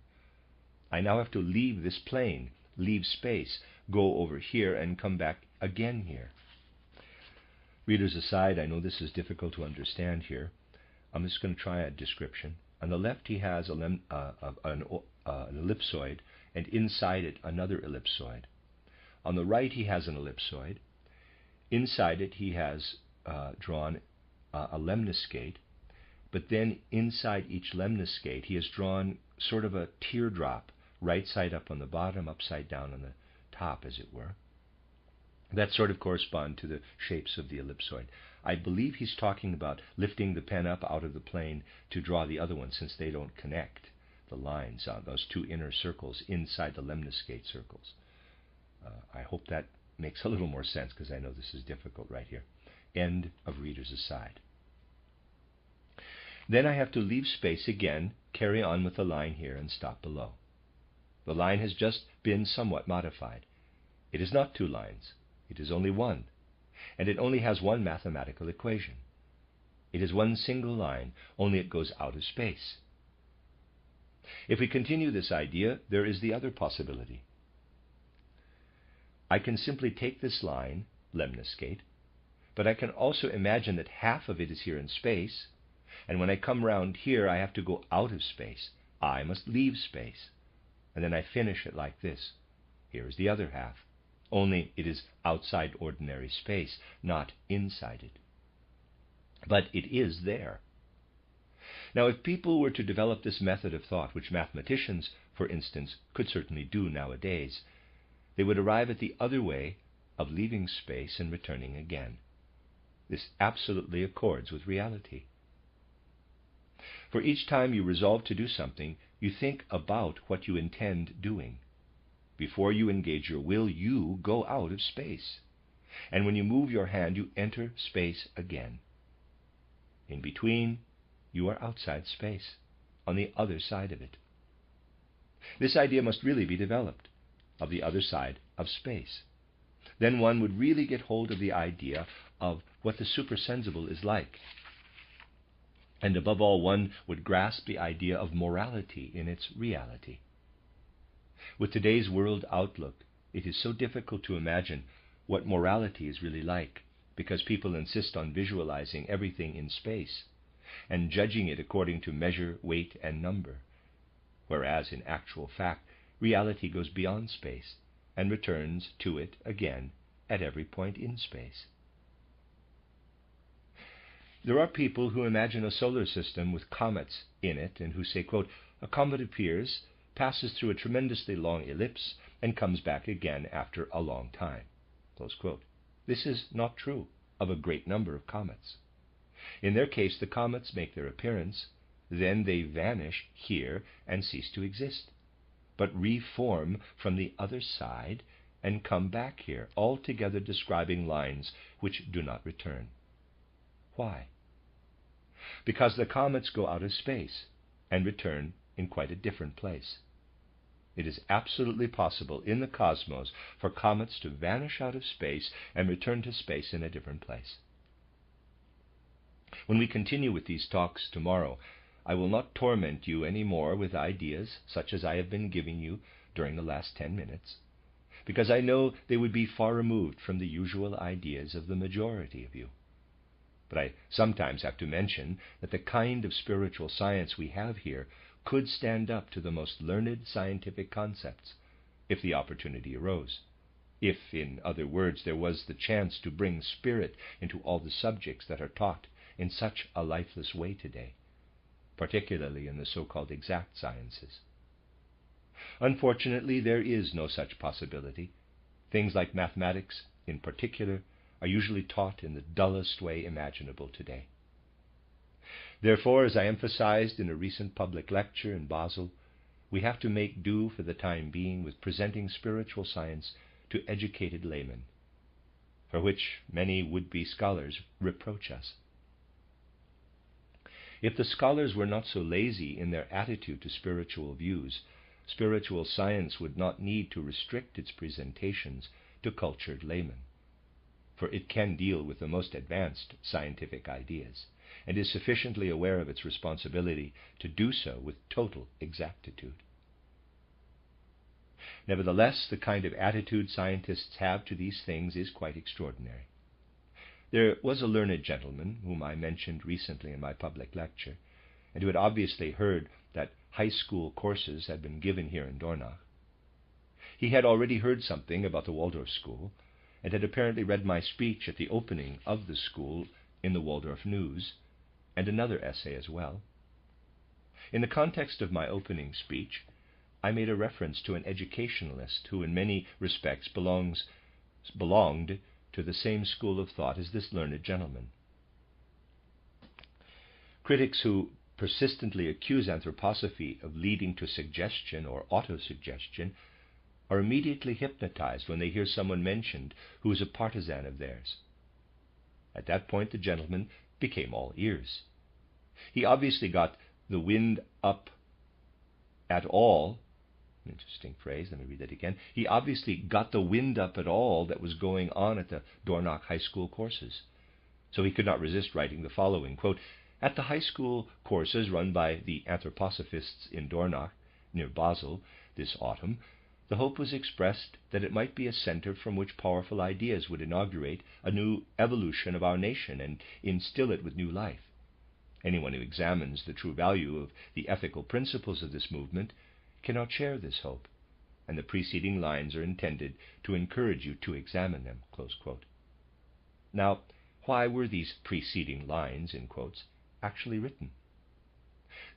I now have to leave this plane, leave space, go over here and come back again here. Readers aside, I know this is difficult to understand here. I'm just going to try a description. On the left he has an ellipsoid, and inside it another ellipsoid. On the right he has an ellipsoid. Inside it he has drawn a lemniscate, but then inside each lemniscate he has drawn sort of a teardrop, right side up on the bottom, upside down on the top, as it were. That sort of corresponds to the shapes of the ellipsoid. I believe he's talking about lifting the pen up out of the plane to draw the other one, since they don't connect the lines on those two inner circles inside the lemniscate circles. I hope that makes a little more sense, because I know this is difficult right here. End of readers aside. Then I have to leave space again, carry on with the line here, and stop below. The line has just been somewhat modified. It is not two lines. It is only one, and it only has one mathematical equation. It is one single line, only it goes out of space. If we continue this idea, there is the other possibility. I can simply take this line, lemniscate, but I can also imagine that half of it is here in space, and when I come round here, I have to go out of space. I must leave space, and then I finish it like this. Here is the other half. Only it is outside ordinary space, not inside it. But it is there. Now, if people were to develop this method of thought, which mathematicians, for instance, could certainly do nowadays, they would arrive at the other way of leaving space and returning again. This absolutely accords with reality. For each time you resolve to do something, you think about what you intend doing. Before you engage your will, you go out of space. And when you move your hand, you enter space again. In between, you are outside space, on the other side of it. This idea must really be developed, of the other side of space. Then one would really get hold of the idea of what the supersensible is like. And above all, one would grasp the idea of morality in its reality. With today's world outlook, it is so difficult to imagine what morality is really like, because people insist on visualizing everything in space and judging it according to measure, weight, and number, whereas in actual fact, reality goes beyond space and returns to it again at every point in space. There are people who imagine a solar system with comets in it and who say, quote, "A comet appears, passes through a tremendously long ellipse, and comes back again after a long time." Close quote. This is not true of a great number of comets. In their case, the comets make their appearance, then they vanish here and cease to exist, but reform from the other side and come back here, altogether describing lines which do not return. Why? Because the comets go out of space and return in quite a different place. It is absolutely possible in the cosmos for comets to vanish out of space and return to space in a different place. When we continue with these talks tomorrow, I will not torment you any more with ideas such as I have been giving you during the last 10 minutes, because I know they would be far removed from the usual ideas of the majority of you. But I sometimes have to mention that the kind of spiritual science we have here could stand up to the most learned scientific concepts, if the opportunity arose. If, in other words, there was the chance to bring spirit into all the subjects that are taught in such a lifeless way today, particularly in the so-called exact sciences. Unfortunately, there is no such possibility. Things like mathematics, in particular, are usually taught in the dullest way imaginable today. Therefore, as I emphasized in a recent public lecture in Basel, we have to make do for the time being with presenting spiritual science to educated laymen, for which many would-be scholars reproach us. If the scholars were not so lazy in their attitude to spiritual views, spiritual science would not need to restrict its presentations to cultured laymen, for it can deal with the most advanced scientific ideas, and is sufficiently aware of its responsibility to do so with total exactitude. Nevertheless, the kind of attitude scientists have to these things is quite extraordinary. There was a learned gentleman, whom I mentioned recently in my public lecture, and who had obviously heard that high school courses had been given here in Dornach. He had already heard something about the Waldorf school, and had apparently read my speech at the opening of the school in the Waldorf News, and another essay as well. In the context of my opening speech, I made a reference to an educationalist who in many respects belonged to the same school of thought as this learned gentleman. Critics who persistently accuse anthroposophy of leading to suggestion or autosuggestion are immediately hypnotized when they hear someone mentioned who is a partisan of theirs. At that point, the gentleman became all ears. He obviously got the wind up at all. Interesting phrase, let me read that again. He obviously got the wind up at all that was going on at the Dornach high school courses. So he could not resist writing the following, quote, "At the high school courses run by the anthroposophists in Dornach, near Basel, this autumn, the hope was expressed that it might be a center from which powerful ideas would inaugurate a new evolution of our nation and instill it with new life. Anyone who examines the true value of the ethical principles of this movement cannot share this hope, and the preceding lines are intended to encourage you to examine them." Close quote. Now, why were these preceding lines, in quotes, actually written?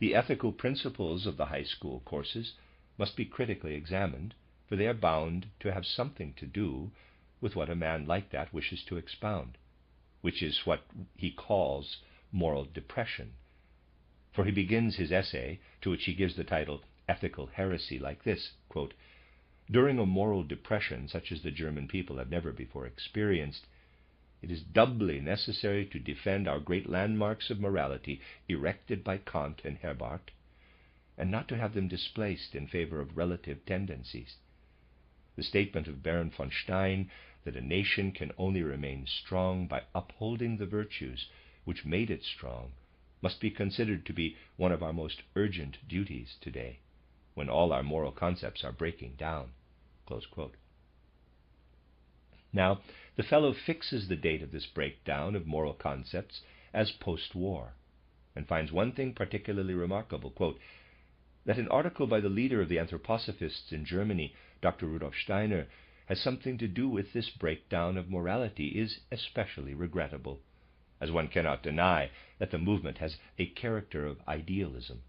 The ethical principles of the high school courses must be critically examined, for they are bound to have something to do with what a man like that wishes to expound, which is what he calls moral depression. For he begins his essay, to which he gives the title Ethical Heresy, like this, quote, "During a moral depression such as the German people have never before experienced, it is doubly necessary to defend our great landmarks of morality erected by Kant and Herbart, and not to have them displaced in favor of relative tendencies. The statement of Baron von Stein that a nation can only remain strong by upholding the virtues which made it strong must be considered to be one of our most urgent duties today, when all our moral concepts are breaking down." Close quote. Now, the fellow fixes the date of this breakdown of moral concepts as post-war, and finds one thing particularly remarkable, quote, "That an article by the leader of the anthroposophists in Germany, Dr. Rudolf Steiner, has something to do with this breakdown of morality is especially regrettable, as one cannot deny that the movement has a character of idealism,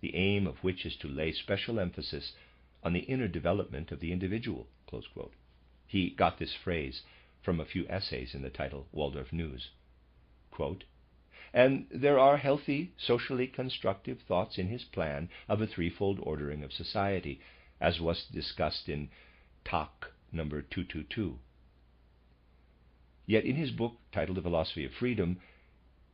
the aim of which is to lay special emphasis on the inner development of the individual. Close quote. He got this phrase from a few essays in the title Waldorf News. Quote, and there are healthy, socially constructive thoughts in his plan of a threefold ordering of society, as was discussed in TAK number 222. Yet in his book titled The Philosophy of Freedom,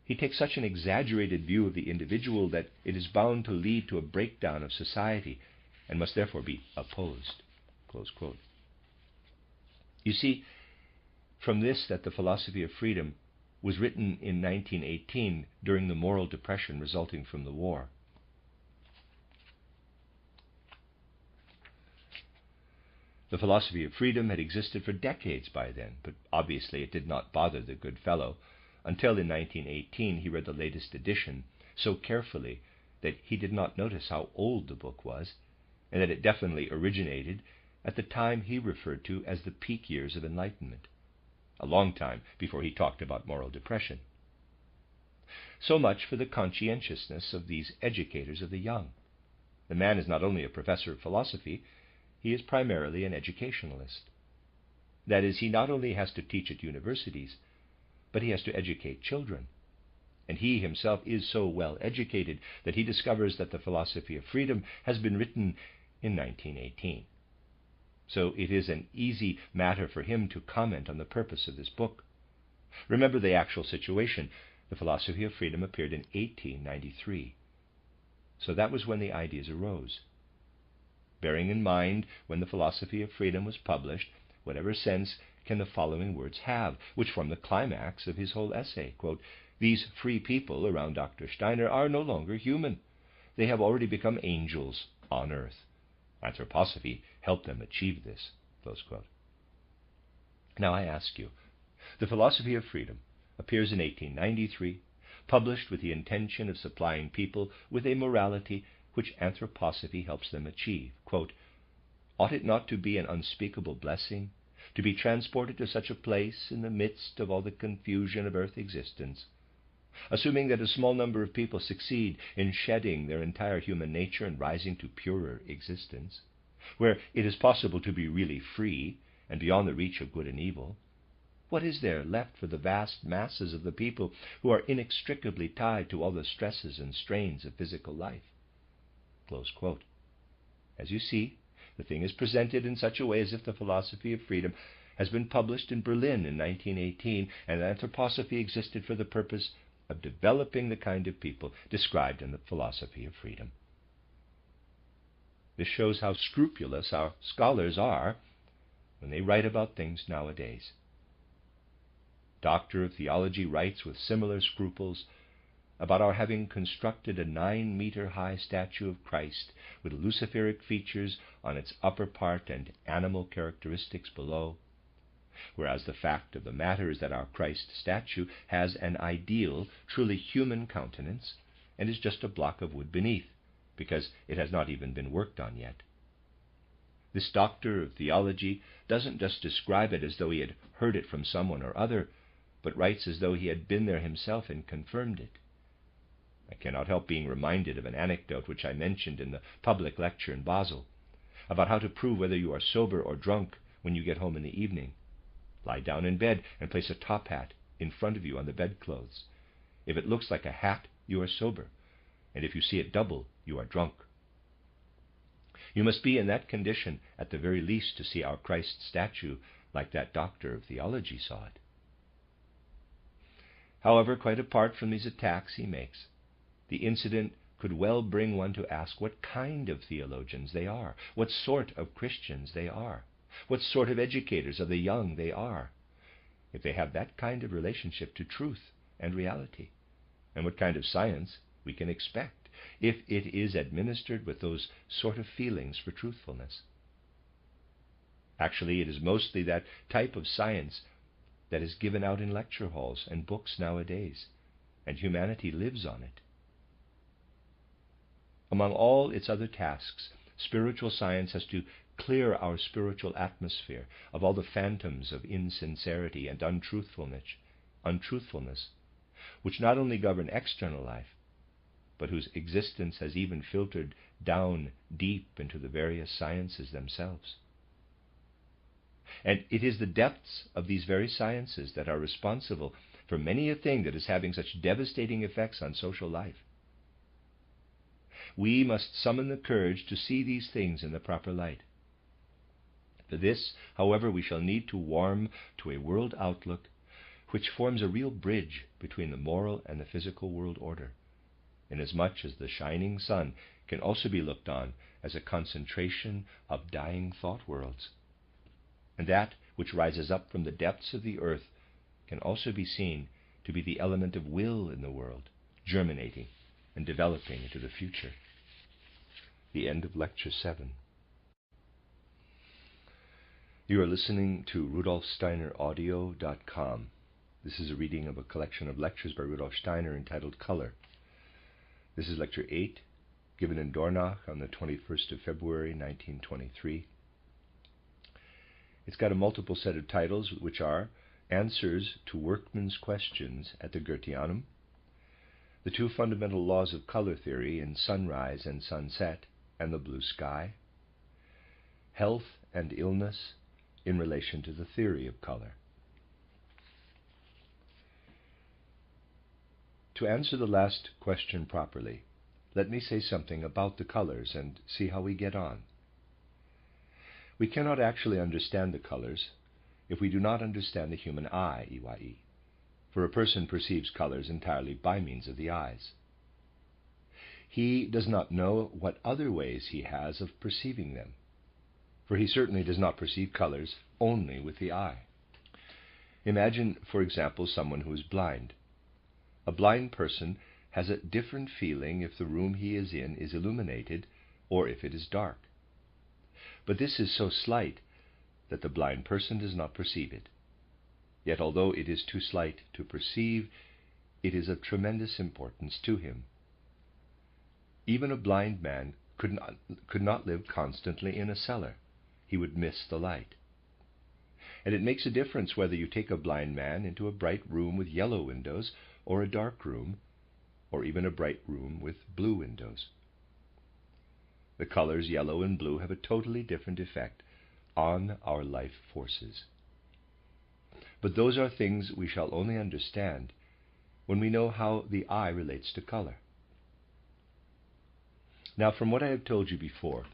he takes such an exaggerated view of the individual that it is bound to lead to a breakdown of society and must therefore be opposed. Close quote. You see from this that the Philosophy of Freedom was written in 1918 during the moral depression resulting from the war. The Philosophy of Freedom had existed for decades by then, but obviously it did not bother the good fellow until in 1918 he read the latest edition so carefully that he did not notice how old the book was, and that it definitely originated at the time he referred to as the peak years of enlightenment, a long time before he talked about moral depression. So much for the conscientiousness of these educators of the young. The man is not only a professor of philosophy, he is primarily an educationalist. That is, he not only has to teach at universities, but he has to educate children. And he himself is so well educated that he discovers that the Philosophy of Freedom has been written in 1918. So it is an easy matter for him to comment on the purpose of this book. Remember the actual situation. The Philosophy of Freedom appeared in 1893. So that was when the ideas arose. Bearing in mind when the Philosophy of Freedom was published, whatever sense can the following words have, which form the climax of his whole essay? Quote, these free people around Dr. Steiner are no longer human. They have already become angels on earth. Anthroposophy helped them achieve this. Close quote. Now I ask you, the Philosophy of Freedom appears in 1893, published with the intention of supplying people with a morality which anthroposophy helps them achieve. Quote, ought it not to be an unspeakable blessing to be transported to such a place in the midst of all the confusion of earth existence, assuming that a small number of people succeed in shedding their entire human nature and rising to purer existence, where it is possible to be really free and beyond the reach of good and evil? What is there left for the vast masses of the people who are inextricably tied to all the stresses and strains of physical life? Close quote. As you see, the thing is presented in such a way as if the Philosophy of Freedom has been published in Berlin in 1918, and anthroposophy existed for the purpose of developing the kind of people described in the Philosophy of Freedom. This shows how scrupulous our scholars are when they write about things nowadays. Doctor of Theology writes with similar scruples about our having constructed a 9-meter-high statue of Christ with luciferic features on its upper part and animal characteristics below, whereas the fact of the matter is that our Christ statue has an ideal, truly human countenance and is just a block of wood beneath, because it has not even been worked on yet. This doctor of theology doesn't just describe it as though he had heard it from someone or other, but writes as though he had been there himself and confirmed it. I cannot help being reminded of an anecdote which I mentioned in the public lecture in Basel, about how to prove whether you are sober or drunk when you get home in the evening. Lie down in bed and place a top hat in front of you on the bedclothes. If it looks like a hat, you are sober, and if you see it double, you are drunk. You must be in that condition at the very least to see our Christ statue like that doctor of theology saw it. However, quite apart from these attacks he makes, the incident could well bring one to ask what kind of theologians they are, what sort of Christians they are, what sort of educators of the young they are, if they have that kind of relationship to truth and reality, and what kind of science we can expect if it is administered with those sort of feelings for truthfulness. Actually, it is mostly that type of science that is given out in lecture halls and books nowadays, and humanity lives on it. Among all its other tasks, spiritual science has to clear our spiritual atmosphere of all the phantoms of insincerity and untruthfulness, which not only govern external life, but whose existence has even filtered down deep into the various sciences themselves. And it is the depths of these very sciences that are responsible for many a thing that is having such devastating effects on social life. We must summon the courage to see these things in the proper light. For this, however, we shall need to warm to a world outlook which forms a real bridge between the moral and the physical world order, inasmuch as the shining sun can also be looked on as a concentration of dying thought worlds. And that which rises up from the depths of the earth can also be seen to be the element of will in the world, germinating and developing into the future. The end of Lecture 7. You are listening to RudolfSteinerAudio.com. This is a reading of a collection of lectures by Rudolf Steiner entitled Color. This is Lecture 8, given in Dornach on the 21st of February, 1923. It's got a multiple set of titles, which are Answers to Workman's Questions at the Goetheanum, The Two Fundamental Laws of Color Theory in Sunrise and Sunset and the Blue Sky, Health and Illness in relation to the theory of color. To answer the last question properly, let me say something about the colors and see how we get on. We cannot actually understand the colors if we do not understand the human eye, for a person perceives colors entirely by means of the eyes. He does not know what other ways he has of perceiving them, for he certainly does not perceive colors only with the eye. Imagine, for example, someone who is blind. A blind person has a different feeling if the room he is in is illuminated or if it is dark. But this is so slight that the blind person does not perceive it. Yet although it is too slight to perceive, it is of tremendous importance to him. Even a blind man could not live constantly in a cellar. He would miss the light. And it makes a difference whether you take a blind man into a bright room with yellow windows or a dark room, or even a bright room with blue windows. The colors yellow and blue have a totally different effect on our life forces. But those are things we shall only understand when we know how the eye relates to color. Now, from what I have told you before,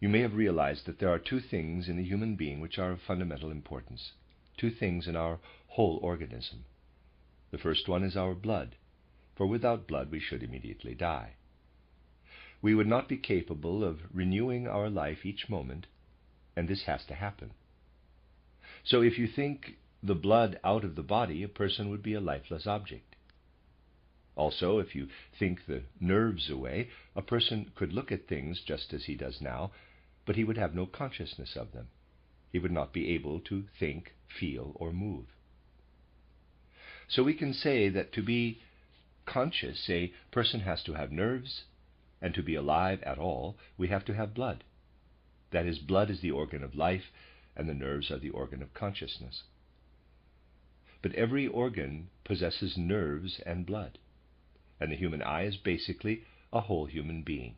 you may have realized that there are two things in the human being which are of fundamental importance, two things in our whole organism. The first one is our blood, for without blood we should immediately die. We would not be capable of renewing our life each moment, and this has to happen. So if you think the blood out of the body, a person would be a lifeless object. Also, if you think the nerves away, a person could look at things just as he does now, but he would have no consciousness of them. He would not be able to think, feel, or move. So we can say that to be conscious, a person has to have nerves, and to be alive at all, we have to have blood. That is, blood is the organ of life, and the nerves are the organ of consciousness. But every organ possesses nerves and blood, and the human eye is basically a whole human being,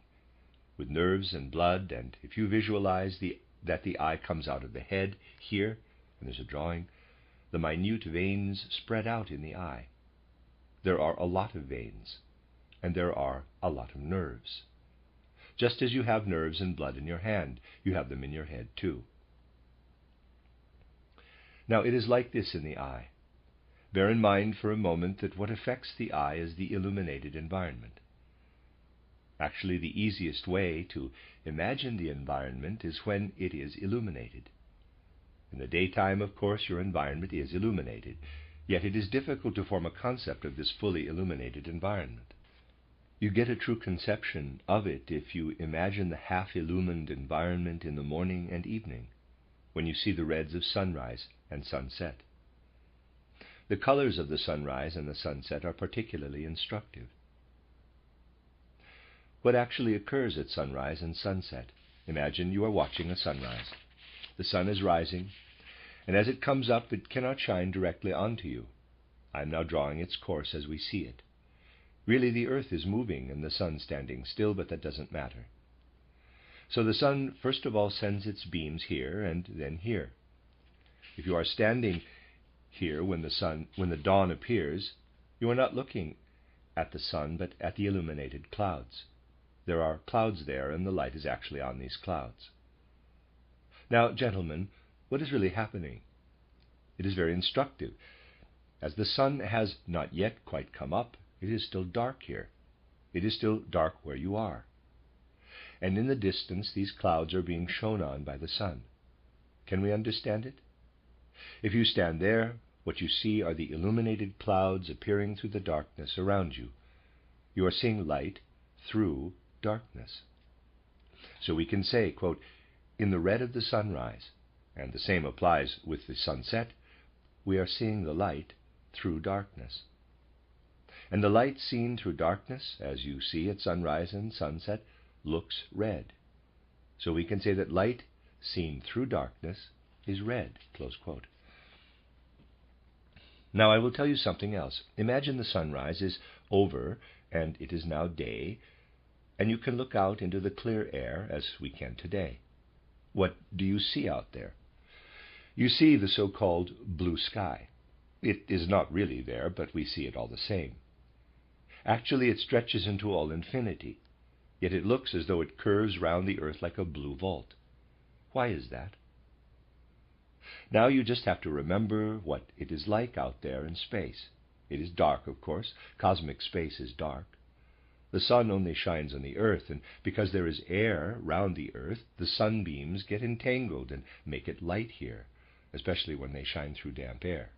with nerves and blood. And if you visualize that the eye comes out of the head here, and there's a drawing, the minute veins spread out in the eye. There are a lot of veins, and there are a lot of nerves. Just as you have nerves and blood in your hand, you have them in your head too. Now it is like this in the eye. Bear in mind for a moment that what affects the eye is the illuminated environment. Actually, the easiest way to imagine the environment is when it is illuminated. In the daytime, of course, your environment is illuminated, yet it is difficult to form a concept of this fully illuminated environment. You get a true conception of it if you imagine the half-illumined environment in the morning and evening, when you see the reds of sunrise and sunset. The colors of the sunrise and the sunset are particularly instructive. What actually occurs at sunrise and sunset? Imagine you are watching a sunrise. The sun is rising, and as it comes up, it cannot shine directly onto you. I am now drawing its course as we see it. Really, the earth is moving and the sun standing still, but that doesn't matter. So the sun first of all sends its beams here and then here. If you are standing here when the dawn appears, you are not looking at the sun, but at the illuminated clouds. There are clouds there, and the light is actually on these clouds. Now, gentlemen, what is really happening? It is very instructive. As the sun has not yet quite come up, it is still dark here. It is still dark where you are. And in the distance, these clouds are being shone on by the sun. Can we understand it? If you stand there, what you see are the illuminated clouds appearing through the darkness around you. You are seeing light through darkness. So we can say, quote, in the red of the sunrise, and the same applies with the sunset, we are seeing the light through darkness. And the light seen through darkness, as you see at sunrise and sunset, looks red. So we can say that light seen through darkness is red, close quote. Now I will tell you something else. Imagine the sunrise is over and it is now day, and you can look out into the clear air as we can today. What do you see out there? You see the so-called blue sky. It is not really there, but we see it all the same. Actually, it stretches into all infinity, yet it looks as though it curves round the earth like a blue vault. Why is that? Now you just have to remember what it is like out there in space. It is dark, of course. Cosmic space is dark. The sun only shines on the earth, and because there is air round the earth, the sunbeams get entangled and make it light here, especially when they shine through damp air.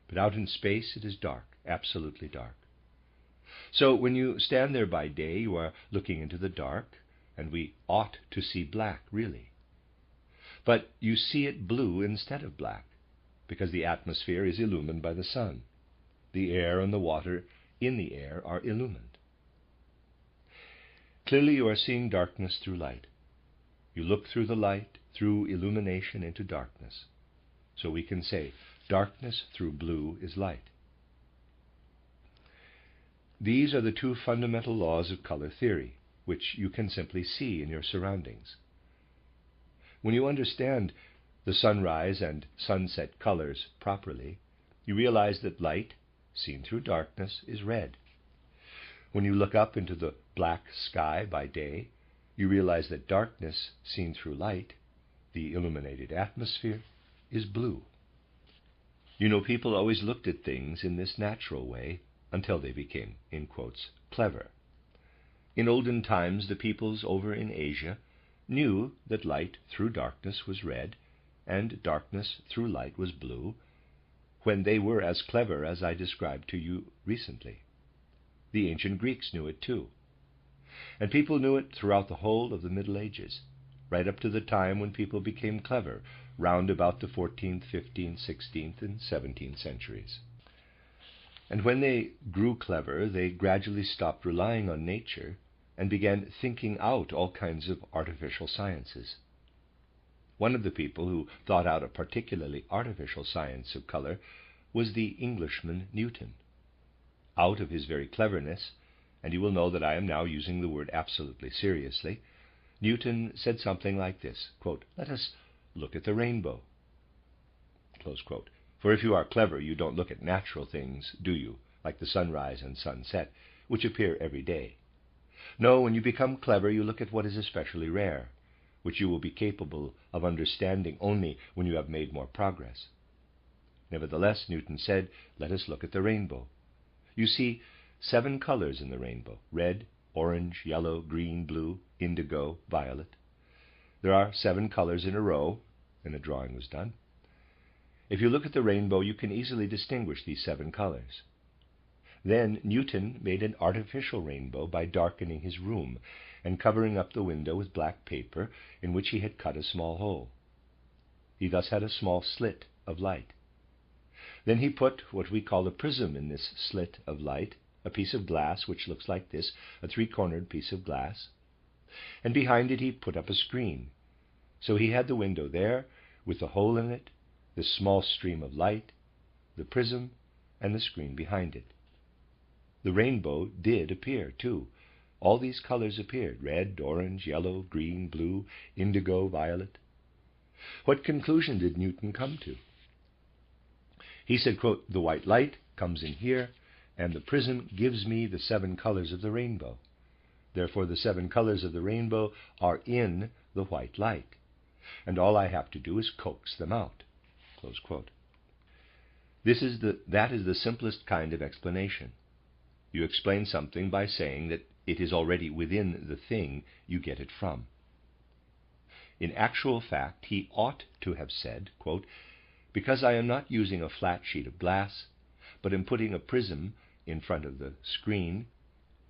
But out in space it is dark, absolutely dark. So when you stand there by day, you are looking into the dark, and we ought to see black, really. But you see it blue instead of black, because the atmosphere is illumined by the sun. The air and the water in the air are illumined. Clearly you are seeing darkness through light. You look through the light, through illumination into darkness. So we can say, darkness through blue is light. These are the two fundamental laws of color theory, which you can simply see in your surroundings. When you understand the sunrise and sunset colors properly, you realize that light, seen through darkness, is red. When you look up into the black sky by day, you realize that darkness, seen through light, the illuminated atmosphere, is blue. You know, people always looked at things in this natural way until they became, in quotes, clever. In olden times, the peoples over in Asia knew that light through darkness was red, and darkness through light was blue, when they were as clever as I described to you recently. The ancient Greeks knew it too. And people knew it throughout the whole of the Middle Ages, right up to the time when people became clever, round about the 14th, 15th, 16th, and 17th centuries. And when they grew clever, they gradually stopped relying on nature and began thinking out all kinds of artificial sciences. One of the people who thought out a particularly artificial science of color was the Englishman Newton. Out of his very cleverness, and you will know that I am now using the word absolutely seriously, Newton said something like this, quote, "Let us look at the rainbow," close quote. For if you are clever, you don't look at natural things, do you, like the sunrise and sunset, which appear every day. No, when you become clever, you look at what is especially rare, which you will be capable of understanding only when you have made more progress. Nevertheless, Newton said, let us look at the rainbow. You see 7 colors in the rainbow: red, orange, yellow, green, blue, indigo, violet. There are 7 colors in a row, and a drawing was done. If you look at the rainbow, you can easily distinguish these 7 colors. Then Newton made an artificial rainbow by darkening his room and covering up the window with black paper in which he had cut a small hole. He thus had a small slit of light. Then he put what we call a prism in this slit of light, a piece of glass which looks like this, a 3-cornered piece of glass. And behind it he put up a screen. So he had the window there, with the hole in it, this small stream of light, the prism, and the screen behind it. The rainbow did appear, too. All these colors appeared: red, orange, yellow, green, blue, indigo, violet. What conclusion did Newton come to? He said, quote, "The white light comes in here, and the prism gives me the 7 colors of the rainbow. Therefore the 7 colors of the rainbow are in the white light, and all I have to do is coax them out." Close quote. That is the simplest kind of explanation. You explain something by saying that it is already within the thing you get it from. In actual fact, he ought to have said, quote, "Because I am not using a flat sheet of glass, but am putting a prism in front of the screen,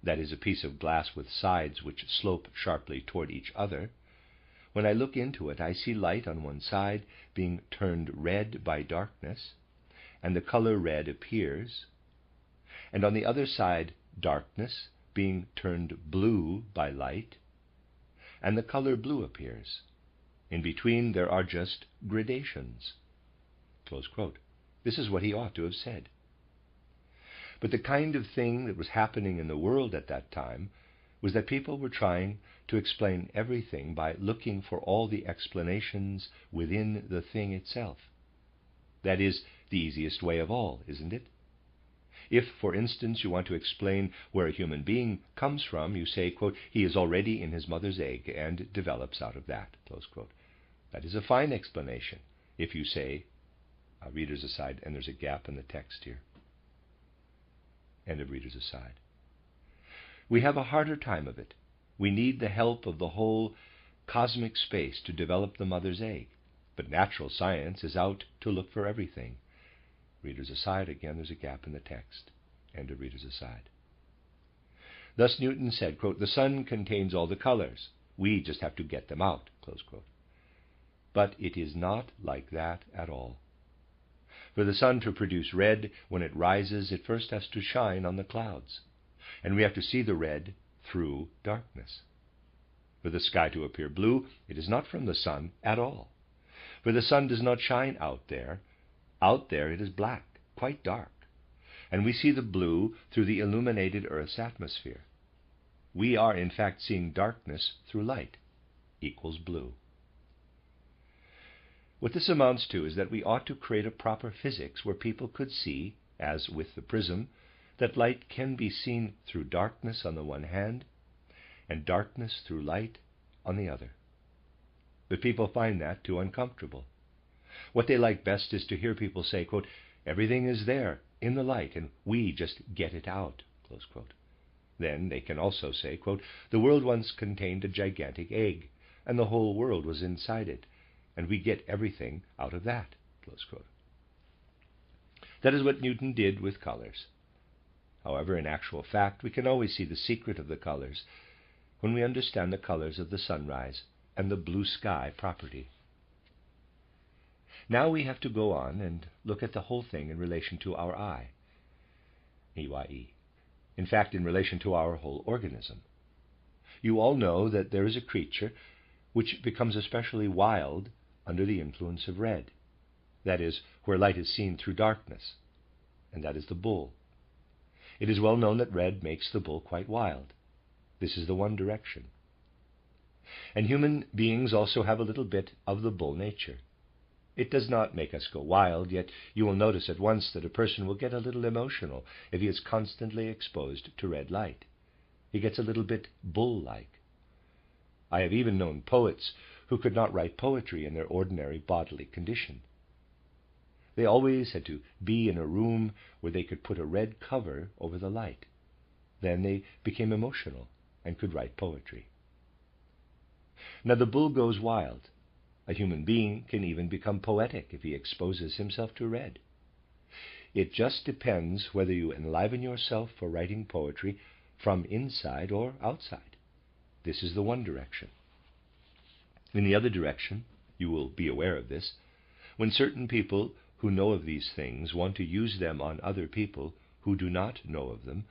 that is, a piece of glass with sides which slope sharply toward each other, when I look into it, I see light on one side being turned red by darkness, and the color red appears, and on the other side darkness being turned blue by light, and the color blue appears. In between there are just gradations." Close quote. This is what he ought to have said. But the kind of thing that was happening in the world at that time was that people were trying to explain everything by looking for all the explanations within the thing itself. That is the easiest way of all, isn't it? If, for instance, you want to explain where a human being comes from, you say, quote, "He is already in his mother's egg and develops out of that." Close quote. That is a fine explanation. If you say, readers aside, and there's a gap in the text here. End of readers aside. We have a harder time of it. We need the help of the whole cosmic space to develop the mother's egg. But natural science is out to look for everything. Readers aside, again, there's a gap in the text. End of readers aside. Thus Newton said, quote, "The sun contains all the colors. We just have to get them out." Close quote. But it is not like that at all. For the sun to produce red, when it rises, it first has to shine on the clouds, and we have to see the red through darkness. For the sky to appear blue, it is not from the sun at all. For the sun does not shine out there. Out there it is black, quite dark, and we see the blue through the illuminated Earth's atmosphere. We are, in fact, seeing darkness through light, equals blue. What this amounts to is that we ought to create a proper physics where people could see, as with the prism, that light can be seen through darkness on the one hand, and darkness through light on the other. But people find that too uncomfortable. What they like best is to hear people say, quote, "Everything is there in the light, and we just get it out." Close quote. Then they can also say, quote, "The world once contained a gigantic egg, and the whole world was inside it, and we get everything out of that." Close quote. That is what Newton did with colors. However, in actual fact, we can always see the secret of the colors when we understand the colors of the sunrise and the blue sky property. Now we have to go on and look at the whole thing in relation to our eye, EYE. In fact, in relation to our whole organism. You all know that there is a creature which becomes especially wild under the influence of red. That is, where light is seen through darkness, and that is the bull. It is well known that red makes the bull quite wild. This is the one direction. And human beings also have a little bit of the bull nature. It does not make us go wild, yet you will notice at once that a person will get a little emotional if he is constantly exposed to red light. He gets a little bit bull-like. I have even known poets who could not write poetry in their ordinary bodily condition. They always had to be in a room where they could put a red cover over the light. Then they became emotional and could write poetry. Now the bull goes wild. A human being can even become poetic if he exposes himself to red. It just depends whether you enliven yourself for writing poetry from inside or outside. This is the one direction. In the other direction, you will be aware of this, when certain people who know of these things want to use them on other people who do not know of them,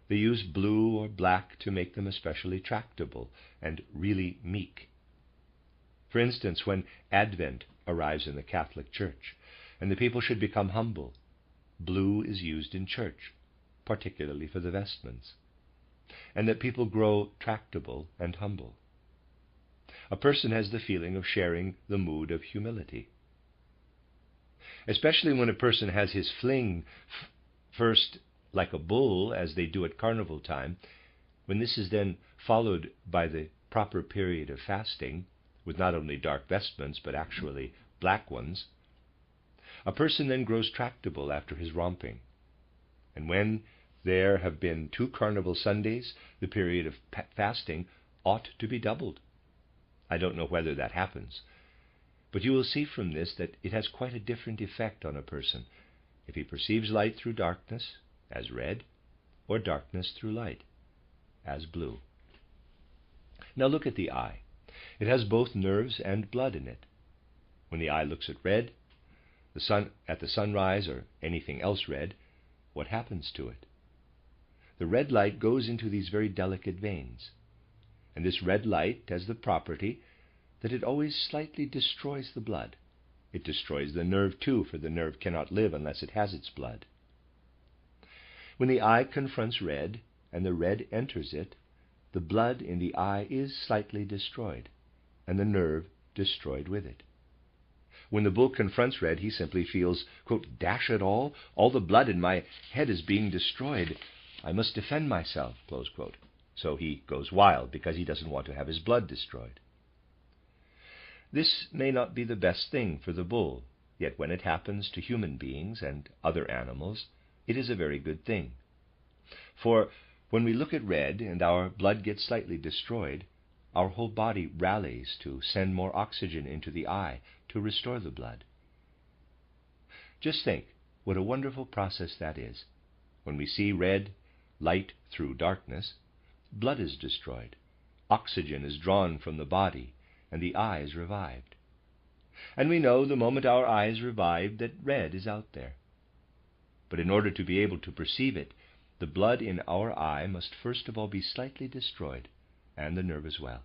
they use blue or black to make them especially tractable and really meek. For instance, when Advent arrives in the Catholic Church, and the people should become humble, blue is used in church, particularly for the vestments, and that people grow tractable and humble. A person has the feeling of sharing the mood of humility. Especially when a person has his fling first like a bull, as they do at carnival time, when this is then followed by the proper period of fasting, with not only dark vestments but actually black ones, a person then grows tractable after his romping. And when there have been 2 carnival Sundays, the period of fasting ought to be doubled. I don't know whether that happens, but you will see from this that it has quite a different effect on a person if he perceives light through darkness, as red, or darkness through light, as blue. Now look at the eye. It has both nerves and blood in it. When the eye looks at red, at the sunrise or anything else red, what happens to it? The red light goes into these very delicate veins, and this red light has the property that it always slightly destroys the blood. It destroys the nerve too, for the nerve cannot live unless it has its blood. When the eye confronts red and the red enters it, the blood in the eye is slightly destroyed, and the nerve destroyed with it. When the bull confronts red, he simply feels, quote, "Dash it all the blood in my head is being destroyed. I must defend myself," close quote. So he goes wild because he doesn't want to have his blood destroyed. This may not be the best thing for the bull, yet when it happens to human beings and other animals, it is a very good thing. For when we look at red and our blood gets slightly destroyed, our whole body rallies to send more oxygen into the eye to restore the blood. Just think what a wonderful process that is. When we see red light through darkness, blood is destroyed, oxygen is drawn from the body, and the eye is revived. And we know the moment our eye is revived that red is out there. But in order to be able to perceive it, the blood in our eye must first of all be slightly destroyed, and the nerve as well.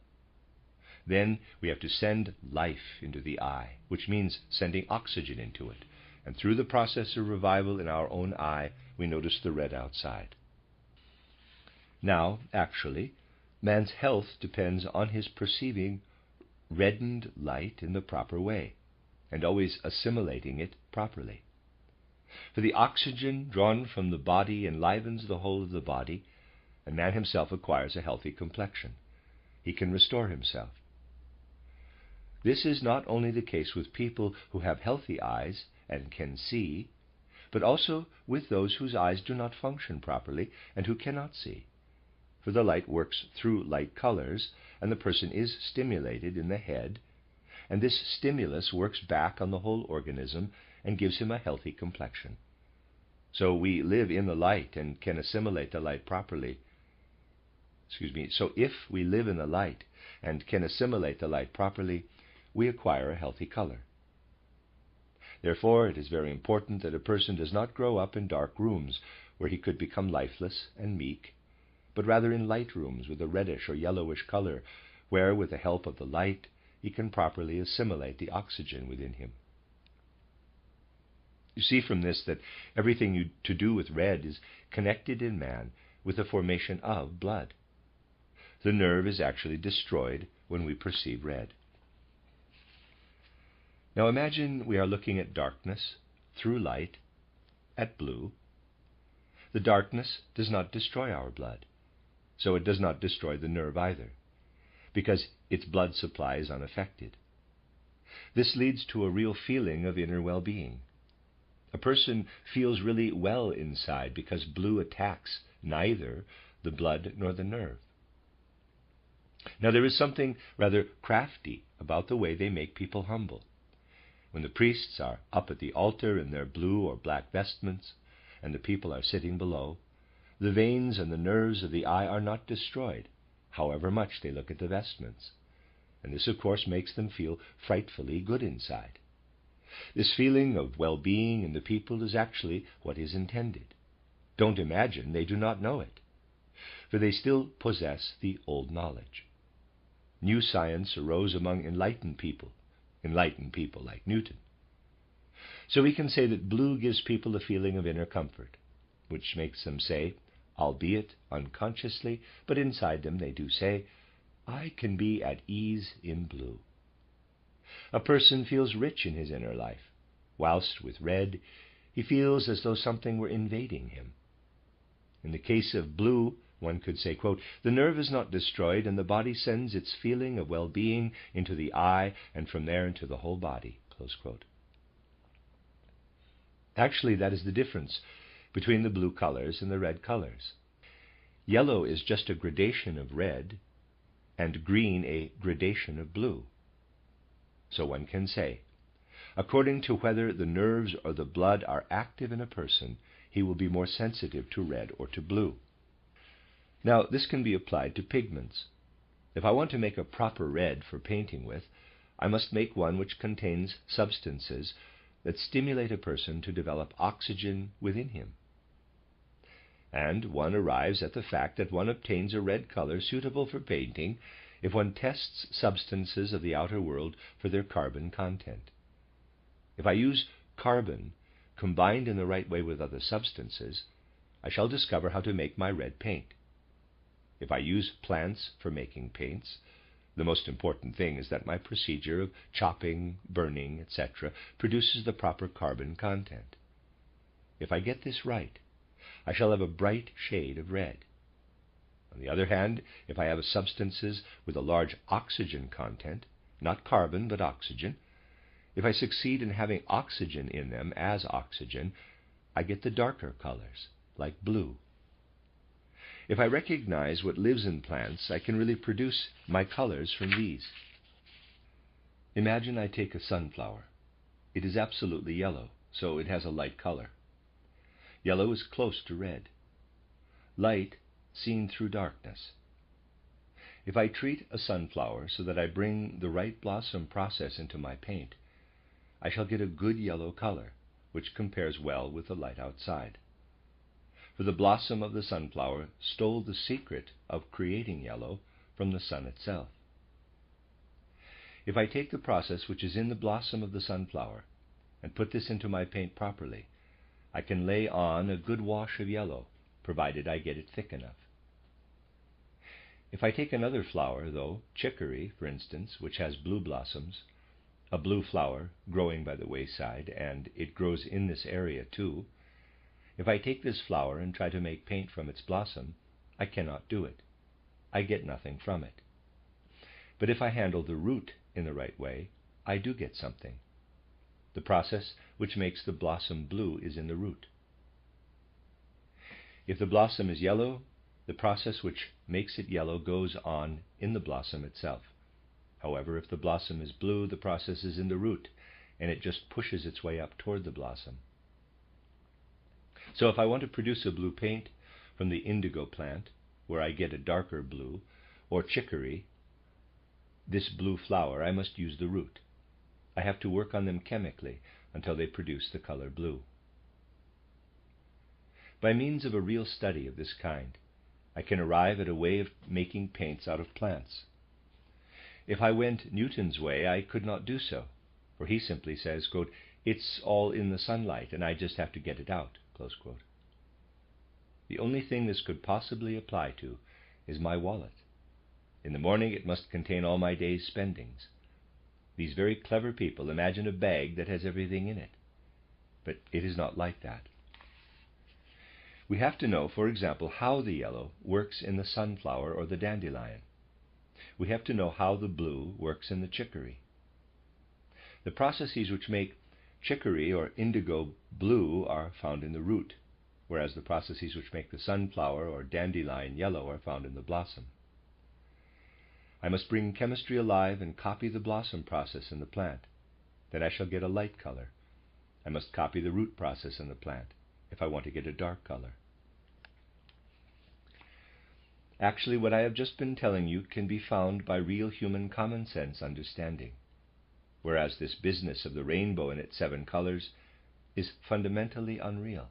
Then we have to send life into the eye, which means sending oxygen into it. And through the process of revival in our own eye, we notice the red outside. Now, actually, man's health depends on his perceiving reddened light in the proper way, and always assimilating it properly. For the oxygen drawn from the body enlivens the whole of the body, and man himself acquires a healthy complexion. He can restore himself. This is not only the case with people who have healthy eyes and can see, but also with those whose eyes do not function properly and who cannot see. For the light works through light colors, and the person is stimulated in the head, and this stimulus works back on the whole organism and gives him a healthy complexion. So we live in the light and can assimilate the light properly. So if we live in the light and can assimilate the light properly, we acquire a healthy color. Therefore, it is very important that a person does not grow up in dark rooms where he could become lifeless and meek, but rather in light rooms with a reddish or yellowish color, where, with the help of the light, he can properly assimilate the oxygen within him. You see from this that everything to do with red is connected in man with the formation of blood. The nerve is actually destroyed when we perceive red. Now imagine we are looking at darkness through light at blue. The darkness does not destroy our blood, so it does not destroy the nerve either, because its blood supply is unaffected. This leads to a real feeling of inner well-being. A person feels really well inside because blue attacks neither the blood nor the nerve. Now there is something rather crafty about the way they make people humble. When the priests are up at the altar in their blue or black vestments, and the people are sitting below, the veins and the nerves of the eye are not destroyed, however much they look at the vestments. And this, of course, makes them feel frightfully good inside. This feeling of well-being in the people is actually what is intended. Don't imagine they do not know it, for they still possess the old knowledge. New science arose among enlightened people like Newton. So we can say that blue gives people a feeling of inner comfort, which makes them say, albeit unconsciously, but inside them they do say, I can be at ease in blue. A person feels rich in his inner life, whilst with red he feels as though something were invading him. In the case of blue, one could say, quote, the nerve is not destroyed, and the body sends its feeling of well-being into the eye, and from there into the whole body, close quote. Actually, that is the difference between the blue colors and the red colors. Yellow is just a gradation of red, and green a gradation of blue. So one can say, according to whether the nerves or the blood are active in a person, he will be more sensitive to red or to blue. Now, this can be applied to pigments. If I want to make a proper red for painting with, I must make one which contains substances that stimulate a person to develop oxygen within him. And one arrives at the fact that one obtains a red color suitable for painting if one tests substances of the outer world for their carbon content. If I use carbon combined in the right way with other substances, I shall discover how to make my red paint. If I use plants for making paints, the most important thing is that my procedure of chopping, burning, etc. produces the proper carbon content. If I get this right, I shall have a bright shade of red. On the other hand, if I have substances with a large oxygen content, not carbon but oxygen, if I succeed in having oxygen in them as oxygen, I get the darker colors, like blue. If I recognize what lives in plants, I can really produce my colors from these. Imagine I take a sunflower. It is absolutely yellow, so it has a light color. Yellow is close to red. Light seen through darkness. If I treat a sunflower so that I bring the right blossom process into my paint, I shall get a good yellow color, which compares well with the light outside. For the blossom of the sunflower stole the secret of creating yellow from the sun itself. If I take the process which is in the blossom of the sunflower and put this into my paint properly, I can lay on a good wash of yellow, provided I get it thick enough. If I take another flower, though, chicory, for instance, which has blue blossoms, a blue flower growing by the wayside, and it grows in this area too, if I take this flower and try to make paint from its blossom, I cannot do it. I get nothing from it. But if I handle the root in the right way, I do get something. The process which makes the blossom blue is in the root. If the blossom is yellow, the process which makes it yellow goes on in the blossom itself. However, if the blossom is blue, the process is in the root, and it just pushes its way up toward the blossom. So if I want to produce a blue paint from the indigo plant, where I get a darker blue, or chicory, this blue flower, I must use the root. I have to work on them chemically until they produce the color blue. By means of a real study of this kind, I can arrive at a way of making paints out of plants. If I went Newton's way, I could not do so, for he simply says, quote, it's all in the sunlight and I just have to get it out, close quote. The only thing this could possibly apply to is my wallet. In the morning it must contain all my day's spendings. These very clever people imagine a bag that has everything in it, but it is not like that. We have to know, for example, how the yellow works in the sunflower or the dandelion. We have to know how the blue works in the chicory. The processes which make chicory or indigo blue are found in the root, whereas the processes which make the sunflower or dandelion yellow are found in the blossom. I must bring chemistry alive and copy the blossom process in the plant. Then I shall get a light color. I must copy the root process in the plant if I want to get a dark color. Actually, what I have just been telling you can be found by real human common sense understanding, whereas this business of the rainbow and its 7 colors is fundamentally unreal.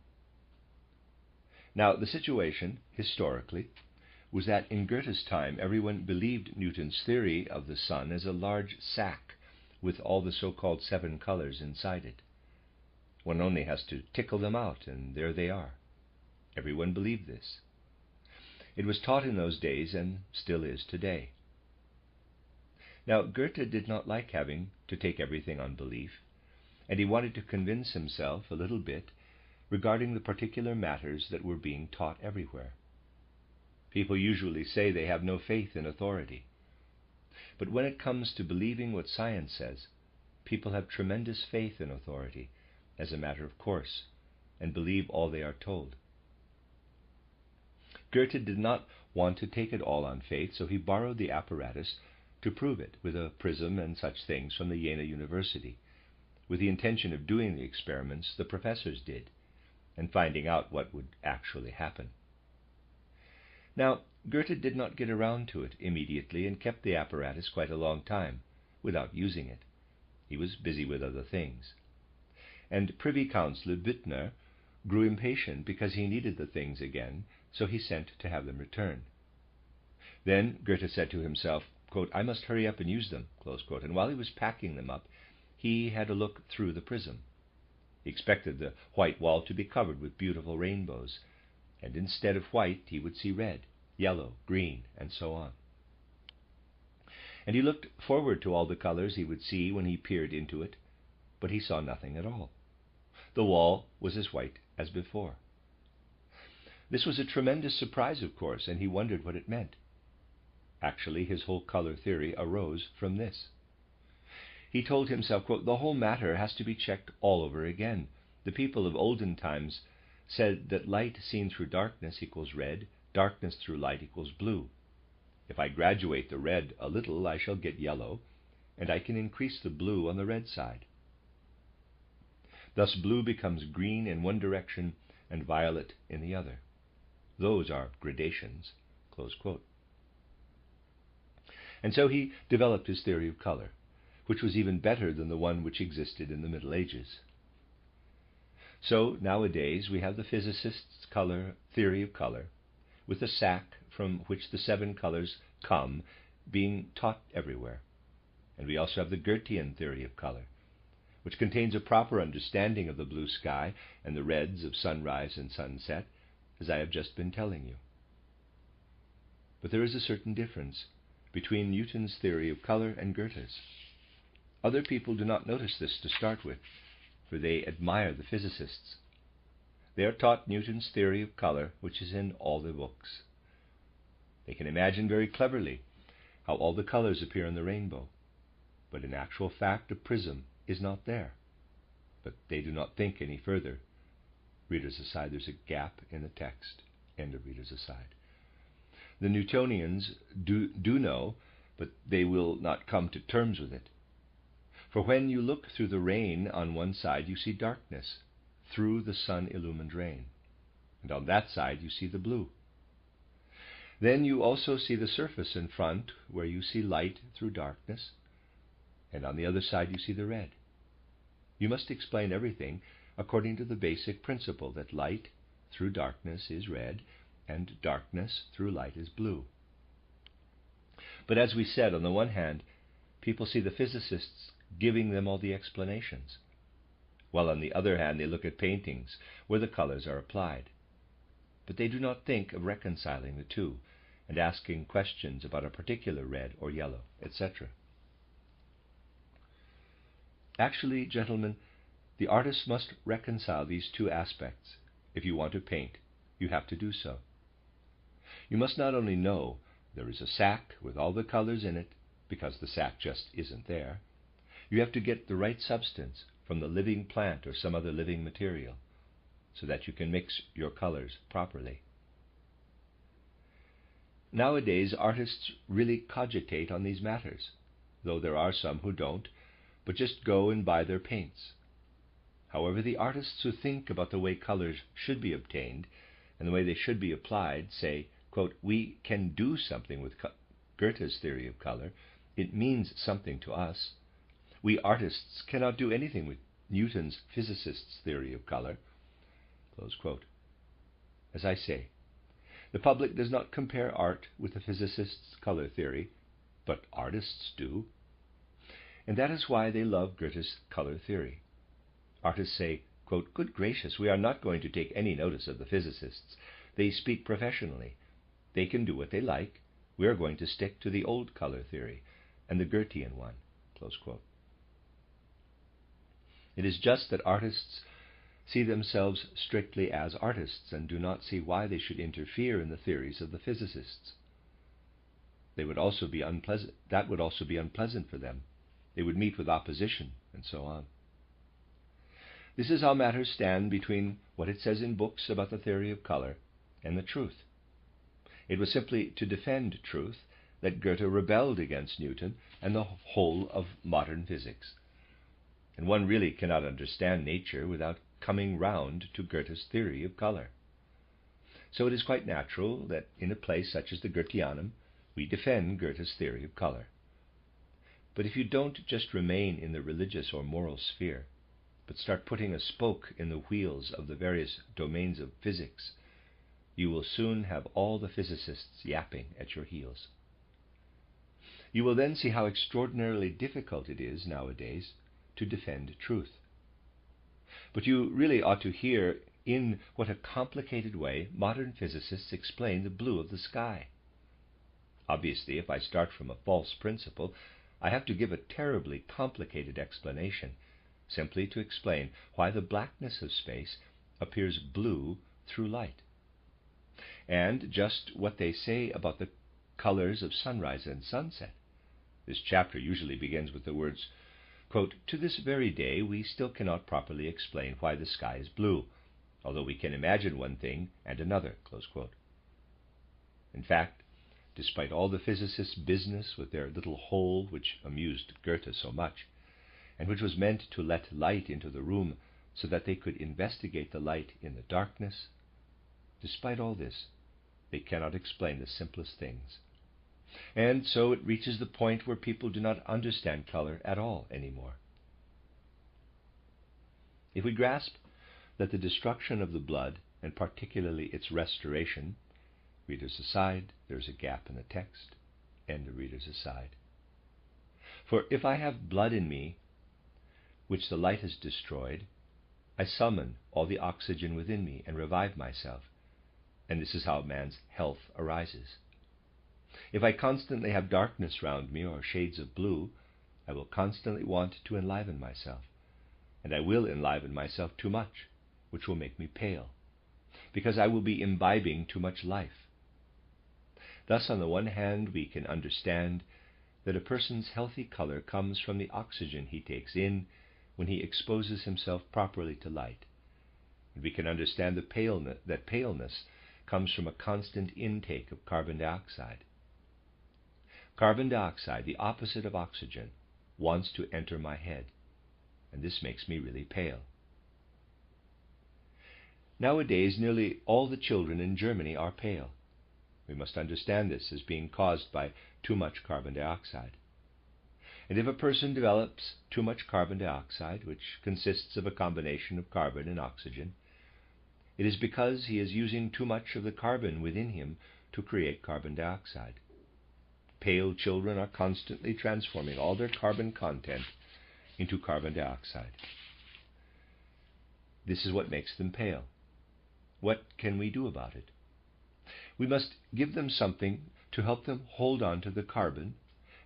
Now, the situation, historically, was that in Goethe's time everyone believed Newton's theory of the sun as a large sack with all the so-called 7 colors inside it. One only has to tickle them out, and there they are. Everyone believed this. It was taught in those days and still is today. Now, Goethe did not like having to take everything on belief, and he wanted to convince himself a little bit regarding the particular matters that were being taught everywhere. People usually say they have no faith in authority. But when it comes to believing what science says, people have tremendous faith in authority as a matter of course, and believe all they are told. Goethe did not want to take it all on faith, so he borrowed the apparatus to prove it with a prism and such things from the Jena University, with the intention of doing the experiments the professors did, and finding out what would actually happen. Now, Goethe did not get around to it immediately and kept the apparatus quite a long time without using it. He was busy with other things. And Privy Councillor Büttner grew impatient because he needed the things again, so he sent to have them returned. Then Goethe said to himself, quote, "I must hurry up and use them," close quote. And while he was packing them up, he had a look through the prism. He expected the white wall to be covered with beautiful rainbows, and instead of white he would see red, yellow, green, and so on. And he looked forward to all the colors he would see when he peered into it, but he saw nothing at all. The wall was as white as before. This was a tremendous surprise, of course, and he wondered what it meant. Actually, his whole color theory arose from this. He told himself, quote, "The whole matter has to be checked all over again. The people of olden times said that light seen through darkness equals red, darkness through light equals blue. If I graduate the red a little, I shall get yellow, and I can increase the blue on the red side. Thus blue becomes green in one direction and violet in the other. Those are gradations," close quote. And so he developed his theory of color, which was even better than the one which existed in the Middle Ages. So nowadays we have the physicist's theory of color, with the sack from which the 7 colors come being taught everywhere. And we also have the Goethean theory of color, which contains a proper understanding of the blue sky and the reds of sunrise and sunset, as I have just been telling you. But there is a certain difference between Newton's theory of color and Goethe's. Other people do not notice this to start with, for they admire the physicists. They are taught Newton's theory of color, which is in all the books. They can imagine very cleverly how all the colors appear in the rainbow, but in actual fact a prism is not there. But they do not think any further. Readers aside, there's a gap in the text. End of readers aside. The Newtonians do know, but they will not come to terms with it. For when you look through the rain on one side, you see darkness through the sun-illumined rain, and on that side you see the blue. Then you also see the surface in front, where you see light through darkness, and on the other side you see the red. You must explain everything according to the basic principle that light through darkness is red, and darkness through light is blue. But as we said, on the one hand, people see the physicists giving them all the explanations, while on the other hand they look at paintings where the colors are applied. But they do not think of reconciling the two and asking questions about a particular red or yellow, etc. Actually, gentlemen, the artist must reconcile these two aspects. If you want to paint, you have to do so. You must not only know there is a sack with all the colors in it, because the sack just isn't there. You have to get the right substance from the living plant or some other living material, so that you can mix your colors properly. Nowadays, artists really cogitate on these matters, though there are some who don't, but just go and buy their paints. However, the artists who think about the way colors should be obtained and the way they should be applied say, quote, "We can do something with Goethe's theory of color. It means something to us. We artists cannot do anything with Newton's physicist's theory of color." Close quote. As I say, the public does not compare art with the physicist's color theory, but artists do. And that is why they love Goethe's color theory. Artists say, quote, "Good gracious, we are not going to take any notice of the physicists. They speak professionally. They can do what they like. We are going to stick to the old color theory and the Goethean one." Close quote. It is just that artists see themselves strictly as artists and do not see why they should interfere in the theories of the physicists. That would also be unpleasant for them. They would meet with opposition, and so on. This is how matters stand between what it says in books about the theory of color and the truth. It was simply to defend truth that Goethe rebelled against Newton and the whole of modern physics. And one really cannot understand nature without coming round to Goethe's theory of color. So it is quite natural that in a place such as the Goetheanum, we defend Goethe's theory of color. But if you don't just remain in the religious or moral sphere, but start putting a spoke in the wheels of the various domains of physics, you will soon have all the physicists yapping at your heels. You will then see how extraordinarily difficult it is nowadays to defend truth. But you really ought to hear in what a complicated way modern physicists explain the blue of the sky. Obviously, if I start from a false principle, I have to give a terribly complicated explanation, simply to explain why the blackness of space appears blue through light. And just what they say about the colors of sunrise and sunset. This chapter usually begins with the words, quote, "To this very day we still cannot properly explain why the sky is blue, although we can imagine one thing and another," close quote. In fact, despite all the physicists' business with their little hole which amused Goethe so much, and which was meant to let light into the room so that they could investigate the light in the darkness, despite all this, they cannot explain the simplest things. And so it reaches the point where people do not understand color at all anymore. If we grasp that the destruction of the blood, and particularly its restoration, readers aside, there's a gap in the text, end the readers aside. For if I have blood in me, which the light has destroyed, I summon all the oxygen within me and revive myself, and this is how man's health arises. If I constantly have darkness round me or shades of blue, I will constantly want to enliven myself, and I will enliven myself too much, which will make me pale, because I will be imbibing too much life. Thus, on the one hand, we can understand that a person's healthy color comes from the oxygen he takes in when he exposes himself properly to light, and we can understand that paleness comes from a constant intake of carbon dioxide. Carbon dioxide, the opposite of oxygen, wants to enter my head, and this makes me really pale. Nowadays, nearly all the children in Germany are pale. We must understand this as being caused by too much carbon dioxide. And if a person develops too much carbon dioxide, which consists of a combination of carbon and oxygen, it is because he is using too much of the carbon within him to create carbon dioxide. Pale children are constantly transforming all their carbon content into carbon dioxide. This is what makes them pale. What can we do about it? We must give them something to help them hold on to the carbon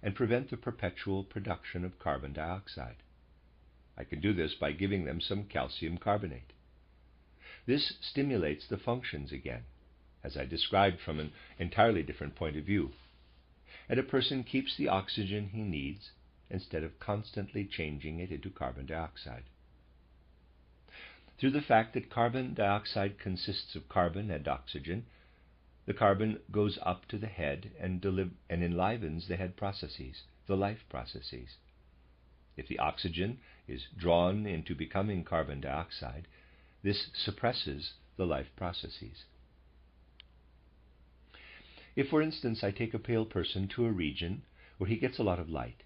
and prevent the perpetual production of carbon dioxide. I can do this by giving them some calcium carbonate. This stimulates the functions again, as I described from an entirely different point of view, and a person keeps the oxygen he needs instead of constantly changing it into carbon dioxide. Through the fact that carbon dioxide consists of carbon and oxygen, the carbon goes up to the head and enlivens the head processes, the life processes. If the oxygen is drawn into becoming carbon dioxide, this suppresses the life processes. If, for instance, I take a pale person to a region where he gets a lot of light,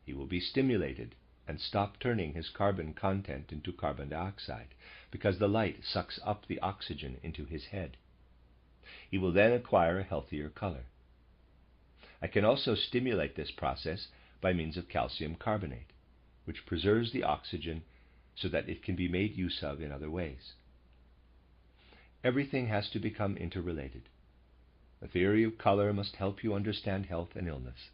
he will be stimulated and stop turning his carbon content into carbon dioxide, because the light sucks up the oxygen into his head. He will then acquire a healthier color. I can also stimulate this process by means of calcium carbonate, which preserves the oxygen so that it can be made use of in other ways. Everything has to become interrelated. The theory of color must help you understand health and illness.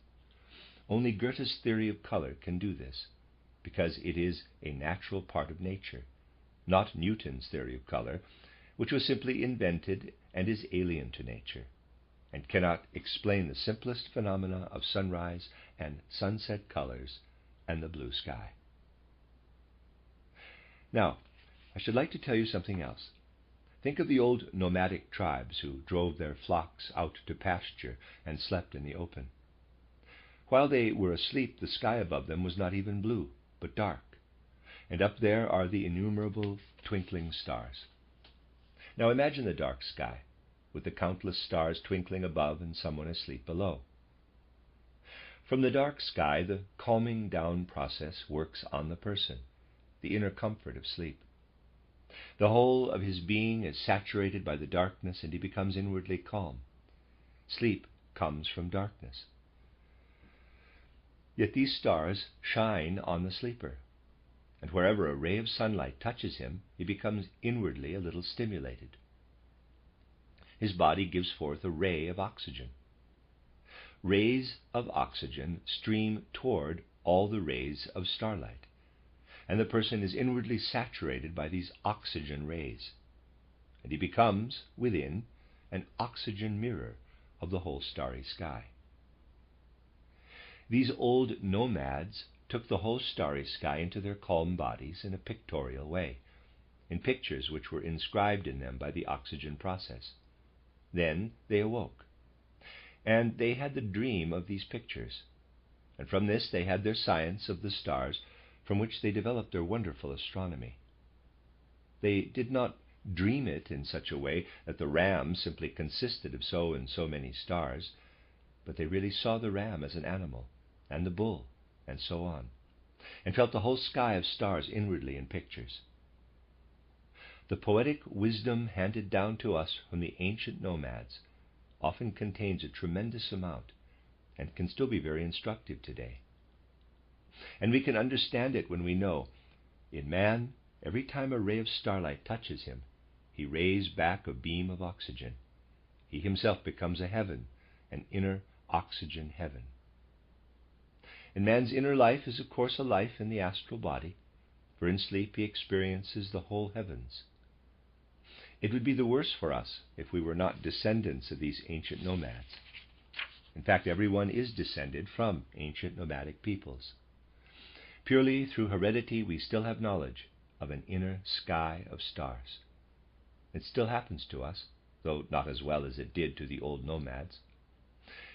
Only Goethe's theory of color can do this, because it is a natural part of nature, not Newton's theory of color, which was simply invented and is alien to nature, and cannot explain the simplest phenomena of sunrise and sunset colors and the blue sky. Now, I should like to tell you something else. Think of the old nomadic tribes who drove their flocks out to pasture and slept in the open. While they were asleep, the sky above them was not even blue, but dark, and up there are the innumerable twinkling stars. Now imagine the dark sky, with the countless stars twinkling above and someone asleep below. From the dark sky, the calming down process works on the person, the inner comfort of sleep. The whole of his being is saturated by the darkness, and he becomes inwardly calm. Sleep comes from darkness. Yet these stars shine on the sleeper, and wherever a ray of sunlight touches him, he becomes inwardly a little stimulated. His body gives forth a ray of oxygen. Rays of oxygen stream toward all the rays of starlight, and the person is inwardly saturated by these oxygen rays, and he becomes, within, an oxygen mirror of the whole starry sky. These old nomads took the whole starry sky into their calm bodies in a pictorial way, in pictures which were inscribed in them by the oxygen process. Then they awoke, and they had the dream of these pictures, and from this they had their science of the stars, from which they developed their wonderful astronomy. They did not dream it in such a way that the ram simply consisted of so and so many stars, but they really saw the ram as an animal, and the bull, and so on, and felt the whole sky of stars inwardly in pictures. The poetic wisdom handed down to us from the ancient nomads often contains a tremendous amount, and can still be very instructive today. And we can understand it when we know, in man, every time a ray of starlight touches him, he rays back a beam of oxygen. He himself becomes a heaven, an inner oxygen heaven. And man's inner life is, of course, a life in the astral body, for in sleep he experiences the whole heavens. It would be the worse for us if we were not descendants of these ancient nomads. In fact, everyone is descended from ancient nomadic peoples. Purely through heredity, we still have knowledge of an inner sky of stars. It still happens to us, though not as well as it did to the old nomads.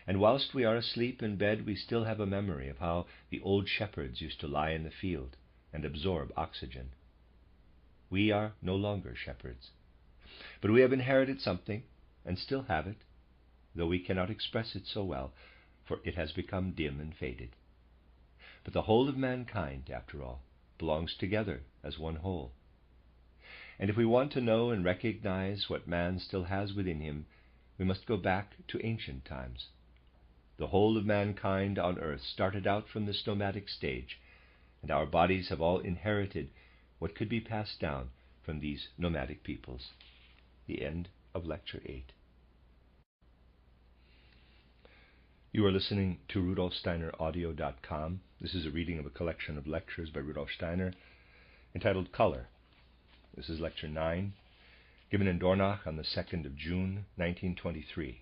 And whilst we are asleep in bed, we still have a memory of how the old shepherds used to lie in the field and absorb oxygen. We are no longer shepherds, but we have inherited something and still have it, though we cannot express it so well, for it has become dim and faded. But the whole of mankind, after all, belongs together as one whole. And if we want to know and recognize what man still has within him, we must go back to ancient times. The whole of mankind on earth started out from this nomadic stage, and our bodies have all inherited what could be passed down from these nomadic peoples. The end of Lecture 8. You are listening to RudolfSteinerAudio.com. This is a reading of a collection of lectures by Rudolf Steiner entitled Color. This is Lecture 9, given in Dornach on the 2nd of June, 1923,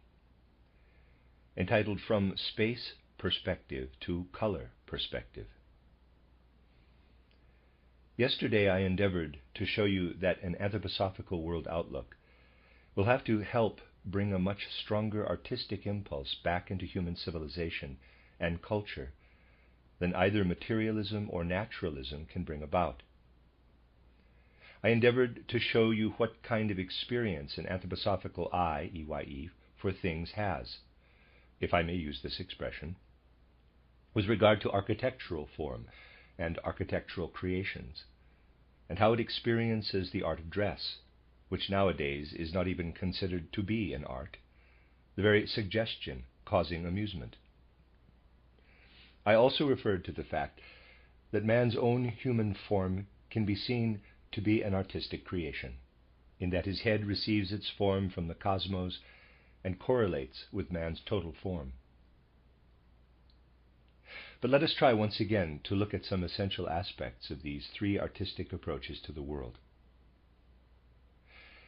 entitled From Space Perspective to Color Perspective. Yesterday I endeavored to show you that an anthroposophical world outlook will have to help bring a much stronger artistic impulse back into human civilization and culture than either materialism or naturalism can bring about. I endeavored to show you what kind of experience an anthroposophical eye, EYE, for things has, if I may use this expression, with regard to architectural form and architectural creations, and how it experiences the art of dress, which nowadays is not even considered to be an art, the very suggestion causing amusement. I also referred to the fact that man's own human form can be seen to be an artistic creation, in that his head receives its form from the cosmos and correlates with man's total form. But let us try once again to look at some essential aspects of these three artistic approaches to the world.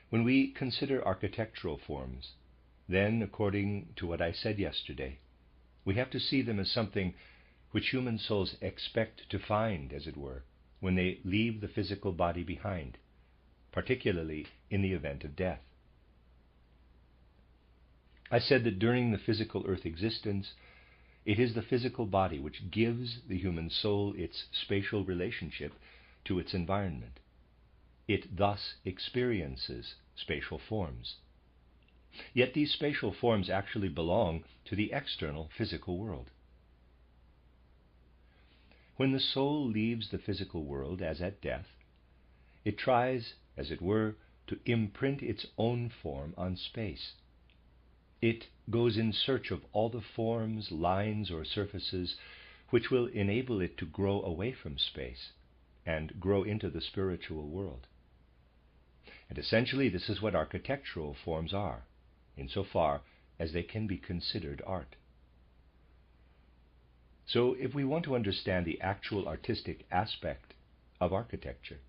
When we consider architectural forms, then, according to what I said yesterday, we have to see them as something which human souls expect to find, as it were, when they leave the physical body behind, particularly in the event of death. I said that during the physical earth existence, it is the physical body which gives the human soul its spatial relationship to its environment. It thus experiences spatial forms. Yet these spatial forms actually belong to the external physical world. When the soul leaves the physical world, as at death, it tries, as it were, to imprint its own form on space. It goes in search of all the forms, lines, or surfaces which will enable it to grow away from space and grow into the spiritual world. And essentially, this is what architectural forms are, insofar as they can be considered art. So, if we want to understand the actual artistic aspect of architecture,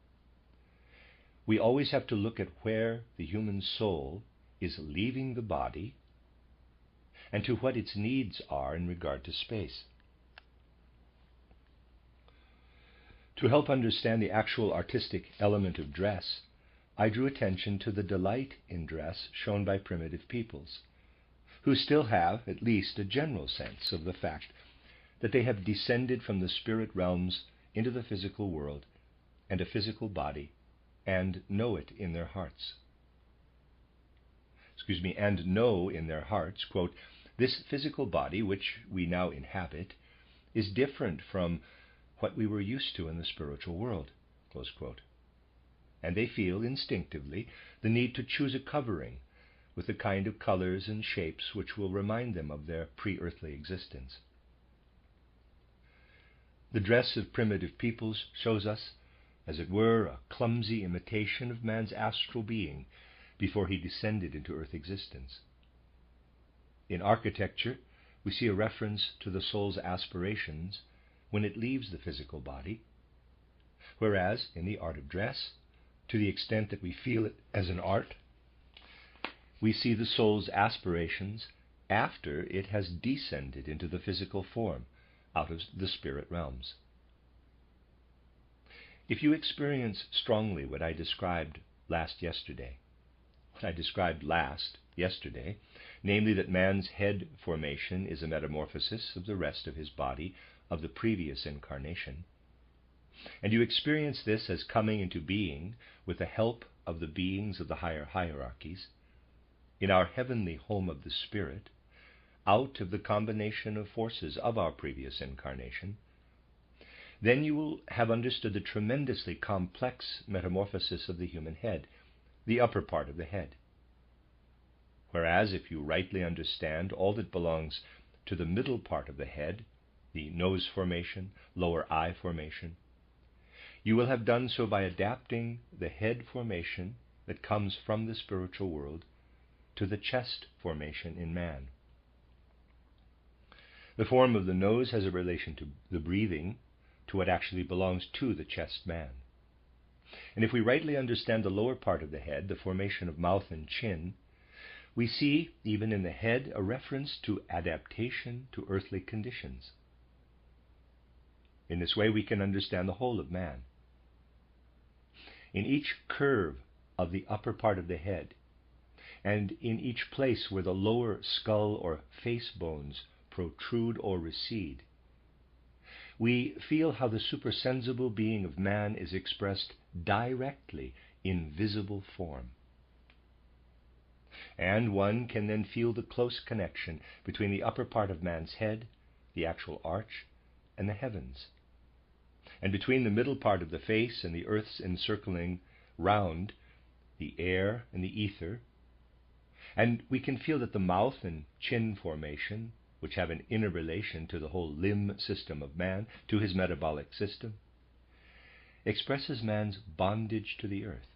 we always have to look at where the human soul is leaving the body and to what its needs are in regard to space. To help understand the actual artistic element of dress, I drew attention to the delight in dress shown by primitive peoples, who still have at least a general sense of the fact that they have descended from the spirit realms into the physical world and a physical body, and know it in their hearts. And know in their hearts, quote, "This physical body which we now inhabit is different from what we were used to in the spiritual world," close quote. And they feel instinctively the need to choose a covering with the kind of colors and shapes which will remind them of their pre-earthly existence. The dress of primitive peoples shows us, as it were, a clumsy imitation of man's astral being before he descended into earth existence. In architecture, we see a reference to the soul's aspirations when it leaves the physical body, whereas in the art of dress, to the extent that we feel it as an art, we see the soul's aspirations after it has descended into the physical form out of the spirit realms. If you experience strongly what I described last yesterday, namely that man's head formation is a metamorphosis of the rest of his body of the previous incarnation, and you experience this as coming into being with the help of the beings of the higher hierarchies, in our heavenly home of the spirit, out of the combination of forces of our previous incarnation, then you will have understood the tremendously complex metamorphosis of the human head, the upper part of the head. Whereas, if you rightly understand all that belongs to the middle part of the head, the nose formation, lower eye formation, you will have done so by adapting the head formation that comes from the spiritual world to the chest formation in man. The form of the nose has a relation to the breathing, to what actually belongs to the chest man. And if we rightly understand the lower part of the head, the formation of mouth and chin, we see, even in the head, a reference to adaptation to earthly conditions. In this way, we can understand the whole of man. In each curve of the upper part of the head, and in each place where the lower skull or face bones protrude or recede, we feel how the supersensible being of man is expressed directly in visible form. And one can then feel the close connection between the upper part of man's head, the actual arch, and the heavens, and between the middle part of the face and the earth's encircling round, the air and the ether. And we can feel that the mouth and chin formation, which have an inner relation to the whole limb system of man, to his metabolic system, expresses man's bondage to the earth.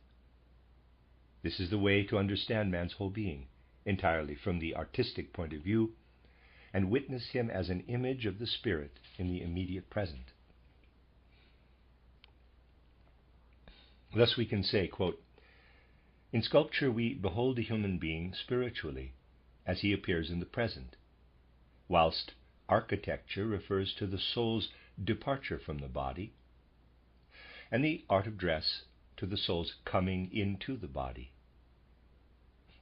This is the way to understand man's whole being, entirely from the artistic point of view, and witness him as an image of the Spirit in the immediate present. Thus we can say, quote, "In sculpture we behold a human being spiritually, as he appears in the present, whilst architecture refers to the soul's departure from the body, and the art of dress to the soul's coming into the body.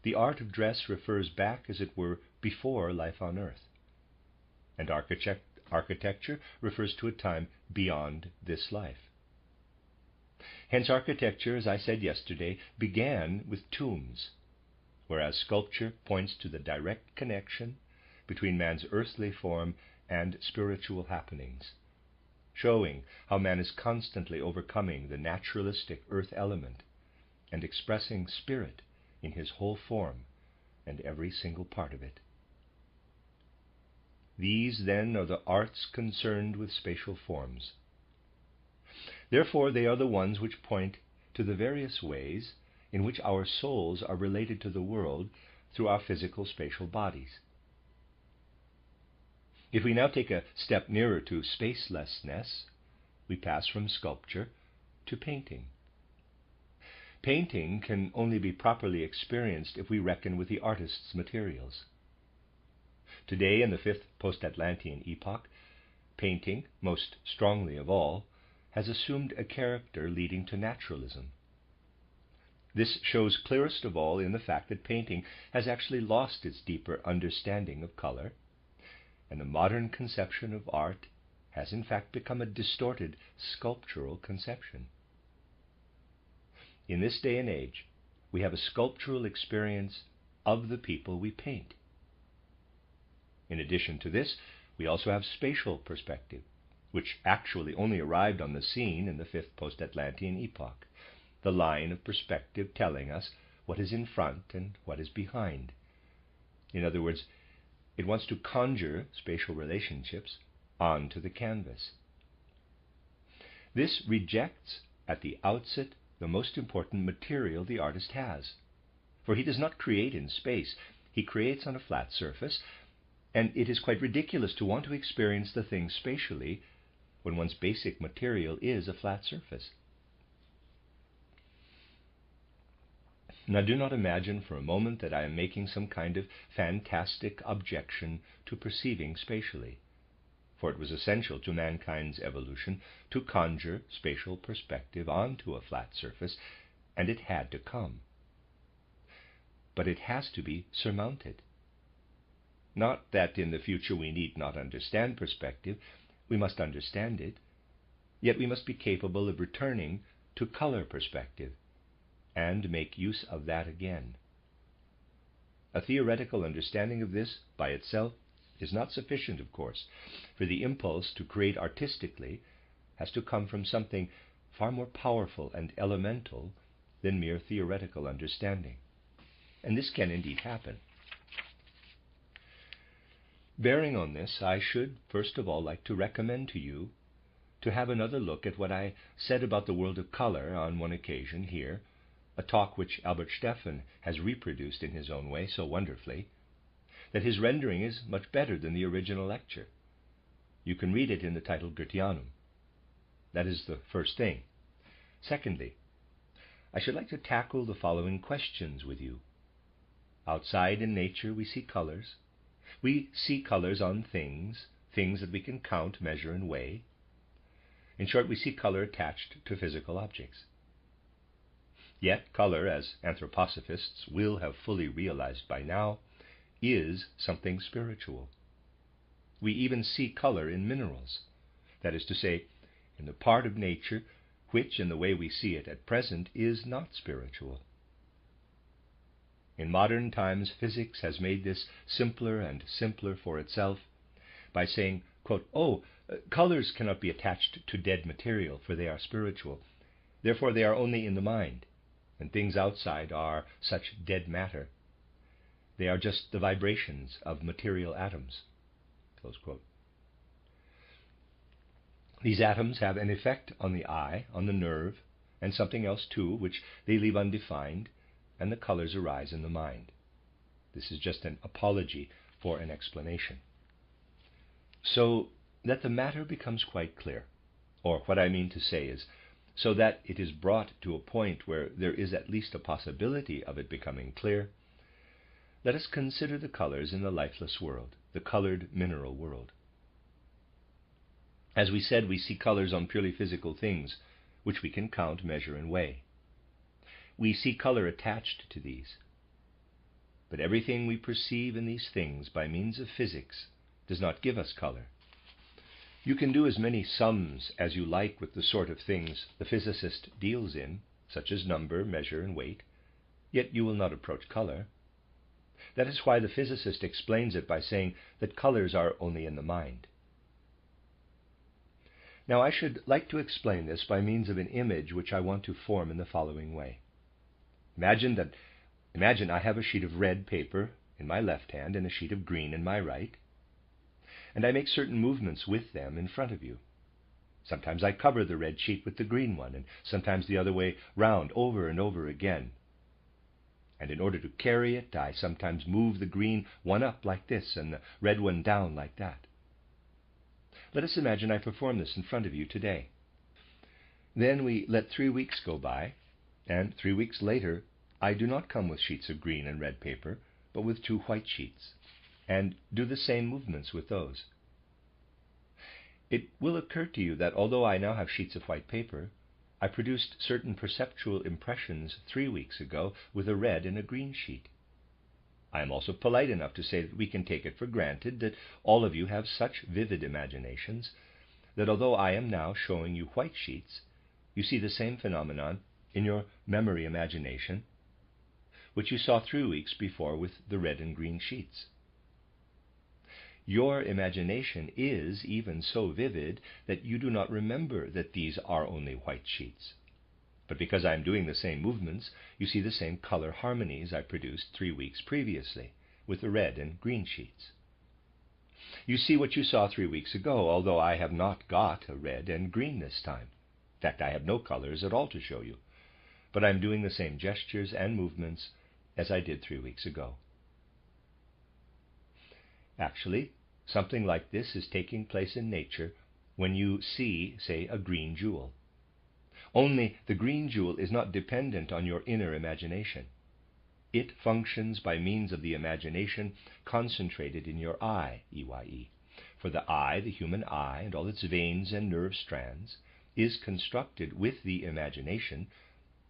The art of dress refers back, as it were, before life on earth, and architecture refers to a time beyond this life. Hence architecture, as I said yesterday, began with tombs, whereas sculpture points to the direct connection between man's earthly form and spiritual happenings, showing how man is constantly overcoming the naturalistic earth element and expressing spirit in his whole form and every single part of it. These, then, are the arts concerned with spatial forms. Therefore, they are the ones which point to the various ways in which our souls are related to the world through our physical spatial bodies. If we now take a step nearer to spacelessness, we pass from sculpture to painting. Painting can only be properly experienced if we reckon with the artist's materials. Today, in the fifth post-Atlantean epoch, painting, most strongly of all, has assumed a character leading to naturalism. This shows clearest of all in the fact that painting has actually lost its deeper understanding of color, and the modern conception of art has in fact become a distorted sculptural conception. In this day and age, we have a sculptural experience of the people we paint. In addition to this, we also have spatial perspective, which actually only arrived on the scene in the fifth post-Atlantean epoch, the line of perspective telling us what is in front and what is behind. In other words, it wants to conjure spatial relationships onto the canvas. This rejects at the outset the most important material the artist has, for he does not create in space, he creates on a flat surface, and it is quite ridiculous to want to experience the thing spatially when one's basic material is a flat surface. Now do not imagine for a moment that I am making some kind of fantastic objection to perceiving spatially, for it was essential to mankind's evolution to conjure spatial perspective onto a flat surface, and it had to come. But it has to be surmounted. Not that in the future we need not understand perspective, we must understand it, yet we must be capable of returning to color perspective and make use of that again. A theoretical understanding of this by itself is not sufficient, of course, for the impulse to create artistically has to come from something far more powerful and elemental than mere theoretical understanding. And this can indeed happen. Bearing on this, I should first of all like to recommend to you to have another look at what I said about the world of color on one occasion here, a talk which Albert Steffen has reproduced in his own way so wonderfully, that his rendering is much better than the original lecture. You can read it in the title Goetheanum. That is the first thing. Secondly, I should like to tackle the following questions with you. Outside in nature we see colors. We see colors on things that we can count, measure, and weigh. In short, we see color attached to physical objects. Yet color, as anthroposophists will have fully realized by now, is something spiritual. We even see color in minerals, that is to say, in the part of nature which, in the way we see it at present, is not spiritual. In modern times, physics has made this simpler and simpler for itself by saying, quote, colors cannot be attached to dead material, for they are spiritual. Therefore they are only in the mind, and things outside are such dead matter. They are just the vibrations of material atoms. Close quote. These atoms have an effect on the eye, on the nerve, and something else too, which they leave undefined, and the colors arise in the mind. This is just an apology for an explanation. So that the matter becomes quite clear, or what I mean to say is, so that it is brought to a point where there is at least a possibility of it becoming clear, let us consider the colors in the lifeless world, the colored mineral world. As we said, we see colors on purely physical things, which we can count, measure, and weigh. We see color attached to these. But everything we perceive in these things by means of physics does not give us color. You can do as many sums as you like with the sort of things the physicist deals in, such as number, measure, and weight, yet you will not approach color. That is why the physicist explains it by saying that colors are only in the mind. Now I should like to explain this by means of an image which I want to form in the following way. Imagine I have a sheet of red paper in my left hand and a sheet of green in my right, and I make certain movements with them in front of you. Sometimes I cover the red sheet with the green one, and sometimes the other way round, over and over again. And in order to carry it, I sometimes move the green one up like this and the red one down like that. Let us imagine I perform this in front of you today. Then we let 3 weeks go by, and 3 weeks later I do not come with sheets of green and red paper, but with 2 white sheets, and do the same movements with those. It will occur to you that although I now have sheets of white paper, I produced certain perceptual impressions 3 weeks ago with a red and a green sheet. I am also polite enough to say that we can take it for granted that all of you have such vivid imaginations that although I am now showing you white sheets, you see the same phenomenon in your memory imagination, which you saw 3 weeks before with the red and green sheets. Your imagination is even so vivid that you do not remember that these are only white sheets. But because I am doing the same movements, you see the same color harmonies I produced 3 weeks previously with the red and green sheets. You see what you saw 3 weeks ago, although I have not got a red and green this time. In fact, I have no colors at all to show you, but I am doing the same gestures and movements as I did 3 weeks ago. Actually, something like this is taking place in nature when you see, say, a green jewel. Only the green jewel is not dependent on your inner imagination. It functions by means of the imagination concentrated in your eye, EYE. For the eye, the human eye, and all its veins and nerve strands, is constructed with the imagination,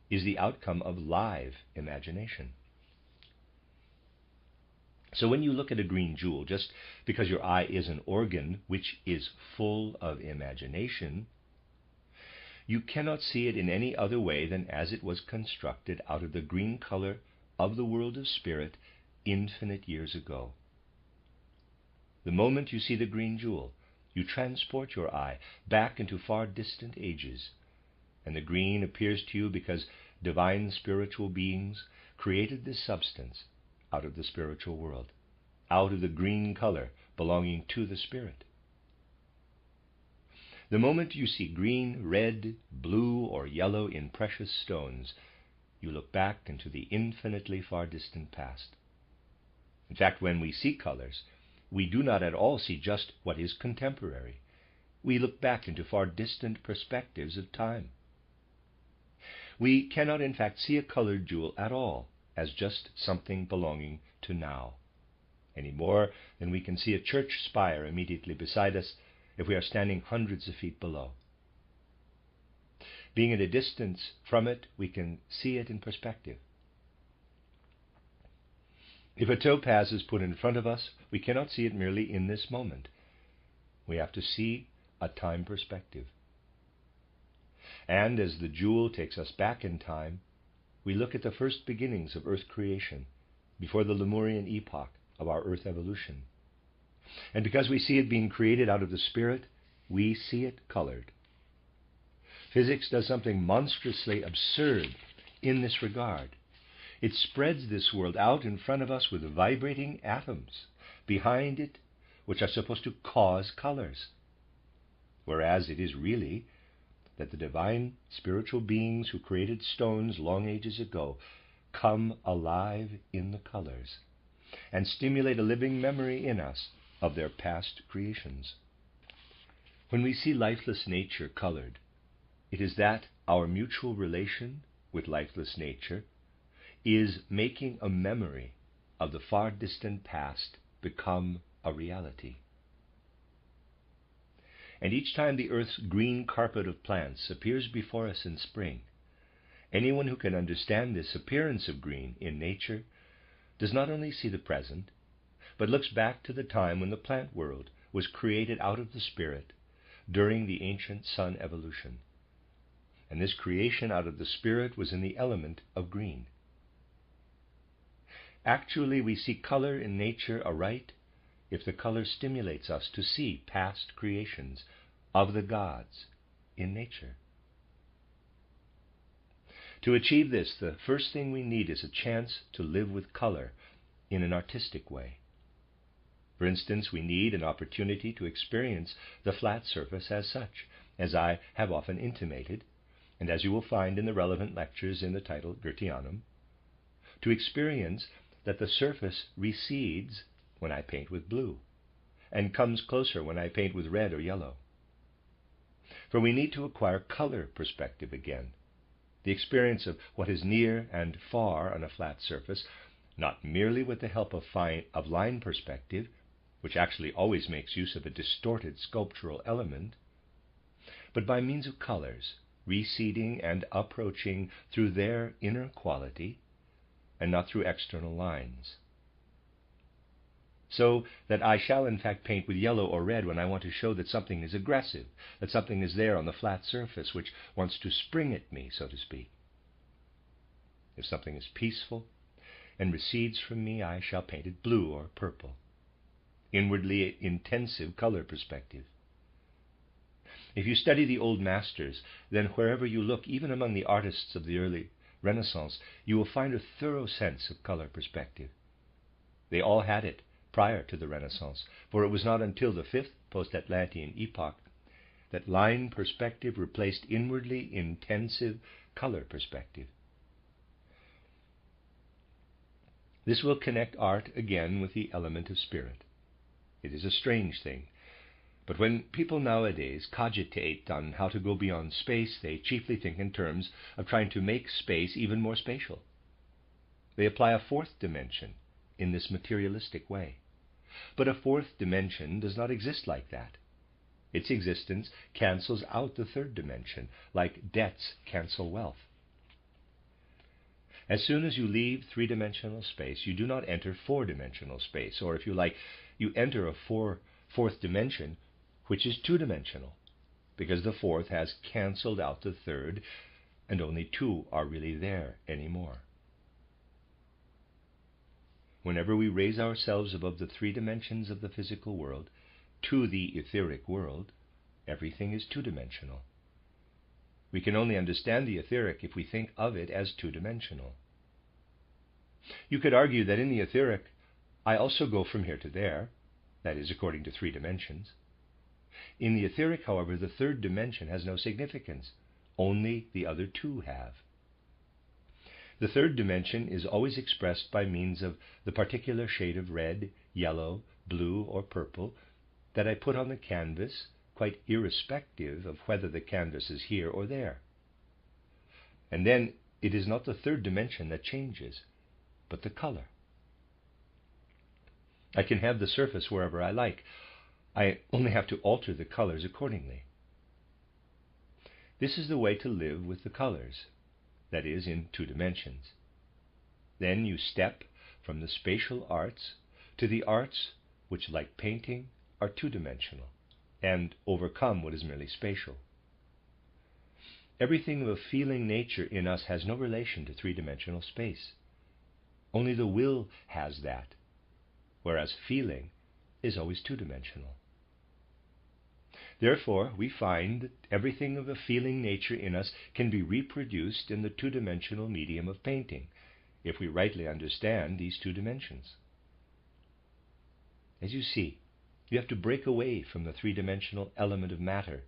is the outcome of live imagination. So when you look at a green jewel, just because your eye is an organ which is full of imagination, you cannot see it in any other way than as it was constructed out of the green color of the world of spirit infinite years ago. The moment you see the green jewel, you transport your eye back into far distant ages, and the green appears to you because divine spiritual beings created this substance out of the spiritual world, out of the green color belonging to the spirit. The moment you see green, red, blue, or yellow in precious stones, you look back into the infinitely far distant past. In fact, when we see colors, we do not at all see just what is contemporary. We look back into far distant perspectives of time. We cannot, in fact, see a colored jewel at all as just something belonging to now, any more than we can see a church spire immediately beside us if we are standing hundreds of feet below. Being at a distance from it, we can see it in perspective. If a topaz is put in front of us, we cannot see it merely in this moment. We have to see a time perspective. And as the jewel takes us back in time, we look at the first beginnings of Earth creation, before the Lemurian epoch of our Earth evolution. And because we see it being created out of the spirit, we see it colored. Physics does something monstrously absurd in this regard. It spreads this world out in front of us with vibrating atoms behind it, which are supposed to cause colors. whereas it is really that the divine spiritual beings who created stones long ages ago come alive in the colors and stimulate a living memory in us of their past creations. When we see lifeless nature colored, it is that our mutual relation with lifeless nature is making a memory of the far distant past become a reality. And each time the earth's green carpet of plants appears before us in spring, anyone who can understand this appearance of green in nature does not only see the present, but looks back to the time when the plant world was created out of the spirit during the ancient sun evolution. And this creation out of the spirit was in the element of green. Actually, we see color in nature aright if the color stimulates us to see past creations of the gods in nature. To achieve this, the first thing we need is a chance to live with color in an artistic way. For instance, we need an opportunity to experience the flat surface as such, as I have often intimated, and as you will find in the relevant lectures in the title Goetheanum, to experience that the surface recedes when I paint with blue, and comes closer when I paint with red or yellow. For we need to acquire color perspective again, the experience of what is near and far on a flat surface, not merely with the help of line perspective, which actually always makes use of a distorted sculptural element, but by means of colors, receding and approaching through their inner quality, and not through external lines. So that I shall in fact paint with yellow or red when I want to show that something is aggressive, that something is there on the flat surface which wants to spring at me, so to speak. If something is peaceful and recedes from me, I shall paint it blue or purple. Inwardly intensive color perspective. If you study the old masters, then wherever you look, even among the artists of the early Renaissance, you will find a thorough sense of color perspective. They all had it prior to the Renaissance, for it was not until the fifth post-Atlantean epoch that line perspective replaced inwardly intensive color perspective. This will connect art again with the element of spirit. It is a strange thing, but when people nowadays cogitate on how to go beyond space, they chiefly think in terms of trying to make space even more spatial. They apply a fourth dimension in this materialistic way. But a fourth dimension does not exist like that. Its existence cancels out the third dimension, like debts cancel wealth. As soon as you leave three-dimensional space, you do not enter four-dimensional space, or if you like, you enter a fourth dimension, which is two-dimensional, because the fourth has cancelled out the third, and only two are really there anymore. Whenever we raise ourselves above the three dimensions of the physical world to the etheric world, everything is two-dimensional. We can only understand the etheric if we think of it as two-dimensional. You could argue that in the etheric, I also go from here to there, that is, according to three dimensions. In the etheric, however, the third dimension has no significance. Only the other two have. The third dimension is always expressed by means of the particular shade of red, yellow, blue, or purple that I put on the canvas, quite irrespective of whether the canvas is here or there. And then it is not the third dimension that changes, but the color. I can have the surface wherever I like. I only have to alter the colors accordingly. This is the way to live with the colors, that is, in two dimensions. Then you step from the spatial arts to the arts which, like painting, are two-dimensional and overcome what is merely spatial. Everything of a feeling nature in us has no relation to three-dimensional space. Only the will has that, whereas feeling is always two-dimensional. Therefore, we find that everything of a feeling nature in us can be reproduced in the two-dimensional medium of painting, if we rightly understand these two dimensions. As you see, you have to break away from the three-dimensional element of matter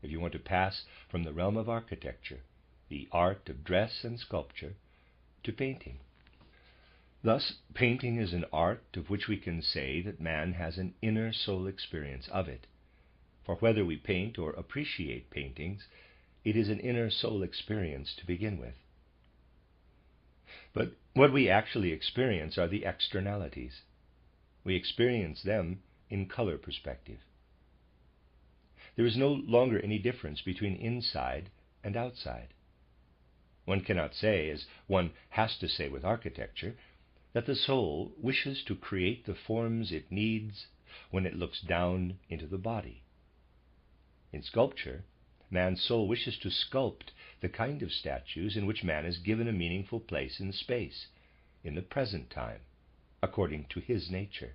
if you want to pass from the realm of architecture, the art of dress and sculpture, to painting. Thus, painting is an art of which we can say that man has an inner soul experience of it. For whether we paint or appreciate paintings, it is an inner soul experience to begin with. But what we actually experience are the externalities. We experience them in color perspective. There is no longer any difference between inside and outside. One cannot say, as one has to say with architecture, that the soul wishes to create the forms it needs when it looks down into the body. In sculpture, man's soul wishes to sculpt the kind of statues in which man is given a meaningful place in space, in the present time, according to his nature.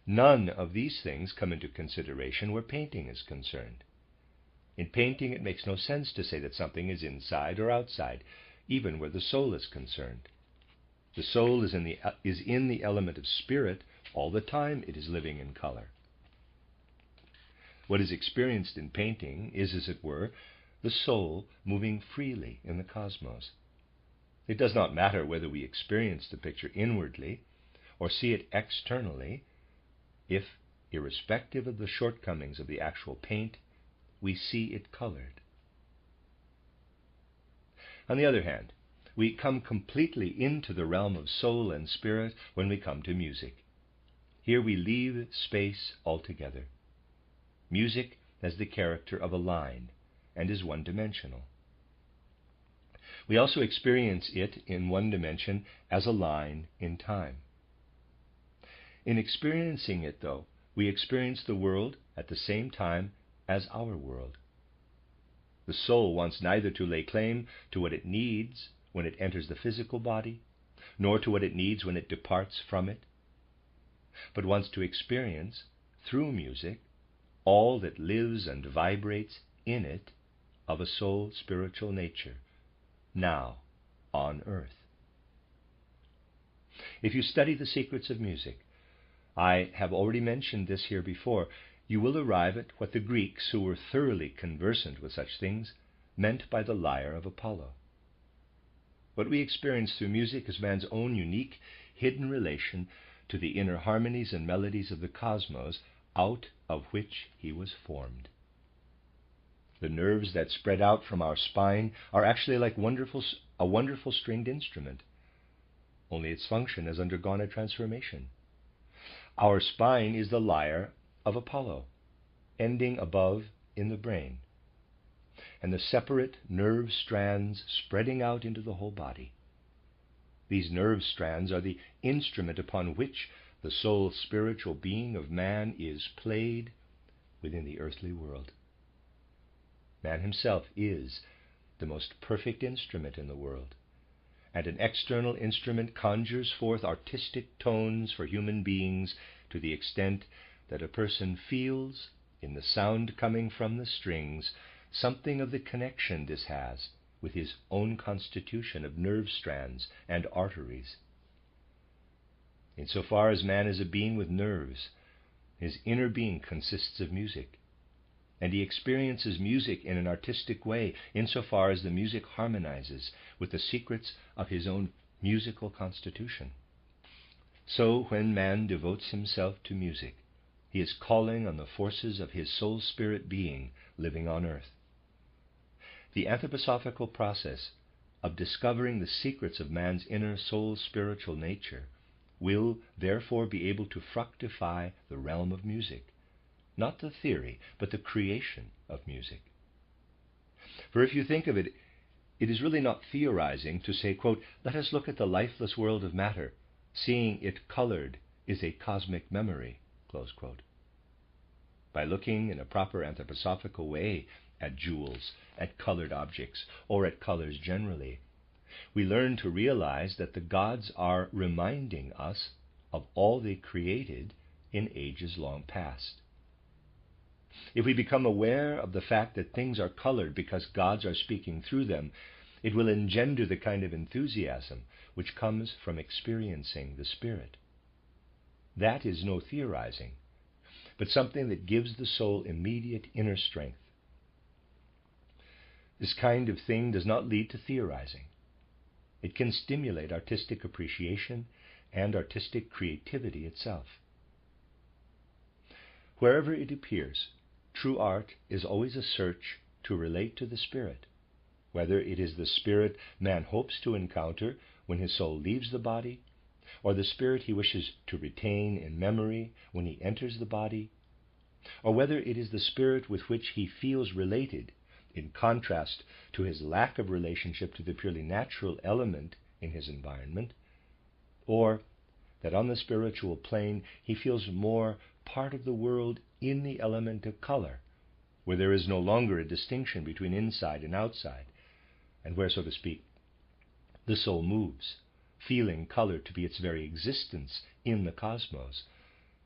None of these things come into consideration where painting is concerned. In painting, it makes no sense to say that something is inside or outside, even where the soul is concerned. The soul is in the element of spirit all the time it is living in color. What is experienced in painting is, as it were, the soul moving freely in the cosmos. It does not matter whether we experience the picture inwardly or see it externally, if, irrespective of the shortcomings of the actual paint, we see it colored. On the other hand, we come completely into the realm of soul and spirit when we come to music. Here we leave space altogether. Music has the character of a line and is one-dimensional. We also experience it in one dimension as a line in time. In experiencing it, though, we experience the world at the same time as our world. The soul wants neither to lay claim to what it needs when it enters the physical body, nor to what it needs when it departs from it, but wants to experience, through music, all that lives and vibrates in it of a soul spiritual nature, now on earth. If you study the secrets of music, I have already mentioned this here before, you will arrive at what the Greeks, who were thoroughly conversant with such things, meant by the lyre of Apollo. What we experience through music is man's own unique, hidden relation to the inner harmonies and melodies of the cosmos out of which he was formed. The nerves that spread out from our spine are actually like a wonderful stringed instrument, only its function has undergone a transformation. Our spine is the lyre of Apollo, ending above in the brain, and the separate nerve strands spreading out into the whole body. These nerve strands are the instrument upon which the soul spiritual being of man is played within the earthly world. Man himself is the most perfect instrument in the world, and an external instrument conjures forth artistic tones for human beings to the extent that a person feels, in the sound coming from the strings, something of the connection this has with his own constitution of nerve strands and arteries. Insofar as man is a being with nerves, his inner being consists of music, and he experiences music in an artistic way insofar as the music harmonizes with the secrets of his own musical constitution. So when man devotes himself to music, he is calling on the forces of his soul spirit being living on earth. The anthroposophical process of discovering the secrets of man's inner soul spiritual nature will therefore be able to fructify the realm of music, not the theory, but the creation of music. For if you think of it, it is really not theorizing to say, quote, "Let us look at the lifeless world of matter. Seeing it colored is a cosmic memory," close quote. By looking in a proper anthroposophical way at jewels, at colored objects, or at colors generally, we learn to realize that the gods are reminding us of all they created in ages long past. If we become aware of the fact that things are colored because gods are speaking through them, it will engender the kind of enthusiasm which comes from experiencing the Spirit. That is no theorizing. but something that gives the soul immediate inner strength. This kind of thing does not lead to theorizing. It can stimulate artistic appreciation and artistic creativity itself. Wherever it appears, true art is always a search to relate to the spirit, whether it is the spirit man hopes to encounter when his soul leaves the body, or the spirit he wishes to retain in memory when he enters the body, or whether it is the spirit with which he feels related in contrast to his lack of relationship to the purely natural element in his environment, or that on the spiritual plane he feels more part of the world in the element of color, where there is no longer a distinction between inside and outside, and where, so to speak, the soul moves, feeling color to be its very existence in the cosmos,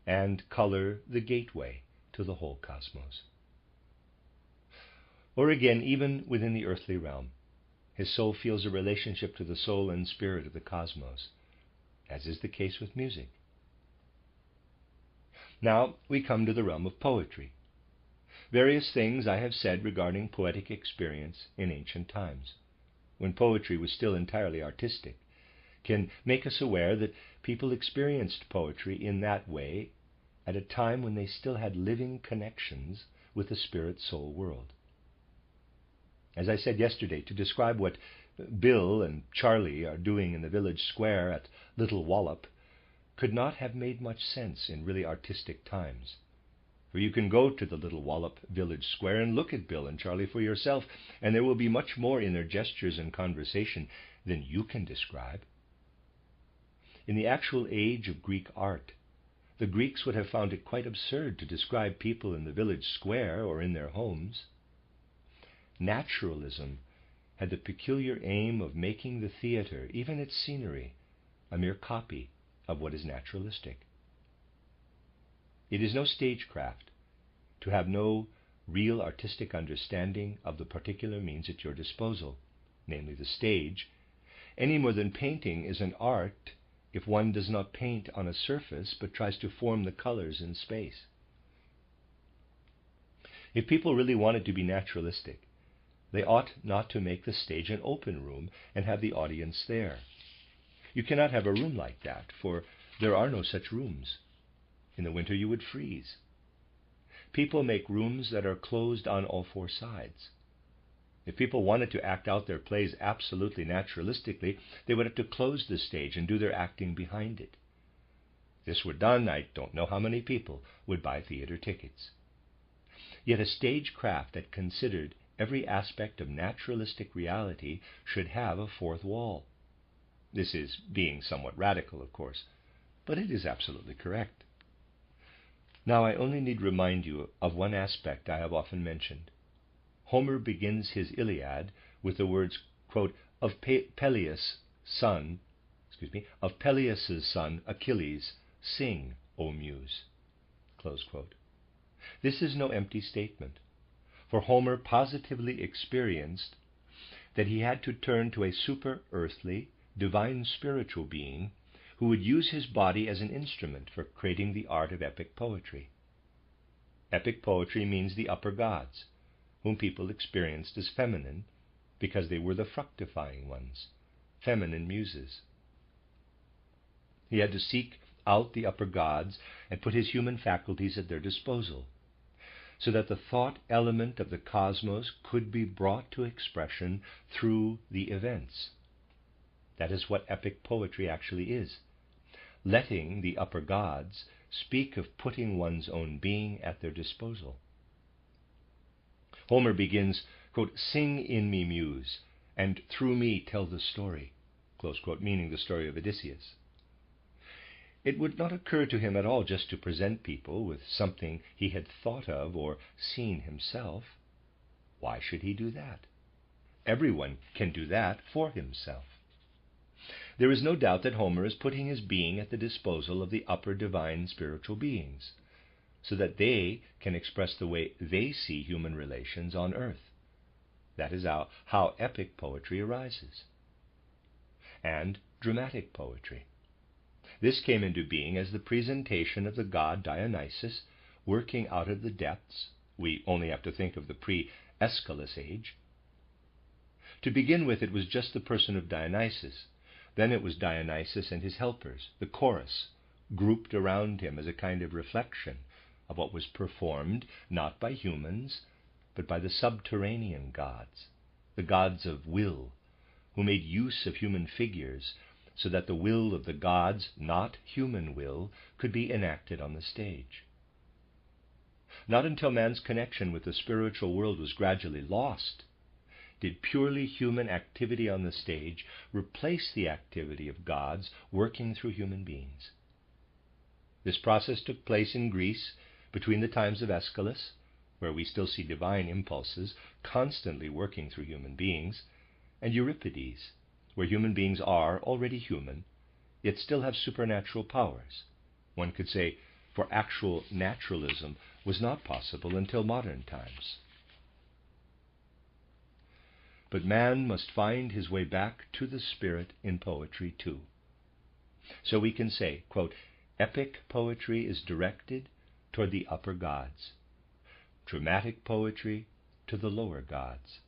and color the gateway to the whole cosmos. Or again, even within the earthly realm, his soul feels a relationship to the soul and spirit of the cosmos, as is the case with music. Now we come to the realm of poetry. Various things I have said regarding poetic experience in ancient times, when poetry was still entirely artistic, can make us aware that people experienced poetry in that way at a time when they still had living connections with the spirit-soul world. As I said yesterday, to describe what Bill and Charlie are doing in the village square at Little Wallop could not have made much sense in really artistic times. For you can go to the Little Wallop village square and look at Bill and Charlie for yourself, and there will be much more in their gestures and conversation than you can describe. In the actual age of Greek art, the Greeks would have found it quite absurd to describe people in the village square or in their homes. Naturalism had the peculiar aim of making the theater, even its scenery, a mere copy of what is naturalistic. It is no stagecraft to have no real artistic understanding of the particular means at your disposal, namely the stage, any more than painting is an art if one does not paint on a surface but tries to form the colors in space. If people really wanted to be naturalistic, they ought not to make the stage an open room and have the audience there. You cannot have a room like that, for there are no such rooms. In the winter you would freeze. People make rooms that are closed on all four sides. If people wanted to act out their plays absolutely naturalistically, they would have to close the stage and do their acting behind it. If this were done, I don't know how many people would buy theater tickets. Yet a stagecraft that considered every aspect of naturalistic reality should have a fourth wall. This is being somewhat radical, of course, but it is absolutely correct. Now I only need remind you of one aspect I have often mentioned. Homer begins his Iliad with the words, quote, of Peleus' son Achilles, sing, O Muse. Close quote. This is no empty statement, for Homer positively experienced that he had to turn to a super-earthly, divine spiritual being who would use his body as an instrument for creating the art of epic poetry. Epic poetry means the upper gods, whom people experienced as feminine because they were the fructifying ones, feminine muses. He had to seek out the upper gods and put his human faculties at their disposal, so that the thought element of the cosmos could be brought to expression through the events. That is what epic poetry actually is, letting the upper gods speak of putting one's own being at their disposal. Homer begins, quote, sing in me, muse, and through me tell the story, close quote, meaning the story of Odysseus. It would not occur to him at all just to present people with something he had thought of or seen himself. Why should he do that? Everyone can do that for himself. There is no doubt that Homer is putting his being at the disposal of the upper divine spiritual beings, so that they can express the way they see human relations on earth. That is how epic poetry arises. And dramatic poetry. This came into being as the presentation of the god Dionysus, working out of the depths. We only have to think of the pre-Aeschylus age. To begin with, it was just the person of Dionysus. Then it was Dionysus and his helpers, the chorus, grouped around him as a kind of reflection of what was performed not by humans, but by the subterranean gods, the gods of will, who made use of human figures so that the will of the gods, not human will, could be enacted on the stage. Not until man's connection with the spiritual world was gradually lost did purely human activity on the stage replace the activity of gods working through human beings. This process took place in Greece between the times of Aeschylus, where we still see divine impulses constantly working through human beings, and Euripides, where human beings are already human, yet still have supernatural powers. One could say, for actual naturalism was not possible until modern times. But man must find his way back to the spirit in poetry too. So we can say, quote, epic poetry is directed toward the upper gods, dramatic poetry to the lower gods,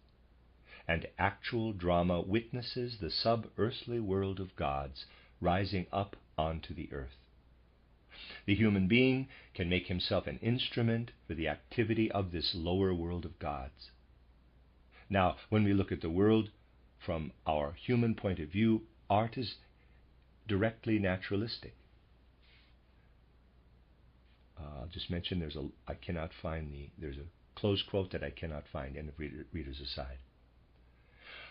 and actual drama witnesses the sub-earthly world of gods rising up onto the earth. The human being can make himself an instrument for the activity of this lower world of gods. Now, when we look at the world from our human point of view, art is directly naturalistic. I'll just mention there's a close quote that I cannot find, end of reader's aside.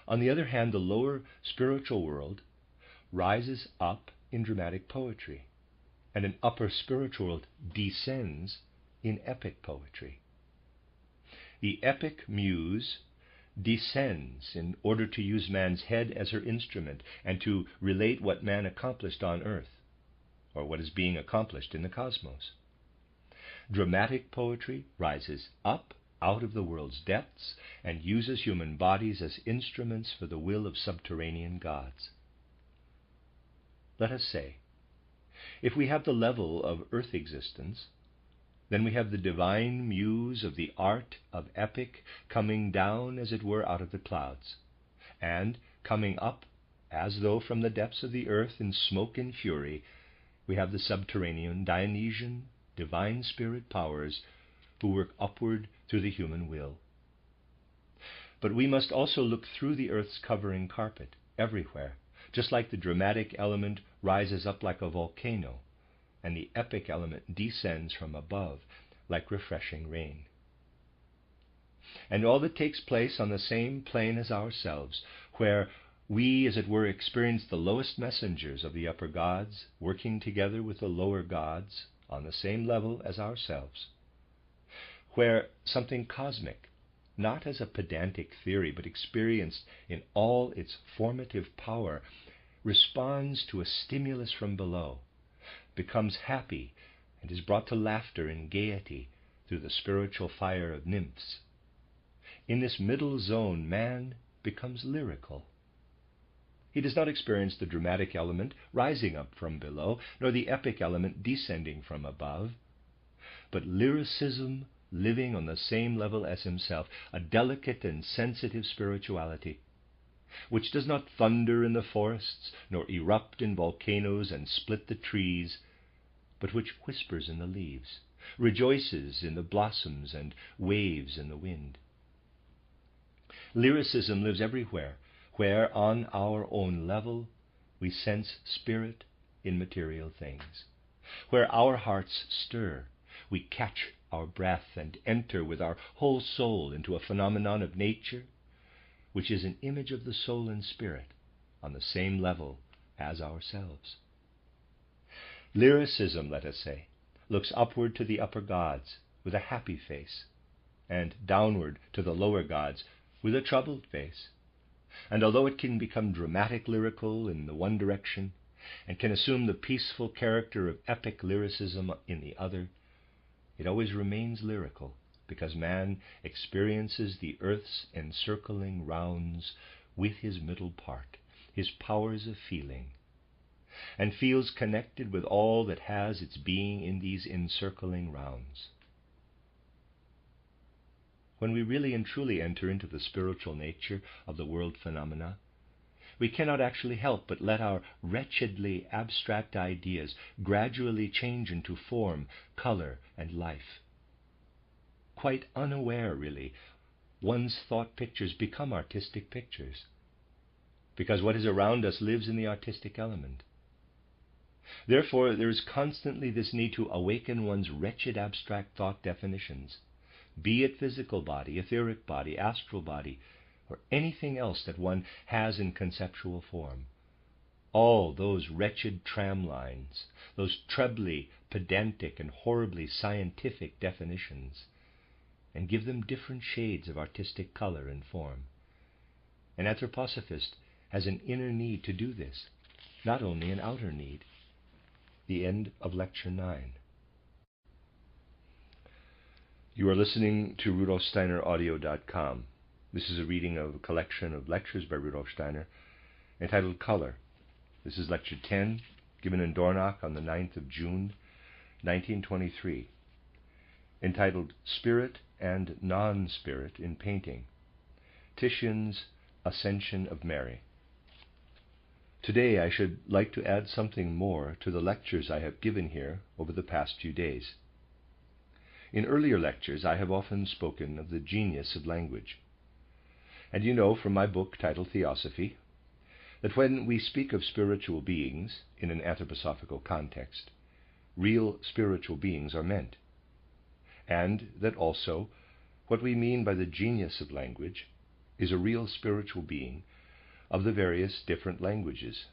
On the other hand, the lower spiritual world rises up in dramatic poetry, and an upper spiritual world descends in epic poetry. The epic muse descends in order to use man's head as her instrument and to relate what man accomplished on earth, or what is being accomplished in the cosmos. Dramatic poetry rises up out of the world's depths and uses human bodies as instruments for the will of subterranean gods. Let us say, if we have the level of earth existence, then we have the divine muse of the art of epic coming down, as it were, out of the clouds, and coming up, as though from the depths of the earth in smoke and fury, we have the subterranean Dionysian divine spirit powers who work upward through the human will. But we must also look through the earth's covering carpet everywhere, just like the dramatic element rises up like a volcano, and the epic element descends from above like refreshing rain. And all that takes place on the same plane as ourselves, where we, as it were, experience the lowest messengers of the upper gods working together with the lower gods on the same level as ourselves, where something cosmic, not as a pedantic theory, but experienced in all its formative power, responds to a stimulus from below, becomes happy, and is brought to laughter and gaiety through the spiritual fire of nymphs. In this middle zone, man becomes lyrical. He does not experience the dramatic element rising up from below, nor the epic element descending from above, but lyricism living on the same level as himself, a delicate and sensitive spirituality, which does not thunder in the forests, nor erupt in volcanoes and split the trees, but which whispers in the leaves, rejoices in the blossoms and waves in the wind. Lyricism lives everywhere, where on our own level we sense spirit in material things, where our hearts stir, we catch our breath and enter with our whole soul into a phenomenon of nature, which is an image of the soul and spirit on the same level as ourselves. Lyricism, let us say, looks upward to the upper gods with a happy face, and downward to the lower gods with a troubled face. And although it can become dramatic lyrical in the one direction, and can assume the peaceful character of epic lyricism in the other, it always remains lyrical, because man experiences the earth's encircling rounds with his middle part, his powers of feeling, and feels connected with all that has its being in these encircling rounds. when we really and truly enter into the spiritual nature of the world phenomena, we cannot actually help but let our wretchedly abstract ideas gradually change into form, color, and life. Quite unaware, really, one's thought pictures become artistic pictures, because what is around us lives in the artistic element. Therefore, there is constantly this need to awaken one's wretched abstract thought definitions, be it physical body, etheric body, astral body, or anything else that one has in conceptual form. All those wretched tramlines, those trebly pedantic and horribly scientific definitions, and give them different shades of artistic color and form. An anthroposophist has an inner need to do this, not only an outer need. The end of Lecture 9. You are listening to RudolfSteinerAudio.com. This is a reading of a collection of lectures by Rudolf Steiner entitled Color. This is Lecture 10, given in Dornach on the 9th of June, 1923, entitled Spirit and Non-Spirit in Painting, Titian's Ascension of Mary. Today I should like to add something more to the lectures I have given here over the past few days. In earlier lectures I have often spoken of the genius of language. And you know from my book titled Theosophy that when we speak of spiritual beings in an anthroposophical context, real spiritual beings are meant, and that also what we mean by the genius of language is a real spiritual being of the various different languages,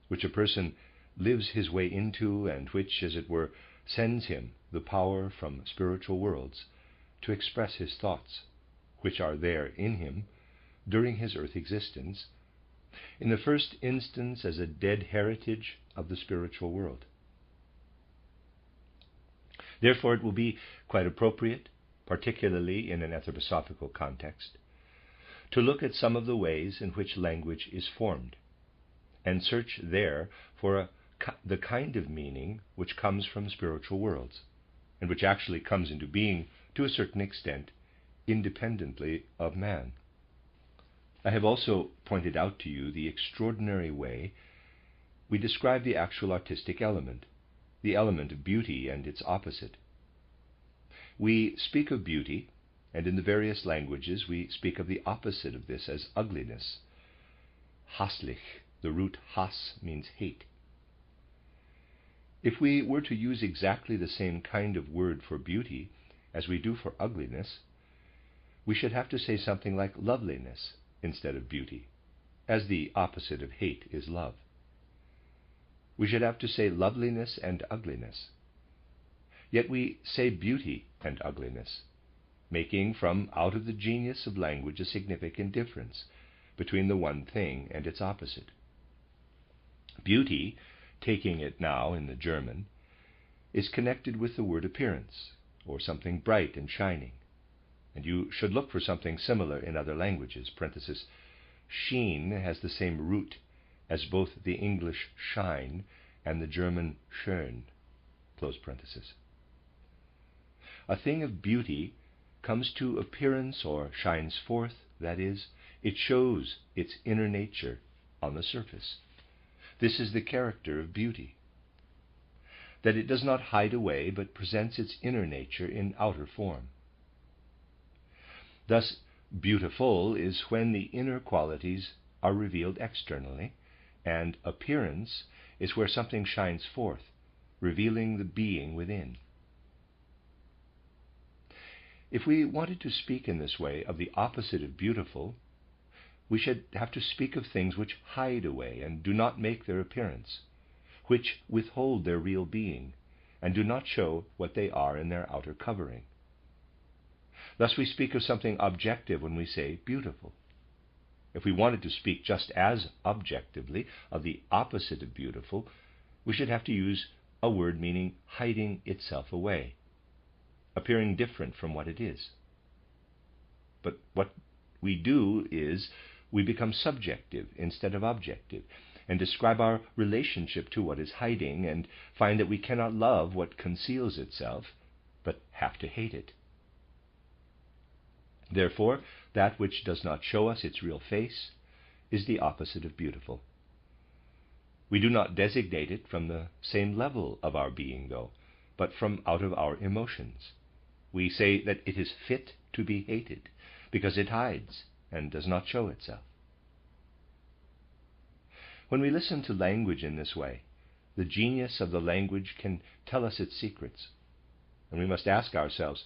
which a person lives his way into and which, as it were, sends him the power from spiritual worlds to express his thoughts, which are there in him during his earth existence, in the first instance as a dead heritage of the spiritual world. Therefore, it will be quite appropriate, particularly in an anthroposophical context, to look at some of the ways in which language is formed, and search there for the kind of meaning which comes from spiritual worlds, and which actually comes into being, to a certain extent, independently of man. I have also pointed out to you the extraordinary way we describe the actual artistic element, the element of beauty and its opposite. We speak of beauty, and in the various languages we speak of the opposite of this as ugliness. Hässlich, the root Hass means hate. If we were to use exactly the same kind of word for beauty as we do for ugliness, we should have to say something like loveliness instead of beauty, as the opposite of hate is love. We should have to say loveliness and ugliness. Yet we say beauty and ugliness, making from out of the genius of language a significant difference between the one thing and its opposite. Beauty, taking it now in the German, is connected with the word appearance, or something bright and shining, and you should look for something similar in other languages. Sheen has the same root as both the English shine and the German schön. A thing of beauty comes to appearance or shines forth, that is, it shows its inner nature on the surface. This is the character of beauty, that it does not hide away but presents its inner nature in outer form. Thus, beautiful is when the inner qualities are revealed externally, and appearance is where something shines forth, revealing the being within. If we wanted to speak in this way of the opposite of beautiful, we should have to speak of things which hide away and do not make their appearance, which withhold their real being, and do not show what they are in their outer covering. Thus we speak of something objective when we say beautiful. If we wanted to speak just as objectively of the opposite of beautiful, we should have to use a word meaning hiding itself away, appearing different from what it is. But what we do is we become subjective instead of objective, and describe our relationship to what is hiding, and find that we cannot love what conceals itself, but have to hate it. Therefore, that which does not show us its real face is the opposite of beautiful. We do not designate it from the same level of our being, though, but from out of our emotions. We say that it is fit to be hated, because it hides and does not show itself. When we listen to language in this way, the genius of the language can tell us its secrets. And we must ask ourselves,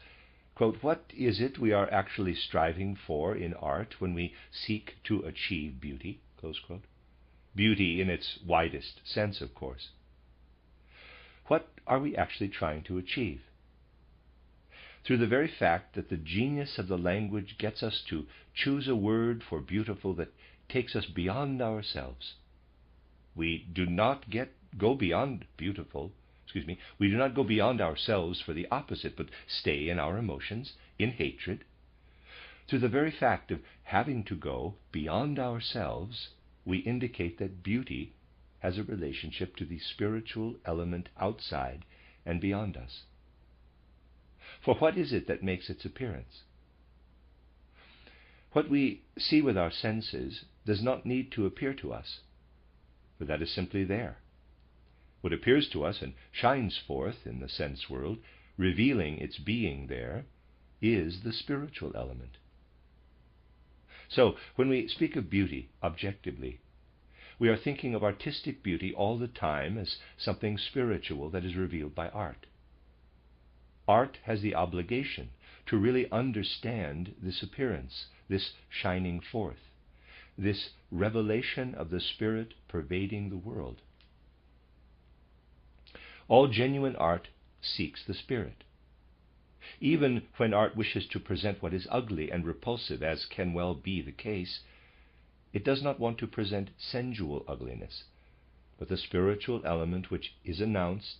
quote, what is it we are actually striving for in art when we seek to achieve beauty? Close quote. Beauty in its widest sense, of course. What are we actually trying to achieve? Through the very fact that the genius of the language gets us to choose a word for beautiful that takes us beyond ourselves. We do not go beyond beautiful. We do not go beyond ourselves for the opposite, but stay in our emotions, in hatred. Through the very fact of having to go beyond ourselves, we indicate that beauty has a relationship to the spiritual element outside and beyond us. For what is it that makes its appearance? What we see with our senses does not need to appear to us, for that is simply there. What appears to us and shines forth in the sense world, revealing its being there, is the spiritual element. So, when we speak of beauty objectively, we are thinking of artistic beauty all the time as something spiritual that is revealed by art. Art has the obligation to really understand this appearance, this shining forth, this revelation of the Spirit pervading the world. All genuine art seeks the Spirit. Even when art wishes to present what is ugly and repulsive, as can well be the case, it does not want to present sensual ugliness, but the spiritual element which is announcing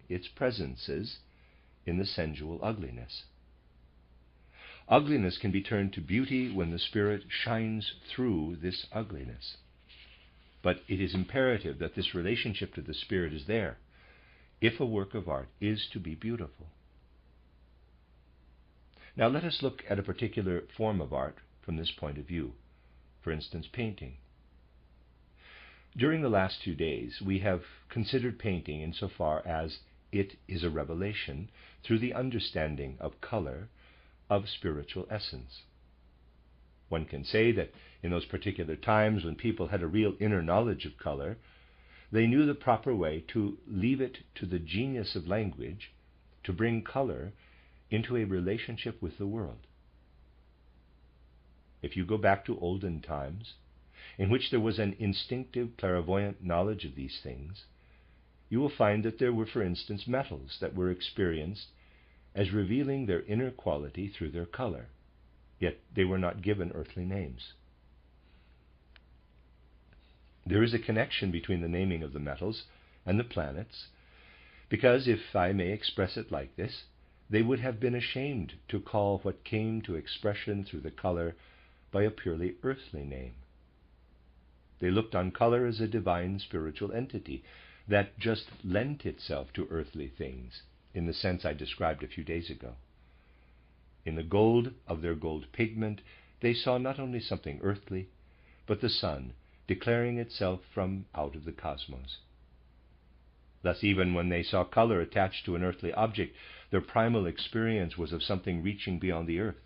its presences in the sensual ugliness. Ugliness can be turned to beauty when the Spirit shines through this ugliness. But it is imperative that this relationship to the Spirit is there, if a work of art is to be beautiful. Now let us look at a particular form of art from this point of view. For instance, painting. During the last 2 days, we have considered painting insofar as it is a revelation through the understanding of color of spiritual essence. One can say that in those particular times when people had a real inner knowledge of color, they knew the proper way to leave it to the genius of language to bring color into a relationship with the world. If you go back to olden times, in which there was an instinctive, clairvoyant knowledge of these things, you will find that there were, for instance, metals that were experienced as revealing their inner quality through their color, yet they were not given earthly names. There is a connection between the naming of the metals and the planets, because, if I may express it like this, they would have been ashamed to call what came to expression through the color by a purely earthly name. They looked on color as a divine spiritual entity that just lent itself to earthly things, in the sense I described a few days ago. In the gold of their gold pigment, they saw not only something earthly, but the sun declaring itself from out of the cosmos. Thus, even when they saw color attached to an earthly object, their primal experience was of something reaching beyond the earth.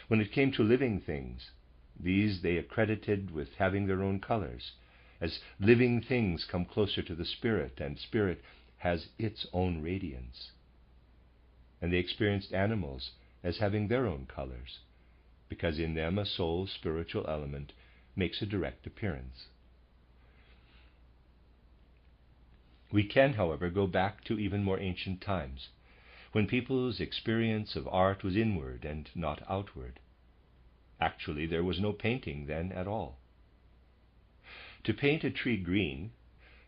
When it came to living things, these they accredited with having their own colors, as living things come closer to the Spirit, and Spirit has its own radiance. And they experienced animals as having their own colors, because in them a soul spiritual element makes a direct appearance. We can, however, go back to even more ancient times, when people's experience of art was inward and not outward. Actually, there was no painting then at all. To paint a tree green,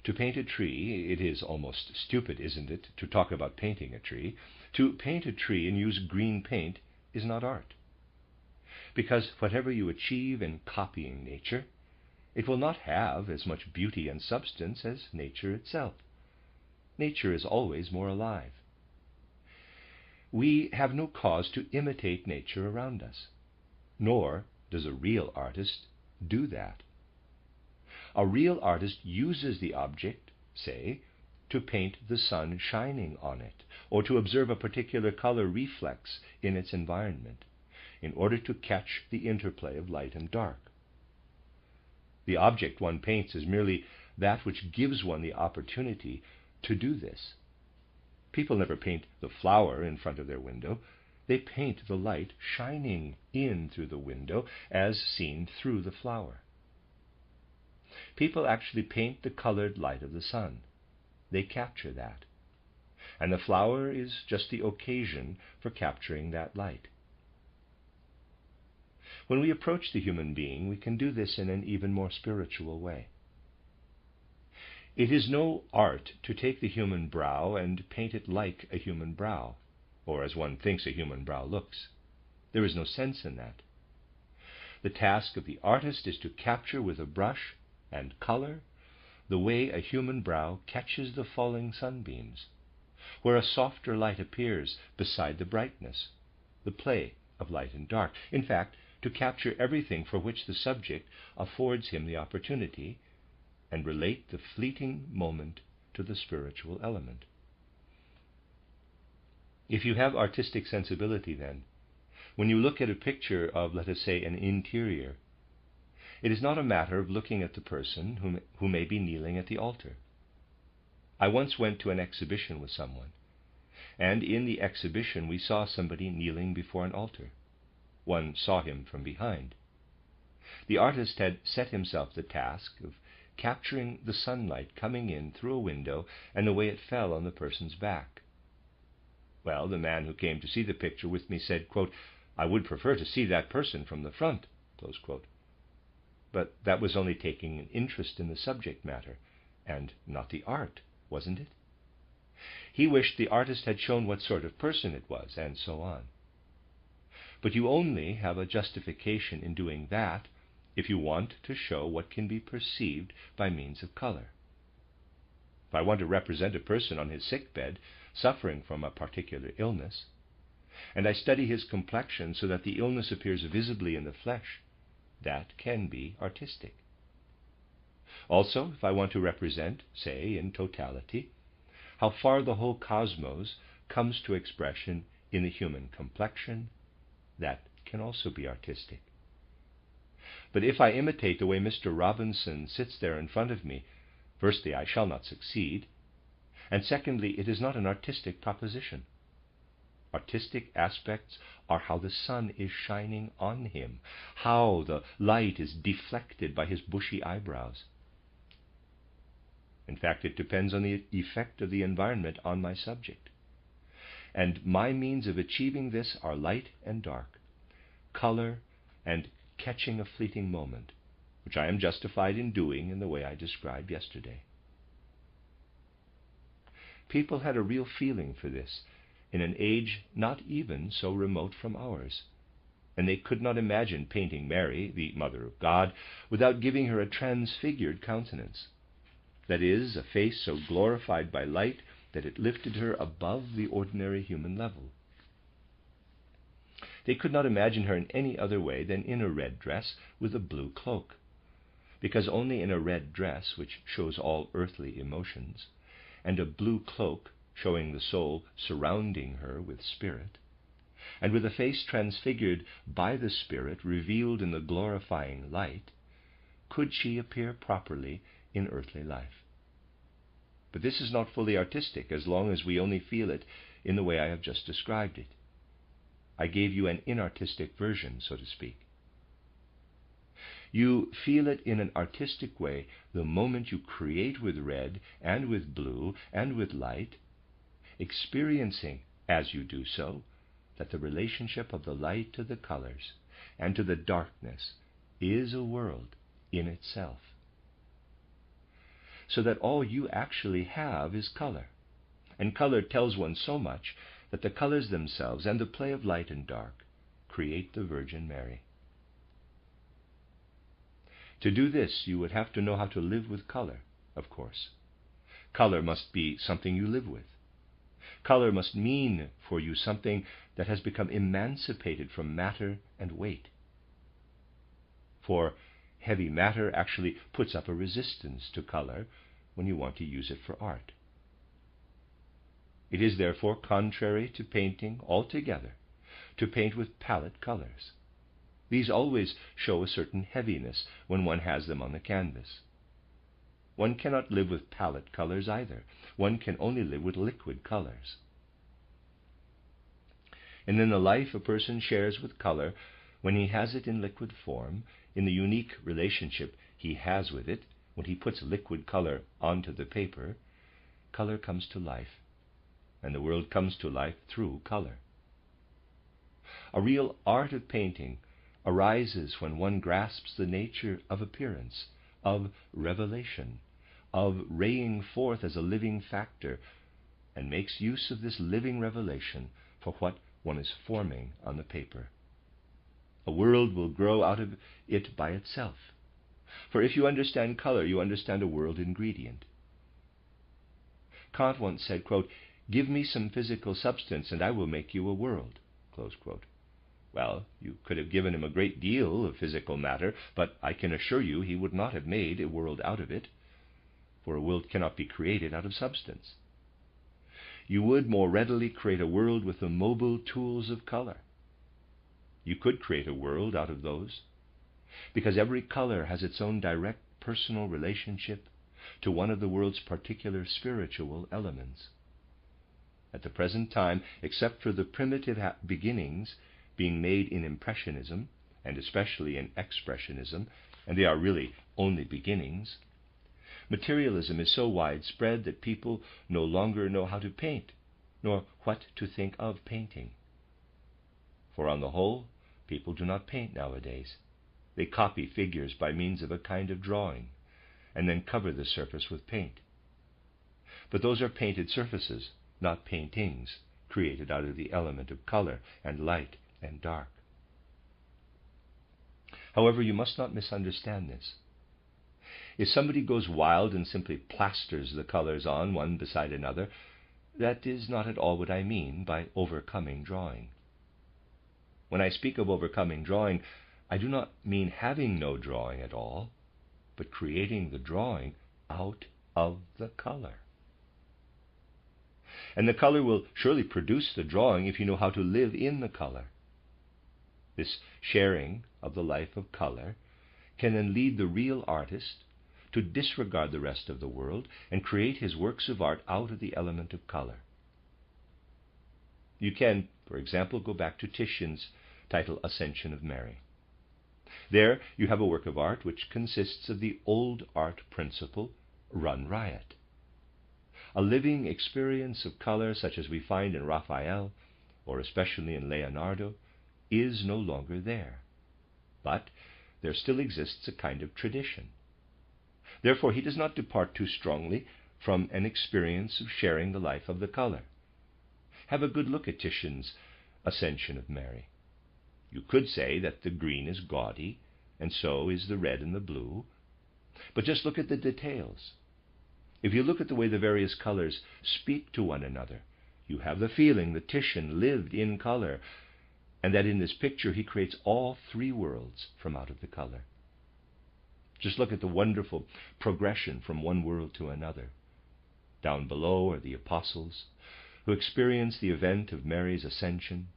it is almost stupid, isn't it, to talk about painting a tree. To paint a tree and use green paint is not art. Because whatever you achieve in copying nature, it will not have as much beauty and substance as nature itself. Nature is always more alive. we have no cause to imitate nature around us, nor does a real artist do that. A real artist uses the object, say, to paint the sun shining on it, or to observe a particular color reflex in its environment, in order to catch the interplay of light and dark. The object one paints is merely that which gives one the opportunity to do this. People never paint the flower in front of their window. They paint the light shining in through the window as seen through the flower. People actually paint the colored light of the sun. They capture that. And the flower is just the occasion for capturing that light. When we approach the human being, we can do this in an even more spiritual way. It is no art to take the human brow and paint it like a human brow, or as one thinks a human brow looks. There is no sense in that. The task of the artist is to capture with a brush and color the way a human brow catches the falling sunbeams, where a softer light appears beside the brightness, the play of light and dark. In fact, to capture everything for which the subject affords him the opportunity, and relate the fleeting moment to the spiritual element. If you have artistic sensibility, then, when you look at a picture of, let us say, an interior, it is not a matter of looking at the person who may be kneeling at the altar. I once went to an exhibition with someone, and in the exhibition we saw somebody kneeling before an altar. One saw him from behind. The artist had set himself the task of capturing the sunlight coming in through a window and the way it fell on the person's back. Well, the man who came to see the picture with me said, quote, "I would prefer to see that person from the front," close quote. But that was only taking an interest in the subject matter, and not the art, wasn't it? He wished the artist had shown what sort of person it was, and so on. But you only have a justification in doing that if you want to show what can be perceived by means of color. If I want to represent a person on his sickbed suffering from a particular illness, and I study his complexion so that the illness appears visibly in the flesh, that can be artistic. Also, if I want to represent, say, in totality, how far the whole cosmos comes to expression in the human complexion, that can also be artistic. But if I imitate the way Mr. Robinson sits there in front of me, firstly, I shall not succeed, and secondly, it is not an artistic proposition. Artistic aspects are how the sun is shining on him, how the light is deflected by his bushy eyebrows. In fact, it depends on the effect of the environment on my subject. And my means of achieving this are light and dark, color and catching a fleeting moment, which I am justified in doing in the way I described yesterday. People had a real feeling for this in an age not even so remote from ours, and they could not imagine painting Mary, the Mother of God, without giving her a transfigured countenance, that is, a face so glorified by light that it lifted her above the ordinary human level. They could not imagine her in any other way than in a red dress with a blue cloak, because only in a red dress, which shows all earthly emotions, and a blue cloak showing the soul surrounding her with spirit, and with a face transfigured by the Spirit revealed in the glorifying light, could she appear properly in earthly life. But this is not fully artistic as long as we only feel it in the way I have just described it. I gave you an inartistic version, so to speak. You feel it in an artistic way the moment you create with red and with blue and with light, experiencing, as you do so, that the relationship of the light to the colors and to the darkness is a world in itself, so that all you actually have is color, and color tells one so much that the colors themselves and the play of light and dark create the Virgin Mary. To do this, you would have to know how to live with color, of course. Color must be something you live with. Color must mean for you something that has become emancipated from matter and weight. For heavy matter actually puts up a resistance to color when you want to use it for art. It is therefore contrary to painting altogether to paint with palette colors. These always show a certain heaviness when one has them on the canvas. One cannot live with palette colors either. One can only live with liquid colors. And in the life a person shares with color, when he has it in liquid form, in the unique relationship he has with it, when he puts liquid color onto the paper, color comes to life, and the world comes to life through color. A real art of painting arises when one grasps the nature of appearance, of revelation, of raying forth as a living factor, and makes use of this living revelation for what one is forming on the paper. A world will grow out of it by itself. For if you understand color, you understand a world ingredient. Kant once said, quote, "Give me some physical substance and I will make you a world," close quote. Well, you could have given him a great deal of physical matter, but I can assure you he would not have made a world out of it, for a world cannot be created out of substance. You would more readily create a world with the mobile tools of color. You could create a world out of those, because every color has its own direct personal relationship to one of the world's particular spiritual elements. At the present time, except for the primitive beginnings being made in Impressionism, and especially in Expressionism, and they are really only beginnings, materialism is so widespread that people no longer know how to paint, nor what to think of painting. For on the whole, people do not paint nowadays. They copy figures by means of a kind of drawing, and then cover the surface with paint. But those are painted surfaces, not paintings, created out of the element of color and light and dark. However, you must not misunderstand this. If somebody goes wild and simply plasters the colors on one beside another, that is not at all what I mean by overcoming drawing. When I speak of overcoming drawing, I do not mean having no drawing at all, but creating the drawing out of the color. And the color will surely produce the drawing if you know how to live in the color. This sharing of the life of color can then lead the real artist to disregard the rest of the world and create his works of art out of the element of color. You can, for example, go back to Titian's title, Ascension of Mary. There you have a work of art which consists of the old art principle, run riot. A living experience of color such as we find in Raphael, or especially in Leonardo, is no longer there. But there still exists a kind of tradition. Therefore he does not depart too strongly from an experience of sharing the life of the color. Have a good look at Titian's Ascension of Mary. You could say that the green is gaudy, and so is the red and the blue. But just look at the details. If you look at the way the various colors speak to one another, you have the feeling that Titian lived in color, and that in this picture he creates all three worlds from out of the color. Just look at the wonderful progression from one world to another. Down below are the apostles, who experience the event of Mary's ascension.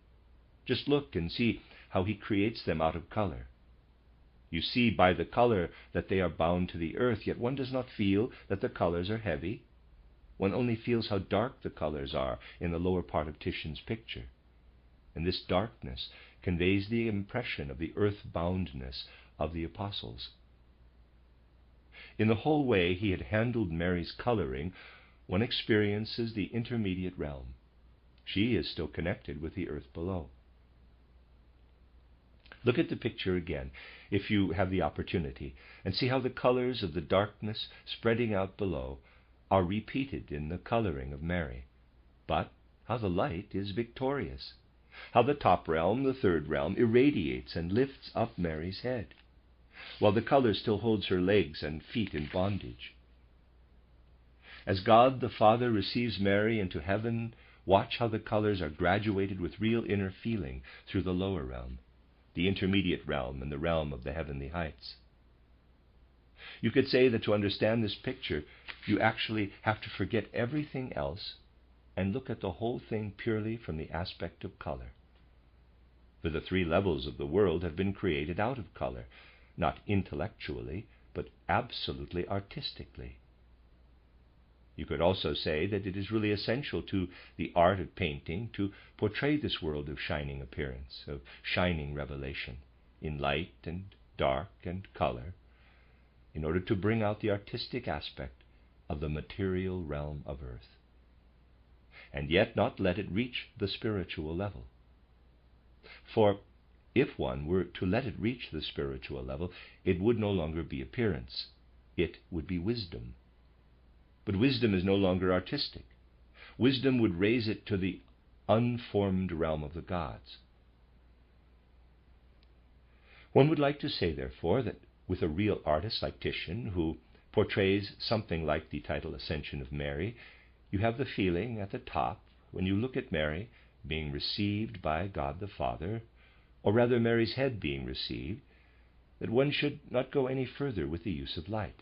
Just look and see how he creates them out of color. You see by the color that they are bound to the earth, yet one does not feel that the colors are heavy. One only feels how dark the colors are in the lower part of Titian's picture. And this darkness conveys the impression of the earth-boundness of the apostles. In the whole way he had handled Mary's coloring, one experiences the intermediate realm. She is still connected with the earth below. Look at the picture again, if you have the opportunity, and see how the colors of the darkness spreading out below are repeated in the coloring of Mary, but how the light is victorious, how the top realm, the third realm, irradiates and lifts up Mary's head, while the color still holds her legs and feet in bondage. As God the Father receives Mary into heaven watch how the colors are graduated with real inner feeling through the lower realm, the intermediate realm, and the realm of the heavenly heights. You could say that to understand this picture, you actually have to forget everything else and look at the whole thing purely from the aspect of color. For the three levels of the world have been created out of color, not intellectually, but absolutely artistically. You could also say that it is really essential to the art of painting to portray this world of shining appearance, of shining revelation, in light and dark and color, in order to bring out the artistic aspect of the material realm of earth, and yet not let it reach the spiritual level. For if one were to let it reach the spiritual level, it would no longer be appearance, it would be wisdom. But wisdom is no longer artistic. Wisdom would raise it to the unformed realm of the gods. One would like to say, therefore, that with a real artist like Titian, who portrays something like the title Ascension of Mary, you have the feeling at the top, when you look at Mary being received by God the Father, or rather Mary's head being received, that one should not go any further with the use of light.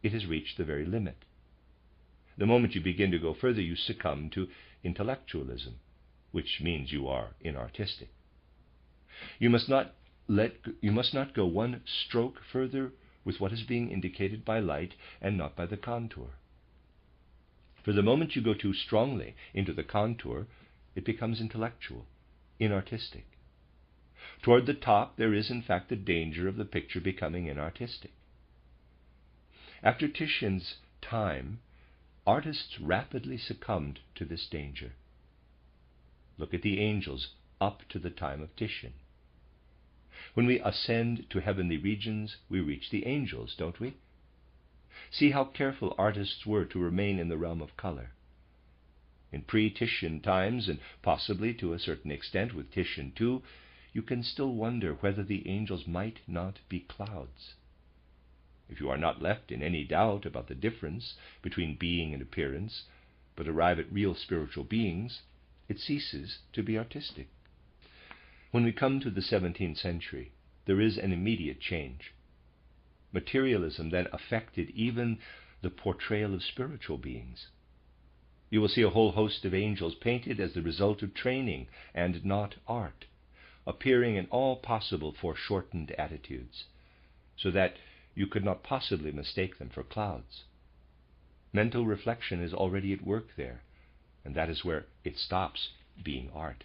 It has reached the very limit. The moment you begin to go further, you succumb to intellectualism, which means you are inartistic. You must not go one stroke further with what is being indicated by light and not by the contour. For the moment you go too strongly into the contour, it becomes intellectual, inartistic. Toward the top, there is in fact the danger of the picture becoming inartistic. After Titian's time, artists rapidly succumbed to this danger. Look at the angels up to the time of Titian. When we ascend to heavenly regions, we reach the angels, don't we? See how careful artists were to remain in the realm of color. In pre-Titian times, and possibly to a certain extent with Titian too, you can still wonder whether the angels might not be clouds. If you are not left in any doubt about the difference between being and appearance, but arrive at real spiritual beings, it ceases to be artistic. When we come to the 17th century, there is an immediate change. Materialism then affected even the portrayal of spiritual beings. You will see a whole host of angels painted as the result of training and not art, appearing in all possible foreshortened attitudes, so that you could not possibly mistake them for clouds. Mental reflection is already at work there, and that is where it stops being art.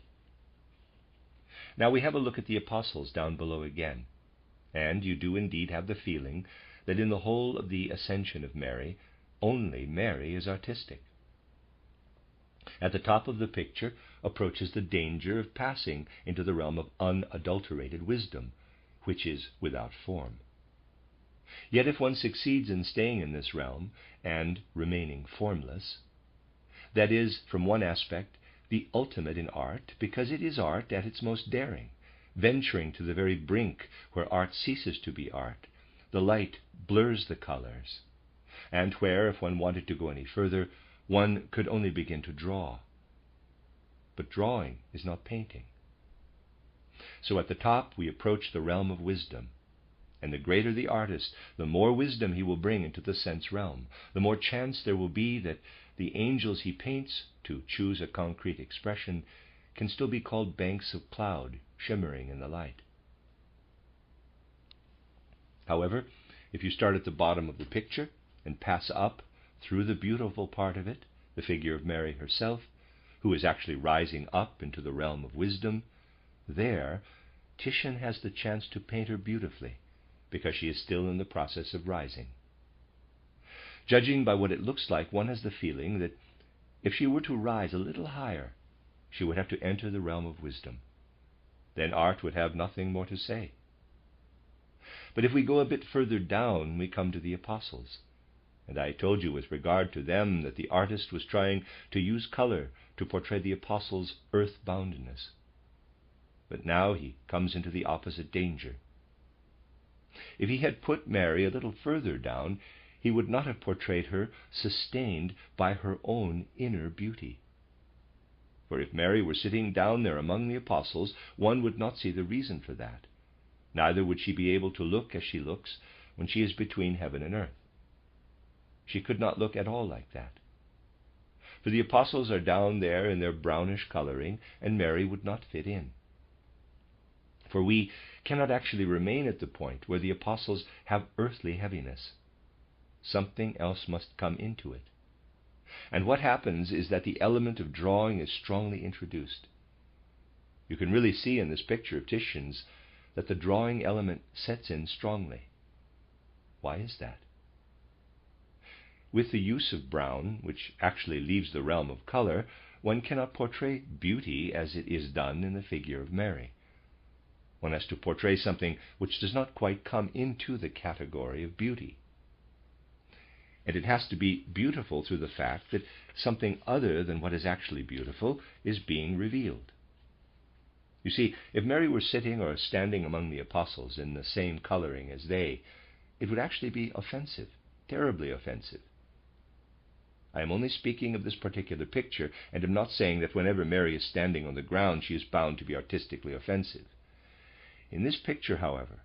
Now we have a look at the apostles down below again, and you do indeed have the feeling that in the whole of the Ascension of Mary, only Mary is artistic. At the top of the picture approaches the danger of passing into the realm of unadulterated wisdom, which is without form. Yet if one succeeds in staying in this realm and remaining formless, that is, from one aspect, the ultimate in art, because it is art at its most daring, venturing to the very brink where art ceases to be art. The light blurs the colors, and where, if one wanted to go any further, one could only begin to draw. But drawing is not painting. So at the top we approach the realm of wisdom, and the greater the artist, the more wisdom he will bring into the sense realm, the more chance there will be that the angels he paints, to choose a concrete expression, can still be called banks of cloud shimmering in the light. However, if you start at the bottom of the picture and pass up through the beautiful part of it, the figure of Mary herself, who is actually rising up into the realm of wisdom, there Titian has the chance to paint her beautifully, because she is still in the process of rising. Judging by what it looks like, one has the feeling that if she were to rise a little higher, she would have to enter the realm of wisdom. Then art would have nothing more to say. But if we go a bit further down, we come to the apostles. And I told you with regard to them that the artist was trying to use color to portray the apostles' earth-boundness. But now he comes into the opposite danger. If he had put Mary a little further down, he would not have portrayed her sustained by her own inner beauty. For if Mary were sitting down there among the apostles, one would not see the reason for that. Neither would she be able to look as she looks when she is between heaven and earth. She could not look at all like that. For the apostles are down there in their brownish coloring, and Mary would not fit in. For we cannot actually remain at the point where the apostles have earthly heaviness. Something else must come into it. And what happens is that the element of drawing is strongly introduced. You can really see in this picture of Titian's that the drawing element sets in strongly. Why is that? With the use of brown, which actually leaves the realm of color, one cannot portray beauty as it is done in the figure of Mary. One has to portray something which does not quite come into the category of beauty. And it has to be beautiful through the fact that something other than what is actually beautiful is being revealed. You see, if Mary were sitting or standing among the apostles in the same coloring as they, it would actually be offensive, terribly offensive. I am only speaking of this particular picture, and am not saying that whenever Mary is standing on the ground she is bound to be artistically offensive. In this picture, however,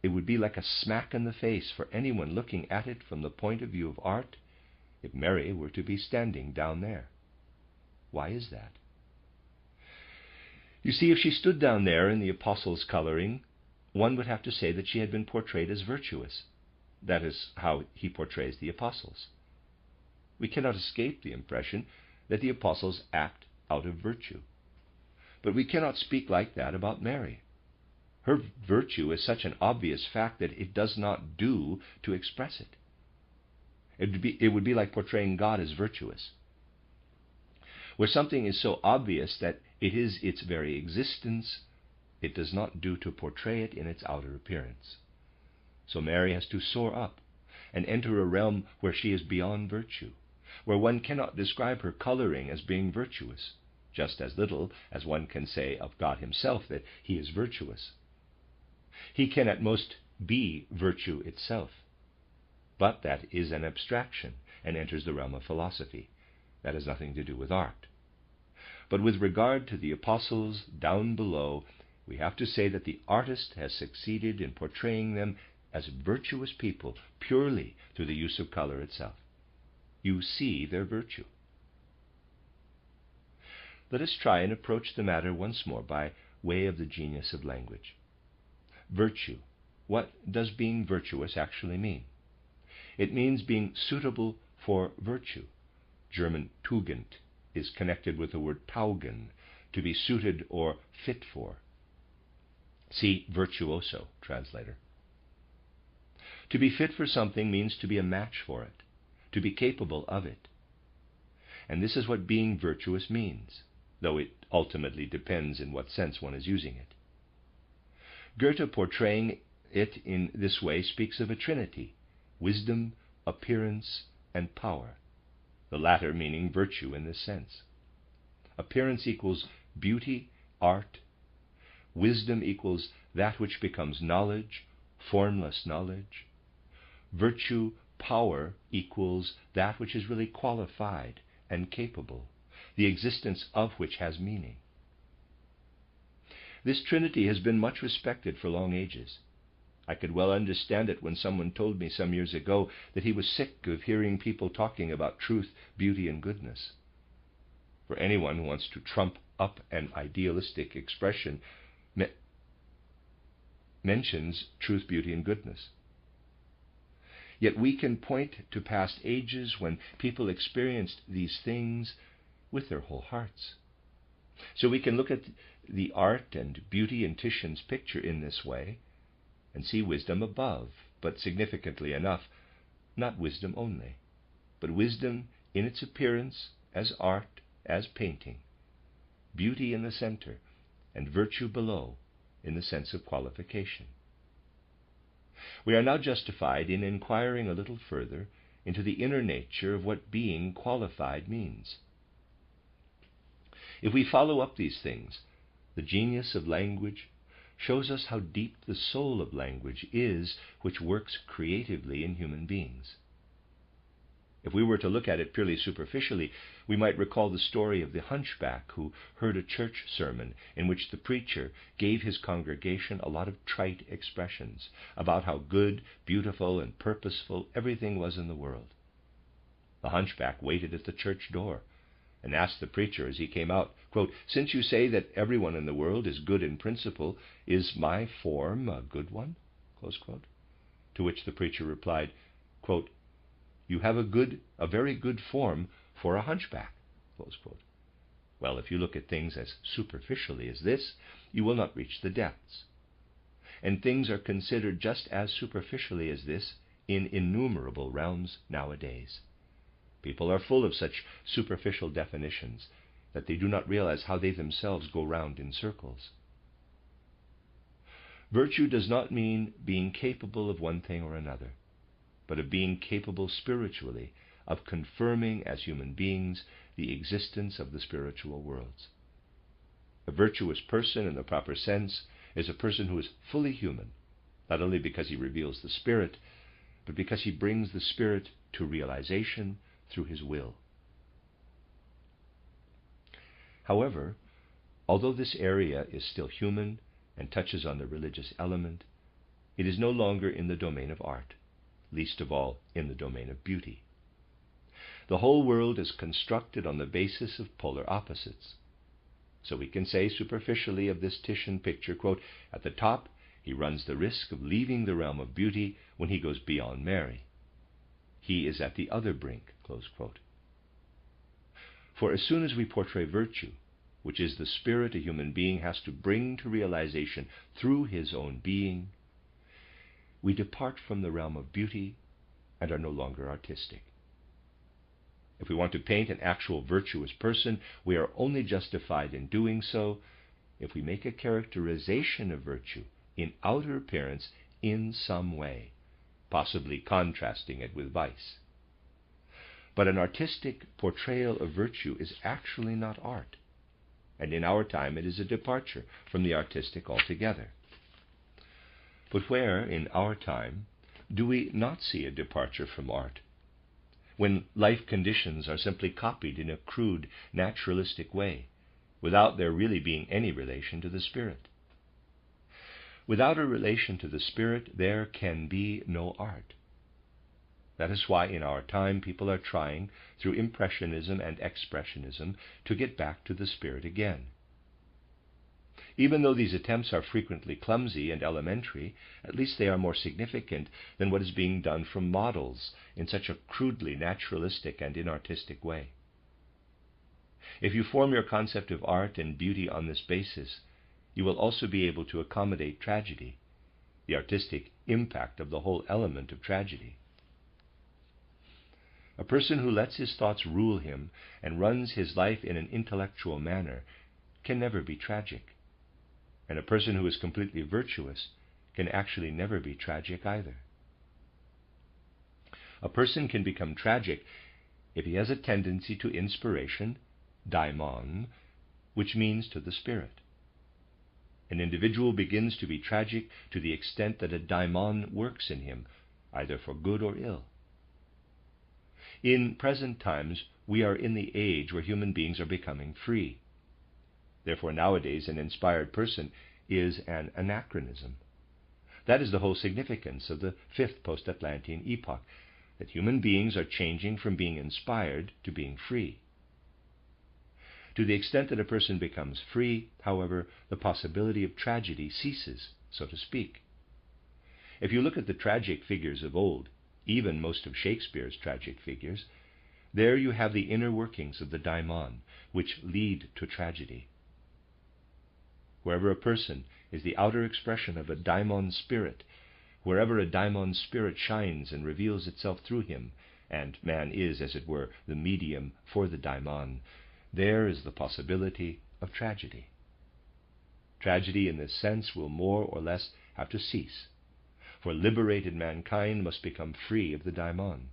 it would be like a smack in the face for anyone looking at it from the point of view of art if Mary were to be standing down there. Why is that? You see, if she stood down there in the apostles' coloring, one would have to say that she had been portrayed as virtuous. That is how he portrays the apostles. We cannot escape the impression that the apostles act out of virtue. But we cannot speak like that about Mary. Her virtue is such an obvious fact that it does not do to express it. It would be like portraying God as virtuous. Where something is so obvious that it is its very existence, it does not do to portray it in its outer appearance. So Mary has to soar up and enter a realm where she is beyond virtue, where one cannot describe her coloring as being virtuous, just as little as one can say of God himself that he is virtuous. He can at most be virtue itself, but that is an abstraction and enters the realm of philosophy. That has nothing to do with art. But with regard to the apostles down below, we have to say that the artist has succeeded in portraying them as virtuous people purely through the use of color itself. You see their virtue. Let us try and approach the matter once more by way of the genius of language. Virtue. What does being virtuous actually mean? It means being suitable for virtue. German Tugend is connected with the word taugen, to be suited or fit for. See virtuoso, translator. To be fit for something means to be a match for it, to be capable of it. And this is what being virtuous means, though it ultimately depends in what sense one is using it. Goethe, portraying it in this way, speaks of a trinity: wisdom, appearance, and power, the latter meaning virtue in this sense. Appearance equals beauty, art. Wisdom equals that which becomes knowledge, formless knowledge. Virtue, power, equals that which is really qualified and capable, the existence of which has meaning. This trinity has been much respected for long ages. I could well understand it when someone told me some years ago that he was sick of hearing people talking about truth, beauty, and goodness. For anyone who wants to trump up an idealistic expression mentions truth, beauty, and goodness. Yet we can point to past ages when people experienced these things with their whole hearts. So we can look at the art and beauty in Titian's picture in this way and see wisdom above, but significantly enough, not wisdom only, but wisdom in its appearance as art, as painting, beauty in the center, and virtue below in the sense of qualification. We are now justified in inquiring a little further into the inner nature of what being qualified means. If we follow up these things, the genius of language shows us how deep the soul of language is, which works creatively in human beings. If we were to look at it purely superficially, we might recall the story of the hunchback who heard a church sermon in which the preacher gave his congregation a lot of trite expressions about how good, beautiful, and purposeful everything was in the world. The hunchback waited at the church door and asked the preacher as he came out, quote, "Since you say that everyone in the world is good in principle, is my form a good one?" Close quote. To which the preacher replied, quote, "You have a very good form for a hunchback." Close quote. Well, if you look at things as superficially as this, you will not reach the depths. And things are considered just as superficially as this in innumerable realms nowadays. People are full of such superficial definitions that they do not realize how they themselves go round in circles. Virtue does not mean being capable of one thing or another, but of being capable spiritually of confirming as human beings the existence of the spiritual worlds. A virtuous person in the proper sense is a person who is fully human, not only because he reveals the Spirit, but because he brings the Spirit to realization through his will. However, although this area is still human and touches on the religious element, it is no longer in the domain of art, least of all in the domain of beauty. The whole world is constructed on the basis of polar opposites. So we can say superficially of this Titian picture, quote, "At the top, he runs the risk of leaving the realm of beauty when he goes beyond Mary. He is at the other brink," close quote. For as soon as we portray virtue, which is the spirit a human being has to bring to realization through his own being, we depart from the realm of beauty and are no longer artistic. If we want to paint an actual virtuous person, we are only justified in doing so if we make a characterization of virtue in outer appearance in some way, possibly contrasting it with vice. But an artistic portrayal of virtue is actually not art, and in our time it is a departure from the artistic altogether. But where, in our time, do we not see a departure from art, when life conditions are simply copied in a crude, naturalistic way, without there really being any relation to the Spirit? Without a relation to the Spirit, there can be no art. That is why in our time people are trying, through Impressionism and Expressionism, to get back to the Spirit again. Even though these attempts are frequently clumsy and elementary, at least they are more significant than what is being done from models in such a crudely naturalistic and inartistic way. If you form your concept of art and beauty on this basis, you will also be able to accommodate tragedy, the artistic impact of the whole element of tragedy. A person who lets his thoughts rule him and runs his life in an intellectual manner can never be tragic. And a person who is completely virtuous can actually never be tragic either. A person can become tragic if he has a tendency to inspiration, daimon, which means to the Spirit. An individual begins to be tragic to the extent that a daimon works in him, either for good or ill. In present times, we are in the age where human beings are becoming free. Therefore, nowadays, an inspired person is an anachronism. That is the whole significance of the fifth post-Atlantean epoch, that human beings are changing from being inspired to being free. To the extent that a person becomes free, however, the possibility of tragedy ceases, so to speak. If you look at the tragic figures of old, even most of Shakespeare's tragic figures, there you have the inner workings of the daimon, which lead to tragedy. Wherever a person is the outer expression of a daimon spirit, wherever a daimon spirit shines and reveals itself through him, and man is, as it were, the medium for the daimon, there is the possibility of tragedy. Tragedy in this sense will more or less have to cease, for liberated mankind must become free of the daimon.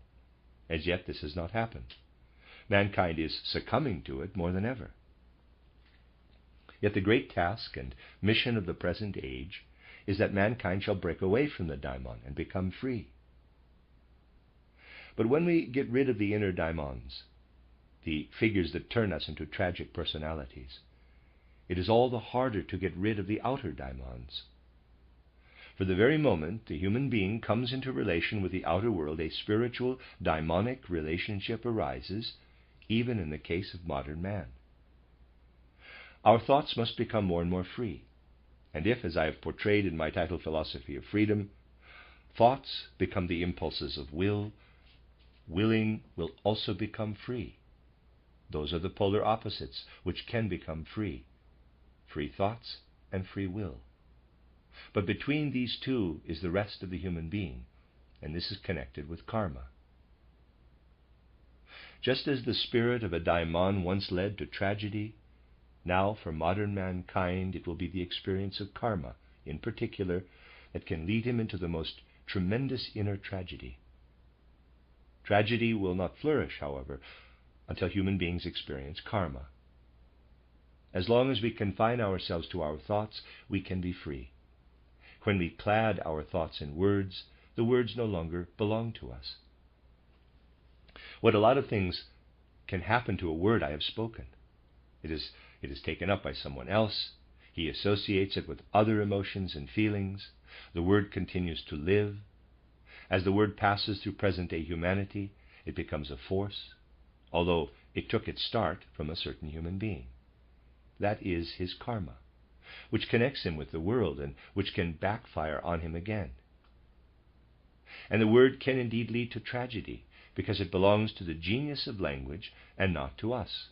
As yet this has not happened. Mankind is succumbing to it more than ever. Yet the great task and mission of the present age is that mankind shall break away from the daimon and become free. But when we get rid of the inner daimons, the figures that turn us into tragic personalities, it is all the harder to get rid of the outer daimons. For the very moment the human being comes into relation with the outer world, a spiritual daimonic relationship arises, even in the case of modern man. Our thoughts must become more and more free. And if, as I have portrayed in my title, Philosophy of Freedom, thoughts become the impulses of will, willing will also become free. Those are the polar opposites which can become free. Free thoughts and free will. But between these two is the rest of the human being, and this is connected with karma. Just as the spirit of a daimon once led to tragedy, now for modern mankind it will be the experience of karma, in particular, that can lead him into the most tremendous inner tragedy. Tragedy will not flourish, however, until human beings experience karma. As long as we confine ourselves to our thoughts, we can be free. When we clad our thoughts in words, the words no longer belong to us. What a lot of things can happen to a word I have spoken. It is taken up by someone else. He associates it with other emotions and feelings. The word continues to live. As the word passes through present-day humanity, it becomes a force, although it took its start from a certain human being. That is his karma, which connects him with the world and which can backfire on him again. And the word can indeed lead to tragedy, because it belongs to the genius of language and not to us,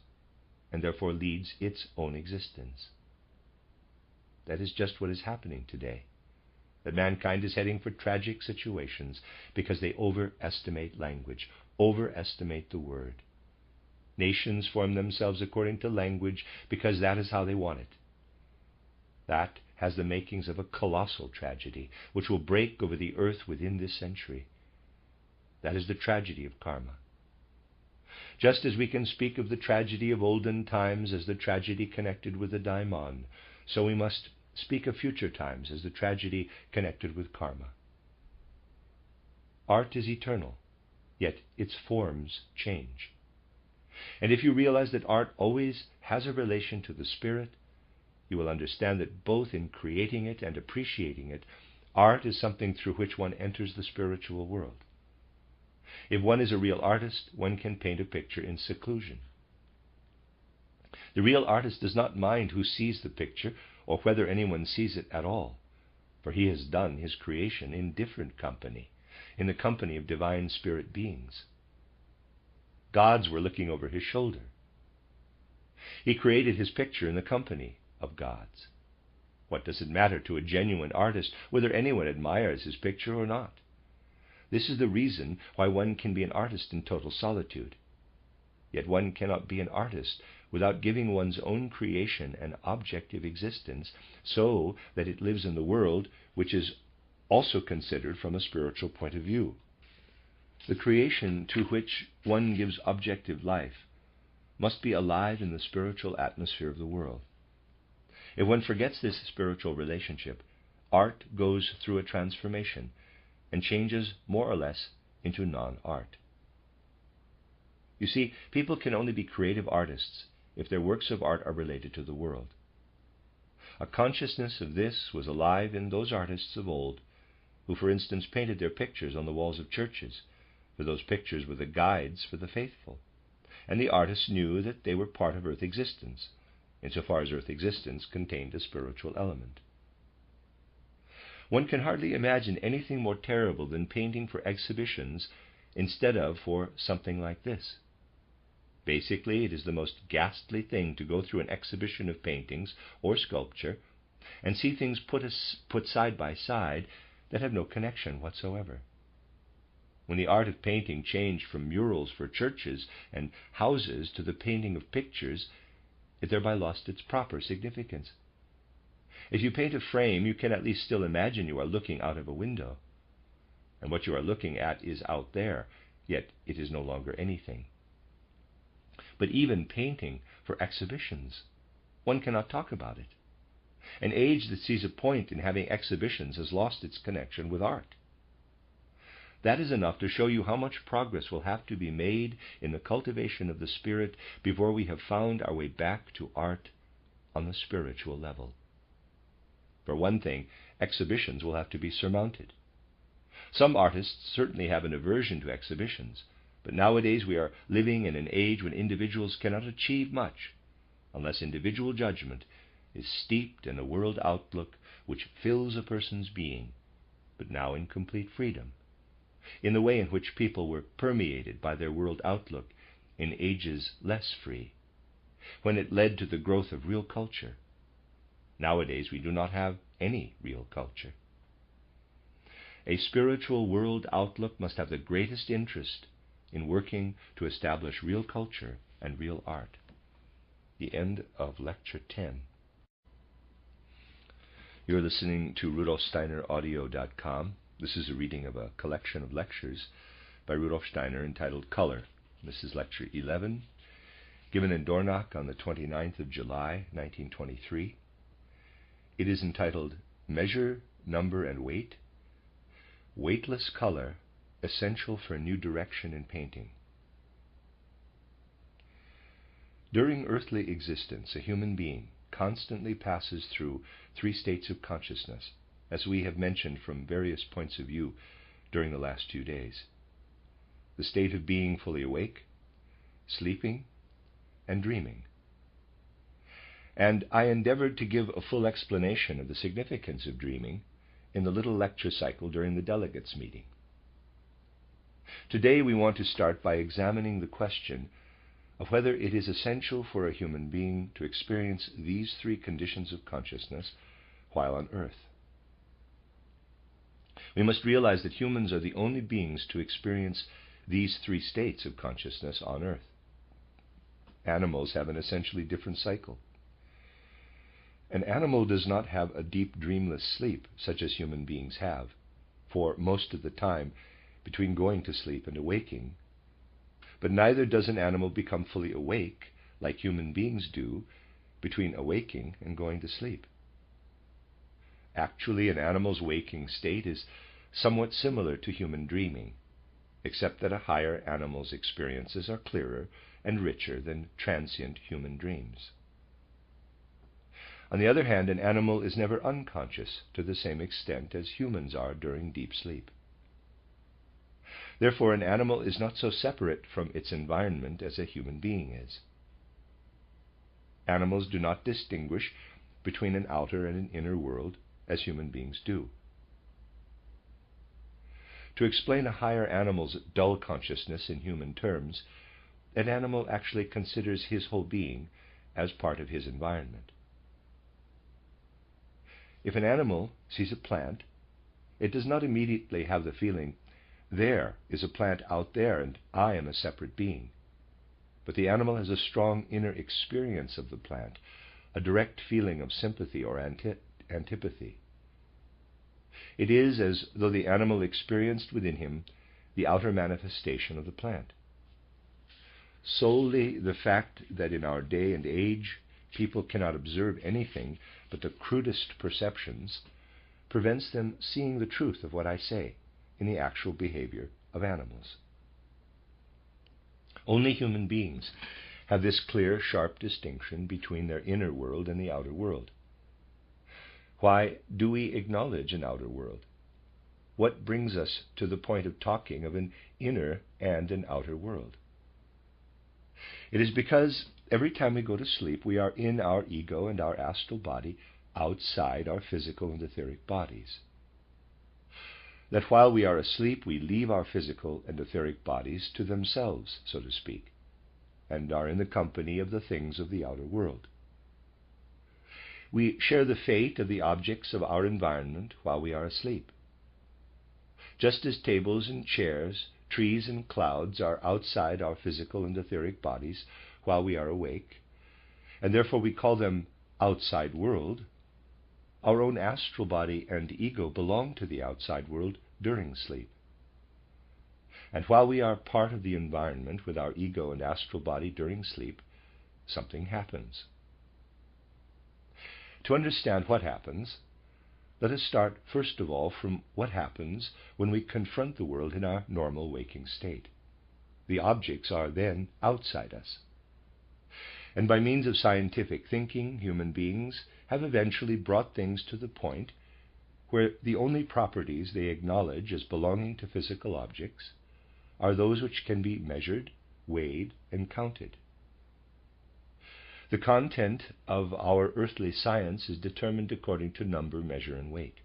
and therefore leads its own existence. That is just what is happening today, that mankind is heading for tragic situations because they overestimate language, overestimate the word. Nations form themselves according to language because that is how they want it. That has the makings of a colossal tragedy, which will break over the earth within this century. That is the tragedy of karma. Just as we can speak of the tragedy of olden times as the tragedy connected with the daimon, so we must speak of future times as the tragedy connected with karma. Art is eternal, yet its forms change. And if you realize that art always has a relation to the spirit, you will understand that both in creating it and appreciating it, art is something through which one enters the spiritual world. If one is a real artist, one can paint a picture in seclusion. The real artist does not mind who sees the picture or whether anyone sees it at all, for he has done his creation in different company, in the company of divine spirit beings. Gods were looking over his shoulder. He created his picture in the company of gods. What does it matter to a genuine artist whether anyone admires his picture or not? This is the reason why one can be an artist in total solitude. Yet one cannot be an artist without giving one's own creation an objective existence so that it lives in the world, which is also considered from a spiritual point of view. The creation to which one gives objective life must be alive in the spiritual atmosphere of the world. If one forgets this spiritual relationship, art goes through a transformation and changes more or less into non-art. You see, people can only be creative artists if their works of art are related to the world. A consciousness of this was alive in those artists of old who, for instance, painted their pictures on the walls of churches, for those pictures were the guides for the faithful, and the artists knew that they were part of earth existence, insofar as earth existence contained a spiritual element. One can hardly imagine anything more terrible than painting for exhibitions instead of for something like this. Basically, it is the most ghastly thing to go through an exhibition of paintings or sculpture and see things put side by side that have no connection whatsoever. When the art of painting changed from murals for churches and houses to the painting of pictures, it thereby lost its proper significance. If you paint a frame, you can at least still imagine you are looking out of a window, and what you are looking at is out there, yet it is no longer anything. But even painting for exhibitions, one cannot talk about it. An age that sees a point in having exhibitions has lost its connection with art. That is enough to show you how much progress will have to be made in the cultivation of the spirit before we have found our way back to art on the spiritual level. For one thing, exhibitions will have to be surmounted. Some artists certainly have an aversion to exhibitions, but nowadays we are living in an age when individuals cannot achieve much unless individual judgment is steeped in a world outlook which fills a person's being, but now in complete freedom, in the way in which people were permeated by their world outlook in ages less free, when it led to the growth of real culture. Nowadays we do not have any real culture. A spiritual world outlook must have the greatest interest in working to establish real culture and real art. The end of Lecture 10. You're listening to RudolfSteinerAudio.com. This is a reading of a collection of lectures by Rudolf Steiner entitled Color. This is Lecture 11, given in Dornach on the 29th of July, 1923. It is entitled Measure, Number, and Weight. Weightless color, essential for a new direction in painting. During earthly existence, a human being constantly passes through three states of consciousness, as we have mentioned from various points of view during the last 2 days. The state of being fully awake, sleeping, and dreaming. And I endeavored to give a full explanation of the significance of dreaming in the little lecture cycle during the delegates' meeting. Today we want to start by examining the question of whether it is essential for a human being to experience these three conditions of consciousness while on earth. We must realize that humans are the only beings to experience these three states of consciousness on earth. Animals have an essentially different cycle. An animal does not have a deep dreamless sleep such as human beings have, for most of the time between going to sleep and awaking. But neither does an animal become fully awake, like human beings do, between awaking and going to sleep. Actually, an animal's waking state is somewhat similar to human dreaming, except that a higher animal's experiences are clearer and richer than transient human dreams. On the other hand, an animal is never unconscious to the same extent as humans are during deep sleep. Therefore, an animal is not so separate from its environment as a human being is. Animals do not distinguish between an outer and an inner world as human beings do. To explain a higher animal's dull consciousness in human terms, an animal actually considers his whole being as part of his environment. If an animal sees a plant, it does not immediately have the feeling, there is a plant out there and I am a separate being. But the animal has a strong inner experience of the plant, a direct feeling of sympathy or antipathy. It is as though the animal experienced within him the outer manifestation of the plant. Solely the fact that in our day and age people cannot observe anything but the crudest perceptions prevents them seeing the truth of what I say in the actual behavior of animals. Only human beings have this clear, sharp distinction between their inner world and the outer world. Why do we acknowledge an outer world? What brings us to the point of talking of an inner and an outer world? It is because every time we go to sleep, we are in our ego and our astral body outside our physical and etheric bodies. That while we are asleep, we leave our physical and etheric bodies to themselves, so to speak, and are in the company of the things of the outer world. We share the fate of the objects of our environment while we are asleep. Just as tables and chairs, trees and clouds are outside our physical and etheric bodies while we are awake, and therefore we call them outside world, our own astral body and ego belong to the outside world during sleep. And while we are part of the environment with our ego and astral body during sleep, something happens. To understand what happens, let us start first of all from what happens when we confront the world in our normal waking state. The objects are then outside us. And by means of scientific thinking, human beings have eventually brought things to the point where the only properties they acknowledge as belonging to physical objects are those which can be measured, weighed, and counted. The content of our earthly science is determined according to number, measure, and weight.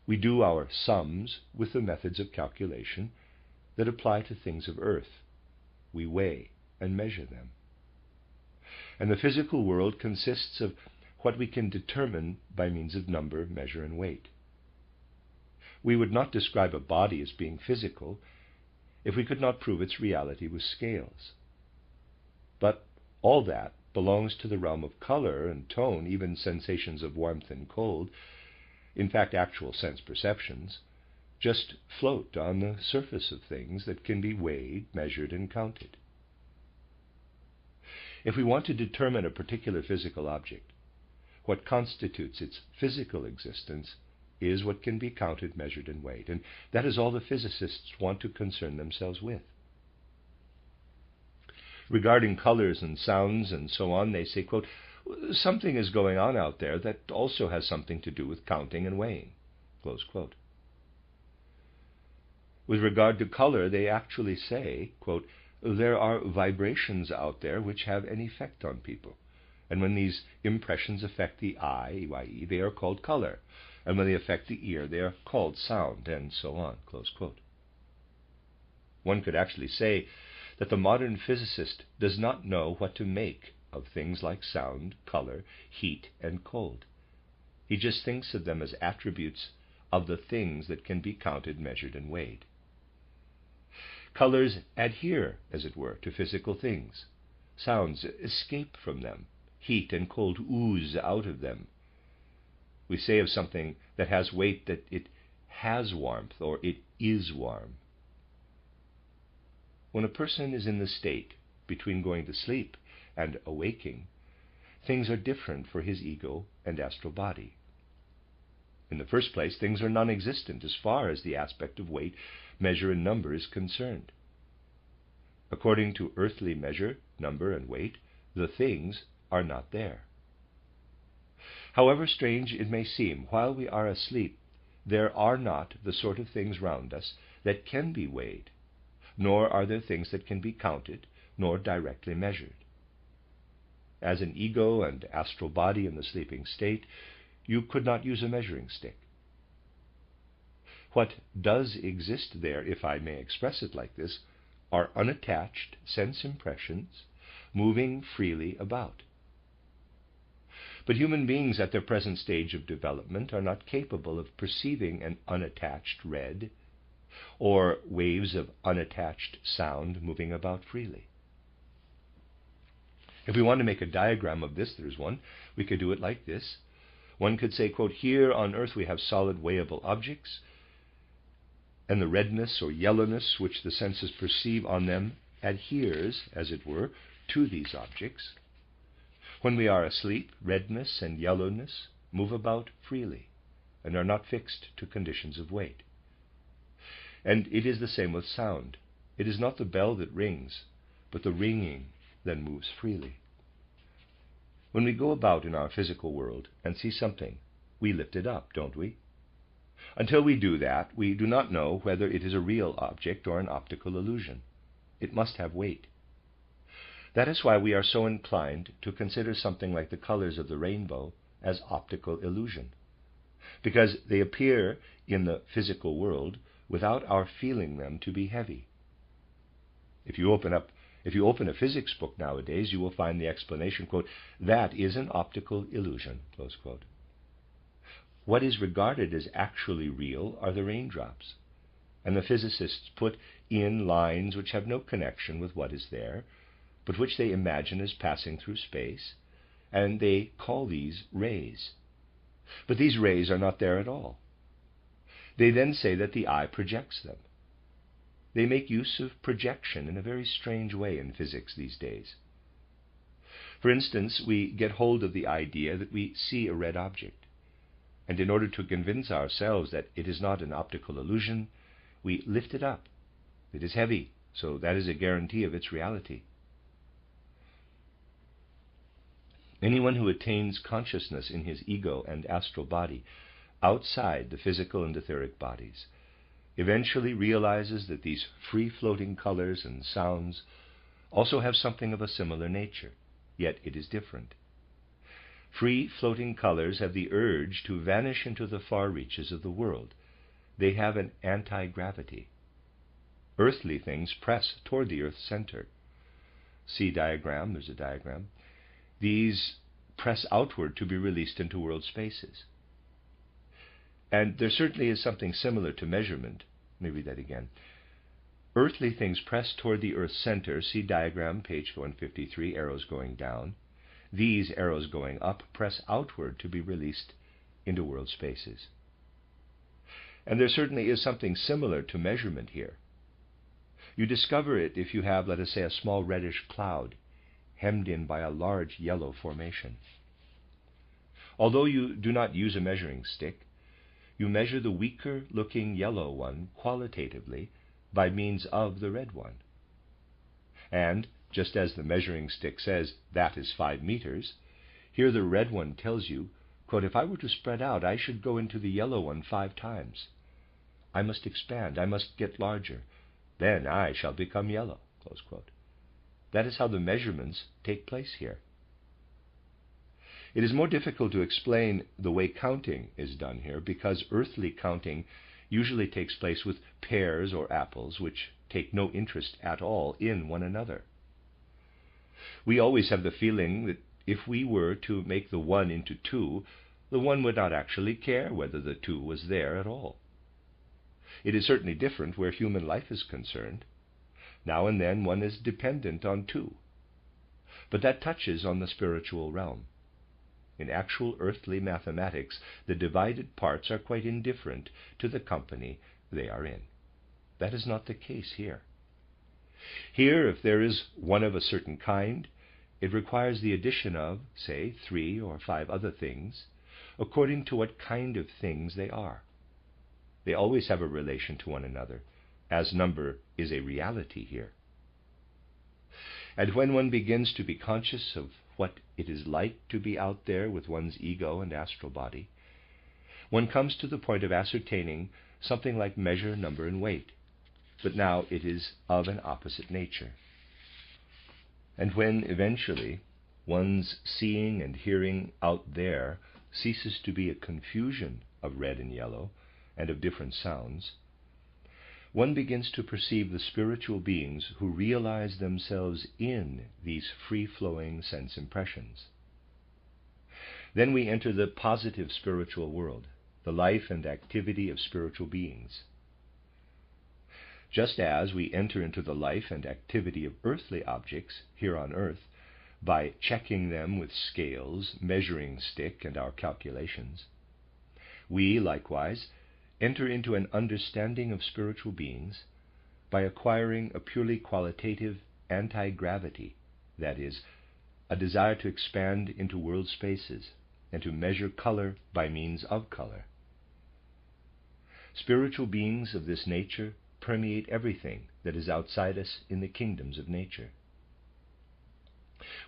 We do our sums with the methods of calculation that apply to things of earth. We weigh and measure them. And the physical world consists of what we can determine by means of number, measure, and weight. We would not describe a body as being physical if we could not prove its reality with scales. But all that belongs to the realm of color and tone, even sensations of warmth and cold, in fact actual sense perceptions, just float on the surface of things that can be weighed, measured, and counted. If we want to determine a particular physical object, what constitutes its physical existence is what can be counted, measured, and weighed, and that is all the physicists want to concern themselves with. Regarding colors and sounds and so on, they say, quote, something is going on out there that also has something to do with counting and weighing, close quote. With regard to color, they actually say, quote, there are vibrations out there which have an effect on people. And when these impressions affect the eye, i.e., they are called color. And when they affect the ear, they are called sound, and so on, close quote. One could actually say that the modern physicist does not know what to make of things like sound, color, heat, and cold. He just thinks of them as attributes of the things that can be counted, measured, and weighed. Colors adhere, as it were, to physical things. Sounds escape from them. Heat and cold ooze out of them. We say of something that has weight that it has warmth, or it is warm. When a person is in the state between going to sleep and awaking, things are different for his ego and astral body. In the first place, things are non-existent as far as the aspect of weight, measure, and number is concerned. According to earthly measure, number, and weight, the things are not there. However strange it may seem, while we are asleep, there are not the sort of things round us that can be weighed, nor are there things that can be counted, nor directly measured. As an ego and astral body in the sleeping state, you could not use a measuring stick. What does exist there, if I may express it like this, are unattached sense impressions moving freely about. But human beings at their present stage of development are not capable of perceiving an unattached red or waves of unattached sound moving about freely. If we want to make a diagram of this, there's one. We could do it like this. One could say, quote, here on earth we have solid weighable objects, and the redness or yellowness which the senses perceive on them adheres, as it were, to these objects. When we are asleep, redness and yellowness move about freely and are not fixed to conditions of weight. And it is the same with sound. It is not the bell that rings, but the ringing that moves freely. When we go about in our physical world and see something, we lift it up, don't we? Until we do that, we do not know whether it is a real object or an optical illusion. It must have weight. That is why we are so inclined to consider something like the colors of the rainbow as optical illusion, because they appear in the physical world without our feeling them to be heavy. If you open a physics book nowadays, you will find the explanation, quote, that is an optical illusion, close quote. What is regarded as actually real are the raindrops, and the physicists put in lines which have no connection with what is there, but which they imagine as passing through space, and they call these rays. But these rays are not there at all. They then say that the eye projects them. They make use of projection in a very strange way in physics these days. For instance, we get hold of the idea that we see a red object. And in order to convince ourselves that it is not an optical illusion, we lift it up. It is heavy, so that is a guarantee of its reality. Anyone who attains consciousness in his ego and astral body, outside the physical and etheric bodies, eventually realizes that these free-floating colors and sounds also have something of a similar nature, yet it is different. Free-floating colors have the urge to vanish into the far reaches of the world. They have an anti-gravity. Earthly things press toward the Earth's center. See diagram, there's a diagram. These press outward to be released into world spaces. And there certainly is something similar to measurement. Let me read that again. Earthly things press toward the Earth's center. See diagram, page 153, arrows going down. These arrows going up press outward to be released into world spaces. And there certainly is something similar to measurement here. You discover it if you have, let us say, a small reddish cloud hemmed in by a large yellow formation. Although you do not use a measuring stick, you measure the weaker-looking yellow one qualitatively by means of the red one. And just as the measuring stick says, that is 5 meters, here the red one tells you, quote, if I were to spread out, I should go into the yellow one 5 times. I must expand, I must get larger. Then I shall become yellow, close quote. That is how the measurements take place here. It is more difficult to explain the way counting is done here, because earthly counting usually takes place with pears or apples, which take no interest at all in one another. We always have the feeling that if we were to make the 1 into 2, the 1 would not actually care whether the 2 was there at all. It is certainly different where human life is concerned. Now and then one is dependent on 2. But that touches on the spiritual realm. In actual earthly mathematics, the divided parts are quite indifferent to the company they are in. That is not the case here. Here, if there is one of a certain kind, it requires the addition of, say, 3 or 5 other things, according to what kind of things they are. They always have a relation to one another, as number is a reality here. And when one begins to be conscious of what it is like to be out there with one's ego and astral body, one comes to the point of ascertaining something like measure, number, and weight. But now it is of an opposite nature. And when eventually one's seeing and hearing out there ceases to be a confusion of red and yellow and of different sounds, one begins to perceive the spiritual beings who realize themselves in these free-flowing sense impressions. Then we enter the positive spiritual world, the life and activity of spiritual beings. Just as we enter into the life and activity of earthly objects here on earth by checking them with scales, measuring stick, and our calculations, we likewise enter into an understanding of spiritual beings by acquiring a purely qualitative anti-gravity, that is, a desire to expand into world spaces and to measure color by means of color. Spiritual beings of this nature permeate everything that is outside us in the kingdoms of nature.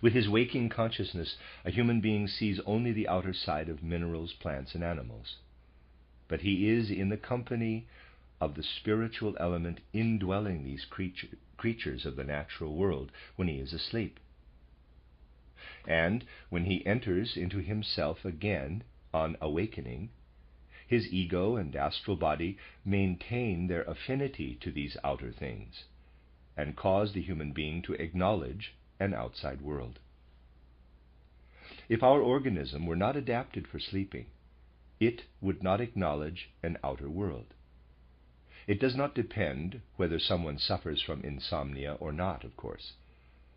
With his waking consciousness, a human being sees only the outer side of minerals, plants, and animals. But he is in the company of the spiritual element indwelling these creatures of the natural world when he is asleep. And when he enters into himself again on awakening, his ego and astral body maintain their affinity to these outer things and cause the human being to acknowledge an outside world. If our organism were not adapted for sleeping, it would not acknowledge an outer world. It does not depend whether someone suffers from insomnia or not, of course.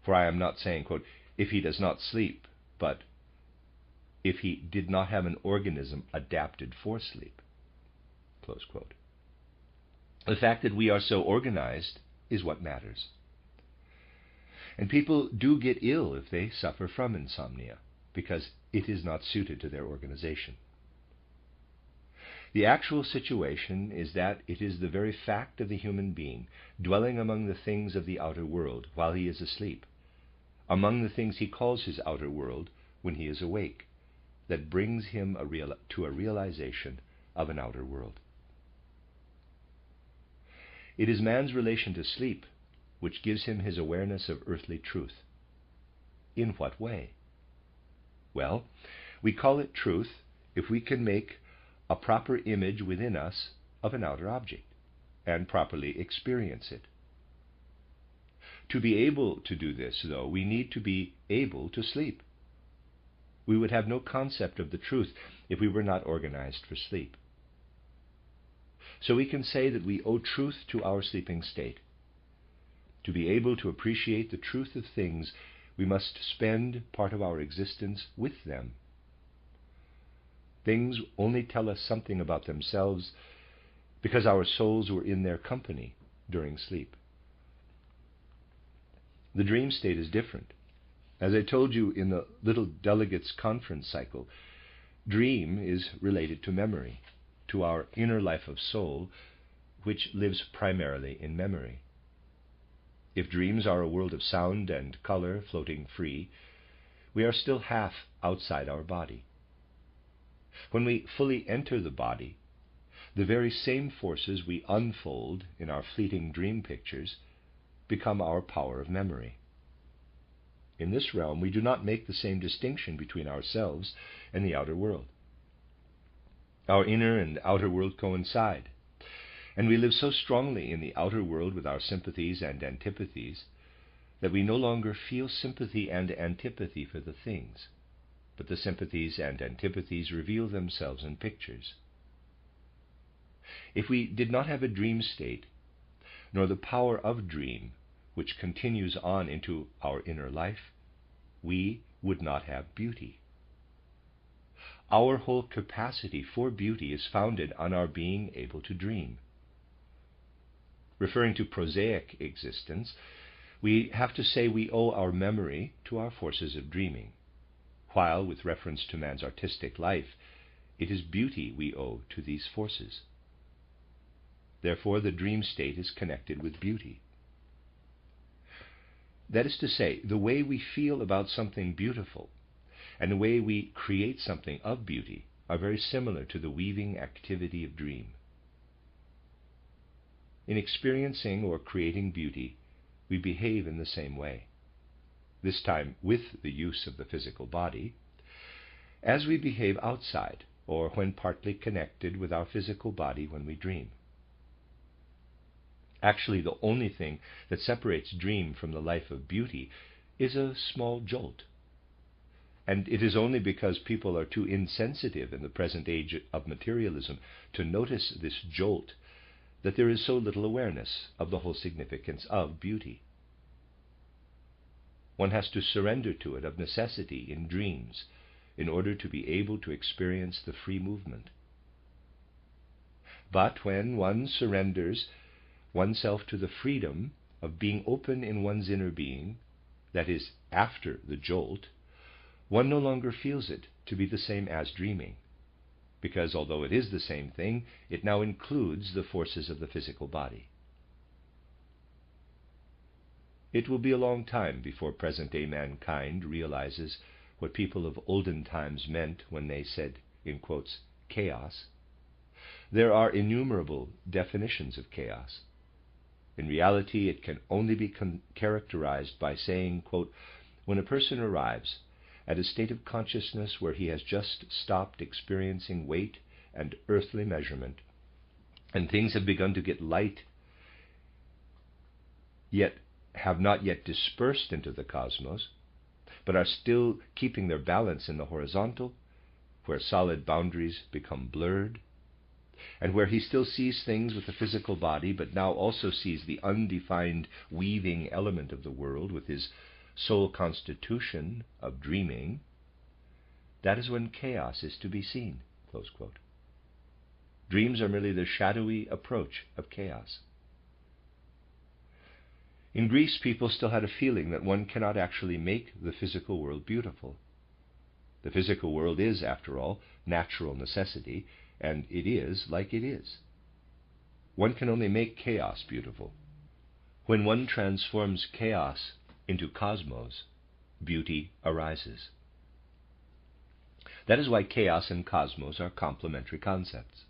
For I am not saying, quote, if he does not sleep, but if he did not have an organism adapted for sleep, close quote. The fact that we are so organized is what matters. And people do get ill if they suffer from insomnia, because it is not suited to their organization. The actual situation is that it is the very fact of the human being dwelling among the things of the outer world while he is asleep, among the things he calls his outer world when he is awake, that brings him to a realization of an outer world. It is man's relation to sleep which gives him his awareness of earthly truth. In what way? Well, we call it truth if we can make a proper image within us of an outer object and properly experience it. To be able to do this, though, we need to be able to sleep. We would have no concept of the truth if we were not organized for sleep. So we can say that we owe truth to our sleeping state. To be able to appreciate the truth of things, we must spend part of our existence with them. Things only tell us something about themselves because our souls were in their company during sleep. The dream state is different. As I told you in the Little Delegates Conference cycle, dream is related to memory, to our inner life of soul, which lives primarily in memory. If dreams are a world of sound and color floating free, we are still half outside our body. When we fully enter the body, the very same forces we unfold in our fleeting dream pictures become our power of memory. In this realm, we do not make the same distinction between ourselves and the outer world. Our inner and outer world coincide, and we live so strongly in the outer world with our sympathies and antipathies that we no longer feel sympathy and antipathy for the things, but the sympathies and antipathies reveal themselves in pictures. If we did not have a dream state, nor the power of dream, which continues on into our inner life, we would not have beauty. Our whole capacity for beauty is founded on our being able to dream. Referring to prosaic existence, we have to say we owe our memory to our forces of dreaming, while, with reference to man's artistic life, it is beauty we owe to these forces. Therefore, the dream state is connected with beauty. That is to say, the way we feel about something beautiful and the way we create something of beauty are very similar to the weaving activity of dream. In experiencing or creating beauty, we behave in the same way, this time with the use of the physical body, as we behave outside or when partly connected with our physical body when we dream. Actually, the only thing that separates dream from the life of beauty is a small jolt. And it is only because people are too insensitive in the present age of materialism to notice this jolt that there is so little awareness of the whole significance of beauty. One has to surrender to it of necessity in dreams in order to be able to experience the free movement. But when one surrenders oneself to the freedom of being open in one's inner being, that is, after the jolt, one no longer feels it to be the same as dreaming, because although it is the same thing, it now includes the forces of the physical body. It will be a long time before present-day mankind realizes what people of olden times meant when they said, in quotes, chaos. There are innumerable definitions of chaos. In reality, it can only be characterized by saying, quote, when a person arrives at a state of consciousness where he has just stopped experiencing weight and earthly measurement, and things have begun to get light, yet have not yet dispersed into the cosmos, but are still keeping their balance in the horizontal, where solid boundaries become blurred, and where he still sees things with the physical body, but now also sees the undefined weaving element of the world with his soul constitution of dreaming, that is when chaos is to be seen, close quote. Dreams are merely the shadowy approach of chaos. In Greece, people still had a feeling that one cannot actually make the physical world beautiful. The physical world is, after all, natural necessity, and it is like it is. One can only make chaos beautiful. When one transforms chaos into cosmos, beauty arises. That is why chaos and cosmos are complementary concepts.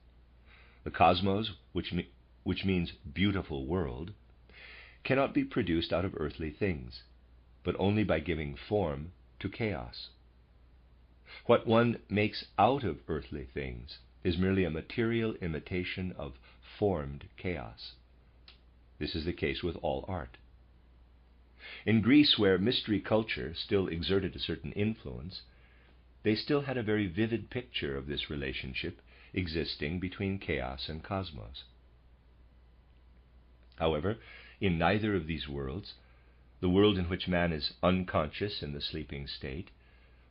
The cosmos, which means beautiful world, cannot be produced out of earthly things, but only by giving form to chaos. What one makes out of earthly things is merely a material imitation of formed chaos. This is the case with all art. In Greece, where mystery culture still exerted a certain influence, they still had a very vivid picture of this relationship existing between chaos and cosmos. However, in neither of these worlds, the world in which man is unconscious in the sleeping state,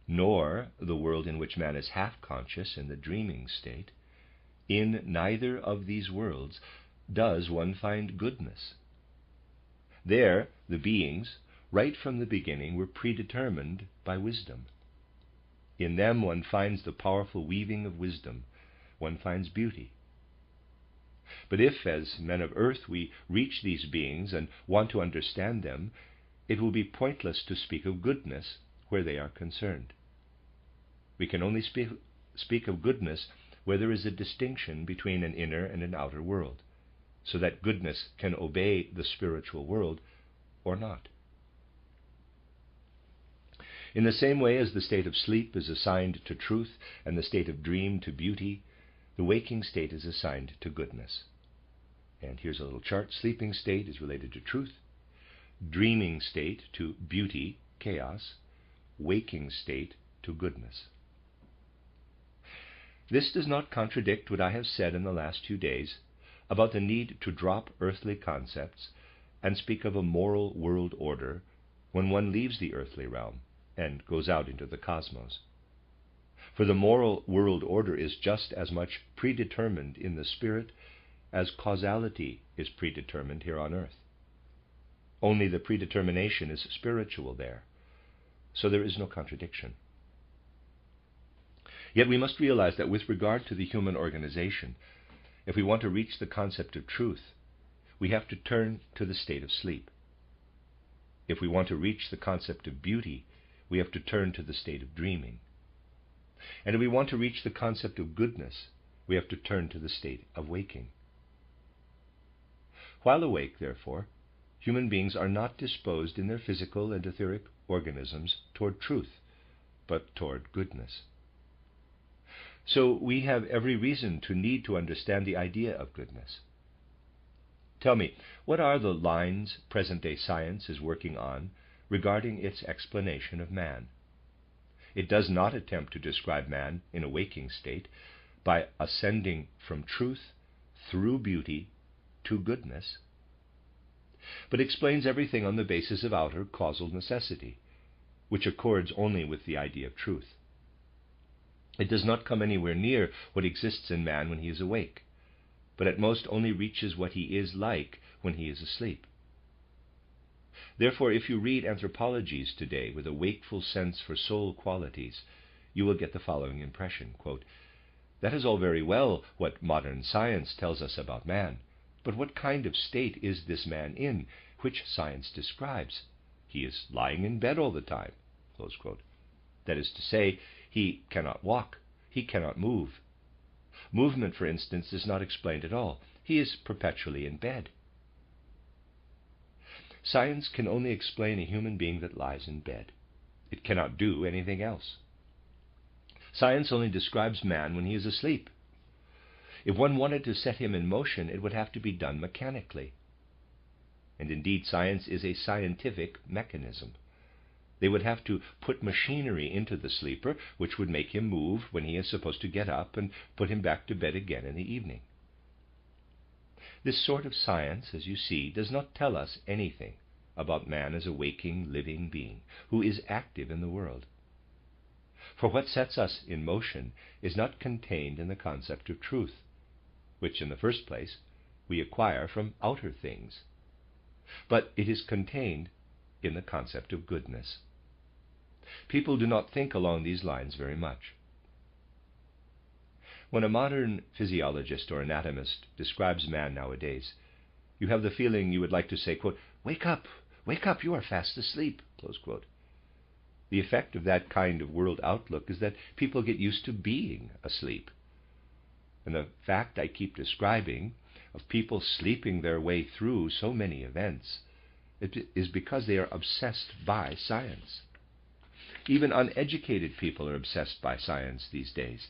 nor the world in which man is half-conscious in the dreaming state, in neither of these worlds does one find goodness. There, the beings, right from the beginning, were predetermined by wisdom. In them one finds the powerful weaving of wisdom. One finds beauty. But if, as men of earth, we reach these beings and want to understand them, it will be pointless to speak of goodness where they are concerned. We can only speak of goodness where there is a distinction between an inner and an outer world, so that goodness can obey the spiritual world or not. In the same way as the state of sleep is assigned to truth and the state of dream to beauty, the waking state is assigned to goodness. And here's a little chart. Sleeping state is related to truth, dreaming state to beauty, chaos, waking state to goodness. This does not contradict what I have said in the last 2 days about the need to drop earthly concepts and speak of a moral world order when one leaves the earthly realm and goes out into the cosmos. For the moral world order is just as much predetermined in the spirit as causality is predetermined here on earth. Only the predetermination is spiritual there, so there is no contradiction. Yet we must realize that with regard to the human organization, if we want to reach the concept of truth, we have to turn to the state of sleep. If we want to reach the concept of beauty, we have to turn to the state of dreaming. And if we want to reach the concept of goodness, we have to turn to the state of waking. While awake, therefore, human beings are not disposed in their physical and etheric organisms toward truth, but toward goodness. So we have every reason to need to understand the idea of goodness. Tell me, what are the lines present-day science is working on regarding its explanation of man? It does not attempt to describe man in a waking state by ascending from truth through beauty to goodness, but explains everything on the basis of outer causal necessity, which accords only with the idea of truth. It does not come anywhere near what exists in man when he is awake, but at most only reaches what he is like when he is asleep. Therefore, if you read anthropologies today with a wakeful sense for soul qualities, you will get the following impression, quote, "That is all very well what modern science tells us about man, but what kind of state is this man in, which science describes? He is lying in bed all the time." Close quote. That is to say, he cannot walk, he cannot move. Movement, for instance, is not explained at all. He is perpetually in bed. Science can only explain a human being that lies in bed. It cannot do anything else. Science only describes man when he is asleep. If one wanted to set him in motion, it would have to be done mechanically. And indeed, science is a scientific mechanism. They would have to put machinery into the sleeper, which would make him move when he is supposed to get up and put him back to bed again in the evening. This sort of science, as you see, does not tell us anything about man as a waking, living being who is active in the world. For what sets us in motion is not contained in the concept of truth, which in the first place we acquire from outer things, but it is contained in the concept of goodness. People do not think along these lines very much. When a modern physiologist or anatomist describes man nowadays, you have the feeling you would like to say, quote, wake up, you are fast asleep, close quote. The effect of that kind of world outlook is that people get used to being asleep. And the fact I keep describing of people sleeping their way through so many events is because they are obsessed by science. Even uneducated people are obsessed by science these days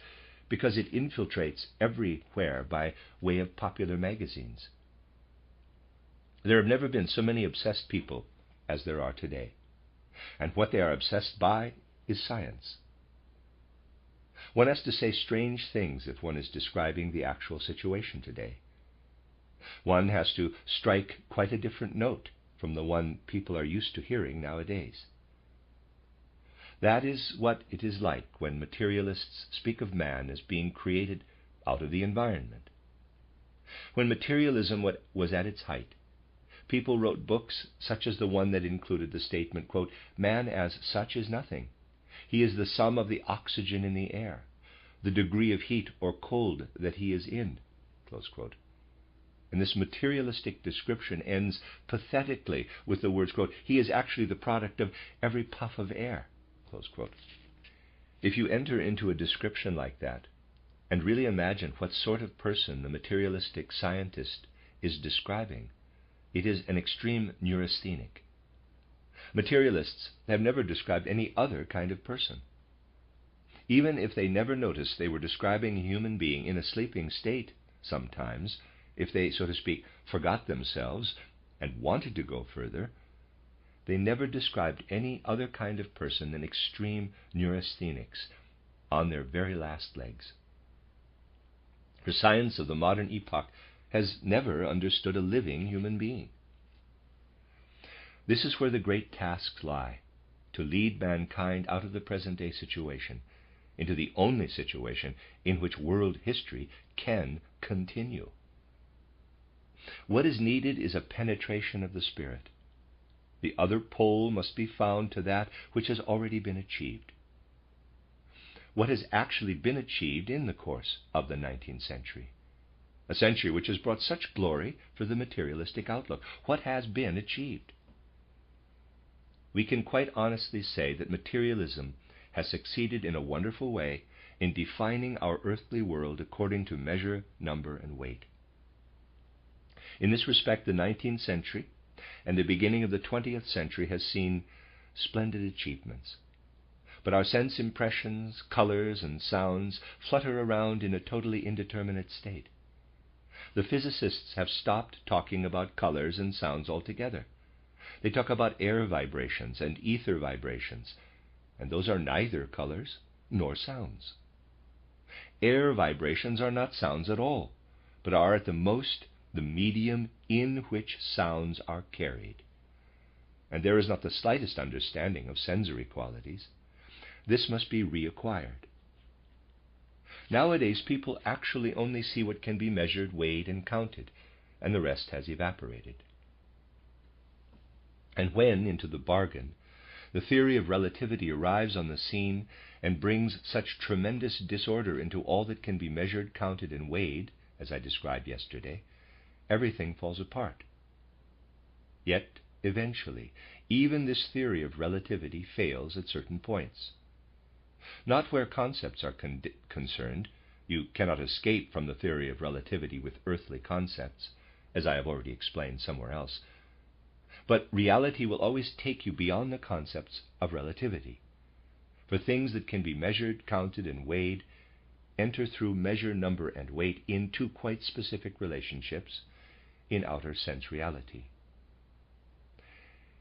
because it infiltrates everywhere by way of popular magazines. There have never been so many obsessed people as there are today. And what they are obsessed by is science. One has to say strange things if one is describing the actual situation today. One has to strike quite a different note from the one people are used to hearing nowadays. That is what it is like when materialists speak of man as being created out of the environment. When materialism was at its height, people wrote books such as the one that included the statement, quote, man as such is nothing. He is the sum of the oxygen in the air, the degree of heat or cold that he is in, close quote. And this materialistic description ends pathetically with the words, quote, he is actually the product of every puff of air, close quote. If you enter into a description like that, and really imagine what sort of person the materialistic scientist is describing, it is an extreme neurasthenic. Materialists have never described any other kind of person. Even if they never noticed they were describing a human being in a sleeping state sometimes, if they, so to speak, forgot themselves and wanted to go further, they never described any other kind of person than extreme neurasthenics on their very last legs. For science of the modern epoch has never understood a living human being. This is where the great tasks lie, to lead mankind out of the present-day situation into the only situation in which world history can continue. What is needed is a penetration of the spirit. The other pole must be found to that which has already been achieved. What has actually been achieved in the course of the 19th century? A century which has brought such glory for the materialistic outlook. What has been achieved? We can quite honestly say that materialism has succeeded in a wonderful way in defining our earthly world according to measure, number, and weight. In this respect, the 19th century and the beginning of the 20th century has seen splendid achievements. But our sense impressions, colors, and sounds flutter around in a totally indeterminate state. The physicists have stopped talking about colors and sounds altogether. They talk about air vibrations and ether vibrations, and those are neither colors nor sounds. Air vibrations are not sounds at all, but are at the most the medium in which sounds are carried. And there is not the slightest understanding of sensory qualities. This must be reacquired. Nowadays, people actually only see what can be measured, weighed, and counted, and the rest has evaporated. And when, into the bargain, the theory of relativity arrives on the scene and brings such tremendous disorder into all that can be measured, counted, and weighed, as I described yesterday, everything falls apart. Yet, eventually, even this theory of relativity fails at certain points. Not where concepts are concerned. You cannot escape from the theory of relativity with earthly concepts, as I have already explained somewhere else. But reality will always take you beyond the concepts of relativity. For things that can be measured, counted, and weighed enter through measure, number, and weight into quite specific relationships in outer sense reality.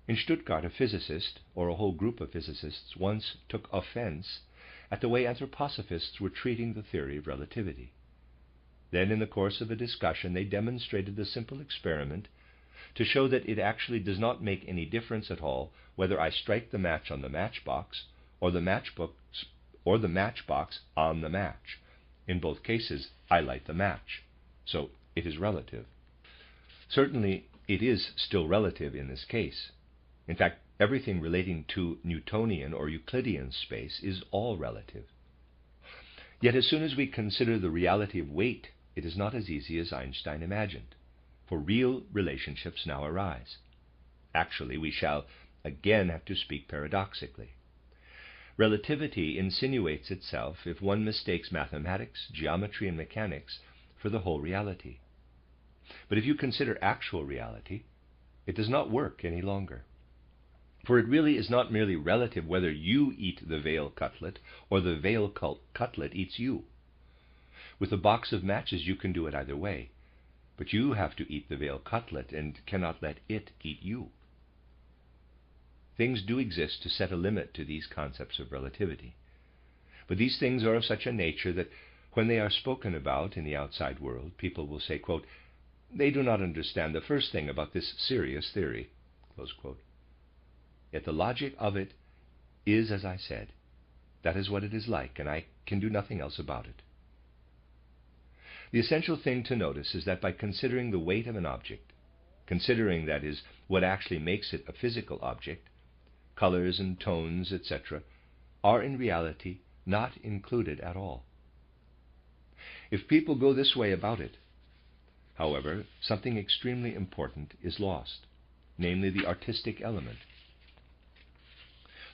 In Stuttgart, a physicist, or a whole group of physicists, once took offense at the way anthroposophists were treating the theory of relativity. Then, in the course of a discussion, they demonstrated the simple experiment to show that it actually does not make any difference at all whether I strike the match on the matchbox or the matchbox on the match. In both cases, I light the match. So it is relative. Certainly, it is still relative in this case. In fact, everything relating to Newtonian or Euclidean space is all relative. Yet as soon as we consider the reality of weight, it is not as easy as Einstein imagined, for real relationships now arise. Actually, we shall again have to speak paradoxically. Relativity insinuates itself if one mistakes mathematics, geometry, and mechanics for the whole reality. But if you consider actual reality, it does not work any longer. For it really is not merely relative whether you eat the Wehrle cutlet or the Wehrle cutlet eats you. With a box of matches you can do it either way, but you have to eat the Wehrle cutlet and cannot let it eat you. Things do exist to set a limit to these concepts of relativity, but these things are of such a nature that when they are spoken about in the outside world, people will say, quote, "They do not understand the first thing about this serious theory," close quote. Yet the logic of it is as I said. That is what it is like, and I can do nothing else about it. The essential thing to notice is that by considering the weight of an object, considering, that is, what actually makes it a physical object, colors and tones, etc., are in reality not included at all. If people go this way about it, however, something extremely important is lost, namely the artistic element.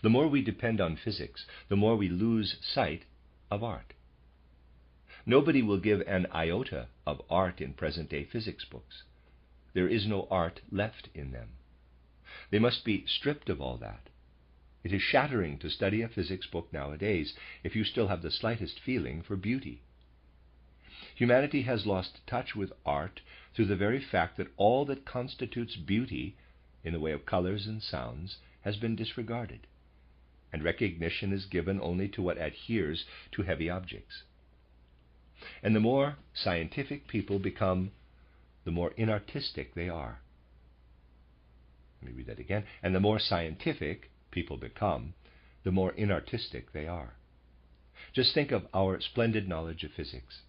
The more we depend on physics, the more we lose sight of art. Nobody will give an iota of art in present-day physics books. There is no art left in them. They must be stripped of all that. It is shattering to study a physics book nowadays if you still have the slightest feeling for beauty. Humanity has lost touch with art through the very fact that all that constitutes beauty, in the way of colors and sounds, has been disregarded, and recognition is given only to what adheres to heavy objects. And the more scientific people become, the more inartistic they are. Let me read that again. And the more scientific people become, the more inartistic they are. Just think of our splendid knowledge of physics.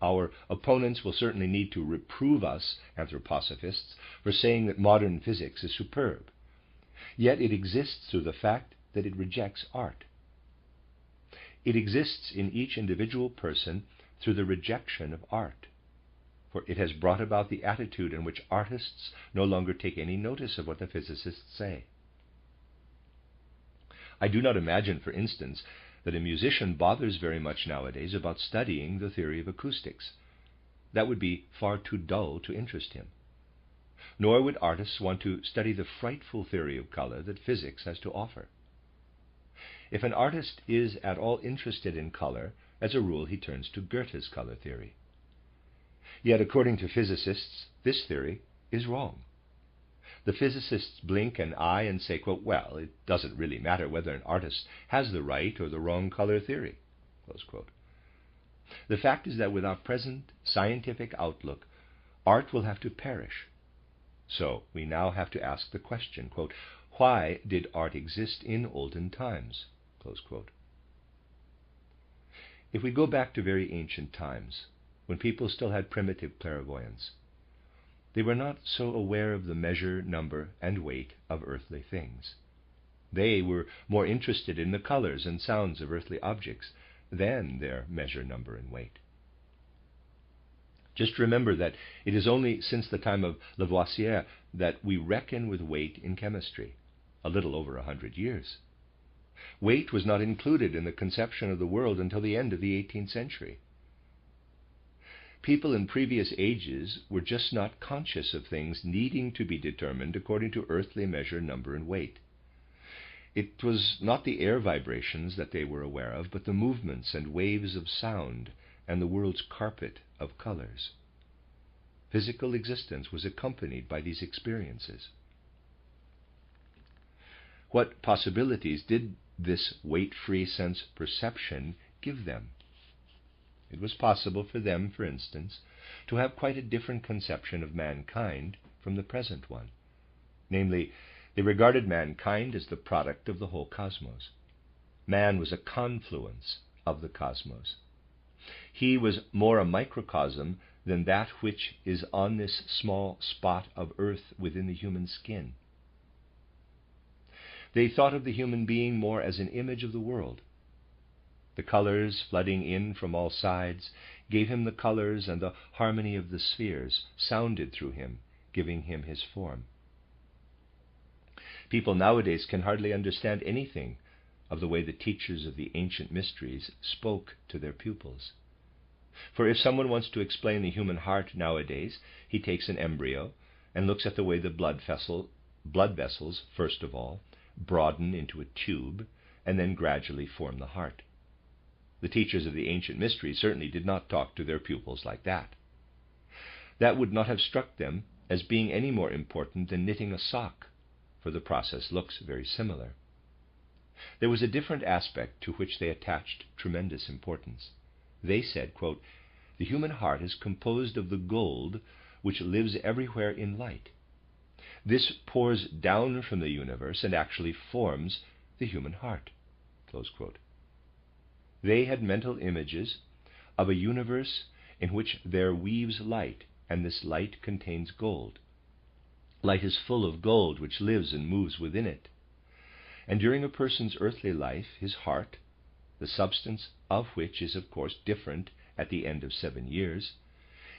Our opponents will certainly need to reprove us, anthroposophists, for saying that modern physics is superb. Yet it exists through the fact that it rejects art. It exists in each individual person through the rejection of art, for it has brought about the attitude in which artists no longer take any notice of what the physicists say. I do not imagine, for instance, that a musician bothers very much nowadays about studying the theory of acoustics. That would be far too dull to interest him. Nor would artists want to study the frightful theory of color that physics has to offer. If an artist is at all interested in color, as a rule he turns to Goethe's color theory. Yet, according to physicists, this theory is wrong. The physicists blink an eye and say, quote, "Well, it doesn't really matter whether an artist has the right or the wrong color theory," close quote. The fact is that with our present scientific outlook, art will have to perish. So we now have to ask the question, quote, "Why did art exist in olden times?" close quote. If we go back to very ancient times, when people still had primitive clairvoyance, they were not so aware of the measure, number, and weight of earthly things. They were more interested in the colors and sounds of earthly objects than their measure, number, and weight. Just remember that it is only since the time of Lavoisier that we reckon with weight in chemistry, a little over 100 years. Weight was not included in the conception of the world until the end of the 18th century. People in previous ages were just not conscious of things needing to be determined according to earthly measure, number, and weight. It was not the air vibrations that they were aware of, but the movements and waves of sound and the world's carpet of colors. Physical existence was accompanied by these experiences. What possibilities did this weight-free sense perception give them? It was possible for them, for instance, to have quite a different conception of mankind from the present one. Namely, they regarded mankind as the product of the whole cosmos. Man was a confluence of the cosmos. He was more a microcosm than that which is on this small spot of earth within the human skin. They thought of the human being more as an image of the world. The colors flooding in from all sides gave him the colors, and the harmony of the spheres sounded through him, giving him his form. People nowadays can hardly understand anything of the way the teachers of the ancient mysteries spoke to their pupils. For if someone wants to explain the human heart nowadays, he takes an embryo and looks at the way the blood vessels, first of all, broaden into a tube and then gradually form the heart. The teachers of the ancient mysteries certainly did not talk to their pupils like that. That would not have struck them as being any more important than knitting a sock, for the process looks very similar. There was a different aspect to which they attached tremendous importance. They said, quote, "The human heart is composed of the gold which lives everywhere in light. This pours down from the universe and actually forms the human heart." Close quote. They had mental images of a universe in which there weaves light, and this light contains gold. Light is full of gold which lives and moves within it. And during a person's earthly life, his heart, the substance of which is of course different at the end of 7 years,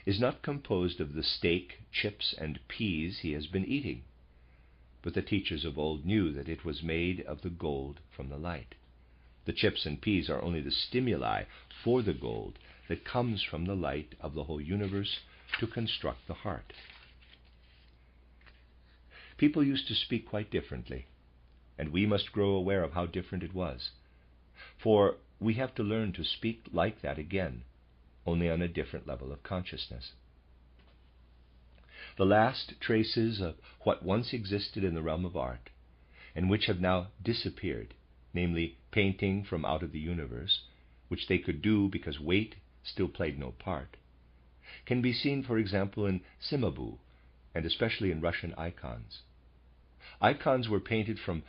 is not composed of the steak, chips, and peas he has been eating. But the teachers of old knew that it was made of the gold from the light. The chips and peas are only the stimuli for the gold that comes from the light of the whole universe to construct the heart. People used to speak quite differently, and we must grow aware of how different it was. For we have to learn to speak like that again, only on a different level of consciousness. The last traces of what once existed in the realm of art, and which have now disappeared, namely painting from out of the universe, which they could do because weight still played no part, can be seen, for example, in Cimabue, and especially in Russian icons. Icons were painted from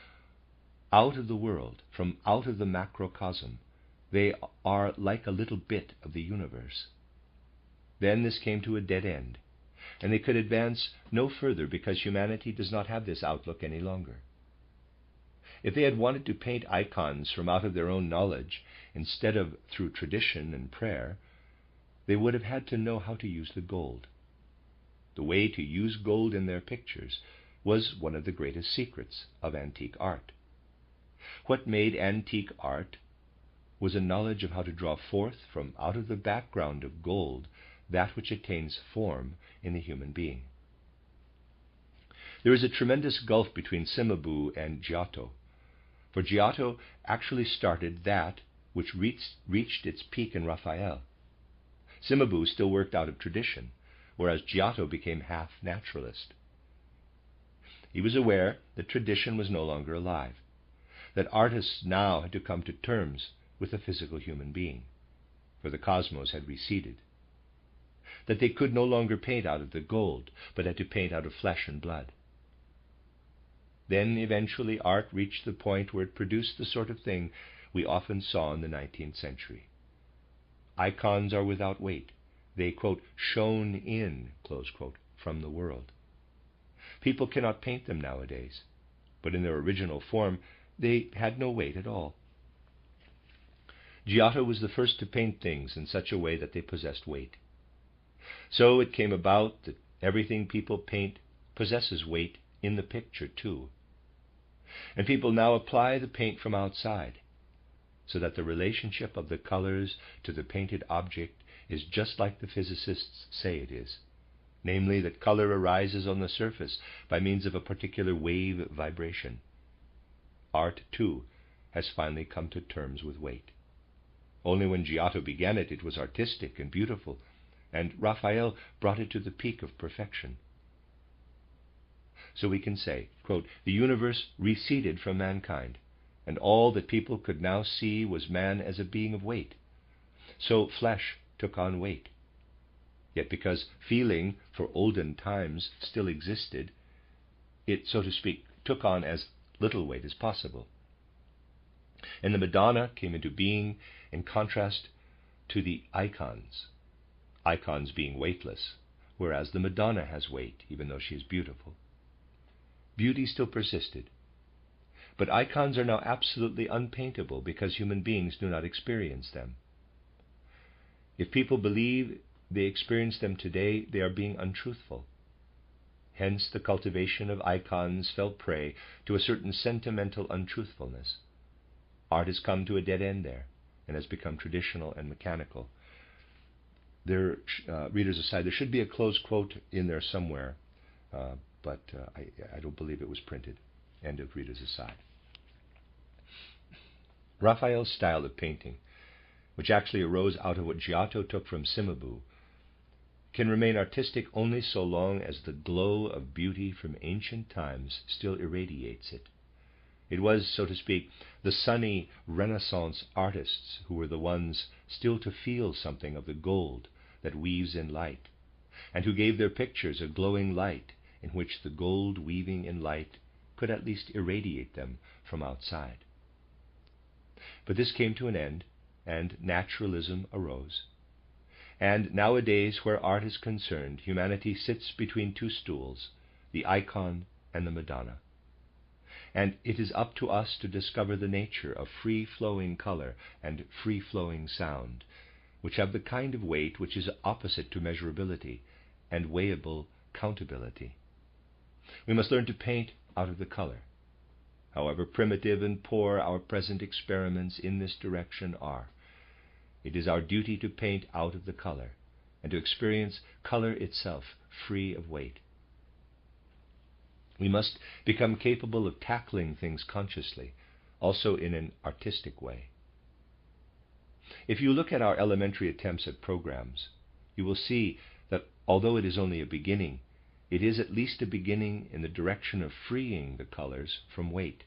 out of the world, from out of the macrocosm. They are like a little bit of the universe. Then this came to a dead end, and they could advance no further because humanity does not have this outlook any longer. If they had wanted to paint icons from out of their own knowledge, instead of through tradition and prayer, they would have had to know how to use the gold. The way to use gold in their pictures was one of the greatest secrets of antique art. What made antique art was a knowledge of how to draw forth from out of the background of gold that which attains form in the human being. There is a tremendous gulf between Cimabue and Giotto, for Giotto actually started that which reached its peak in Raphael. Cimabue still worked out of tradition, whereas Giotto became half naturalist. He was aware that tradition was no longer alive, that artists now had to come to terms with a physical human being, for the cosmos had receded, that they could no longer paint out of the gold, but had to paint out of flesh and blood. Then eventually art reached the point where it produced the sort of thing we often saw in the 19th century. Icons are without weight. They, quote, shone in, close quote, from the world. People cannot paint them nowadays, but in their original form they had no weight at all. Giotto was the first to paint things in such a way that they possessed weight. So it came about that everything people paint possesses weight in the picture too. And people now apply the paint from outside, so that the relationship of the colors to the painted object is just like the physicists say it is, namely that color arises on the surface by means of a particular wave vibration. Art, too, has finally come to terms with weight. Only when Giotto began it, it was artistic and beautiful, and Raphael brought it to the peak of perfection. So we can say, quote, the universe receded from mankind, and all that people could now see was man as a being of weight. So flesh took on weight. Yet because feeling for olden times still existed, it, so to speak, took on as little weight as possible. And the Madonna came into being in contrast to the icons being weightless, whereas the Madonna has weight, even though she is beautiful. Beauty still persisted, But icons are now absolutely unpaintable because human beings do not experience them. If people believe they experience them today, they are being untruthful. Hence, the cultivation of icons fell prey to a certain sentimental untruthfulness. Art has come to a dead end there and has become traditional and mechanical. There, readers aside, there should be a close quote in there somewhere, but I don't believe it was printed. End of readers aside. Raphael's style of painting, which actually arose out of what Giotto took from Cimabue, can remain artistic only so long as the glow of beauty from ancient times still irradiates it. It was, so to speak, the sunny Renaissance artists who were the ones still to feel something of the gold that weaves in light, and who gave their pictures a glowing light in which the gold weaving in light could at least irradiate them from outside. But this came to an end, and naturalism arose. And nowadays, where art is concerned, humanity sits between two stools, the icon and the Madonna. And it is up to us to discover the nature of free-flowing color and free-flowing sound, which have the kind of weight which is opposite to measurability and weighable countability. We must learn to paint out of the color. However primitive and poor our present experiments in this direction are, it is our duty to paint out of the color and to experience color itself free of weight. We must become capable of tackling things consciously, also in an artistic way. If you look at our elementary attempts at programs, you will see that although it is only a beginning, it is at least a beginning in the direction of freeing the colors from weight,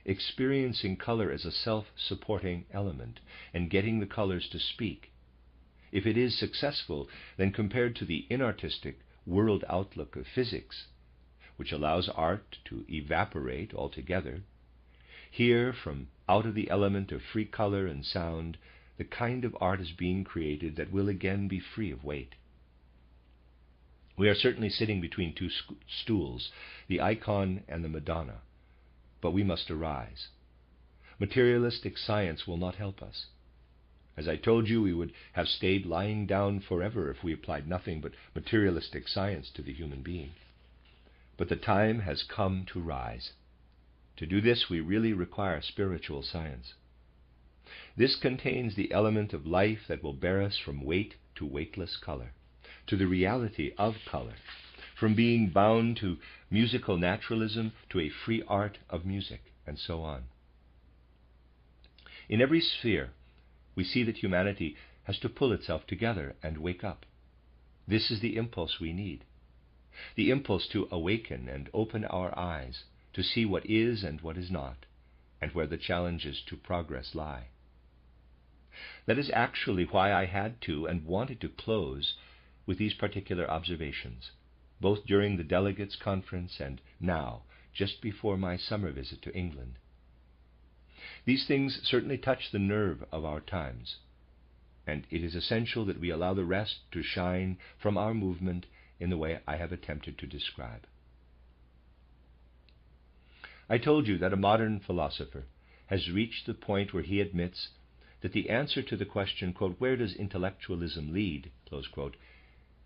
experiencing color as a self-supporting element, and getting the colors to speak. If it is successful, then compared to the inartistic world outlook of physics, which allows art to evaporate altogether, here, from out of the element of free color and sound, the kind of art is being created that will again be free of weight. We are certainly sitting between two stools, the icon and the Madonna, but we must arise. Materialistic science will not help us. As I told you, we would have stayed lying down forever if we applied nothing but materialistic science to the human being. But the time has come to rise. To do this, we really require spiritual science. This contains the element of life that will bear us from weight to weightless color, to the reality of color, from being bound to musical naturalism to a free art of music, and so on. In every sphere, we see that humanity has to pull itself together and wake up. This is the impulse we need. The impulse to awaken and open our eyes, to see what is and what is not, and where the challenges to progress lie. That is actually why I had to and wanted to close with these particular observations, both during the delegates' conference and now, just before my summer visit to England. These things certainly touch the nerve of our times, and it is essential that we allow the rest to shine from our movement in the way I have attempted to describe. I told you that a modern philosopher has reached the point where he admits that the answer to the question, quote, "Where does intellectualism lead?" close quote,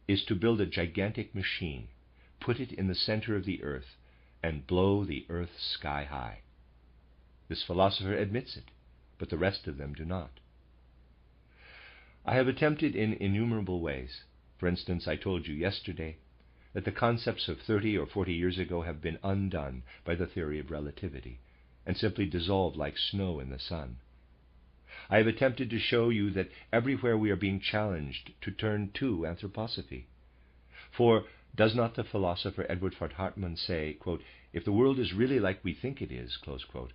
is to build a gigantic machine, put it in the center of the earth, and blow the earth sky high. This philosopher admits it, but the rest of them do not. I have attempted in innumerable ways. For instance, I told you yesterday that the concepts of 30 or 40 years ago have been undone by the theory of relativity and simply dissolved like snow in the sun. I have attempted to show you that everywhere we are being challenged to turn to anthroposophy. For does not the philosopher Edward Hartmann say, quote, "If the world is really like we think it is," close quote,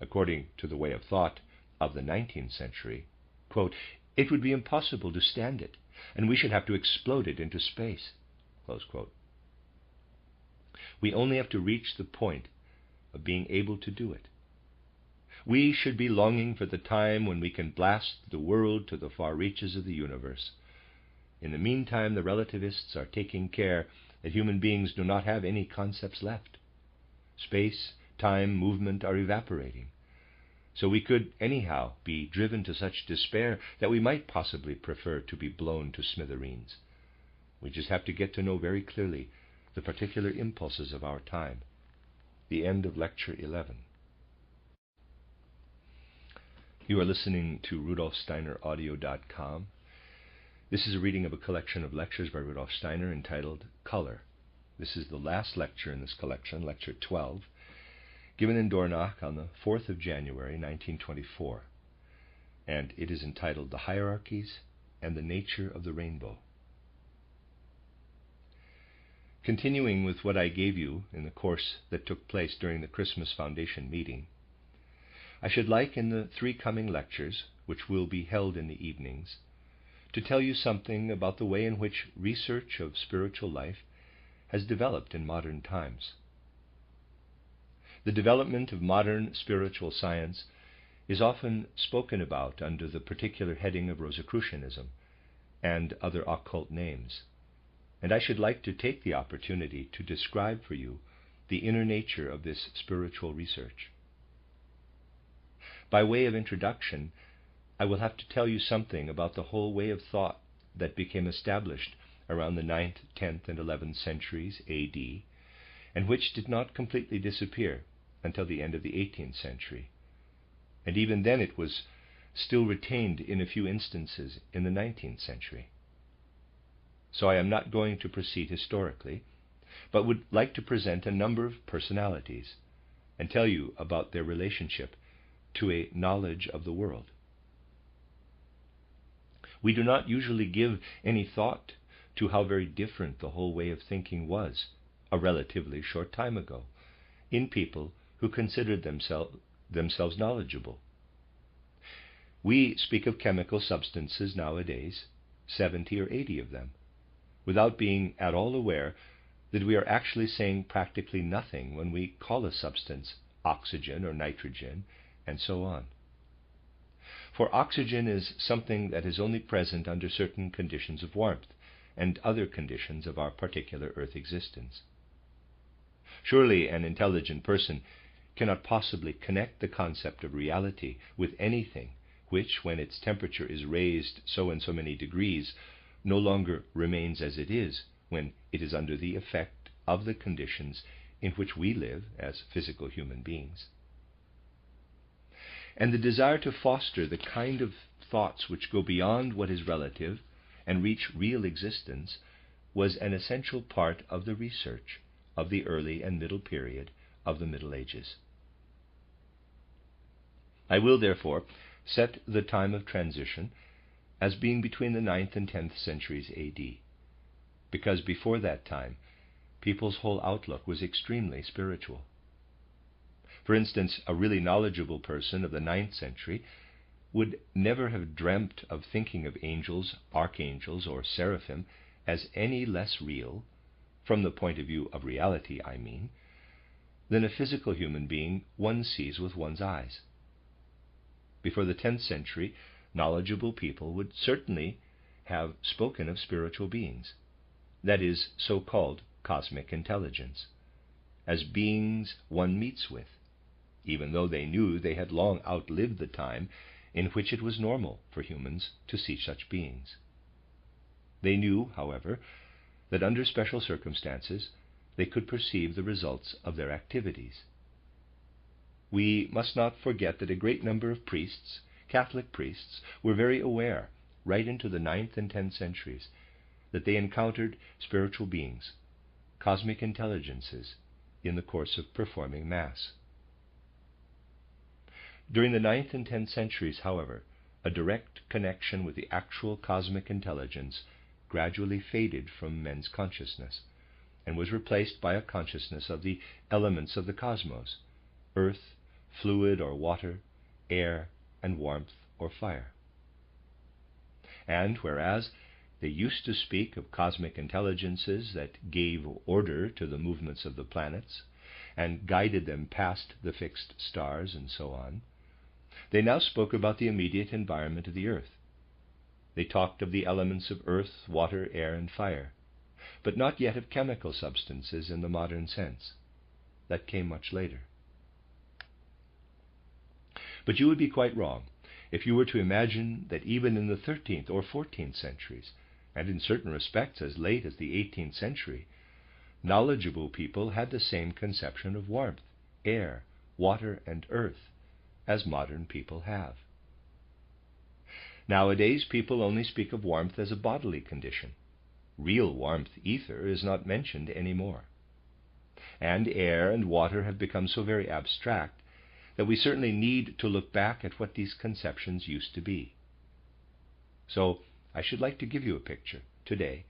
according to the way of thought of the 19th century, quote, "it would be impossible to stand it, and we should have to explode it into space," close quote. We only have to reach the point of being able to do it. We should be longing for the time when we can blast the world to the far reaches of the universe. In the meantime, the relativists are taking care that human beings do not have any concepts left. Space, time, movement are evaporating. So we could anyhow be driven to such despair that we might possibly prefer to be blown to smithereens. We just have to get to know very clearly the particular impulses of our time. The end of Lecture 11. You are listening to RudolfSteinerAudio.com. This is a reading of a collection of lectures by Rudolf Steiner entitled Color. This is the last lecture in this collection, Lecture 12, given in Dornach on the 4th of January, 1924, and it is entitled The Hierarchies and the Nature of the Rainbow. Continuing with what I gave you in the course that took place during the Christmas Foundation meeting, I should like in the 3 coming lectures, which will be held in the evenings, to tell you something about the way in which research of spiritual life has developed in modern times. The development of modern spiritual science is often spoken about under the particular heading of Rosicrucianism and other occult names, and I should like to take the opportunity to describe for you the inner nature of this spiritual research. By way of introduction, I will have to tell you something about the whole way of thought that became established around the 9th, 10th, and 11th centuries A.D., and which did not completely disappear until the end of the 18th century. And even then it was still retained in a few instances in the 19th century. So I am not going to proceed historically, but would like to present a number of personalities and tell you about their relationship to a knowledge of the world. We do not usually give any thought to how very different the whole way of thinking was a relatively short time ago in people who considered themselves knowledgeable. We speak of chemical substances nowadays, 70 or 80 of them, without being at all aware that we are actually saying practically nothing when we call a substance oxygen or nitrogen, and so on. For oxygen is something that is only present under certain conditions of warmth and other conditions of our particular earth existence. Surely an intelligent person cannot possibly connect the concept of reality with anything which, when its temperature is raised so and so many degrees, no longer remains as it is when it is under the effect of the conditions in which we live as physical human beings. And the desire to foster the kind of thoughts which go beyond what is relative and reach real existence was an essential part of the research of the early and middle period of the Middle Ages. I will therefore set the time of transition as being between the 9th and 10th centuries A.D., because before that time people's whole outlook was extremely spiritual. For instance, a really knowledgeable person of the 9th century would never have dreamt of thinking of angels, archangels, or seraphim as any less real, from the point of view of reality, I mean, than a physical human being one sees with one's eyes. Before the 10th century, knowledgeable people would certainly have spoken of spiritual beings, that is, so-called cosmic intelligence, as beings one meets with, even though they knew they had long outlived the time in which it was normal for humans to see such beings. They knew, however, that under special circumstances they could perceive the results of their activities. We must not forget that a great number of priests, Catholic priests, were very aware, right into the 9th and 10th centuries, that they encountered spiritual beings, cosmic intelligences, in the course of performing Mass. During the 9th and 10th centuries, however, a direct connection with the actual cosmic intelligence gradually faded from men's consciousness, and was replaced by a consciousness of the elements of the cosmos, earth, fluid or water, air, and warmth or fire. And whereas they used to speak of cosmic intelligences that gave order to the movements of the planets and guided them past the fixed stars and so on, they now spoke about the immediate environment of the earth. They talked of the elements of earth, water, air, and fire, but not yet of chemical substances in the modern sense. That came much later. But you would be quite wrong if you were to imagine that even in the 13th or 14th centuries, and in certain respects as late as the 18th century, knowledgeable people had the same conception of warmth, air, water, and earth as modern people have. Nowadays, people only speak of warmth as a bodily condition. Real warmth, ether, is not mentioned anymore. And air and water have become so very abstract that we certainly need to look back at what these conceptions used to be. So, I should like to give you a picture, today,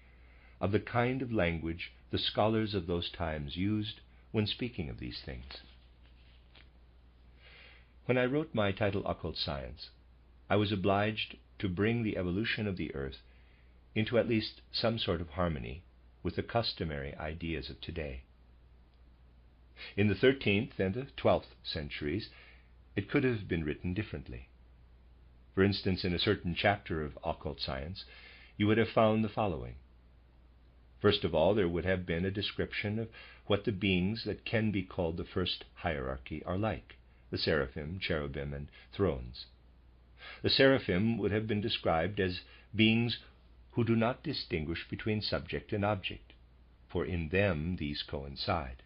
of the kind of language the scholars of those times used when speaking of these things. When I wrote my title, Occult Science, I was obliged to bring the evolution of the earth into at least some sort of harmony with the customary ideas of today. In the 13th and the 12th centuries, it could have been written differently. For instance, in a certain chapter of Occult Science, you would have found the following. First of all, there would have been a description of what the beings that can be called the first hierarchy are like, the seraphim, cherubim, and thrones. The seraphim would have been described as beings who do not distinguish between subject and object, for in them these coincide.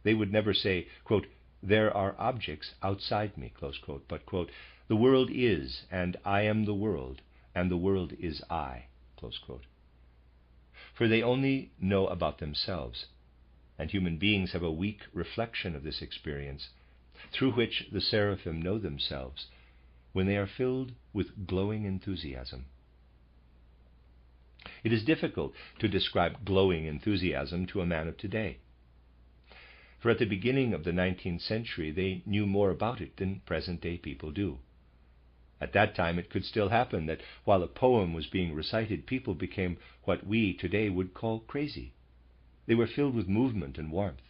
They would never say, quote, "There are objects outside me," close quote, but, quote, "The world is, and I am the world, and the world is I," close quote. For they only know about themselves, and human beings have a weak reflection of this experience, through which the seraphim know themselves when they are filled with glowing enthusiasm. It is difficult to describe glowing enthusiasm to a man of today, for at the beginning of the 19th century they knew more about it than present-day people do. At that time it could still happen that while a poem was being recited, people became what we today would call crazy. They were filled with movement and warmth.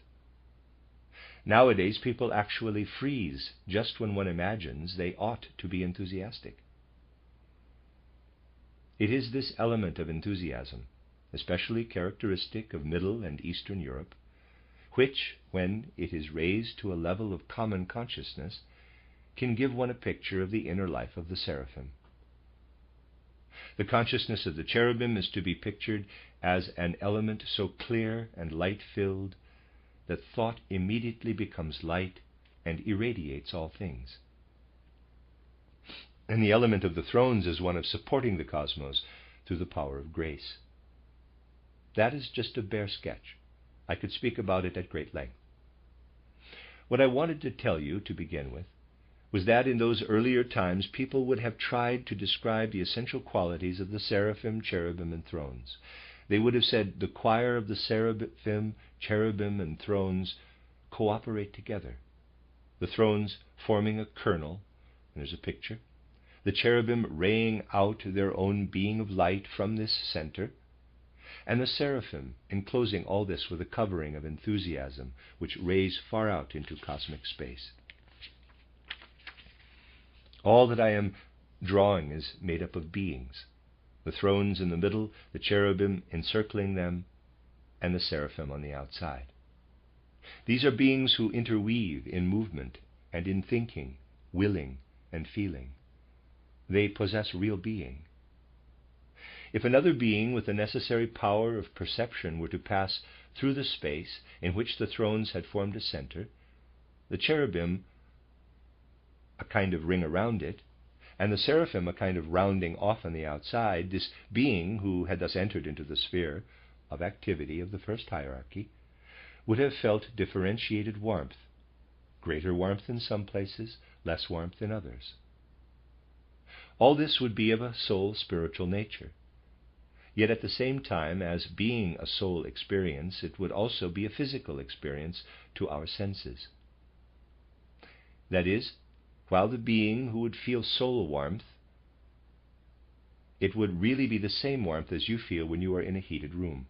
Nowadays people actually freeze just when one imagines they ought to be enthusiastic. It is this element of enthusiasm, especially characteristic of Middle and Eastern Europe, which, when it is raised to a level of common consciousness, can give one a picture of the inner life of the seraphim. The consciousness of the cherubim is to be pictured as an element so clear and light-filled that thought immediately becomes light and irradiates all things. And the element of the thrones is one of supporting the cosmos through the power of grace. That is just a bare sketch. I could speak about it at great length. What I wanted to tell you to begin with was that in those earlier times people would have tried to describe the essential qualities of the seraphim, cherubim, and thrones. They would have said the choir of the seraphim, cherubim, and thrones cooperate together. The thrones forming a kernel, and there's a picture. The cherubim raying out their own being of light from this center, and the seraphim enclosing all this with a covering of enthusiasm which rays far out into cosmic space. All that I am drawing is made up of beings, the thrones in the middle, the cherubim encircling them, and the seraphim on the outside. These are beings who interweave in movement and in thinking, willing, and feeling. They possess real being. If another being with the necessary power of perception were to pass through the space in which the thrones had formed a center, the cherubim a kind of ring around it, and the seraphim a kind of rounding off on the outside, this being who had thus entered into the sphere of activity of the first hierarchy would have felt differentiated warmth, greater warmth in some places, less warmth in others. All this would be of a soul spiritual nature. Yet at the same time as being a soul experience, it would also be a physical experience to our senses. That is, while the being who would feel soul warmth, it would really be the same warmth as you feel when you are in a heated room.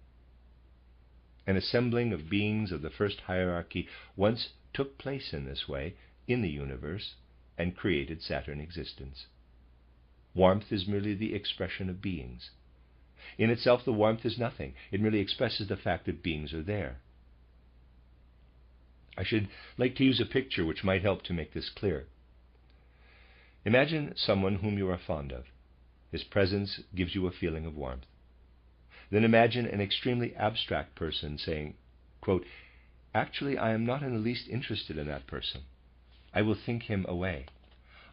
An assembling of beings of the first hierarchy once took place in this way in the universe and created Saturn existence. Warmth is merely the expression of beings. In itself, the warmth is nothing. It merely expresses the fact that beings are there. I should like to use a picture which might help to make this clear. Imagine someone whom you are fond of. His presence gives you a feeling of warmth. Then imagine an extremely abstract person saying, quote, "Actually, I am not in the least interested in that person. I will think him away.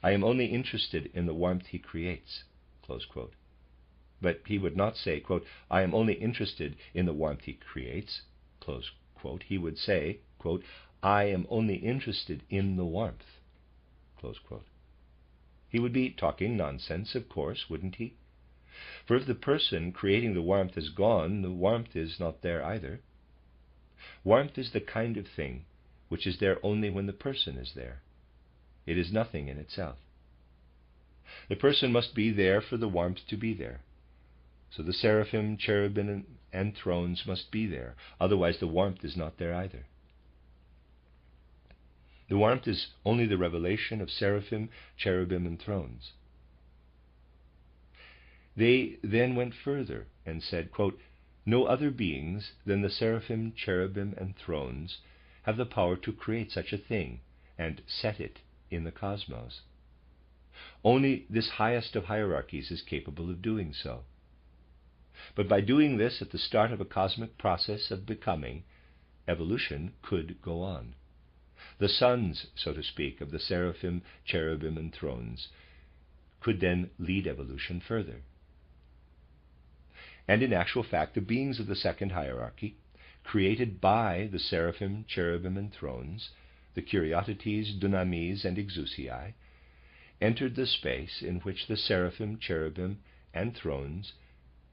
I am only interested in the warmth he creates." Close quote. But he would not say, quote, "I am only interested in the warmth he creates." Close quote. He would say, quote, "I am only interested in the warmth." Close quote. He would be talking nonsense, of course, wouldn't he? For if the person creating the warmth is gone, the warmth is not there either. Warmth is the kind of thing which is there only when the person is there. It is nothing in itself. The person must be there for the warmth to be there. So the seraphim, cherubim, and thrones must be there. Otherwise the warmth is not there either. The warmth is only the revelation of seraphim, cherubim, and thrones. They then went further and said, quote, "No other beings than the seraphim, cherubim, and thrones have the power to create such a thing and set it in the cosmos. Only this highest of hierarchies is capable of doing so. But by doing this at the start of a cosmic process of becoming, evolution could go on. The sons, so to speak, of the seraphim, cherubim, and thrones could then lead evolution further." And in actual fact, the beings of the second hierarchy, created by the seraphim, cherubim, and thrones, the curiosities, dunamis, and exousiae, entered the space in which the seraphim, cherubim, and thrones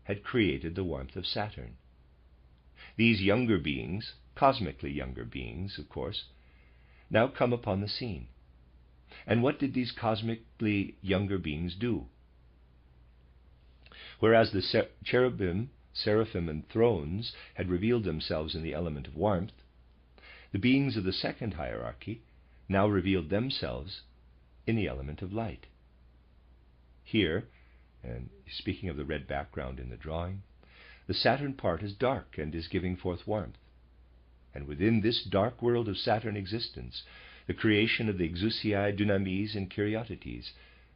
had created the warmth of Saturn. These younger beings, cosmically younger beings, of course, now come upon the scene. And what did these cosmically younger beings do? Whereas the cherubim, seraphim, and thrones had revealed themselves in the element of warmth, the beings of the second hierarchy now revealed themselves in the element of light. Here, and speaking of the red background in the drawing, the Saturn part is dark and is giving forth warmth. And within this dark world of Saturn existence, the creation of the exousiae, dunamis, and curiosities,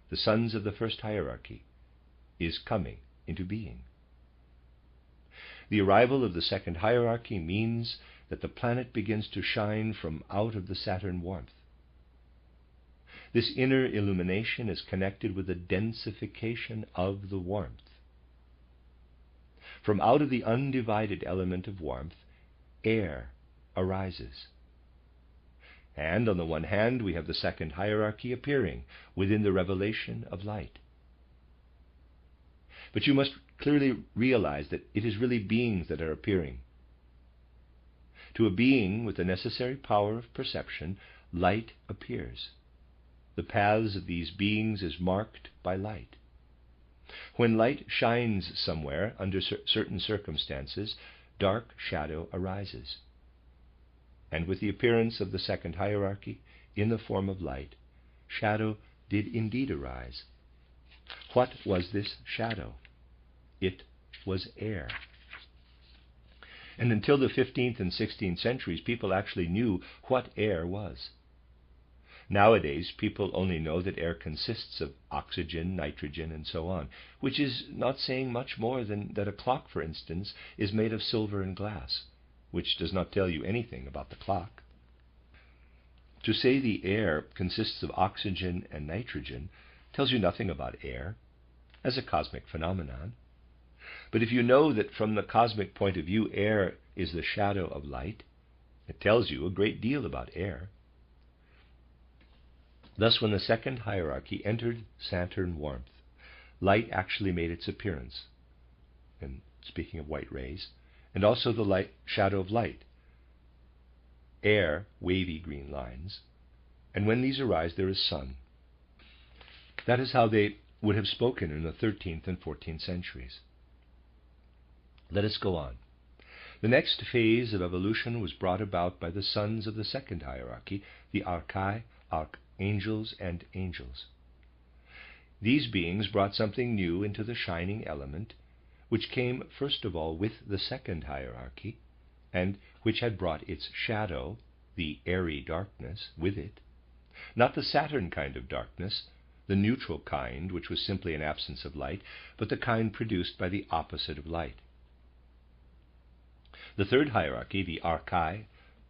the sons of the first hierarchy, is coming into being. The arrival of the second hierarchy means that the planet begins to shine from out of the Saturn warmth. This inner illumination is connected with the densification of the warmth. From out of the undivided element of warmth, air arises. And on the one hand, we have the second hierarchy appearing within the revelation of light. But you must clearly realize that it is really beings that are appearing. To a being with the necessary power of perception, light appears. The paths of these beings is marked by light. When light shines somewhere under certain circumstances, dark shadow arises. And with the appearance of the second hierarchy in the form of light, shadow did indeed arise. What was this shadow? It was air. And until the 15th and 16th centuries, people actually knew what air was. Nowadays, people only know that air consists of oxygen, nitrogen, and so on, which is not saying much more than that a clock, for instance, is made of silver and glass, which does not tell you anything about the clock. To say the air consists of oxygen and nitrogen tells you nothing about air as a cosmic phenomenon. But if you know that from the cosmic point of view air is the shadow of light, it tells you a great deal about air. Thus, when the second hierarchy entered Saturn warmth, light actually made its appearance, and speaking of white rays, and also the shadow of light, air, wavy green lines, and when these arise there is sun. That is how they would have spoken in the 13th and 14th centuries. Let us go on. The next phase of evolution was brought about by the sons of the second hierarchy, the archai, archangels, and angels. These beings brought something new into the shining element, which came first of all with the second hierarchy, and which had brought its shadow, the airy darkness, with it. Not the Saturn kind of darkness, the neutral kind, which was simply an absence of light, but the kind produced by the opposite of light. The third hierarchy, the archai,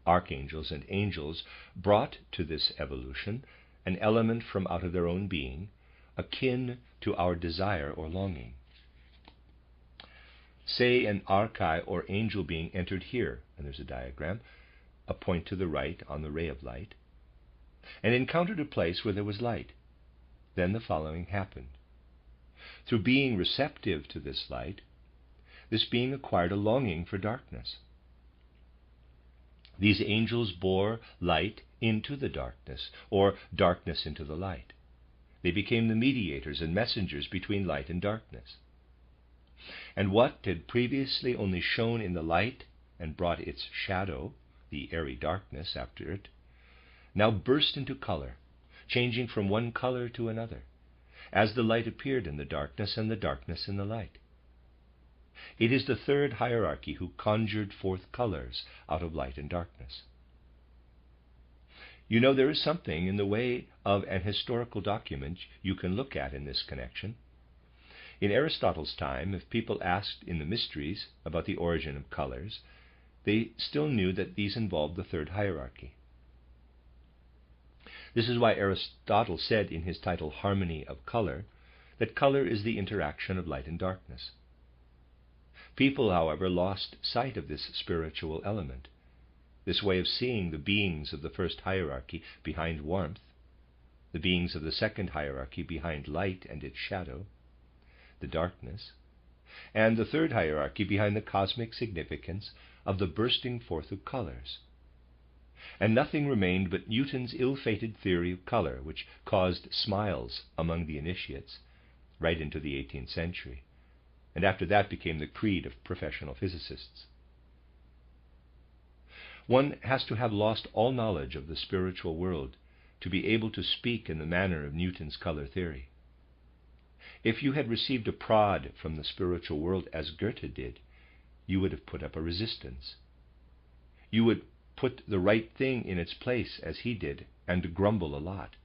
archangels and angels, brought to this evolution an element from out of their own being, akin to our desire or longing. Say an archai or angel being entered here, and there's a diagram, a point to the right on the ray of light, and encountered a place where there was light. Then the following happened. Through being receptive to this light, this being acquired a longing for darkness. These angels bore light into the darkness, or darkness into the light. They became the mediators and messengers between light and darkness. And what had previously only shone in the light and brought its shadow, the airy darkness, after it, now burst into color, changing from one color to another, as the light appeared in the darkness and the darkness in the light. It is the third hierarchy who conjured forth colors out of light and darkness. You know, there is something in the way of an historical document you can look at in this connection. In Aristotle's time, if people asked in the mysteries about the origin of colors, they still knew that these involved the third hierarchy. This is why Aristotle said in his title Harmony of Color that color is the interaction of light and darkness. People, however, lost sight of this spiritual element, this way of seeing the beings of the first hierarchy behind warmth, the beings of the second hierarchy behind light and its shadow, the darkness, and the third hierarchy behind the cosmic significance of the bursting forth of colors. And nothing remained but Newton's ill-fated theory of color, which caused smiles among the initiates right into the 18th century, and after that became the creed of professional physicists. One has to have lost all knowledge of the spiritual world to be able to speak in the manner of Newton's color theory. If you had received a prod from the spiritual world as Goethe did, you would have put up a resistance. You would put the right thing in its place as he did, and grumble a lot.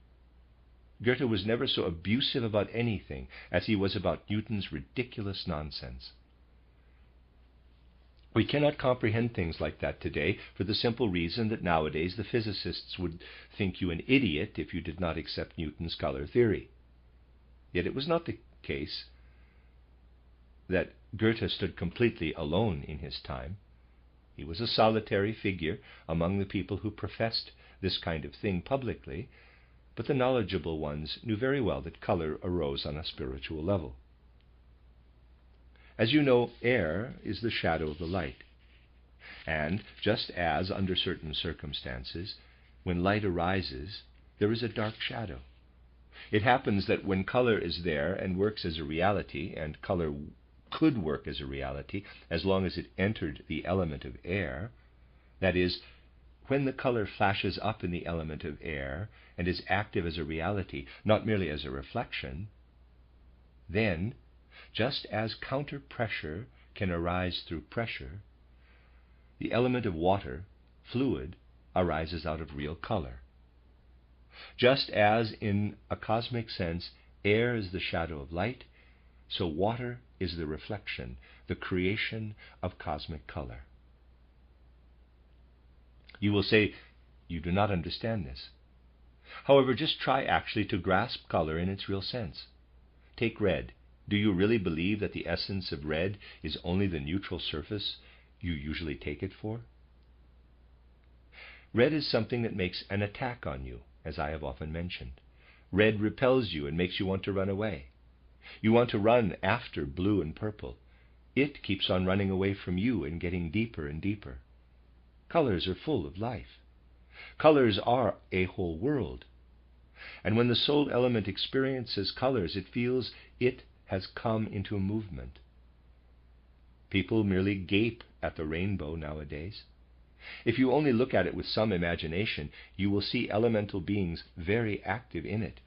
Goethe was never so abusive about anything as he was about Newton's ridiculous nonsense. We cannot comprehend things like that today for the simple reason that nowadays the physicists would think you an idiot if you did not accept Newton's color theory. Yet it was not the case that Goethe stood completely alone in his time. He was a solitary figure among the people who professed this kind of thing publicly, but the knowledgeable ones knew very well that color arose on a spiritual level. As you know, air is the shadow of the light. And just as under certain circumstances, when light arises, there is a dark shadow. It happens that when color is there and works as a reality, and color could work as a reality as long as it entered the element of air, that is, when the color flashes up in the element of air and is active as a reality, not merely as a reflection, then, just as counter-pressure can arise through pressure, the element of water, fluid, arises out of real color. Just as in a cosmic sense air is the shadow of light, so water is the reflection, the creation of cosmic color. You will say, you do not understand this. However, just try actually to grasp color in its real sense. Take red. Do you really believe that the essence of red is only the neutral surface you usually take it for? Red is something that makes an attack on you, as I have often mentioned. Red repels you and makes you want to run away. You want to run after blue and purple. It keeps on running away from you and getting deeper and deeper. Colors are full of life. Colors are a whole world. And when the soul element experiences colors, it feels it has come into a movement. People merely gape at the rainbow nowadays. If you only look at it with some imagination, you will see elemental beings very active in it.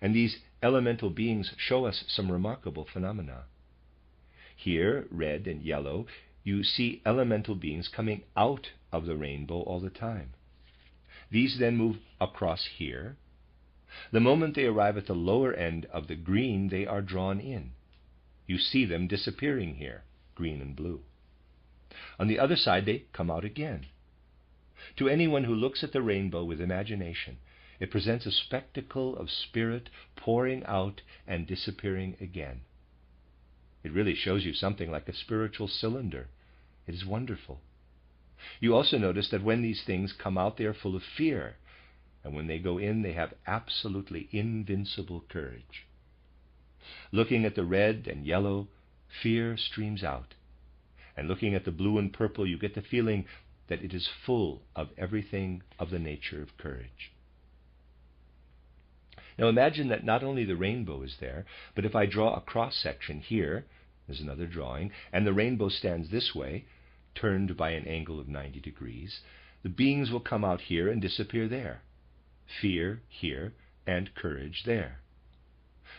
And these elemental beings show us some remarkable phenomena. Here, red and yellow, you see elemental beings coming out of the rainbow all the time. These then move across here, The moment they arrive at the lower end of the green, they are drawn in. You see them disappearing here, green and blue. On the other side, they come out again. To anyone who looks at the rainbow with imagination, it presents a spectacle of spirit pouring out and disappearing again. It really shows you something like a spiritual cylinder. It is wonderful. You also notice that when these things come out, they are full of fear, and when they go in, they have absolutely invincible courage. Looking at the red and yellow, fear streams out. And looking at the blue and purple, you get the feeling that it is full of everything of the nature of courage. Now imagine that not only the rainbow is there, but if I draw a cross-section here, there's another drawing, and the rainbow stands this way, turned by an angle of 90 degrees, the beings will come out here and disappear there. Fear here and courage there.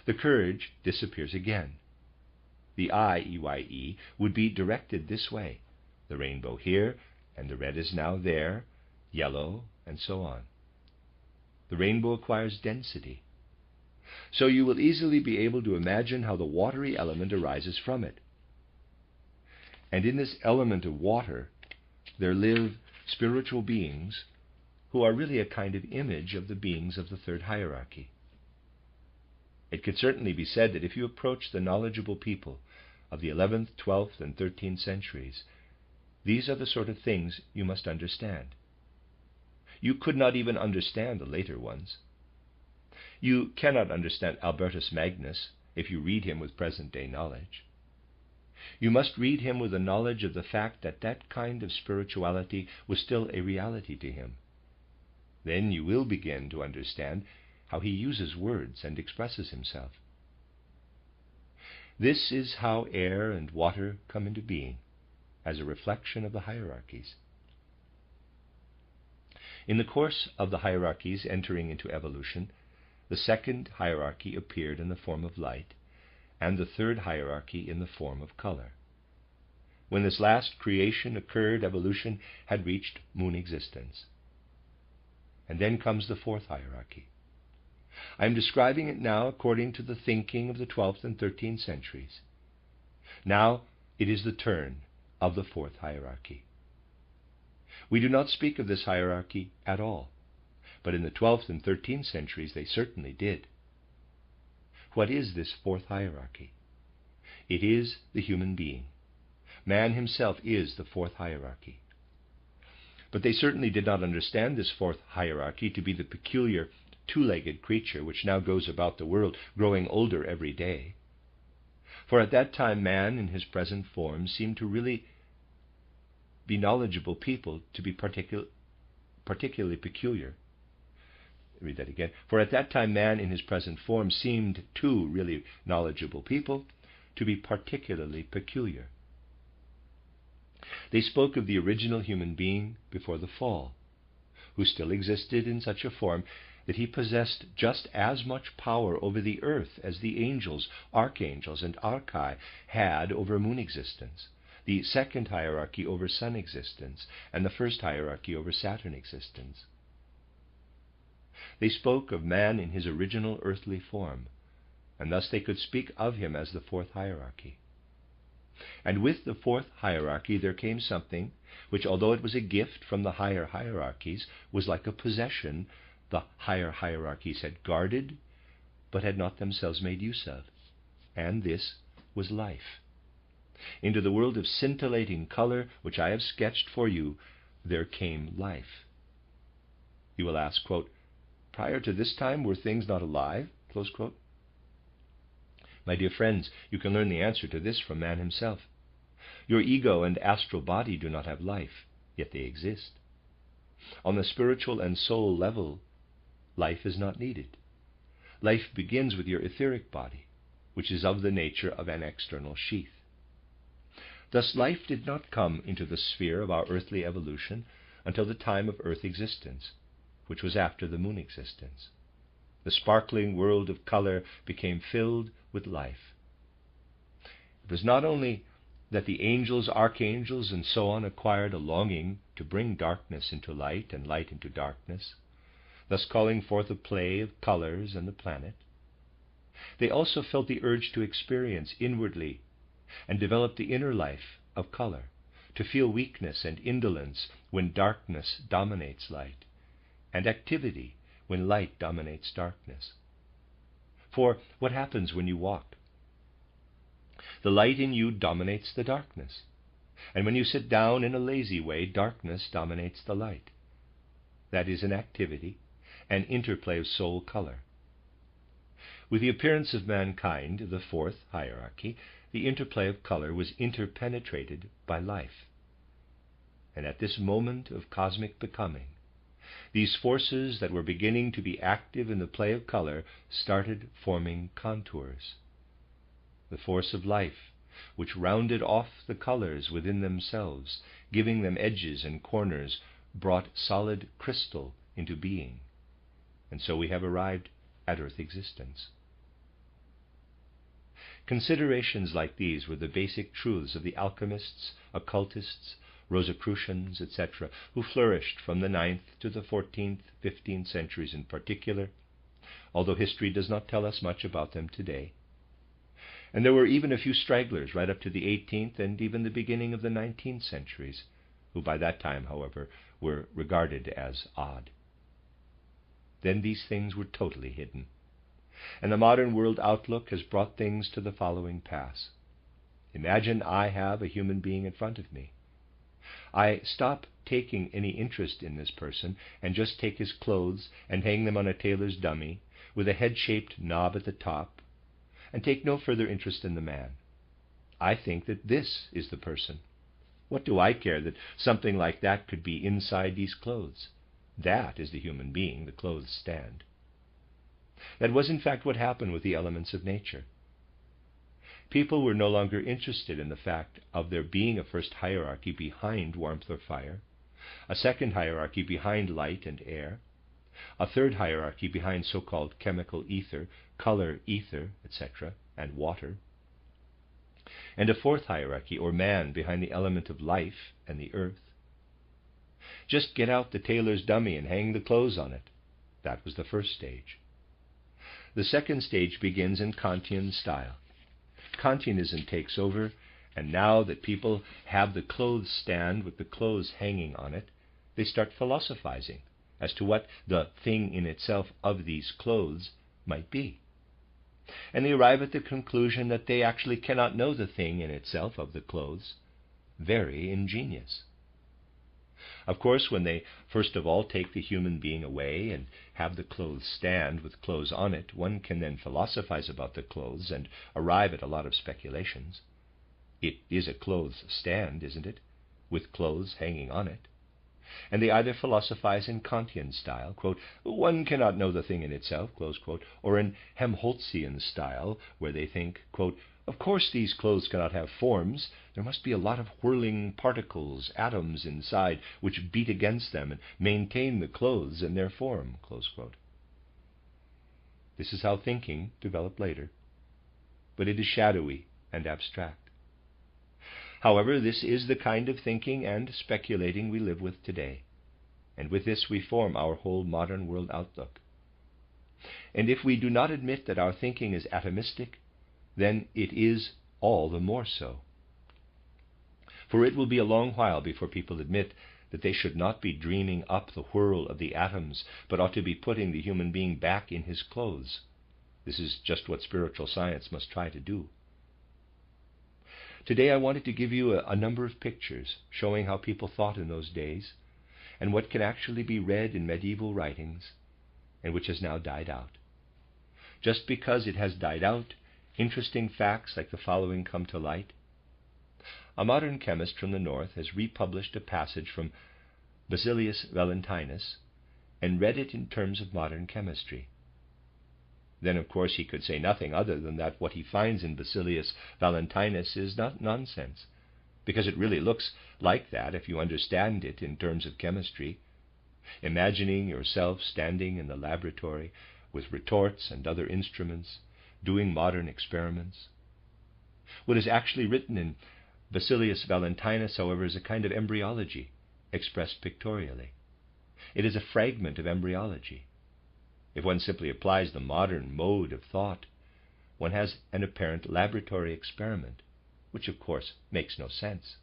The courage disappears again. The I, EYE, would be directed this way. The rainbow here, and the red is now there, yellow, and so on. The rainbow acquires density. So you will easily be able to imagine how the watery element arises from it. And in this element of water, there live spiritual beings who are really a kind of image of the beings of the third hierarchy. It could certainly be said that if you approach the knowledgeable people of the 11th, 12th, and 13th centuries, these are the sort of things you must understand. You could not even understand the later ones. You cannot understand Albertus Magnus if you read him with present-day knowledge. You must read him with the knowledge of the fact that that kind of spirituality was still a reality to him. Then you will begin to understand how he uses words and expresses himself. This is how air and water come into being, as a reflection of the hierarchies. In the course of the hierarchies entering into evolution, the second hierarchy appeared in the form of light, and the third hierarchy in the form of color. When this last creation occurred, evolution had reached moon existence. And then comes the fourth hierarchy. I am describing it now according to the thinking of the 12th and 13th centuries. Now it is the turn of the fourth hierarchy. We do not speak of this hierarchy at all, but in the 12th and 13th centuries they certainly did. What is this fourth hierarchy? It is the human being. Man himself is the fourth hierarchy. But they certainly did not understand this fourth hierarchy to be the peculiar two-legged creature which now goes about the world, growing older every day. For at that time man in his present form seemed to really be knowledgeable people, to be particularly peculiar. Read that again. For at that time man in his present form seemed to really knowledgeable people to be particularly peculiar. They spoke of the original human being before the fall, who still existed in such a form that he possessed just as much power over the earth as the angels, archangels, and archai had over moon existence, the second hierarchy over sun existence, and the first hierarchy over Saturn existence. They spoke of man in his original earthly form, and thus they could speak of him as the fourth hierarchy. And with the fourth hierarchy there came something which, although it was a gift from the higher hierarchies, was like a possession the higher hierarchies had guarded, but had not themselves made use of. And this was life. Into the world of scintillating color, which I have sketched for you, there came life. You will ask, quote, prior to this time were things not alive? Close quote. My dear friends, you can learn the answer to this from man himself. Your ego and astral body do not have life, yet they exist. On the spiritual and soul level, life is not needed. Life begins with your etheric body, which is of the nature of an external sheath. Thus life did not come into the sphere of our earthly evolution until the time of earth existence, which was after the moon existence. The sparkling world of color became filled with life. It was not only that the angels, archangels, and so on acquired a longing to bring darkness into light and light into darkness. thus calling forth a play of colors and the planet. They also felt the urge to experience inwardly and develop the inner life of color, to feel weakness and indolence when darkness dominates light, and activity when light dominates darkness. For what happens when you walk? The light in you dominates the darkness, and when you sit down in a lazy way, darkness dominates the light. That is an activity, an interplay of soul color. With the appearance of mankind, the fourth hierarchy, the interplay of color was interpenetrated by life. And at this moment of cosmic becoming, these forces that were beginning to be active in the play of color started forming contours. The force of life, which rounded off the colors within themselves, giving them edges and corners, brought solid crystal into being. And so we have arrived at earth existence. Considerations like these were the basic truths of the alchemists, occultists, Rosicrucians, etc., who flourished from the 9th to the 14th, 15th centuries in particular, although history does not tell us much about them today. And there were even a few stragglers right up to the 18th and even the beginning of the 19th centuries, who by that time, however, were regarded as odd. Then these things were totally hidden, and the modern world outlook has brought things to the following pass. Imagine I have a human being in front of me. I stop taking any interest in this person and just take his clothes and hang them on a tailor's dummy with a head-shaped knob at the top, and take no further interest in the man. I think that this is the person. What do I care that something like that could be inside these clothes? That is the human being the clothes stand. That was in fact what happened with the elements of nature. People were no longer interested in the fact of there being a first hierarchy behind warmth or fire, a second hierarchy behind light and air, a third hierarchy behind so-called chemical ether, color ether, etc., and water, and a fourth hierarchy, or man, behind the element of life and the earth. Just get out the tailor's dummy and hang the clothes on it. That was the first stage. The second stage begins in Kantian style. Kantianism takes over, and now that people have the clothes stand with the clothes hanging on it, they start philosophizing as to what the thing in itself of these clothes might be. And they arrive at the conclusion that they actually cannot know the thing in itself of the clothes. Very ingenious. Of course, when they first of all take the human being away and have the clothes stand with clothes on it, one can then philosophize about the clothes and arrive at a lot of speculations. It is a clothes stand, isn't it, with clothes hanging on it? And they either philosophize in Kantian style, quote, one cannot know the thing in itself, close quote, or in Helmholtzian style, where they think, quote, of course these clothes cannot have forms. There must be a lot of whirling particles, atoms inside, which beat against them and maintain the clothes in their form, close quote. This is how thinking developed later, but it is shadowy and abstract. However, this is the kind of thinking and speculating we live with today, and with this we form our whole modern world outlook. And if we do not admit that our thinking is atomistic, then it is all the more so. For it will be a long while before people admit that they should not be dreaming up the whirl of the atoms, but ought to be putting the human being back in his clothes. This is just what spiritual science must try to do. Today I wanted to give you a number of pictures showing how people thought in those days, and what can actually be read in medieval writings, and which has now died out. Just because it has died out, interesting facts like the following come to light. A modern chemist from the north has republished a passage from Basilius Valentinus and read it in terms of modern chemistry. Then, of course, he could say nothing other than that what he finds in Basilius Valentinus is not nonsense, because it really looks like that if you understand it in terms of chemistry. Imagining yourself standing in the laboratory with retorts and other instruments, doing modern experiments. What is actually written in Basilius Valentinus, however, is a kind of embryology, expressed pictorially. It is a fragment of embryology, If one simply applies the modern mode of thought, one has an apparent laboratory experiment, which of course makes no sense.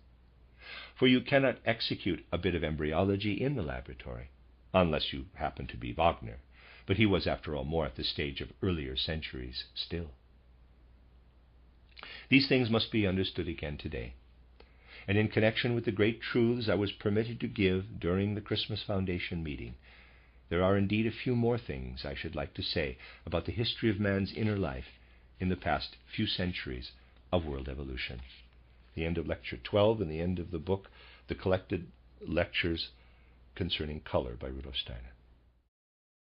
For you cannot execute a bit of embryology in the laboratory, unless you happen to be Wagner, but he was, after all, more at the stage of earlier centuries still. These things must be understood again today, and in connection with the great truths I was permitted to give during the Christmas Foundation meeting, there are indeed a few more things I should like to say about the history of man's inner life in the past few centuries of world evolution. The end of Lecture 12 and the end of the book, The Collected Lectures Concerning Color by Rudolf Steiner.